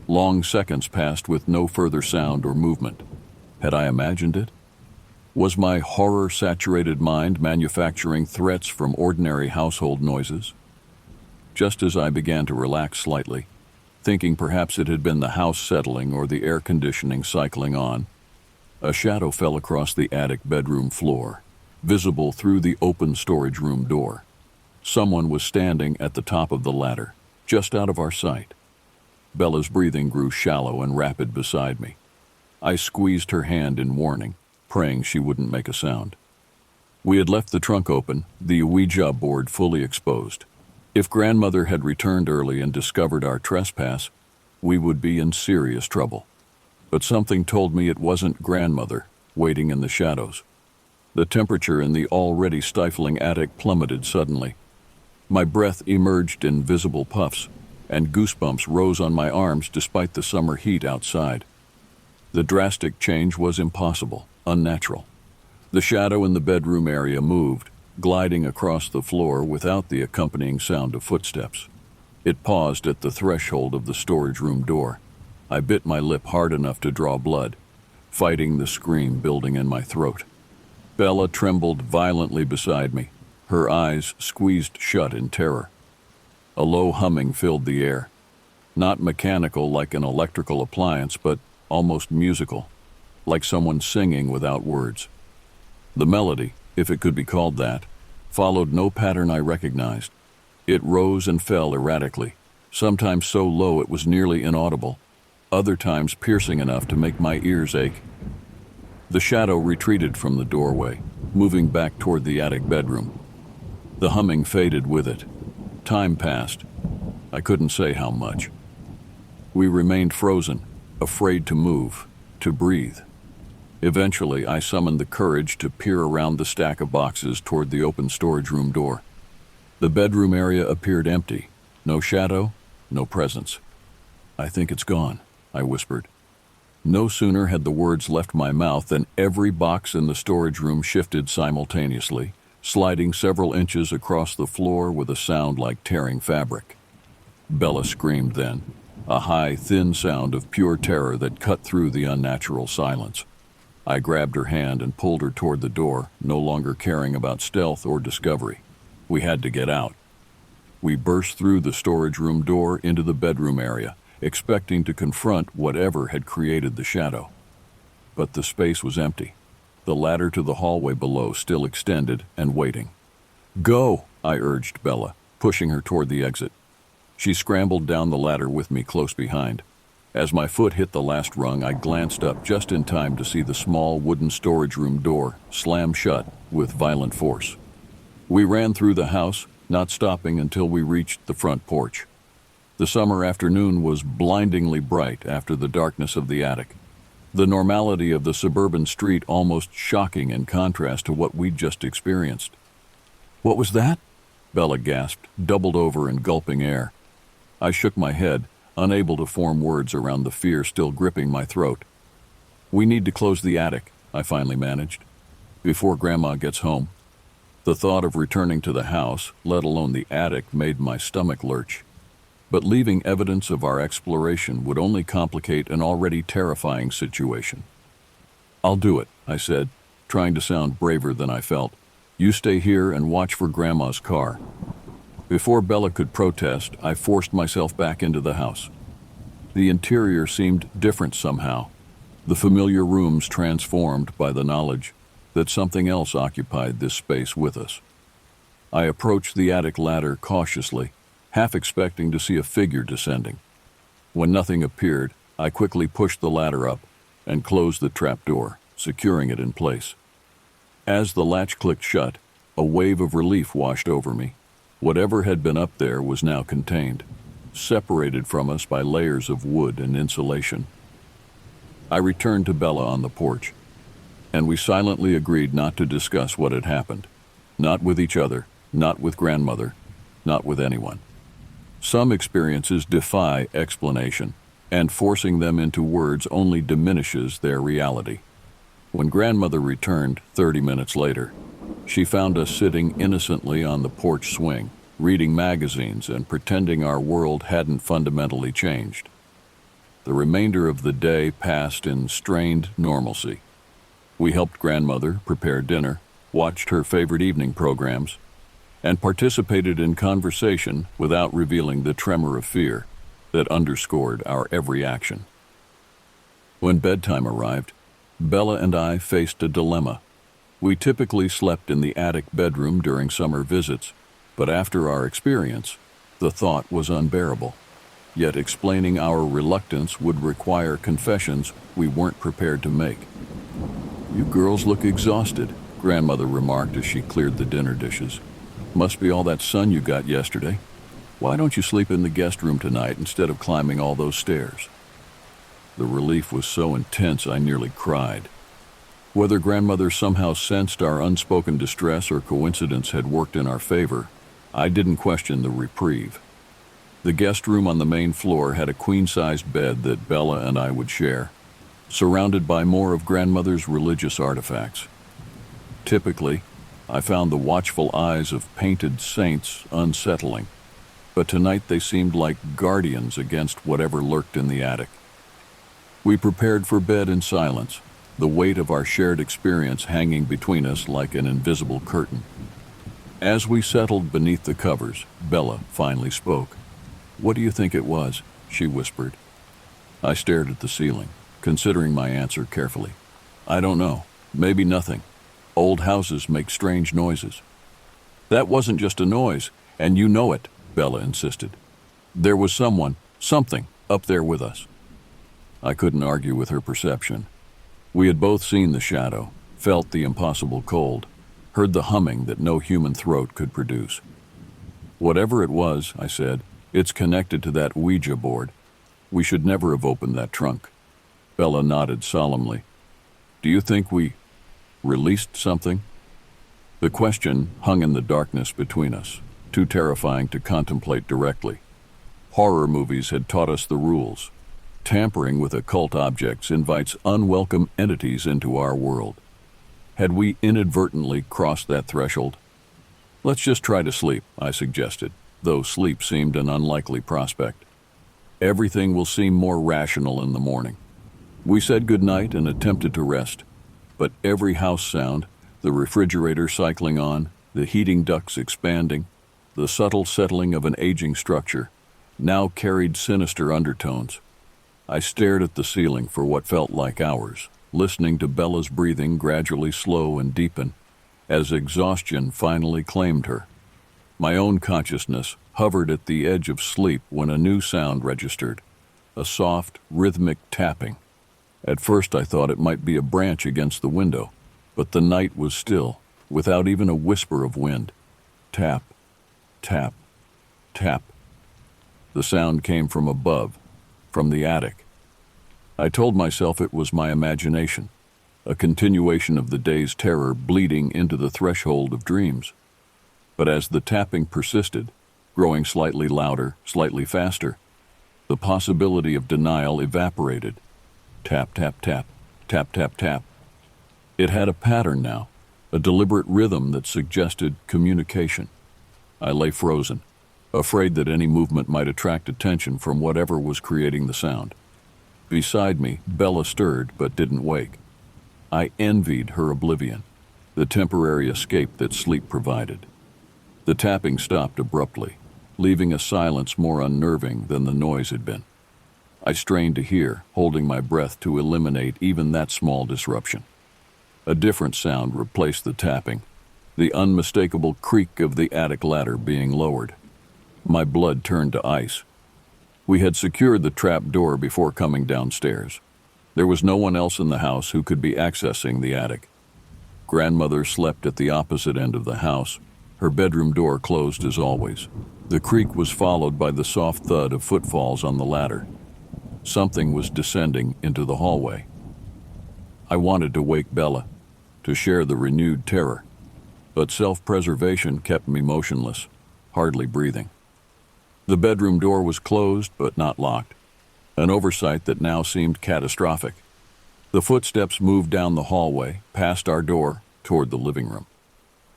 Long seconds passed with no further sound or movement. Had I imagined it? Was my horror-saturated mind manufacturing threats from ordinary household noises? Just as I began to relax slightly, thinking perhaps it had been the house settling or the air conditioning cycling on, a shadow fell across the attic bedroom floor, visible through the open storage room door. Someone was standing at the top of the ladder, just out of our sight. Bella's breathing grew shallow and rapid beside me. I squeezed her hand in warning, praying she wouldn't make a sound. We had left the trunk open, the Ouija board fully exposed. If Grandmother had returned early and discovered our trespass, we would be in serious trouble. But something told me it wasn't Grandmother waiting in the shadows. The temperature in the already stifling attic plummeted suddenly. My breath emerged in visible puffs, and goosebumps rose on my arms despite the summer heat outside. The drastic change was impossible, unnatural. The shadow in the bedroom area moved, gliding across the floor without the accompanying sound of footsteps. It paused at the threshold of the storage room door. I bit my lip hard enough to draw blood, fighting the scream building in my throat. Bella trembled violently beside me, her eyes squeezed shut in terror. A low humming filled the air, not mechanical like an electrical appliance, but almost musical, like someone singing without words. The melody, if it could be called that, followed no pattern I recognized. It rose and fell erratically, sometimes so low it was nearly inaudible, other times piercing enough to make my ears ache. The shadow retreated from the doorway, moving back toward the attic bedroom. The humming faded with it. Time passed. I couldn't say how much. We remained frozen, afraid to move, to breathe. Eventually, I summoned the courage to peer around the stack of boxes toward the open storage room door. The bedroom area appeared empty. No shadow, no presence. "I think it's gone," I whispered. No sooner had the words left my mouth than every box in the storage room shifted simultaneously, sliding several inches across the floor with a sound like tearing fabric. Bella screamed then, a high, thin sound of pure terror that cut through the unnatural silence. I grabbed her hand and pulled her toward the door, no longer caring about stealth or discovery. We had to get out. We burst through the storage room door into the bedroom area, expecting to confront whatever had created the shadow. But the space was empty. The ladder to the hallway below still extended and waiting. "Go," I urged Bella, pushing her toward the exit. She scrambled down the ladder with me close behind. As my foot hit the last rung, I glanced up just in time to see the small wooden storage room door slam shut with violent force. We ran through the house, not stopping until we reached the front porch. The summer afternoon was blindingly bright after the darkness of the attic. The normality of the suburban street almost shocking in contrast to what we'd just experienced. "What was that?" Bella gasped, doubled over and gulping air. I shook my head, unable to form words around the fear still gripping my throat. "We need to close the attic," I finally managed, "before Grandma gets home." The thought of returning to the house, let alone the attic, made my stomach lurch. But leaving evidence of our exploration would only complicate an already terrifying situation. "I'll do it," I said, trying to sound braver than I felt. "You stay here and watch for Grandma's car." Before Bella could protest, I forced myself back into the house. The interior seemed different somehow, the familiar rooms transformed by the knowledge that something else occupied this space with us. I approached the attic ladder cautiously, half expecting to see a figure descending. When nothing appeared, I quickly pushed the ladder up and closed the trapdoor, securing it in place. As the latch clicked shut, a wave of relief washed over me. Whatever had been up there was now contained, separated from us by layers of wood and insulation. I returned to Bella on the porch, and we silently agreed not to discuss what had happened. Not with each other, not with grandmother, not with anyone. Some experiences defy explanation, and forcing them into words only diminishes their reality. When grandmother returned 30 minutes later, she found us sitting innocently on the porch swing, reading magazines and pretending our world hadn't fundamentally changed. The remainder of the day passed in strained normalcy. We helped grandmother prepare dinner, watched her favorite evening programs, and participated in conversation without revealing the tremor of fear that underscored our every action. When bedtime arrived, Bella and I faced a dilemma. We typically slept in the attic bedroom during summer visits, but after our experience, the thought was unbearable. Yet explaining our reluctance would require confessions we weren't prepared to make. "You girls look exhausted," grandmother remarked as she cleared the dinner dishes. "Must be all that sun you got yesterday. Why don't you sleep in the guest room tonight instead of climbing all those stairs?" The relief was so intense I nearly cried. Whether grandmother somehow sensed our unspoken distress or coincidence had worked in our favor, I didn't question the reprieve. The guest room on the main floor had a queen-sized bed that Bella and I would share, surrounded by more of grandmother's religious artifacts. Typically, I found the watchful eyes of painted saints unsettling, but tonight they seemed like guardians against whatever lurked in the attic. We prepared for bed in silence, the weight of our shared experience hanging between us like an invisible curtain. As we settled beneath the covers, Bella finally spoke. "What do you think it was?" she whispered. I stared at the ceiling, considering my answer carefully. "I don't know. Maybe nothing. Old houses make strange noises." "That wasn't just a noise, and you know it," Bella insisted. "There was something up there with us." I couldn't argue with her perception. We had both seen the shadow, felt the impossible cold, heard the humming that no human throat could produce. "Whatever it was," I said, "it's connected to that Ouija board. We should never have opened that trunk." Bella nodded solemnly. "Do you think we released something?" The question hung in the darkness between us, too terrifying to contemplate directly. Horror movies had taught us the rules. Tampering with occult objects invites unwelcome entities into our world. Had we inadvertently crossed that threshold? "Let's just try to sleep," I suggested, though sleep seemed an unlikely prospect. "Everything will seem more rational in the morning." We said goodnight and attempted to rest, but every house sound, the refrigerator cycling on, the heating ducts expanding, the subtle settling of an aging structure, now carried sinister undertones. I stared at the ceiling for what felt like hours, listening to Bella's breathing gradually slow and deepen, as exhaustion finally claimed her. My own consciousness hovered at the edge of sleep when a new sound registered, a soft, rhythmic tapping. At first I thought it might be a branch against the window, but the night was still, without even a whisper of wind. Tap, tap, tap. The sound came from above, from the attic. I told myself it was my imagination, a continuation of the day's terror bleeding into the threshold of dreams. But as the tapping persisted, growing slightly louder, slightly faster, the possibility of denial evaporated. Tap, tap, tap, tap, tap, tap. It had a pattern now, a deliberate rhythm that suggested communication. I lay frozen, afraid that any movement might attract attention from whatever was creating the sound. Beside me, Bella stirred but didn't wake. I envied her oblivion, the temporary escape that sleep provided. The tapping stopped abruptly, leaving a silence more unnerving than the noise had been. I strained to hear, holding my breath to eliminate even that small disruption. A different sound replaced the tapping, the unmistakable creak of the attic ladder being lowered. My blood turned to ice. We had secured the trap door before coming downstairs. There was no one else in the house who could be accessing the attic. Grandmother slept at the opposite end of the house, her bedroom door closed as always. The creak was followed by the soft thud of footfalls on the ladder. Something was descending into the hallway. I wanted to wake Bella, to share the renewed terror, but self-preservation kept me motionless, hardly breathing. The bedroom door was closed but not locked, an oversight that now seemed catastrophic. The footsteps moved down the hallway, past our door, toward the living room.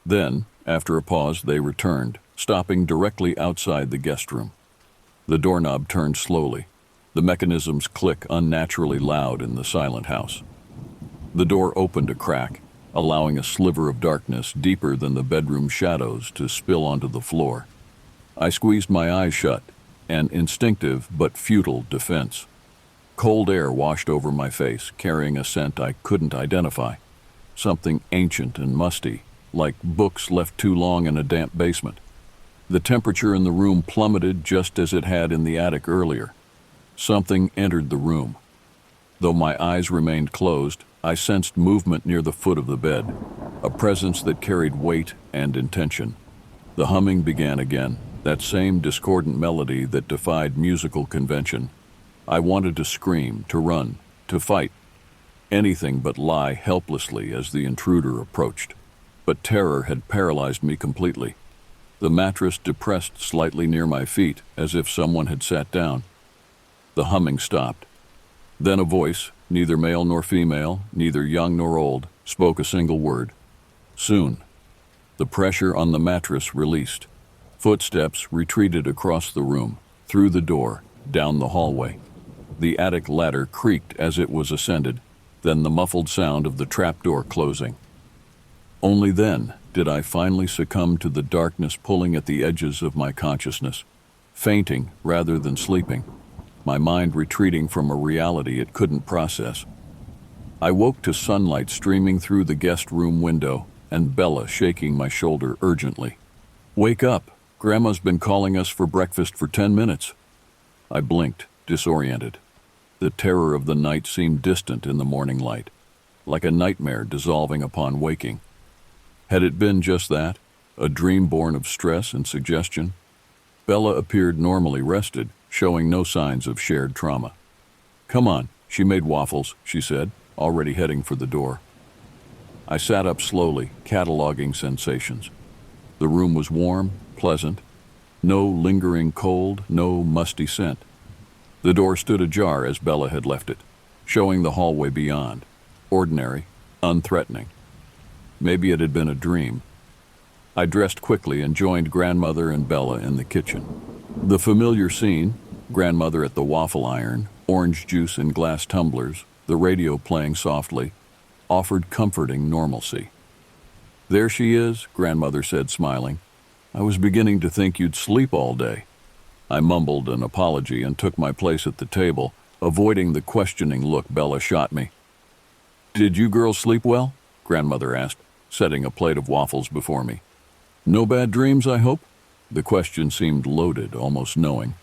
Then, after a pause, they returned, stopping directly outside the guest room. The doorknob turned slowly, the mechanism's click unnaturally loud in the silent house. The door opened a crack, allowing a sliver of darkness deeper than the bedroom shadows to spill onto the floor. I squeezed my eyes shut, an instinctive but futile defense. Cold air washed over my face, carrying a scent I couldn't identify, something ancient and musty, like books left too long in a damp basement. The temperature in the room plummeted just as it had in the attic earlier. Something entered the room. Though my eyes remained closed, I sensed movement near the foot of the bed, a presence that carried weight and intention. The humming began again, that same discordant melody that defied musical convention. I wanted to scream, to run, to fight, anything but lie helplessly as the intruder approached. But terror had paralyzed me completely. The mattress depressed slightly near my feet, as if someone had sat down. The humming stopped. Then a voice, neither male nor female, neither young nor old, spoke a single word. Soon. The pressure on the mattress released. Footsteps retreated across the room, through the door, down the hallway. The attic ladder creaked as it was ascended, then the muffled sound of the trapdoor closing. Only then did I finally succumb to the darkness pulling at the edges of my consciousness, fainting rather than sleeping, my mind retreating from a reality it couldn't process. I woke to sunlight streaming through the guest room window and Bella shaking my shoulder urgently. "Wake up! Grandma's been calling us for breakfast for 10 minutes. I blinked, disoriented. The terror of the night seemed distant in the morning light, like a nightmare dissolving upon waking. Had it been just that, a dream born of stress and suggestion? Bella appeared normally rested, showing no signs of shared trauma. "Come on, she made waffles," she said, already heading for the door. I sat up slowly, cataloging sensations. The room was warm, pleasant. No lingering cold, no musty scent. The door stood ajar as Bella had left it, showing the hallway beyond. Ordinary, unthreatening. Maybe it had been a dream. I dressed quickly and joined Grandmother and Bella in the kitchen. The familiar scene, Grandmother at the waffle iron, orange juice in glass tumblers, the radio playing softly, offered comforting normalcy. "There she is," Grandmother said, smiling. "I was beginning to think you'd sleep all day." I mumbled an apology and took my place at the table, avoiding the questioning look Bella shot me. "Did you girls sleep well?" Grandmother asked, setting a plate of waffles before me. "No bad dreams, I hope?" The question seemed loaded, almost knowing.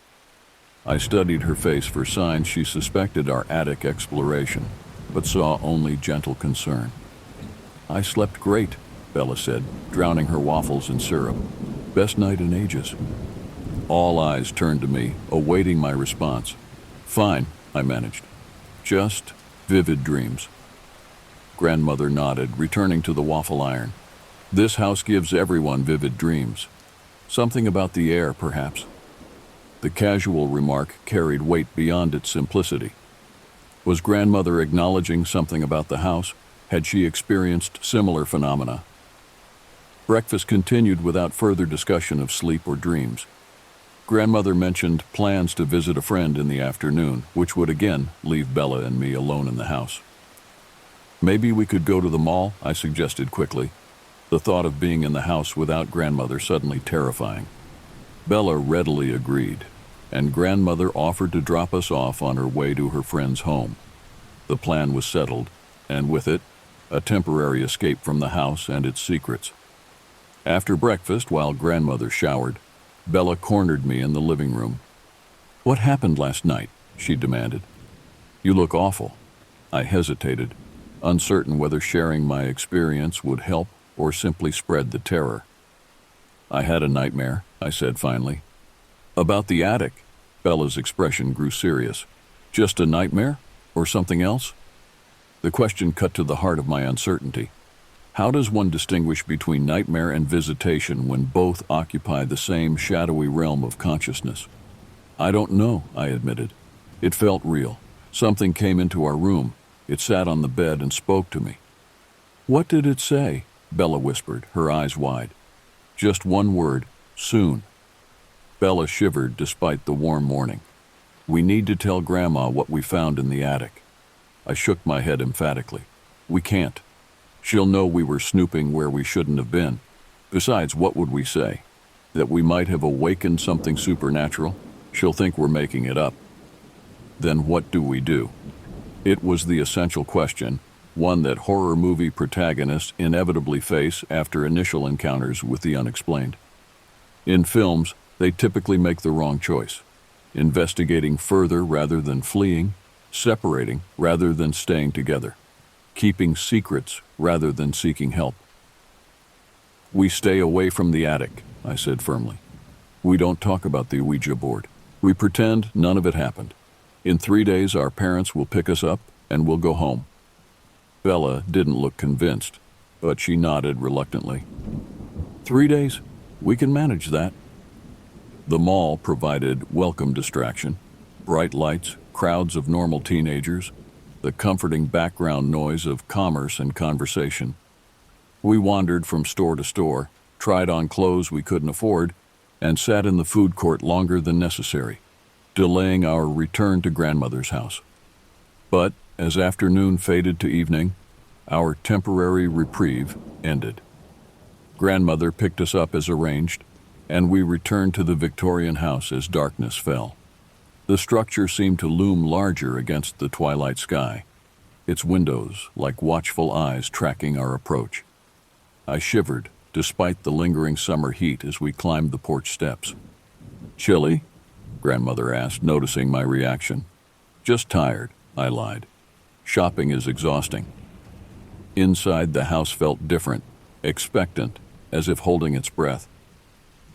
I studied her face for signs she suspected our attic exploration, but saw only gentle concern. "I slept great," Bella said, drowning her waffles in syrup. "Best night in ages." All eyes turned to me, awaiting my response. "Fine," I managed. "Just vivid dreams." Grandmother nodded, returning to the waffle iron. "This house gives everyone vivid dreams. Something about the air, perhaps." The casual remark carried weight beyond its simplicity. Was Grandmother acknowledging something about the house? Had she experienced similar phenomena? Breakfast continued without further discussion of sleep or dreams. Grandmother mentioned plans to visit a friend in the afternoon, which would again leave Bella and me alone in the house. Maybe we could go to the mall, I suggested quickly, the thought of being in the house without grandmother suddenly terrifying. Bella readily agreed, and grandmother offered to drop us off on her way to her friend's home. The plan was settled, and with it, a temporary escape from the house and its secrets. After breakfast, while grandmother showered, Bella cornered me in the living room. "What happened last night?" she demanded. "You look awful." I hesitated, uncertain whether sharing my experience would help or simply spread the terror. "I had a nightmare," I said finally. "About the attic?" Bella's expression grew serious. "Just a nightmare? Or something else?" The question cut to the heart of my uncertainty. How does one distinguish between nightmare and visitation when both occupy the same shadowy realm of consciousness? "I don't know," I admitted. "It felt real. Something came into our room. It sat on the bed and spoke to me." "What did it say?" Bella whispered, her eyes wide. "Just one word, soon." Bella shivered despite the warm morning. "We need to tell Grandma what we found in the attic." I shook my head emphatically. "We can't. She'll know we were snooping where we shouldn't have been. Besides, what would we say? That we might have awakened something supernatural? She'll think we're making it up." Then what do we do? It was the essential question, one that horror movie protagonists inevitably face after initial encounters with the unexplained. In films, they typically make the wrong choice, investigating further rather than fleeing, separating rather than staying together, keeping secrets rather than seeking help. "We stay away from the attic," I said firmly. "We don't talk about the Ouija board. We pretend none of it happened. In 3 days, our parents will pick us up and we'll go home." Bella didn't look convinced, but she nodded reluctantly. 3 days? We can manage that." The mall provided welcome distraction, bright lights, crowds of normal teenagers, the comforting background noise of commerce and conversation. We wandered from store to store, tried on clothes we couldn't afford, and sat in the food court longer than necessary, delaying our return to grandmother's house. But as afternoon faded to evening, our temporary reprieve ended. Grandmother picked us up as arranged, and we returned to the Victorian house as darkness fell. The structure seemed to loom larger against the twilight sky, its windows like watchful eyes tracking our approach. I shivered, despite the lingering summer heat as we climbed the porch steps. "Chilly?" Grandmother asked, noticing my reaction. "Just tired," I lied. "Shopping is exhausting." Inside, the house felt different, expectant, as if holding its breath.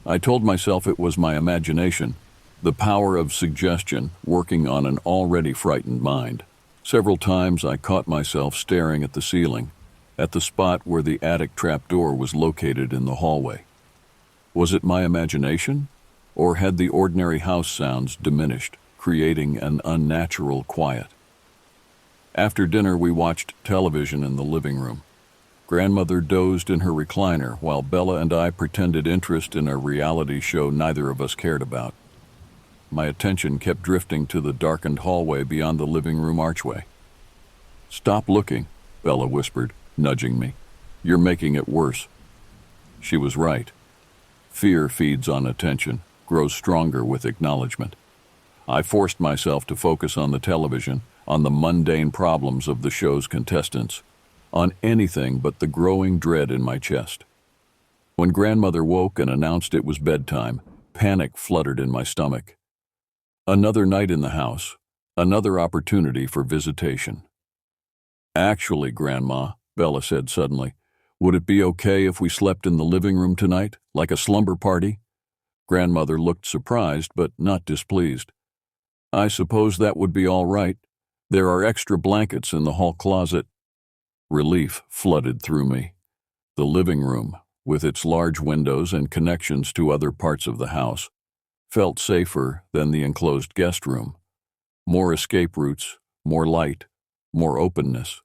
I told myself it was my imagination, the power of suggestion working on an already frightened mind. Several times I caught myself staring at the ceiling, at the spot where the attic trapdoor was located in the hallway. Was it my imagination, or had the ordinary house sounds diminished, creating an unnatural quiet? After dinner, we watched television in the living room. Grandmother dozed in her recliner while Bella and I pretended interest in a reality show neither of us cared about. My attention kept drifting to the darkened hallway beyond the living room archway. "Stop looking," Bella whispered, nudging me. "You're making it worse." She was right. Fear feeds on attention, grows stronger with acknowledgement. I forced myself to focus on the television, on the mundane problems of the show's contestants, on anything but the growing dread in my chest. When grandmother woke and announced it was bedtime, panic fluttered in my stomach. Another night in the house, another opportunity for visitation. "Actually, Grandma," Bella said suddenly, "would it be okay if we slept in the living room tonight, like a slumber party?" Grandmother looked surprised but not displeased. "I suppose that would be all right. There are extra blankets in the hall closet." Relief flooded through me. The living room, with its large windows and connections to other parts of the house, felt safer than the enclosed guest room. More escape routes, more light, more openness.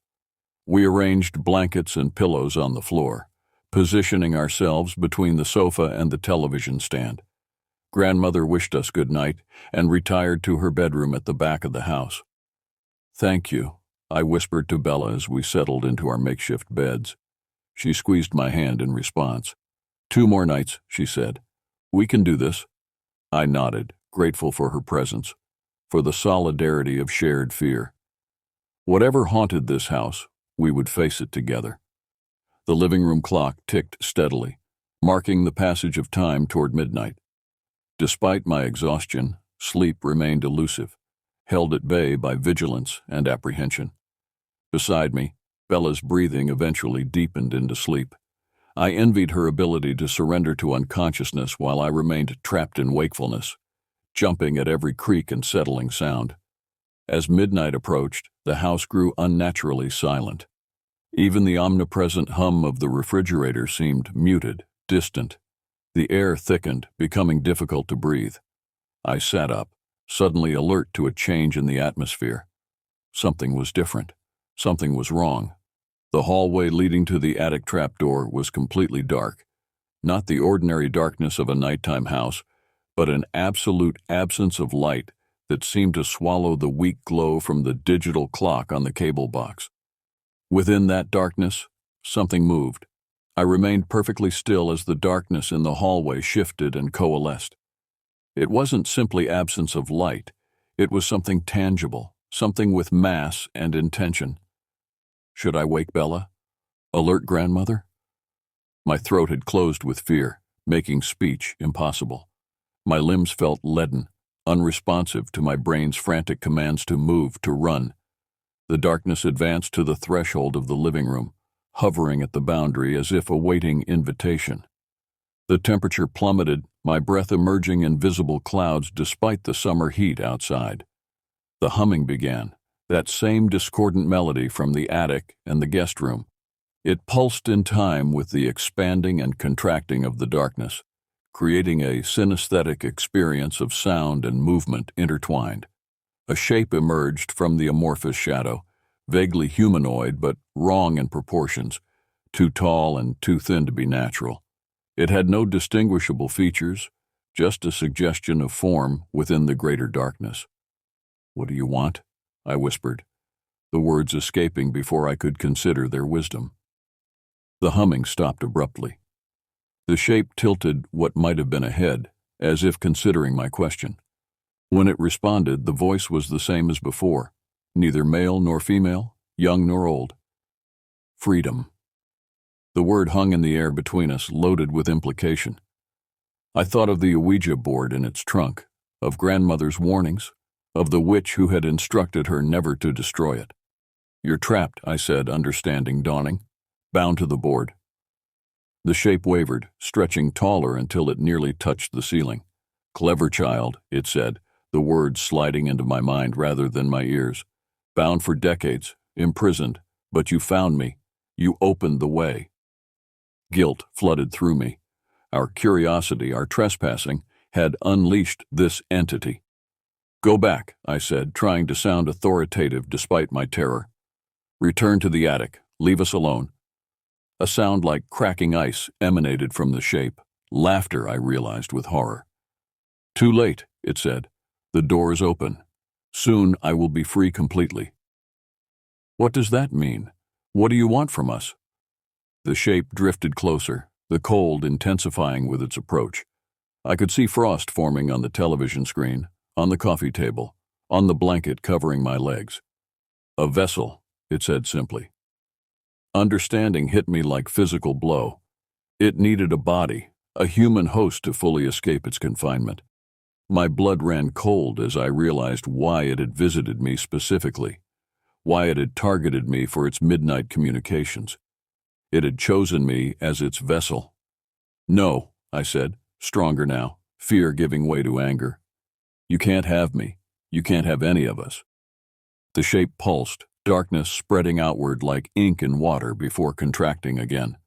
We arranged blankets and pillows on the floor, positioning ourselves between the sofa and the television stand. Grandmother wished us good night and retired to her bedroom at the back of the house. "Thank you," I whispered to Bella as we settled into our makeshift beds. She squeezed my hand in response. 2 more nights, she said. We can do this. I nodded, grateful for her presence, for the solidarity of shared fear. Whatever haunted this house, we would face it together. The living room clock ticked steadily, marking the passage of time toward midnight. Despite my exhaustion, sleep remained elusive, held at bay by vigilance and apprehension. Beside me, Bella's breathing eventually deepened into sleep. I envied her ability to surrender to unconsciousness while I remained trapped in wakefulness, jumping at every creak and settling sound. As midnight approached, the house grew unnaturally silent. Even the omnipresent hum of the refrigerator seemed muted, distant. The air thickened, becoming difficult to breathe. I sat up, suddenly alert to a change in the atmosphere. Something was different. Something was wrong. The hallway leading to the attic trapdoor was completely dark. Not the ordinary darkness of a nighttime house, but an absolute absence of light that seemed to swallow the weak glow from the digital clock on the cable box. Within that darkness, something moved. I remained perfectly still as the darkness in the hallway shifted and coalesced. It wasn't simply absence of light. It was something tangible, something with mass and intention. Should I wake Bella? Alert grandmother? My throat had closed with fear, making speech impossible. My limbs felt leaden, unresponsive to my brain's frantic commands to move, to run. The darkness advanced to the threshold of the living room, hovering at the boundary as if awaiting invitation. The temperature plummeted, my breath emerging in visible clouds despite the summer heat outside. The humming began, that same discordant melody from the attic and the guest room. It pulsed in time with the expanding and contracting of the darkness, creating a synesthetic experience of sound and movement intertwined. A shape emerged from the amorphous shadow, vaguely humanoid but wrong in proportions, too tall and too thin to be natural. It had no distinguishable features, just a suggestion of form within the greater darkness. "What do you want?" I whispered, the words escaping before I could consider their wisdom. The humming stopped abruptly. The shape tilted what might have been a head, as if considering my question. When it responded, the voice was the same as before, neither male nor female, young nor old. Freedom. The word hung in the air between us, loaded with implication. I thought of the Ouija board in its trunk, of grandmother's warnings, of the witch who had instructed her never to destroy it. "You're trapped," I said, understanding dawning. "Bound to the board." The shape wavered, stretching taller until it nearly touched the ceiling. "Clever child," it said, the words sliding into my mind rather than my ears. "Bound for decades, imprisoned, but you found me. You opened the way." Guilt flooded through me. Our curiosity, our trespassing, had unleashed this entity. "Go back," I said, trying to sound authoritative despite my terror. "Return to the attic. Leave us alone." A sound like cracking ice emanated from the shape. Laughter, I realized with horror. "Too late," it said. "The door is open. Soon I will be free completely." "What does that mean? What do you want from us?" The shape drifted closer, the cold intensifying with its approach. I could see frost forming on the television screen, on the coffee table, on the blanket covering my legs. "A vessel," it said simply. Understanding hit me like physical blow. It needed a body, a human host to fully escape its confinement. My blood ran cold as I realized why it had visited me specifically, why it had targeted me for its midnight communications. It had chosen me as its vessel. "No," I said, stronger now, fear giving way to anger. "You can't have me. You can't have any of us." The shape pulsed, darkness spreading outward like ink in water before contracting again.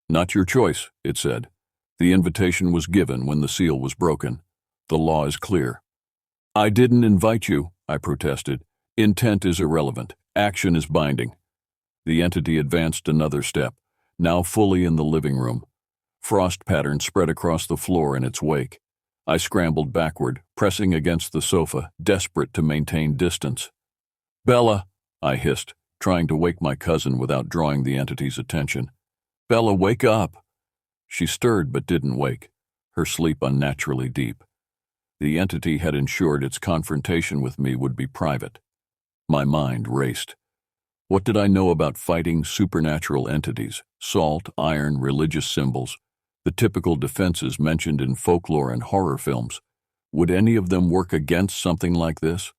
"Not your choice," it said. "The invitation was given when the seal was broken. The law is clear." "I didn't invite you," I protested. "Intent is irrelevant. Action is binding." The entity advanced another step, now fully in the living room. Frost patterns spread across the floor in its wake. I scrambled backward, pressing against the sofa, desperate to maintain distance. "Bella!" I hissed, trying to wake my cousin without drawing the entity's attention. "Bella, wake up!" She stirred but didn't wake, her sleep unnaturally deep. The entity had ensured its confrontation with me would be private. My mind raced. What did I know about fighting supernatural entities, salt, iron, religious symbols, the typical defenses mentioned in folklore and horror films? Would any of them work against something like this?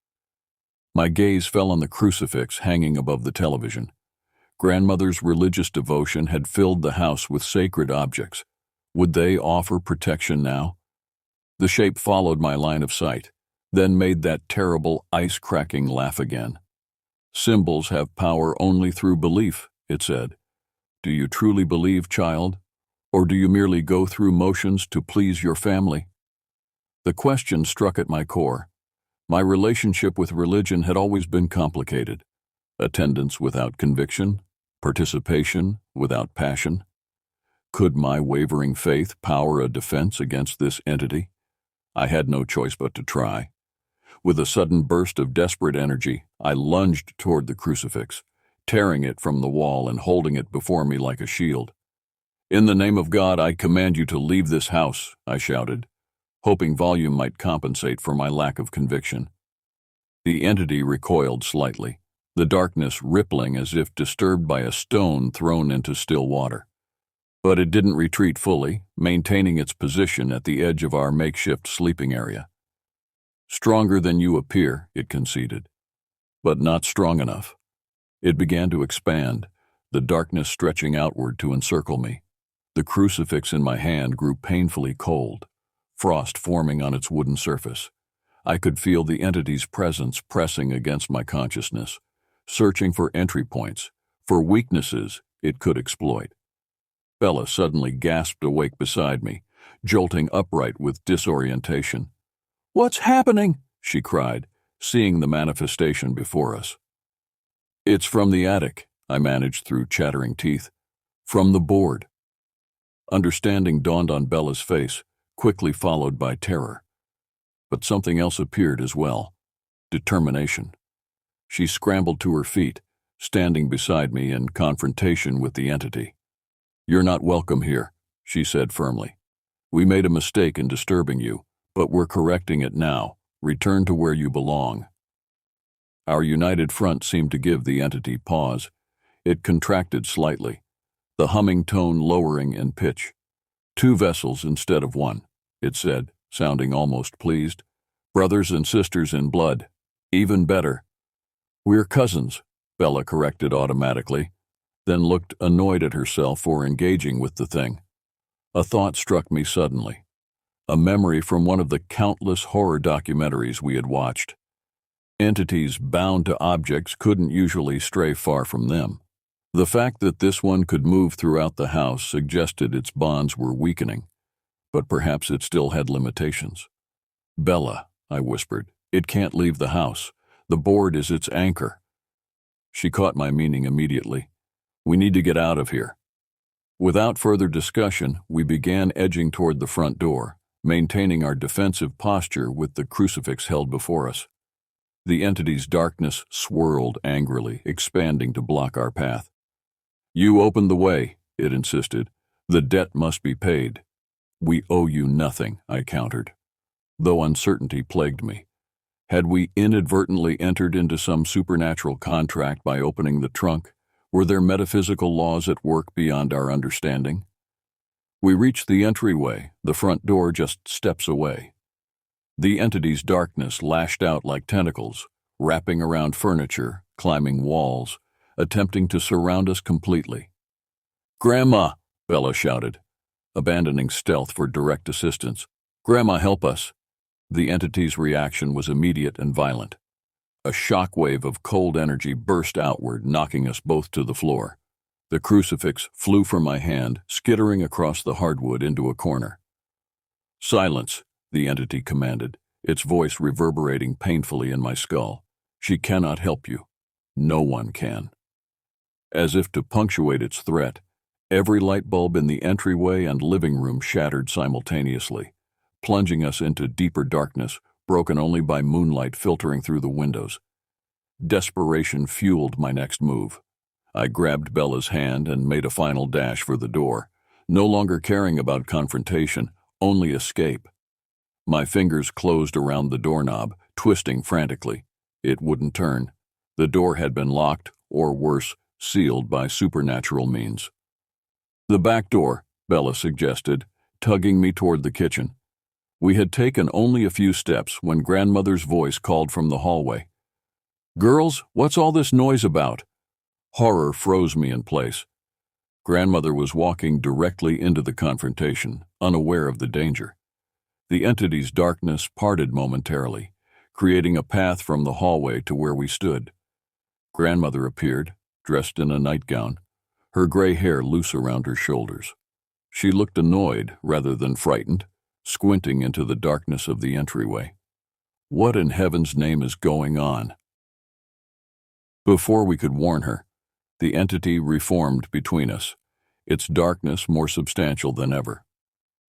My gaze fell on the crucifix hanging above the television. Grandmother's religious devotion had filled the house with sacred objects. Would they offer protection now? The shape followed my line of sight, then made that terrible ice-cracking laugh again. "Symbols have power only through belief," it said. "Do you truly believe, child? Or do you merely go through motions to please your family?" The question struck at my core. My relationship with religion had always been complicated. Attendance without conviction, participation without passion. Could my wavering faith power a defense against this entity? I had no choice but to try. With a sudden burst of desperate energy, I lunged toward the crucifix, tearing it from the wall and holding it before me like a shield. "In the name of God, I command you to leave this house," I shouted, hoping volume might compensate for my lack of conviction. The entity recoiled slightly, the darkness rippling as if disturbed by a stone thrown into still water. But it didn't retreat fully, maintaining its position at the edge of our makeshift sleeping area. "Stronger than you appear," it conceded, "but not strong enough." It began to expand, the darkness stretching outward to encircle me. The crucifix in my hand grew painfully cold, frost forming on its wooden surface. I could feel the entity's presence pressing against my consciousness, searching for entry points, for weaknesses it could exploit. Bella suddenly gasped awake beside me, jolting upright with disorientation. "What's happening?" she cried, seeing the manifestation before us. "It's from the attic," I managed through chattering teeth. "From the board." Understanding dawned on Bella's face, quickly followed by terror. But something else appeared as well: determination. She scrambled to her feet, standing beside me in confrontation with the entity. "You're not welcome here," she said firmly. "We made a mistake in disturbing you, but we're correcting it now. Return to where you belong." Our united front seemed to give the entity pause. It contracted slightly, the humming tone lowering in pitch. "Two vessels instead of one," it said, sounding almost pleased. "Brothers and sisters in blood. Even better." "We're cousins," Bella corrected automatically, then looked annoyed at herself for engaging with the thing. A thought struck me suddenly, a memory from one of the countless horror documentaries we had watched. Entities bound to objects couldn't usually stray far from them. The fact that this one could move throughout the house suggested its bonds were weakening, but perhaps it still had limitations. "Bella," I whispered, "it can't leave the house. The board is its anchor." She caught my meaning immediately. "We need to get out of here." Without further discussion, we began edging toward the front door, maintaining our defensive posture with the crucifix held before us. The entity's darkness swirled angrily, expanding to block our path. "You opened the way," it insisted. "The debt must be paid." "We owe you nothing," I countered, though uncertainty plagued me. Had we inadvertently entered into some supernatural contract by opening the trunk? Were there metaphysical laws at work beyond our understanding? We reached the entryway, the front door just steps away. The entity's darkness lashed out like tentacles, wrapping around furniture, climbing walls, attempting to surround us completely. "Grandma!" Bella shouted, abandoning stealth for direct assistance. "Grandma, help us!" The entity's reaction was immediate and violent. A shockwave of cold energy burst outward, knocking us both to the floor. The crucifix flew from my hand, skittering across the hardwood into a corner. "Silence," the entity commanded, its voice reverberating painfully in my skull. "She cannot help you. No one can." As if to punctuate its threat, every light bulb in the entryway and living room shattered simultaneously, plunging us into deeper darkness, broken only by moonlight filtering through the windows. Desperation fueled my next move. I grabbed Bella's hand and made a final dash for the door, no longer caring about confrontation, only escape. My fingers closed around the doorknob, twisting frantically. It wouldn't turn. The door had been locked, or worse, sealed by supernatural means. "The back door," Bella suggested, tugging me toward the kitchen. We had taken only a few steps when Grandmother's voice called from the hallway. "Girls, what's all this noise about?" Horror froze me in place. Grandmother was walking directly into the confrontation, unaware of the danger. The entity's darkness parted momentarily, creating a path from the hallway to where we stood. Grandmother appeared, dressed in a nightgown, her gray hair loose around her shoulders. She looked annoyed rather than frightened, squinting into the darkness of the entryway. What in heaven's name is going on? Before we could warn her, the entity reformed between us, its darkness more substantial than ever.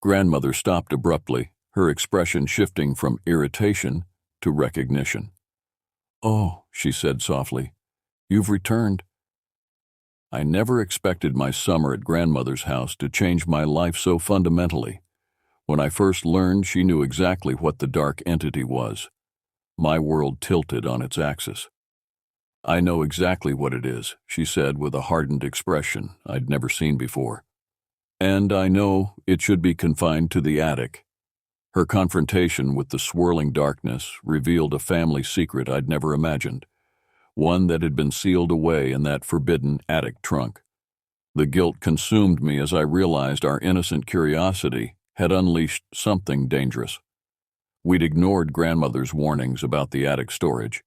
Grandmother stopped abruptly, her expression shifting from irritation to recognition. "Oh," she said softly, "you've returned." I never expected my summer at Grandmother's house to change my life so fundamentally. When I first learned she knew exactly what the dark entity was, my world tilted on its axis. "I know exactly what it is," she said with a hardened expression I'd never seen before. "And I know it should be confined to the attic." Her confrontation with the swirling darkness revealed a family secret I'd never imagined, one that had been sealed away in that forbidden attic trunk. The guilt consumed me as I realized our innocent curiosity had unleashed something dangerous. We'd ignored Grandmother's warnings about the attic storage,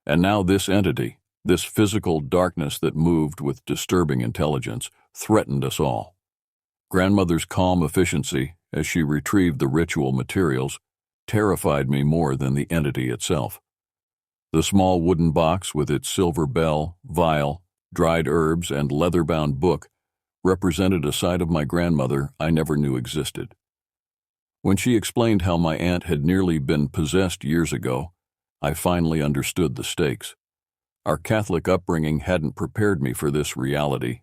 and now this entity, this physical darkness that moved with disturbing intelligence, threatened us all. Grandmother's calm efficiency, as she retrieved the ritual materials, terrified me more than the entity itself. The small wooden box with its silver bell, vial, dried herbs, and leather-bound book represented a side of my grandmother I never knew existed. When she explained how my aunt had nearly been possessed years ago, I finally understood the stakes. Our Catholic upbringing hadn't prepared me for this reality,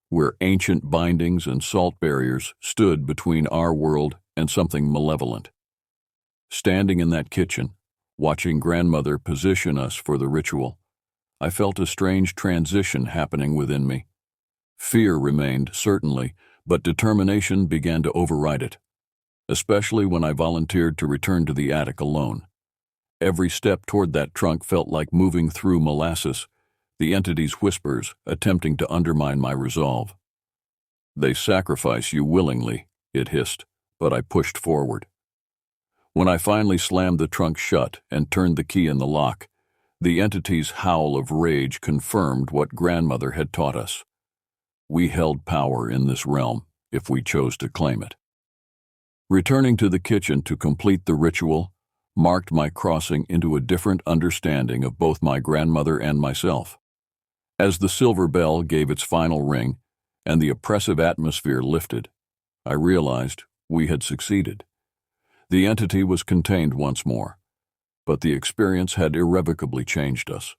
where ancient bindings and salt barriers stood between our world and something malevolent. Standing in that kitchen, watching Grandmother position us for the ritual, I felt a strange transition happening within me. Fear remained, certainly, but determination began to override it, especially when I volunteered to return to the attic alone. Every step toward that trunk felt like moving through molasses, the entity's whispers attempting to undermine my resolve. "They sacrifice you willingly," it hissed, but I pushed forward. When I finally slammed the trunk shut and turned the key in the lock, the entity's howl of rage confirmed what Grandmother had taught us. We held power in this realm if we chose to claim it. Returning to the kitchen to complete the ritual marked my crossing into a different understanding of both my grandmother and myself. As the silver bell gave its final ring and the oppressive atmosphere lifted, I realized we had succeeded. The entity was contained once more, but the experience had irrevocably changed us.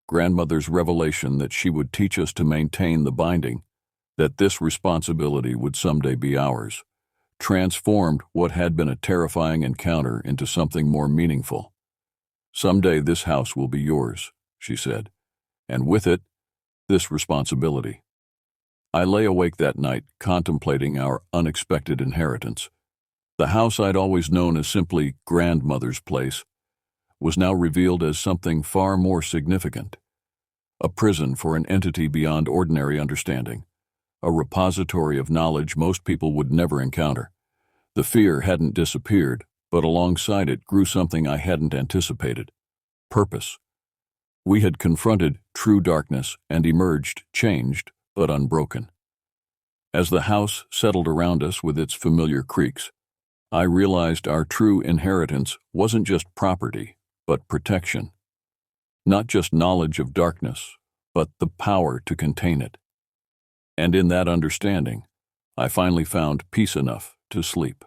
Grandmother's revelation that she would teach us to maintain the binding, that this responsibility would someday be ours, transformed what had been a terrifying encounter into something more meaningful. "Someday this house will be yours," she said, "and with it, this responsibility." I lay awake that night contemplating our unexpected inheritance. The house I'd always known as simply Grandmother's place was now revealed as something far more significant. A prison for an entity beyond ordinary understanding, a repository of knowledge most people would never encounter. The fear hadn't disappeared, but alongside it grew something I hadn't anticipated: purpose. We had confronted true darkness and emerged changed but unbroken. As the house settled around us with its familiar creaks, I realized our true inheritance wasn't just property, but protection. Not just knowledge of darkness, but the power to contain it. And in that understanding, I finally found peace enough to sleep.